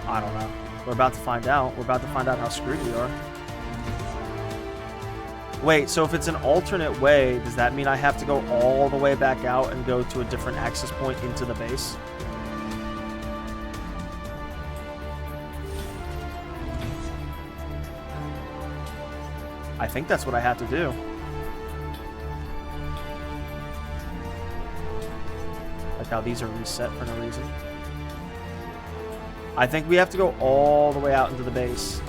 I don't know. We're about to find out. We're about to find out how screwed we are. Wait, so if it's an alternate way, does that mean I have to go all the way back out and go to a different access point into the base? I think that's what I have to do. Like how these are reset for no reason. I think we have to go all the way out into the base.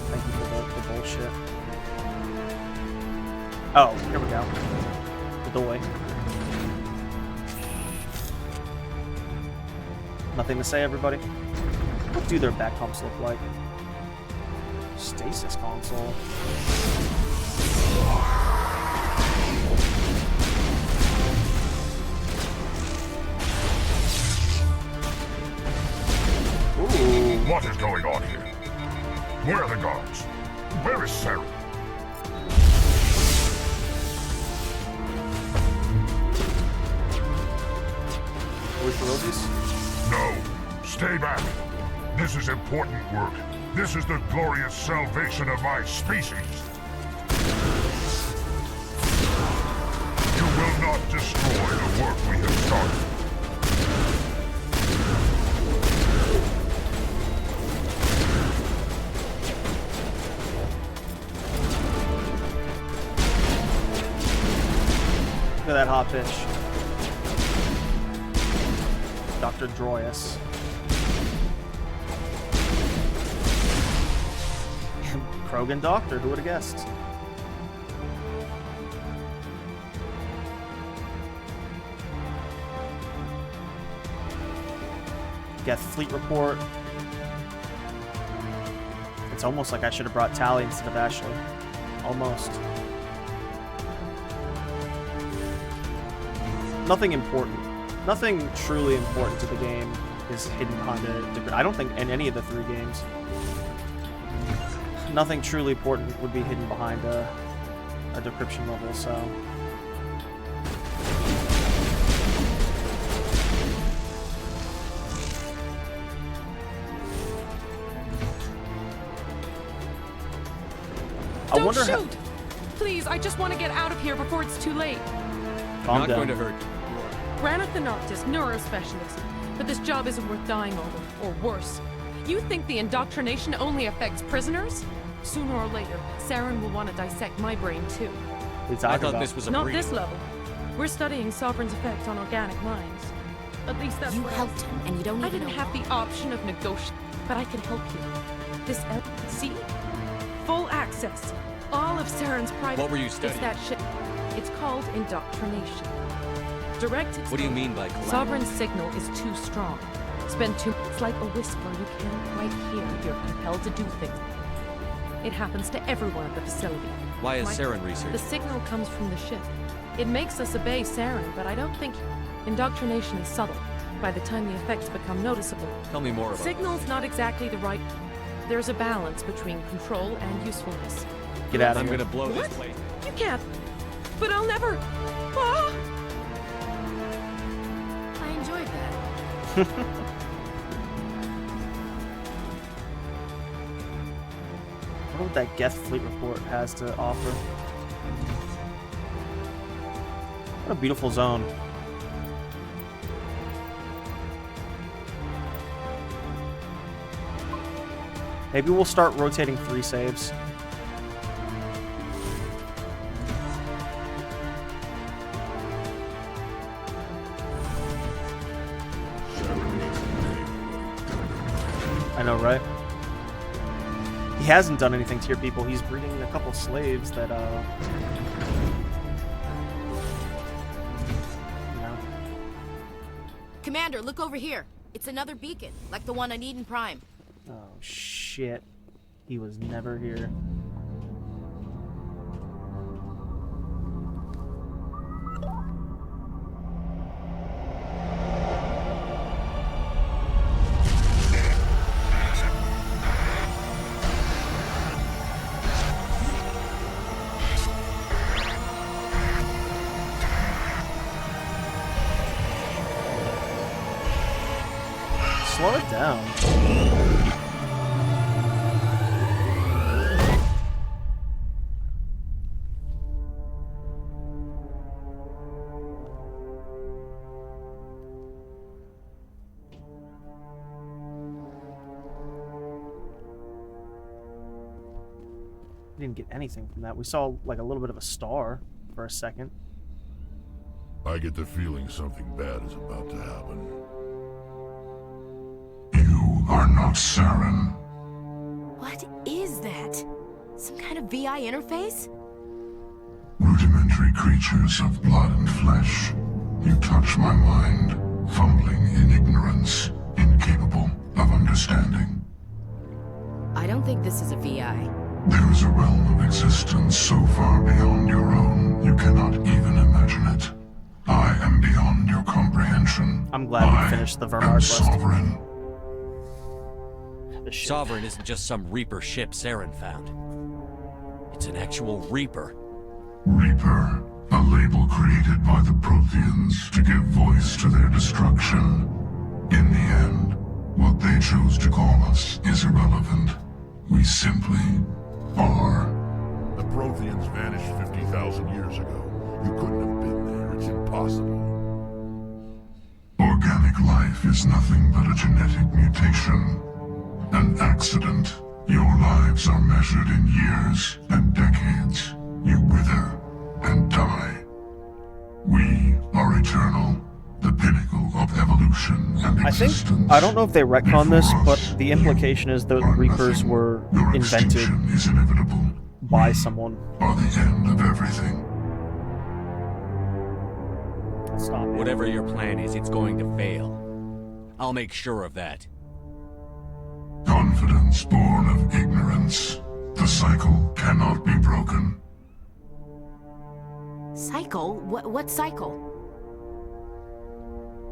Thank you for the bullshit. Oh, here we go. The doy. Nothing to say, everybody? What do their back pumps look like? Stasis console. What is going on here? Where are the guards? Where is Sarah? for realsies? No. Stay back. This is important work. This is the glorious salvation of my species. You will not destroy the work we have started. Look at that hot pitch. Dr. Droyus. Krogan Doctor, who would have guessed? Get Fleet Report. It's almost like I should have brought Tally instead of Ashley. Almost. Nothing important. Nothing truly important to the game is hidden behind a... I don't think in any of the 3 games. Nothing truly important would be hidden behind a decryption level, so... Don't shoot! Please, I just want to get out of here before it's too late. Not going to hurt you. Granite the Noctis, neurospecialist. But this job isn't worth dying over, or worse. You think the indoctrination only affects prisoners? Sooner or later, Saren will want to dissect my brain too. I thought this was a Not breed. this level. We're studying Sovereign's effect on organic minds. At least that's You what helped him, and you don't I even didn't know have the option of negotiating, but I can help you. This see? Full access. All of Saren's private... What were you studying? It's that shit. It's called indoctrination. Direct... What do you mean by collateral? Sovereign's signal is too strong. Spend too... It's like a whisper you can't quite hear. You're compelled to do things. It happens to everyone at the facility. Why is Saren researching? The signal comes from the ship. It makes us obey Saren, but I don't think... Indoctrination is subtle. By the time the effects become noticeable... Tell me more about Signal's not exactly the right... There's a balance between control and usefulness. Get out of I'm here. gonna blow What? this place. You can't. But I'll never... Ah! I enjoyed that. I wonder what that Geth Fleet Report has to offer. What a beautiful zone. Maybe we'll start rotating 3 saves. I know, right? He hasn't done anything to your people. He's breeding a couple slaves that, you know. Commander, look over here. It's another beacon, like the one on Eden Prime. Oh, shit. He was never here. Slow it down. We didn't get anything from that. We saw like a little bit of a star for a second. I get the feeling something bad is about to happen. Are not Saren. What is that? Some kind of VI interface? Rudimentary creatures of blood and flesh. You touch my mind, fumbling in ignorance, incapable of understanding. I don't think this is a VI. There is a realm of existence so far beyond your own, you cannot even imagine it. I am beyond your comprehension. I'm glad we finished the Virmire quest. Sovereign. Sovereign isn't just some Reaper ship Saren found. It's an actual Reaper. Reaper, a label created by the Protheans to give voice to their destruction. chose to call us is irrelevant. We simply are. The Protheans vanished 50,000 years ago. You couldn't have been there. It's impossible. Organic life is nothing but a genetic mutation. An accident. Your lives are measured in years and decades. You wither and die. We are eternal. The pinnacle of evolution and existence. I don't know if they retcon this, but the implication is that Reapers were invented by someone. Are the end of everything. Stop it. Whatever your plan is, it's going to fail. I'll make sure of that. Confidence born of ignorance. The cycle cannot be broken. Cycle? What cycle?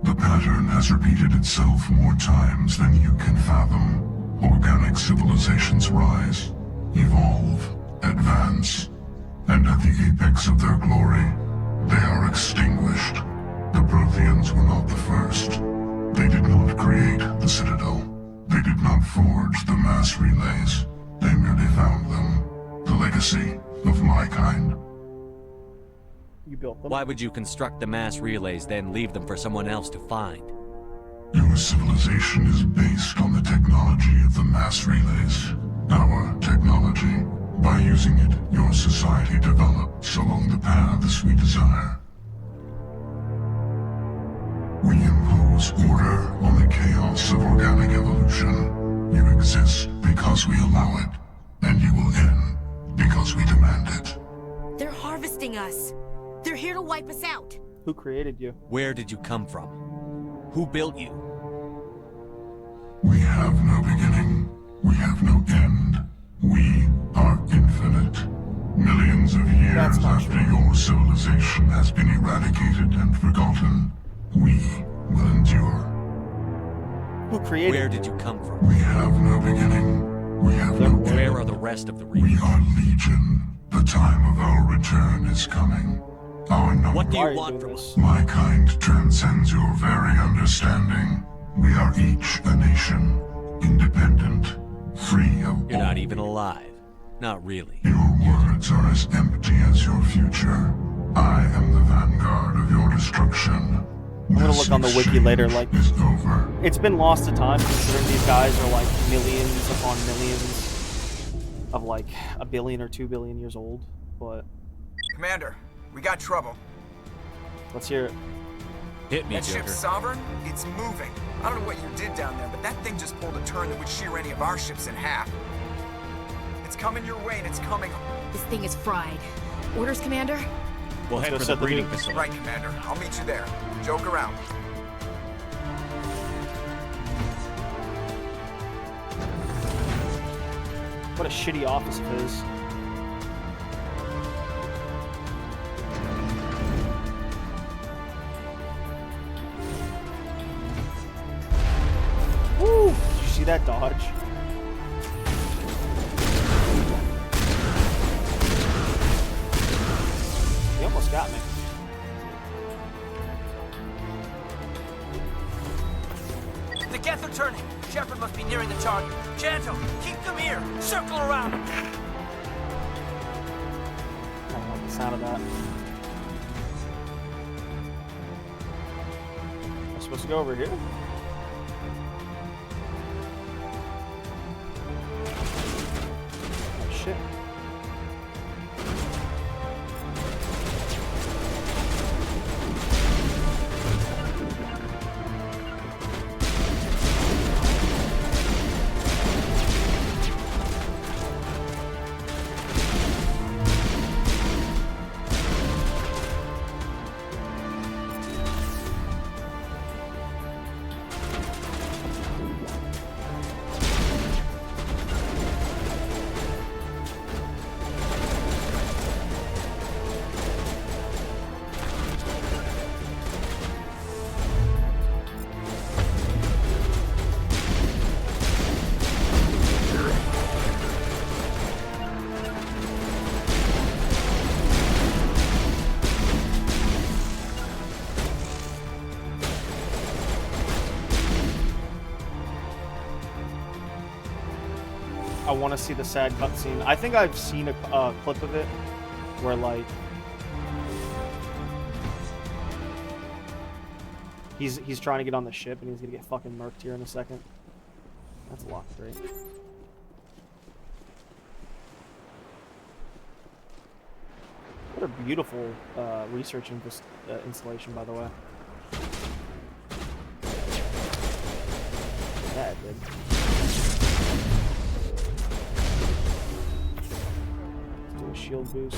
The pattern has repeated itself more times than you can fathom. Organic civilizations rise, evolve, advance, and at the apex of their glory, they are extinguished. The Protheans were not the first. They did not create the Citadel. They did not forge the mass relays. They merely found them. The legacy of my kind. You built them. Why would you construct the mass relays, then leave them for someone else to find? Your civilization is based on the technology of the mass relays. Our technology. By using it, your society develops along the paths we desire. We impose order on the chaos of organic evolution. You exist because we allow it, and you will end because we demand it. They're harvesting us. They're here to wipe us out. Who created you? Where did you come from? Who built you? We have no beginning. We have no end. We are infinite. Millions of years after your civilization has been eradicated and forgotten, we will endure. Who created? Where did you come from? We have no beginning. We have no end. Where are the rest of the Reapers? We are Legion. The time of our return is coming. Our number. What do you want from us? My kind transcends your very understanding. We are each a nation, independent, free of. You're not even alive. Not really. Your words are as empty as your future. I am the vanguard of your destruction. I'm gonna look on the wiki later, like, it's been lost to time considering these guys are like millions upon millions of like 1 billion or 2 billion years old, but... Commander, we got trouble. Let's hear it. Hit me, That Joker. ship's Sovereign, it's moving. I don't know what you did down there, but that thing just pulled a turn that would shear any of our ships in half. It's coming your way and it's coming... This thing is fried. Orders, Commander? We'll head for the breeding facility. Right, Commander. I'll meet you there. Joke around. What a shitty office of his. Woo! Did you see that dodge? He almost got me. The Geth are turning. Shepard must be nearing the target. Janto, keep them here. Circle around him. I don't like the sound of that. Am I supposed to go over here? Oh shit. I want to see the sad cutscene. I think I've seen a clip of it where like he's trying to get on the ship and he's gonna get fucking murked here in a second. That's locked, right? What a beautiful research installation, by the way. Yeah, it did. Let's do a shield boost.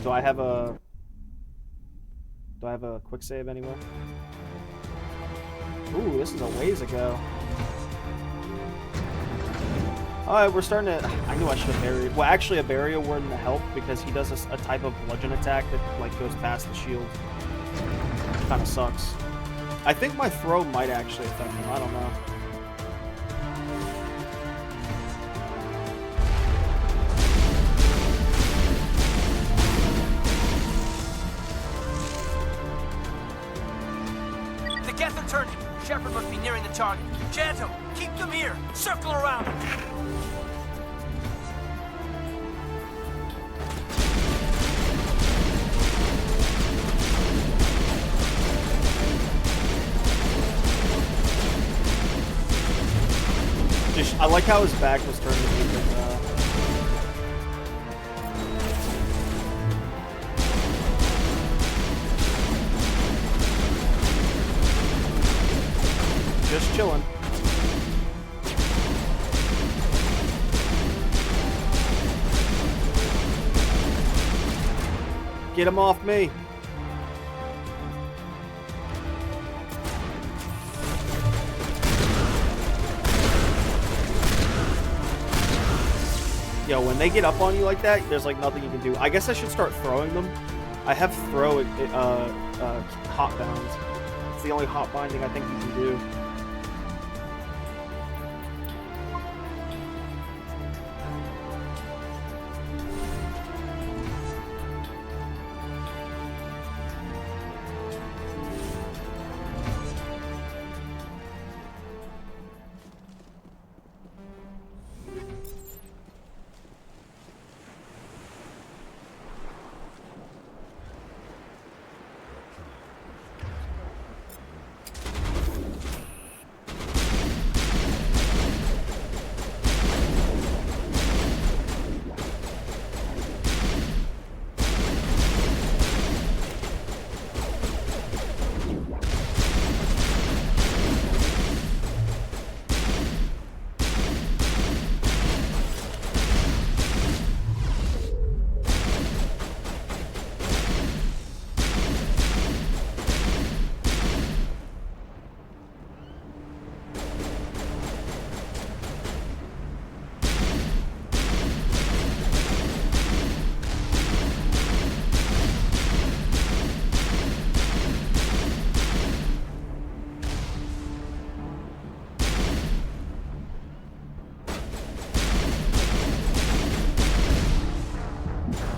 Do I have a quick save anywhere? Ooh, this is a ways ago. Alright, we're starting to... I knew I should have buried... Well, actually, a barrier wouldn't help because he does a type of bludgeon attack that like goes past the shield. Kind of sucks. I think my throw might actually affect him. I don't know. Shepard must be nearing the target. Janto, keep them here. Circle around. I like how his back was turned to me, but, just chilling. Get him off me. Yo, when they get up on you like that, there's like nothing you can do. I guess I should start throwing them. I have throw hot bound. It's the only hot binding I think you can do.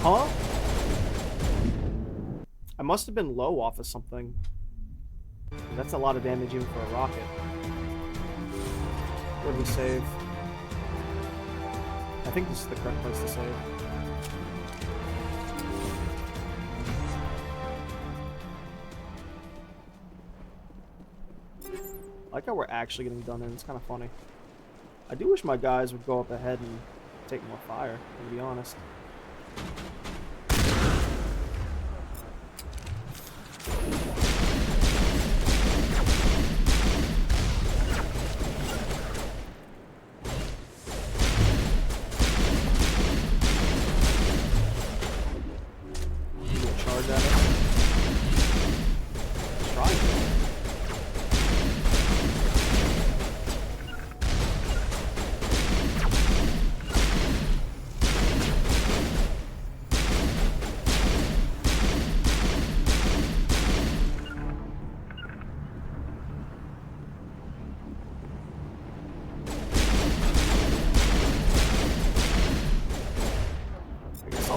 Huh? I must have been low off of something. That's a lot of damage even for a rocket. Where do we save? I think this is the correct place to save. I like how we're actually getting done in. It's kind of funny. I do wish my guys would go up ahead and take more fire, to be honest. Charge at it. Try it.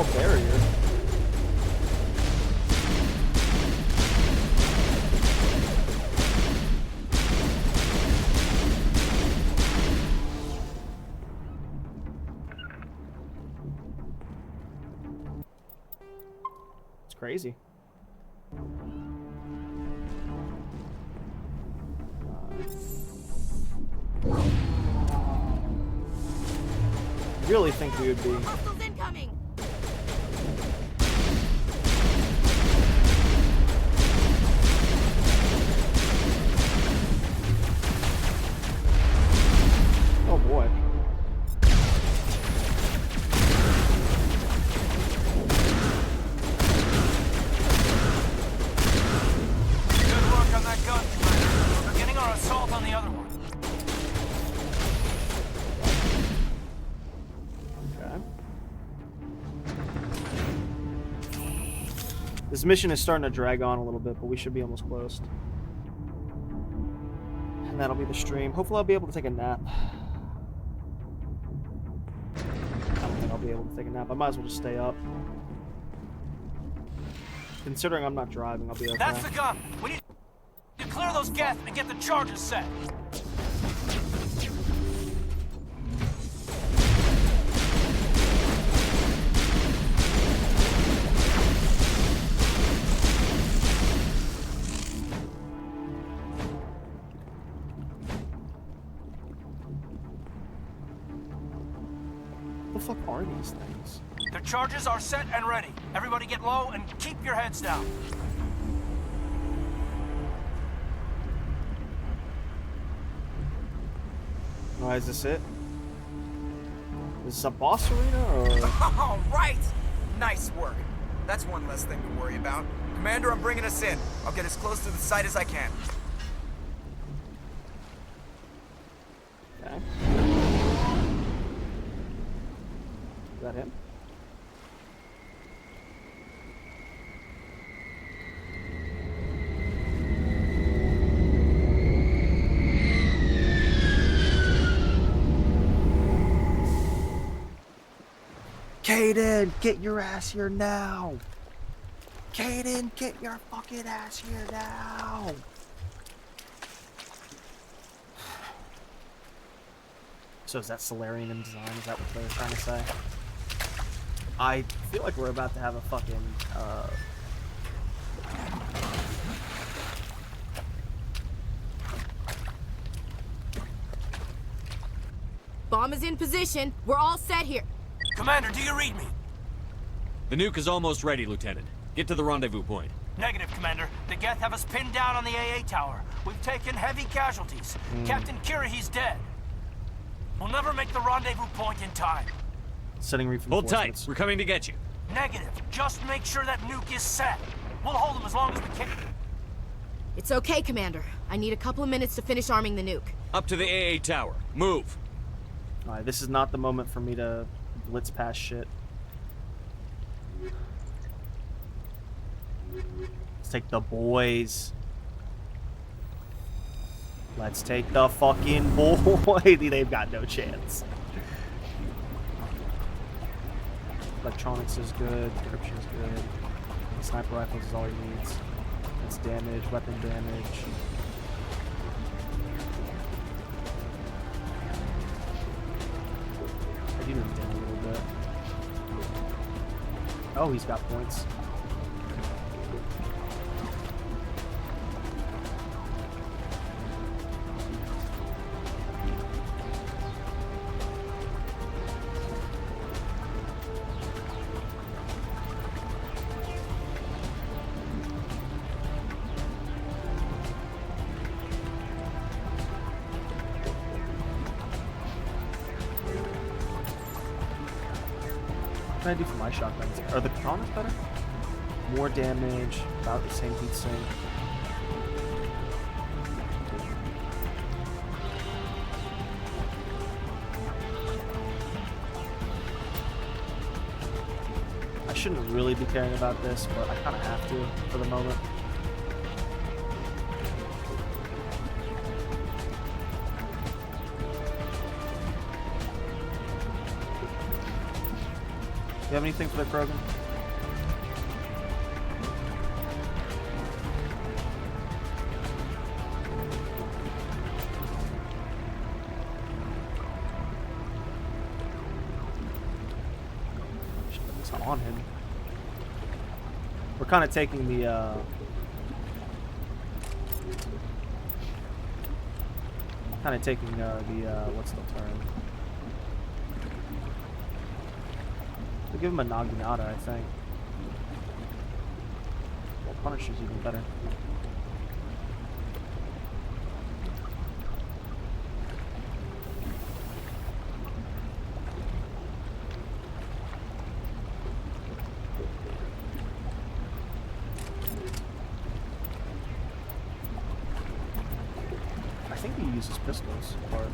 Oh, barrier. It's crazy. Really think we would be. Hostiles incoming! Oh boy. Good work on that gun, Commander. We're beginning our assault on the other one. This mission is starting to drag on a little bit, but we should be almost close. And that'll be the stream. Hopefully I'll be able to take a nap. I don't think I'll be able to take a nap. I might as well just stay up. Considering I'm not driving, I'll be okay. That's the gun! We need to clear those gas and get the charges set. What the fuck are these things? The charges are set and ready. Everybody get low and keep your heads down. Why is this it? Is this a boss arena or? All right! Nice work. That's one less thing to worry about. Commander, I'm bringing us in. I'll get as close to the site as I can. Okay. Is that him? Kaden, get your ass here now! Kaden, get your fucking ass here now! So is that Solarian in design? Is that what they're trying to say? I feel like we're about to have a fucking, Bomb is in position. We're all set here. Commander, do you read me? The nuke is almost ready, Lieutenant. Get to the rendezvous point. Negative, Commander. The Geth have us pinned down on the AA tower. We've taken heavy casualties. Captain Kirahi's dead. We'll never make the rendezvous point in time. Setting Hold reinforcements. tight. We're coming to get you. Negative. Just make sure that nuke is set. We'll hold them as long as we can. It's okay, Commander. I need a couple of minutes to finish arming the nuke. Up to the AA tower. Move. Alright, this is not the moment for me to blitz past shit. Let's take the boys. Let's take the fucking boy. They've got no chance. Electronics is good. Encryption is good. Sniper rifles is all he needs. That's damage, weapon damage. I do need to a little bit. Oh, he's got points. What can I do for my shotguns? Are the katanas better? More damage, about the same heat sink. I shouldn't really be caring about this, but I kind of have to for the moment. You have anything for the Krogan? It's on him. We're kind of taking the what's the term? We'll give him a Naginata, I think. Well, Punisher's even better. I think he uses pistols, or...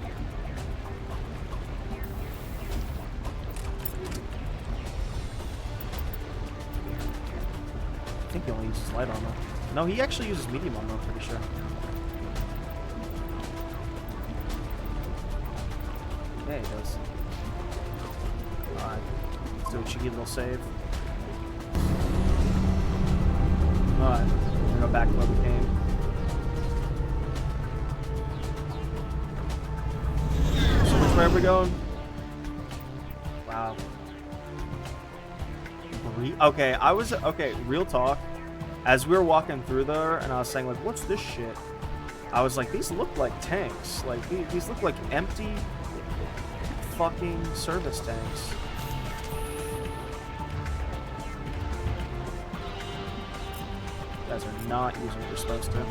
I think he only uses light armor. No, he actually uses medium armor, I'm pretty sure. Yeah, he does. Alright. Let's do a cheeky little save. Alright. We're gonna go back to where we came. So which way are we going? Wow. Okay, okay, real talk. As we were walking through there, and I was saying, like, what's this shit? I was like, these look like tanks. Like, these look like empty fucking service tanks. You guys are not using what you're supposed to.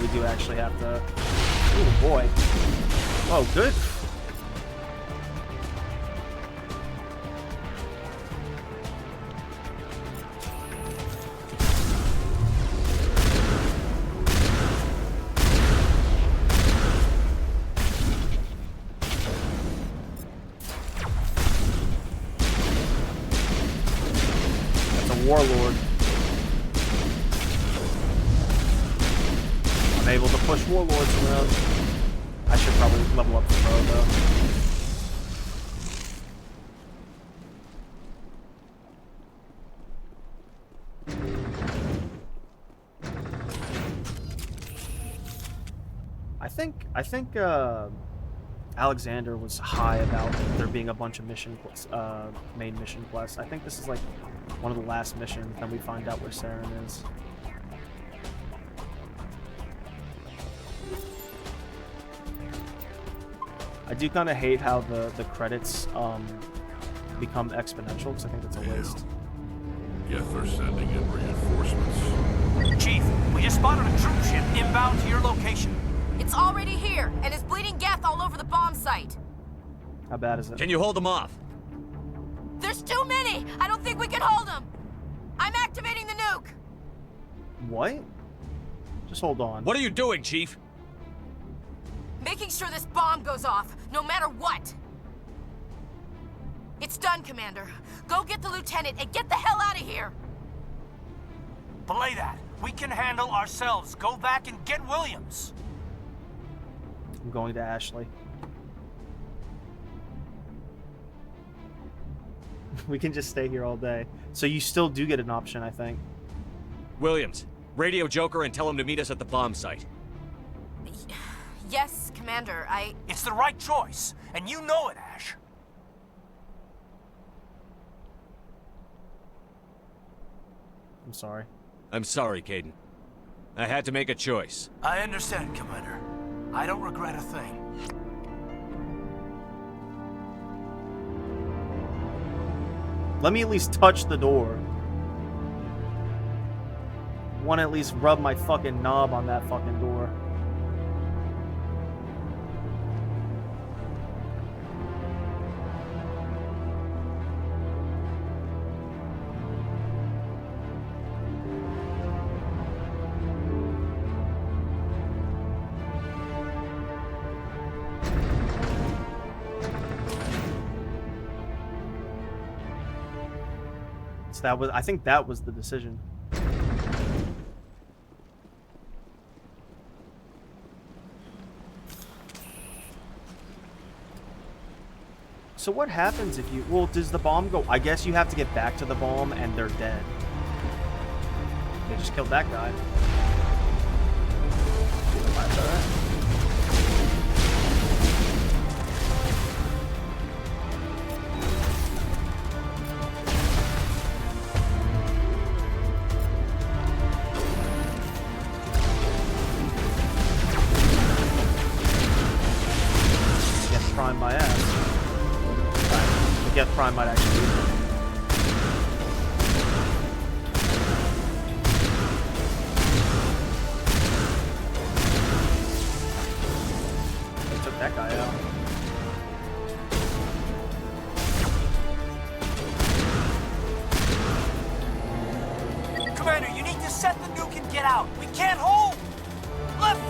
We do actually have to... Oh boy. Oh, good. That's a warlord. I'm able to push warlords around. I should probably level up the pro though. I think Alexander was high about there being a bunch of main mission quests. I think this is like one of the last missions, and we find out where Saren is. I do kind of hate how the credits become exponential, because I think that's a waste. Geth are sending in reinforcements. Chief, we just spotted a troop ship inbound to your location. It's already here, and is bleeding Geth all over the bomb site. How bad is it? Can you hold them off? There's too many! I don't think we can hold them! I'm activating the nuke! What? Just hold on. What are you doing, Chief? Making sure this bomb goes off, no matter what! It's done, Commander. Go get the lieutenant and get the hell out of here! Belay that. We can handle ourselves. Go back and get Williams. I'm going to Ashley. We can just stay here all day. So you still do get an option, I think. Williams, radio Joker and tell him to meet us at the bomb site. Yes, Commander, It's the right choice, and you know it, Ash. I'm sorry. I'm sorry, Caden. I had to make a choice. I understand, Commander. I don't regret a thing. Let me at least touch the door. Want to at least rub my fucking knob on that fucking door. I think that was the decision. So what happens if you... Well, does the bomb go... I guess you have to get back to the bomb and they're dead. They just killed that guy. Get primed by ass. Get prime might actually be there. They took that guy out. Commander, you need to set the nuke and get out. We can't hold! Left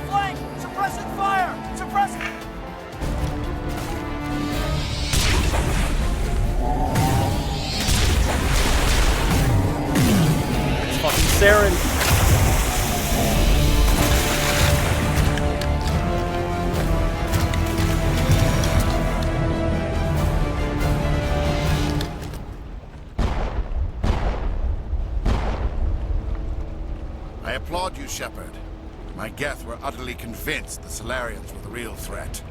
flank! Suppressing fire! Suppressing... Fucking Saren. I applaud you, Shepard. My Geth were utterly convinced the Solarians were the real threat.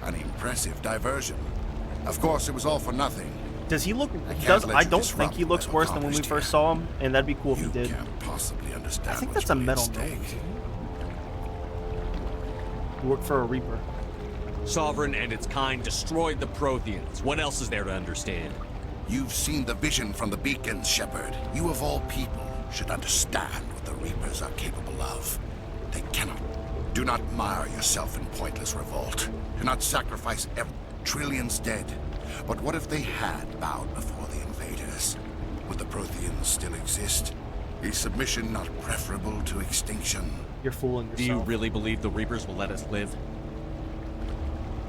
An impressive diversion. Of course, it was all for nothing. Does he look... I don't think he looks worse than when we first saw him, and that'd be cool if he did. Can't possibly understand. I think that's a metal nose. He worked for a Reaper. Sovereign and its kind destroyed the Protheans. What else is there to understand? You've seen the vision from the beacons, Shepard. You of all people should understand what the Reapers are capable of. They cannot. Do not mire yourself in pointless revolt. Do not sacrifice trillions dead. But what if they had bowed before the invaders? Would the Protheans still exist? Is submission not preferable to extinction? You're fooling yourself. Do you really believe the Reapers will let us live?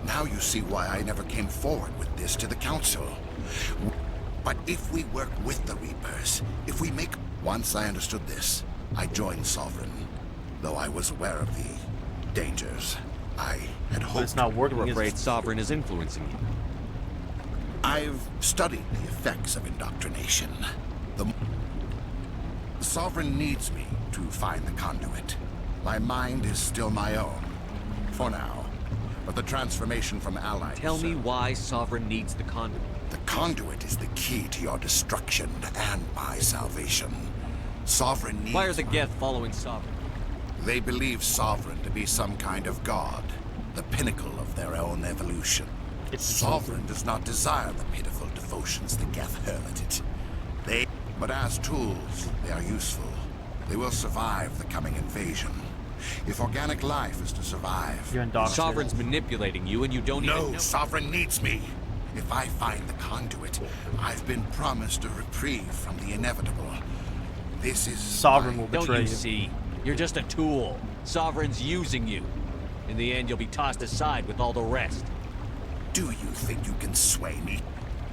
Now you see why I never came forward with this to the Council. But if we work with the Reapers, if we make... Once I understood this, I joined Sovereign. Though I was aware of the dangers, I had hoped... But it's not working. You're afraid Sovereign is influencing you. I've studied the effects of indoctrination. The Sovereign needs me to find the conduit. My mind is still my own, for now. But the transformation from allies... Tell me why Sovereign needs the conduit. The conduit is the key to your destruction and my salvation. Sovereign needs... Why are the Geth following Sovereign? They believe Sovereign to be some kind of god, the pinnacle of their own evolution. Sovereign does not desire the pitiful devotions the Geth hurl at it. But as tools, they are useful. They will survive the coming invasion. If organic life is to survive... Sovereign's manipulating you and you don't even know... No, Sovereign needs me. If I find the conduit, I've been promised a reprieve from the inevitable. This is... Sovereign will betray you. Don't you see? You're just a tool. Sovereign's using you. In the end, you'll be tossed aside with all the rest. Do you think you can sway me?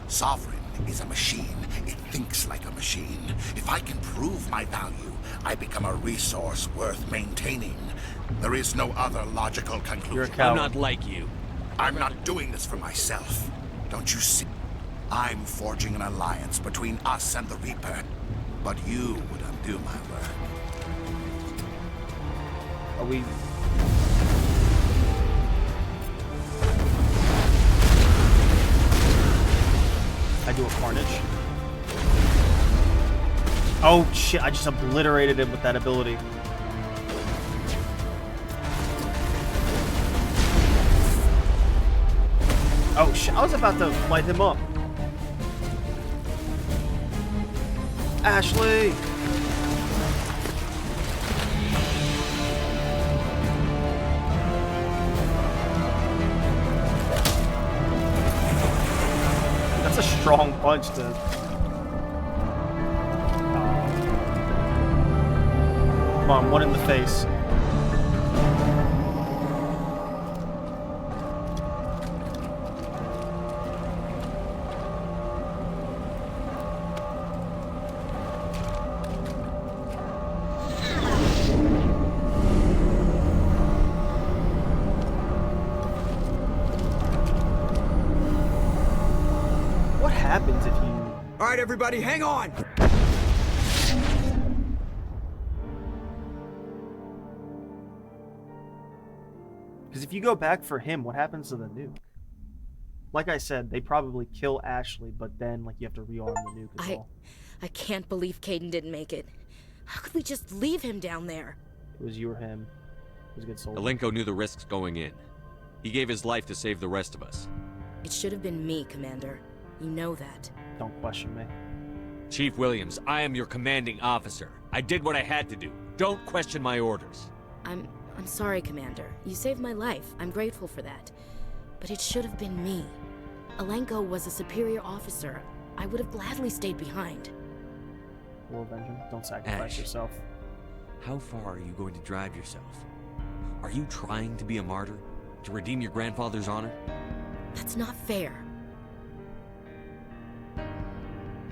Sovereign is a machine. It thinks like a machine. If I can prove my value, I become a resource worth maintaining. There is no other logical conclusion. You're a coward. I'm not like you. I'm not doing this for myself. Don't you see? I'm forging an alliance between us and the Reaper. But you would undo my work. Are we... I do a Carnage. Oh shit, I just obliterated him with that ability. Oh shit, I was about to light him up. Ashley! That's a strong punch to... Come on, one in the face. happens if you... All right, everybody, hang on! Because if you go back for him, what happens to the nuke? Like I said, they probably kill Ashley, but then like you have to rearm the nuke as well. I can't believe Caden didn't make it. How could we just leave him down there? It was you or him. It was a good soldier. Alenko knew the risks going in. He gave his life to save the rest of us. It should have been me, Commander. You know that. Don't question me. Chief Williams, I am your commanding officer. I did what I had to do. Don't question my orders. I'm sorry, Commander. You saved my life. I'm grateful for that. But it should have been me. Alenko was a superior officer. I would have gladly stayed behind. We'll avenge him. Don't sacrifice yourself. How far are you going to drive yourself? Are you trying to be a martyr? To redeem your grandfather's honor? That's not fair.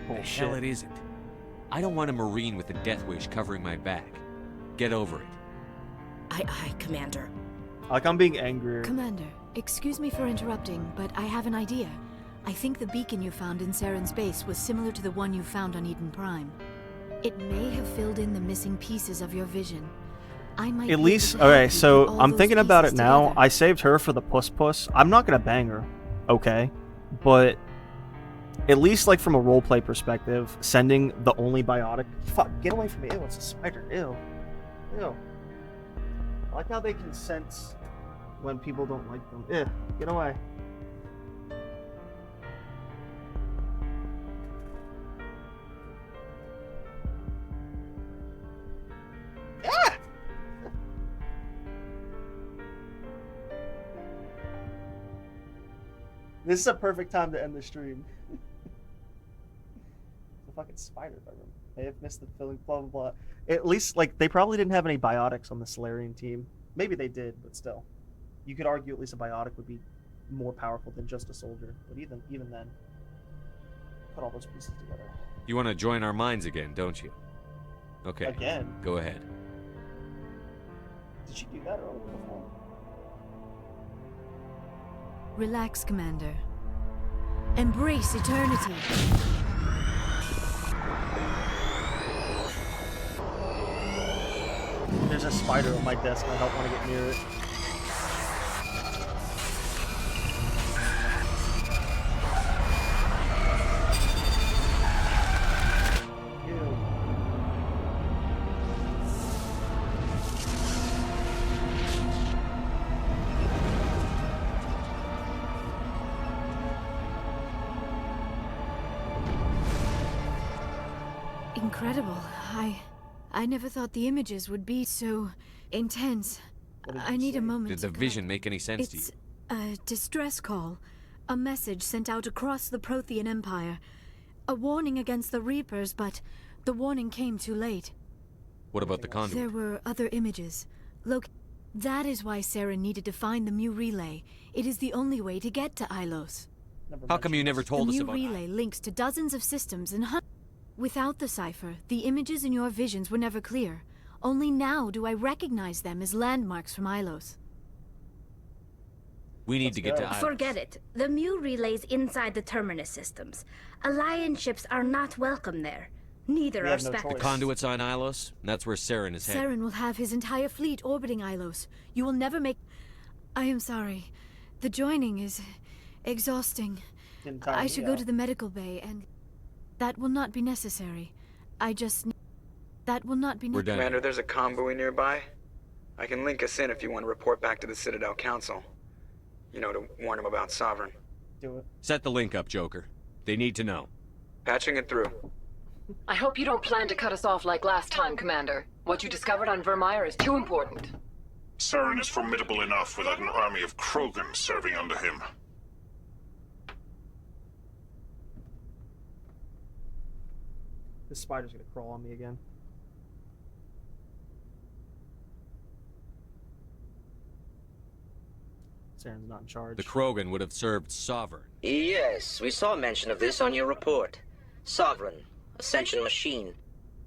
The hell it isn't. I don't want a Marine with a death wish covering my back. Get over it. Aye, Commander. Like I'm being angrier. Commander, excuse me for interrupting, but I have an idea. I think the beacon you found in Saren's base was similar to the one you found on Eden Prime. It may have filled in the missing pieces of your vision. I might At least, okay, so I'm thinking about it now. I saved her for the puss. I'm not gonna bang her, okay? But at least, like, from a roleplay perspective, sending the only biotic... Fuck, get away from me. Ew, it's a spider. Ew. Ew. I like how they can sense when people don't like them. Ew, get away. Ah! This is a perfect time to end the stream. It's a fucking spider, if I remember. May have missed the filling, blah, blah, blah. At least, like, they probably didn't have any biotics on the Solarian team. Maybe they did, but still. You could argue at least a biotic would be more powerful than just a soldier. But even then, put all those pieces together. You want to join our minds again, don't you? Okay. Again? Go ahead. Did she do that earlier before? Relax, Commander. Embrace eternity. There's a spider on my desk and I don't want to get near it. Incredible. I never thought the images would be so intense. I need a moment. Did the vision make any sense to you? It's a distress call. A message sent out across the Prothean Empire. A warning against the Reapers, but the warning came too late. What about the conduit? There were other images. That is why Saren needed to find the Mu Relay. It is the only way to get to Ilos. How come you never told us about The Mu Relay links to dozens of systems and Without the cipher, the images in your visions were never clear. Only now do I recognize them as landmarks from Ilos. We need to get to Ilos. Forget it. The Mu Relay's inside the Terminus systems. Alliance ships are not welcome there. Neither are Spectres. The conduit's on Ilos? That's where Saren is headed. Saren will have his entire fleet orbiting Ilos. You will never make... I am sorry. The joining is exhausting. I should go to the medical bay and... That will not be necessary. That will not be necessary. Commander, there's a convoy nearby. I can link us in if you want to report back to the Citadel Council. You know, to warn them about Sovereign. Do it. Set the link up, Joker. They need to know. Patching it through. I hope you don't plan to cut us off like last time, Commander. What you discovered on Virmire is too important. Saren is formidable enough without an army of Krogan serving under him. This spider's gonna crawl on me again. Saren's not in charge. The Krogan would have served Sovereign. Yes, we saw mention of this on your report. Sovereign, a sentient machine,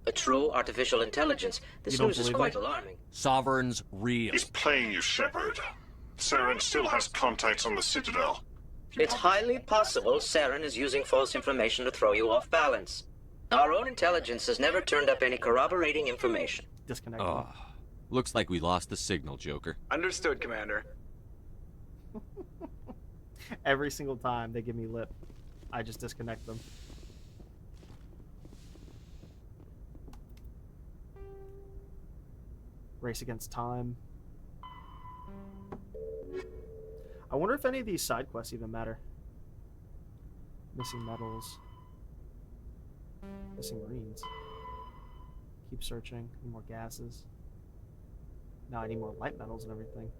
a true artificial intelligence. This news is quite alarming. Sovereign's real. He's playing you, Shepard. Saren still has contacts on the Citadel. It's highly possible Saren is using false information to throw you off balance. Our own intelligence has never turned up any corroborating information. Disconnect. Oh, looks like we lost the signal, Joker. Understood, Commander. Every single time they give me lip, I just disconnect them. Race against time. I wonder if any of these side quests even matter. Missing metals. Missing marines. Keep searching. Need more gases. Now I need more light metals and everything.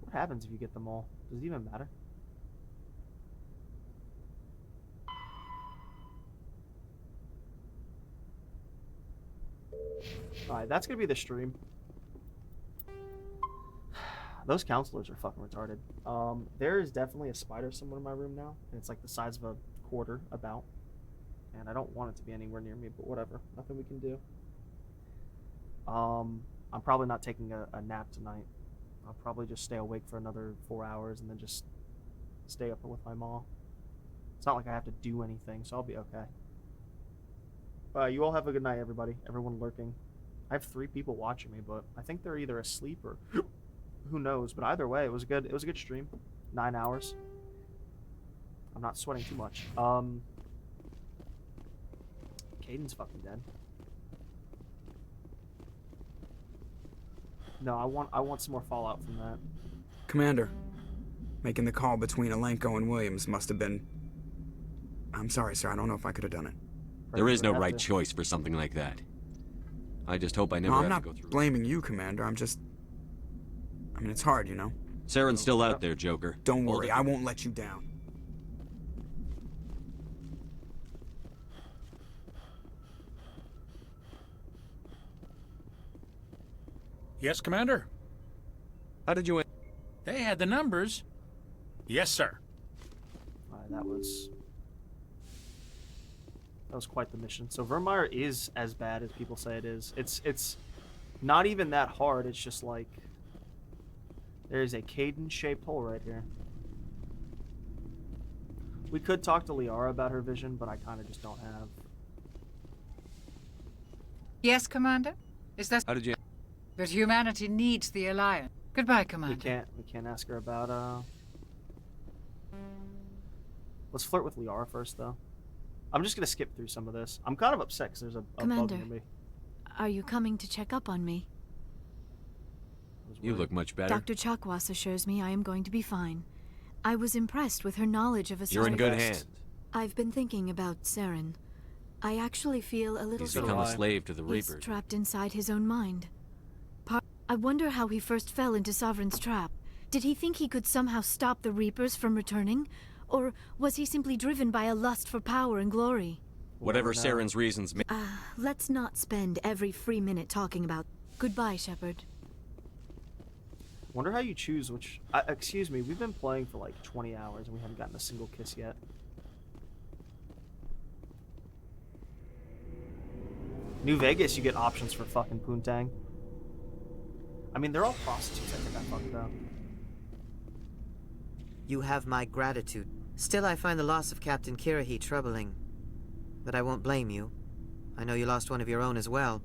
What happens if you get them all? Does it even matter? Alright, that's gonna be the stream. Those counselors are fucking retarded. There is definitely a spider somewhere in my room now, and it's like the size of a quarter, about. And I don't want it to be anywhere near me, but whatever. Nothing we can do. I'm probably not taking a nap tonight. I'll probably just stay awake for another 4 hours and then just stay up with my mom. It's not like I have to do anything, so I'll be okay. You all have a good night, everybody. Everyone lurking. I have 3 people watching me, but I think they're either asleep or who knows. But either way, it was good. It was a good stream. 9 hours. I'm not sweating too much. Caden's fucking dead. No, I want some more fallout from that. Commander, making the call between Alenko and Williams must have been... I'm sorry, sir. I don't know if I could have done it. There is no right choice for something like that. I just hope I never have to go through. I'm not blaming you, Commander. I'm just... I mean, it's hard, you know? Saren's still out there, Joker. Don't worry. I won't let you down. Yes, Commander? How did you... They had the numbers. Yes, sir. That was quite the mission. So Virmire is as bad as people say it is. It's not even that hard. It's just like there's a Caden-shaped hole right here. We could talk to Liara about her vision, but I kind of just don't have. Yes, Commander? Is that... How did you... But humanity needs the Alliance. Goodbye, Commander. We can't ask her about, Let's flirt with Liara first, though. I'm just gonna skip through some of this. I'm kind of upset because there's a bug Commander, near me. Are you coming to check up on me? You look much better. Dr. Chakwas assures me I am going to be fine. I was impressed with her knowledge of a You're in good hands. I've been thinking about Saren. I actually feel a little He's become a slave to the Reapers. He's trapped inside his own mind. I wonder how he first fell into Sovereign's trap. Did he think he could somehow stop the Reapers from returning? Or was he simply driven by a lust for power and glory? Whatever Saren's reasons may... Let's not spend every free minute talking about... Goodbye, Shepard. Wonder how you choose which... excuse me, we've been playing for like 20 hours and we haven't gotten a single kiss yet. New Vegas, you get options for fucking Poontang. I mean, they're all prostitutes. I think I fucked up. You have my gratitude. Still, I find the loss of Captain Kirahi troubling. But I won't blame you. I know you lost one of your own as well.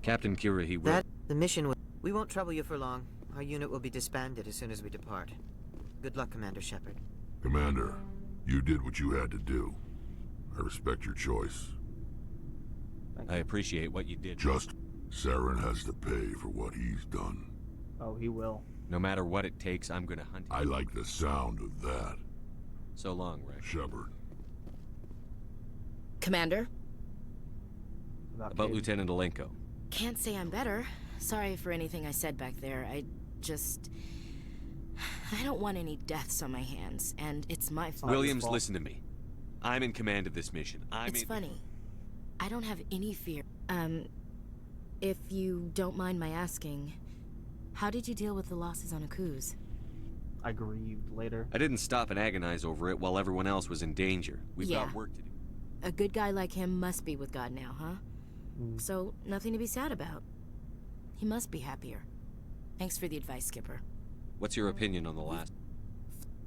Captain Kirahi will... The mission will... We won't trouble you for long. Our unit will be disbanded as soon as we depart. Good luck, Commander Shepard. Commander, you did what you had to do. I respect your choice. I appreciate what you did. Just... Saren has to pay for what he's done. Oh, he will. No matter what it takes, I'm gonna hunt him. I like the sound of that. So long, Rick. Shepard. Commander? About Lieutenant Alenko. Can't say I'm better. Sorry for anything I said back there. I don't want any deaths on my hands, and it's my fault. Williams, listen to me. I'm in command of this mission. It's funny. I don't have any fear. If you don't mind my asking, how did you deal with the losses on Akuz? I grieved later. I didn't stop and agonize over it while everyone else was in danger. We've got work to do. A good guy like him must be with God now, huh? So, nothing to be sad about. He must be happier. Thanks for the advice, Skipper. What's your opinion on the last?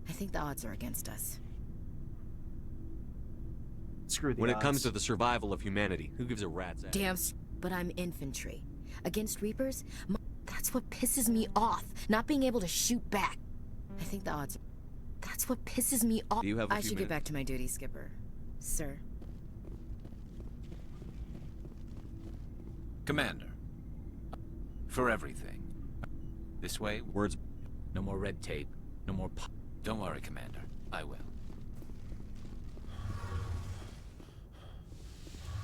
I think the odds are against us. Screw the When odds. it comes to the survival of humanity, who gives a rat's ass? Damn, but I'm infantry. Against Reapers, that's what pisses me off. Not being able to shoot back. I think the odds. That's what pisses me off. Do you have a I few should get minutes? back to my duty, Skipper. Sir. Commander. For everything. This way, Words. no more red tape, no more Don't worry, Commander. I will.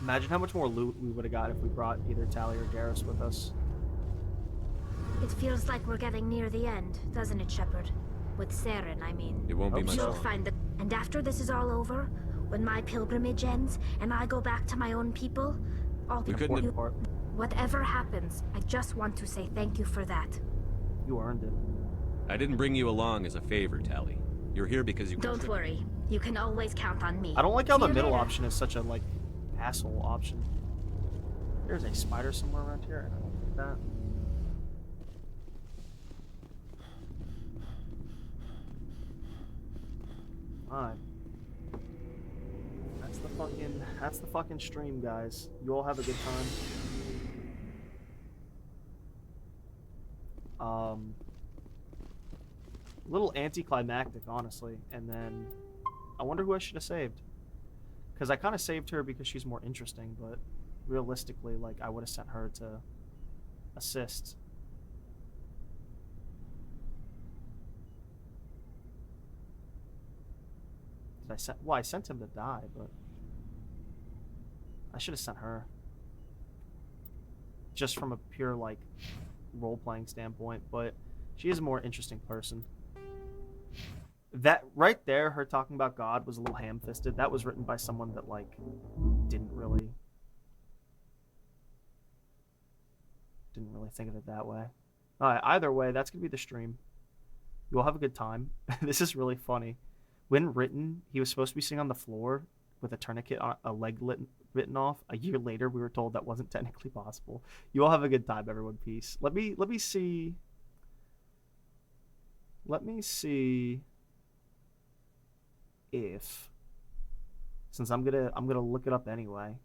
Imagine how much more loot we would have got if we brought either Tally or Garrus with us. It feels like we're getting near the end, doesn't it, Shepard? With Saren, I mean. It won't be much You'll longer. find the... And after this is all over, when my pilgrimage ends, and I go back to my own people, I'll We couldn't have... Whatever happens, I just want to say thank you for that. You earned it. I didn't bring you along as a favor, Tally. You're here because you... Don't worry. You can always count on me. I don't like how the See you middle later. option is such a, like, asshole option. There's a spider somewhere around here. I don't like that. Fine. That's the fucking stream, guys. You all have a good time. A little anticlimactic, honestly. And then I wonder who I should have saved. Because I kind of saved her because she's more interesting, but realistically, like, I would have sent her to assist. Did I send? Well, I sent him to die, but I should have sent her. Just from a pure, like, role-playing standpoint, but she is a more interesting person. That right there, her talking about God was a little ham-fisted. That was written by someone that, like, didn't really think of it that way. Alright, either way, that's gonna be the stream. You'll have a good time. This is really funny. When written, he was supposed to be sitting on the floor with a tourniquet, a leg written off. A year later, we were told that wasn't technically possible. You all have a good time, everyone. Peace. Let me see. Let me see if, since I'm gonna look it up anyway.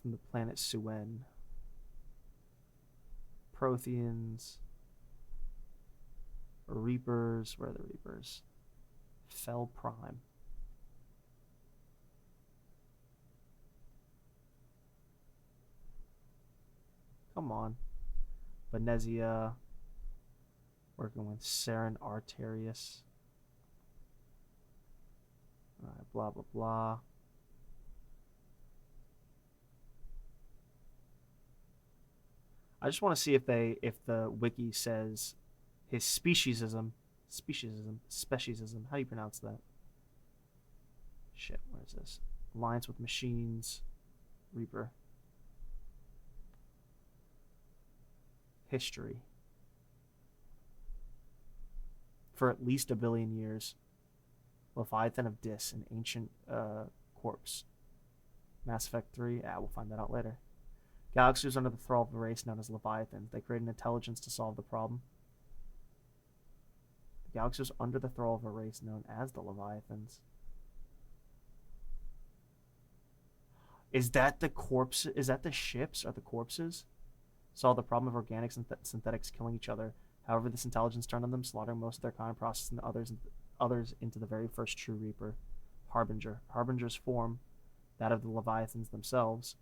From the planet Suen. Protheans. Reapers. Where are the Reapers? Fel Prime. Come on. Benezia. Working with Saren Arterius. Alright, blah blah blah. I just want to see if the wiki says his speciesism, how do you pronounce that? Shit, where is this? Alliance with Machines, Reaper. History. For at least 1 billion years. Leviathan of Dis, an ancient corpse. Mass Effect 3, we'll find that out later. Galaxy was under the thrall of a race known as Leviathans. They created an intelligence to solve the problem. The galaxy was under the thrall of a race known as the Leviathans. Is that the corpse? Is that the ships? Are the corpses? Solve the problem of organics and synthetics killing each other. However, this intelligence turned on them, slaughtering most of their kind, processing others into the very first true Reaper, Harbinger. Harbinger's form, that of the Leviathans themselves,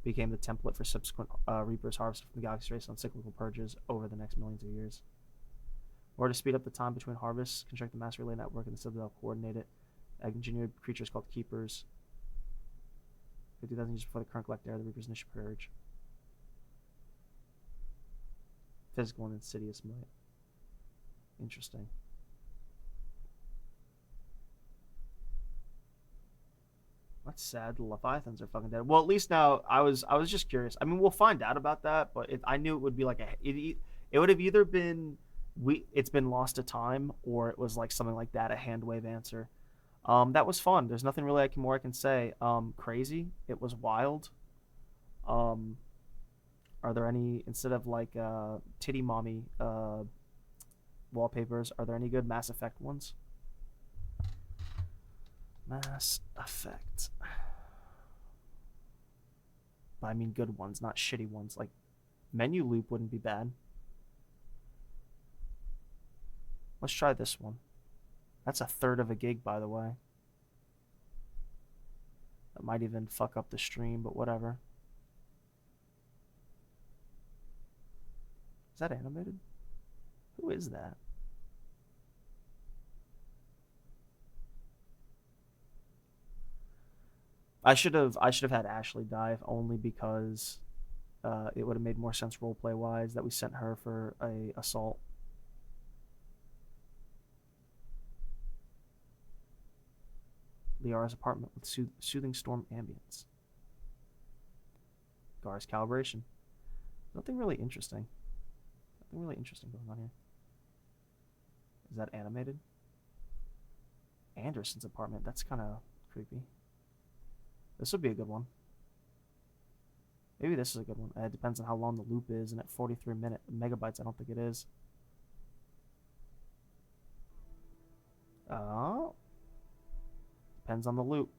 became the template for subsequent Reapers harvested from the galaxy's race on cyclical purges over the next millions of years. In order to speed up the time between harvests, construct the mass relay network and the Citadel coordinated engineered creatures called Keepers. 50,000 years before the current galactic era, the Reapers initial purge. Physical and insidious might. Interesting. That's sad. The Leviathans are fucking dead. Well, at least now I was just curious. I mean, we'll find out about that, but I knew it would be like it would have either been it's been lost to time, or it was like something like that, a hand wave answer. That was fun. There's nothing really more I can say. Crazy. It was wild. Are there any, instead of like titty mommy wallpapers, are there any good Mass Effect ones? Mass Effect. But I mean good ones, not shitty ones. Like menu loop wouldn't be bad. Let's try this one. That's a third of a gig, by the way. That might even fuck up the stream, but whatever. Is that animated? Who is that? I should have had Ashley dive only because it would have made more sense roleplay wise that we sent her for a assault. Liara's apartment with soothing storm ambience. Gar's calibration. Nothing really interesting. Nothing really interesting going on here. Is that animated? Anderson's apartment. That's kind of creepy. This would be a good one. Maybe this is a good one. It depends on how long the loop is, and at 43 megabytes, I don't think it is. Oh. Depends on the loop.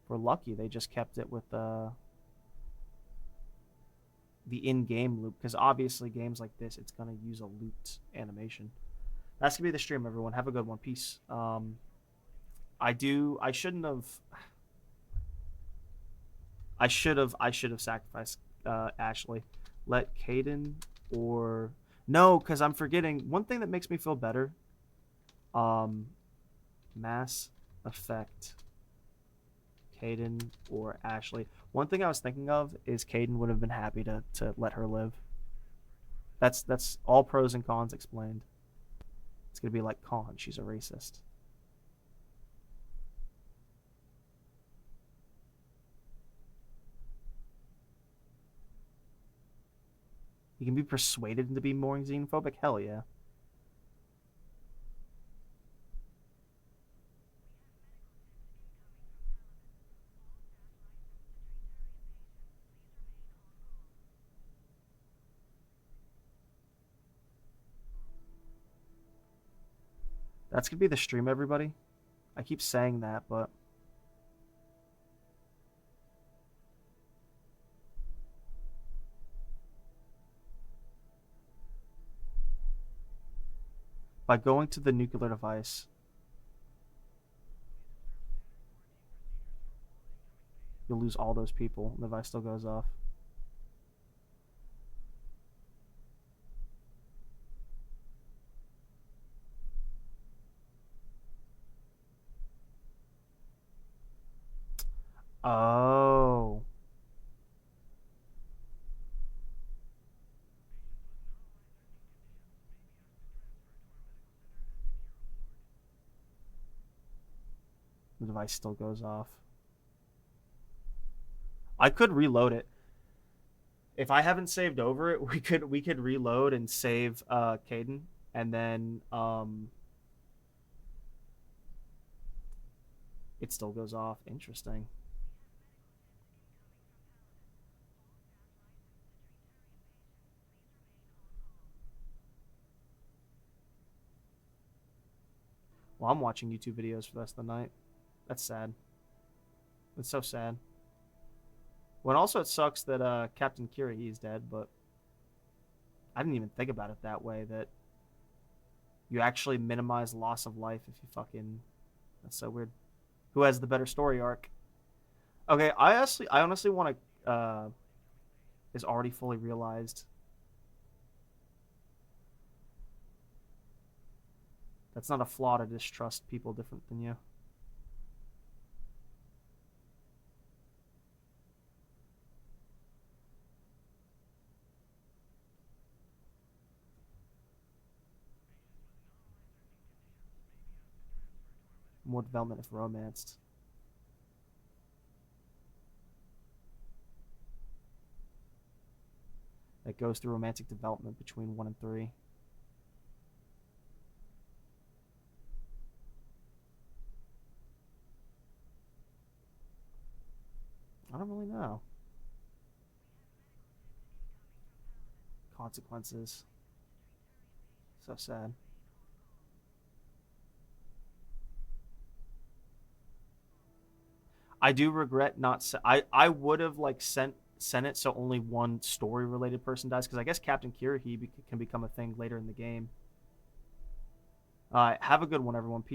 If we're lucky, they just kept it with the in-game loop, because obviously games like this, it's going to use a looped animation. That's going to be the stream, everyone. Have a good one. Peace. I shouldn't have... I should have sacrificed Ashley. Let Caden or... No, because I'm forgetting. One thing that makes me feel better. Mass Effect. Caden or Ashley. One thing I was thinking of is Caden would have been happy to let her live. That's all pros and cons explained. It's going to be like con. She's a racist. You can be persuaded into being more xenophobic? Hell yeah. That's going to be the stream, everybody. I keep saying that, but... by going to the nuclear device, you'll lose all those people. The device still goes off. Oh. The device still goes off. I could reload it. If I haven't saved over it, we could reload and save Caden, and then it still goes off. Interesting. Well, I'm watching YouTube videos for the rest of the night. That's sad. It's so sad. Well, and also it sucks that Captain Kira, is dead, but I didn't even think about it that way, that you actually minimize loss of life if you fucking... That's so weird. Who has the better story arc? Okay, I honestly want to... is already fully realized. That's not a flaw to distrust people different than you. More development if romanced. That goes through romantic development between 1 and 3. know. Consequences. So sad. I do regret not. I would have like sent it so only one story related person dies, because I guess Captain Kirrahe can become a thing later in the game. Have a good one, everyone. Peace.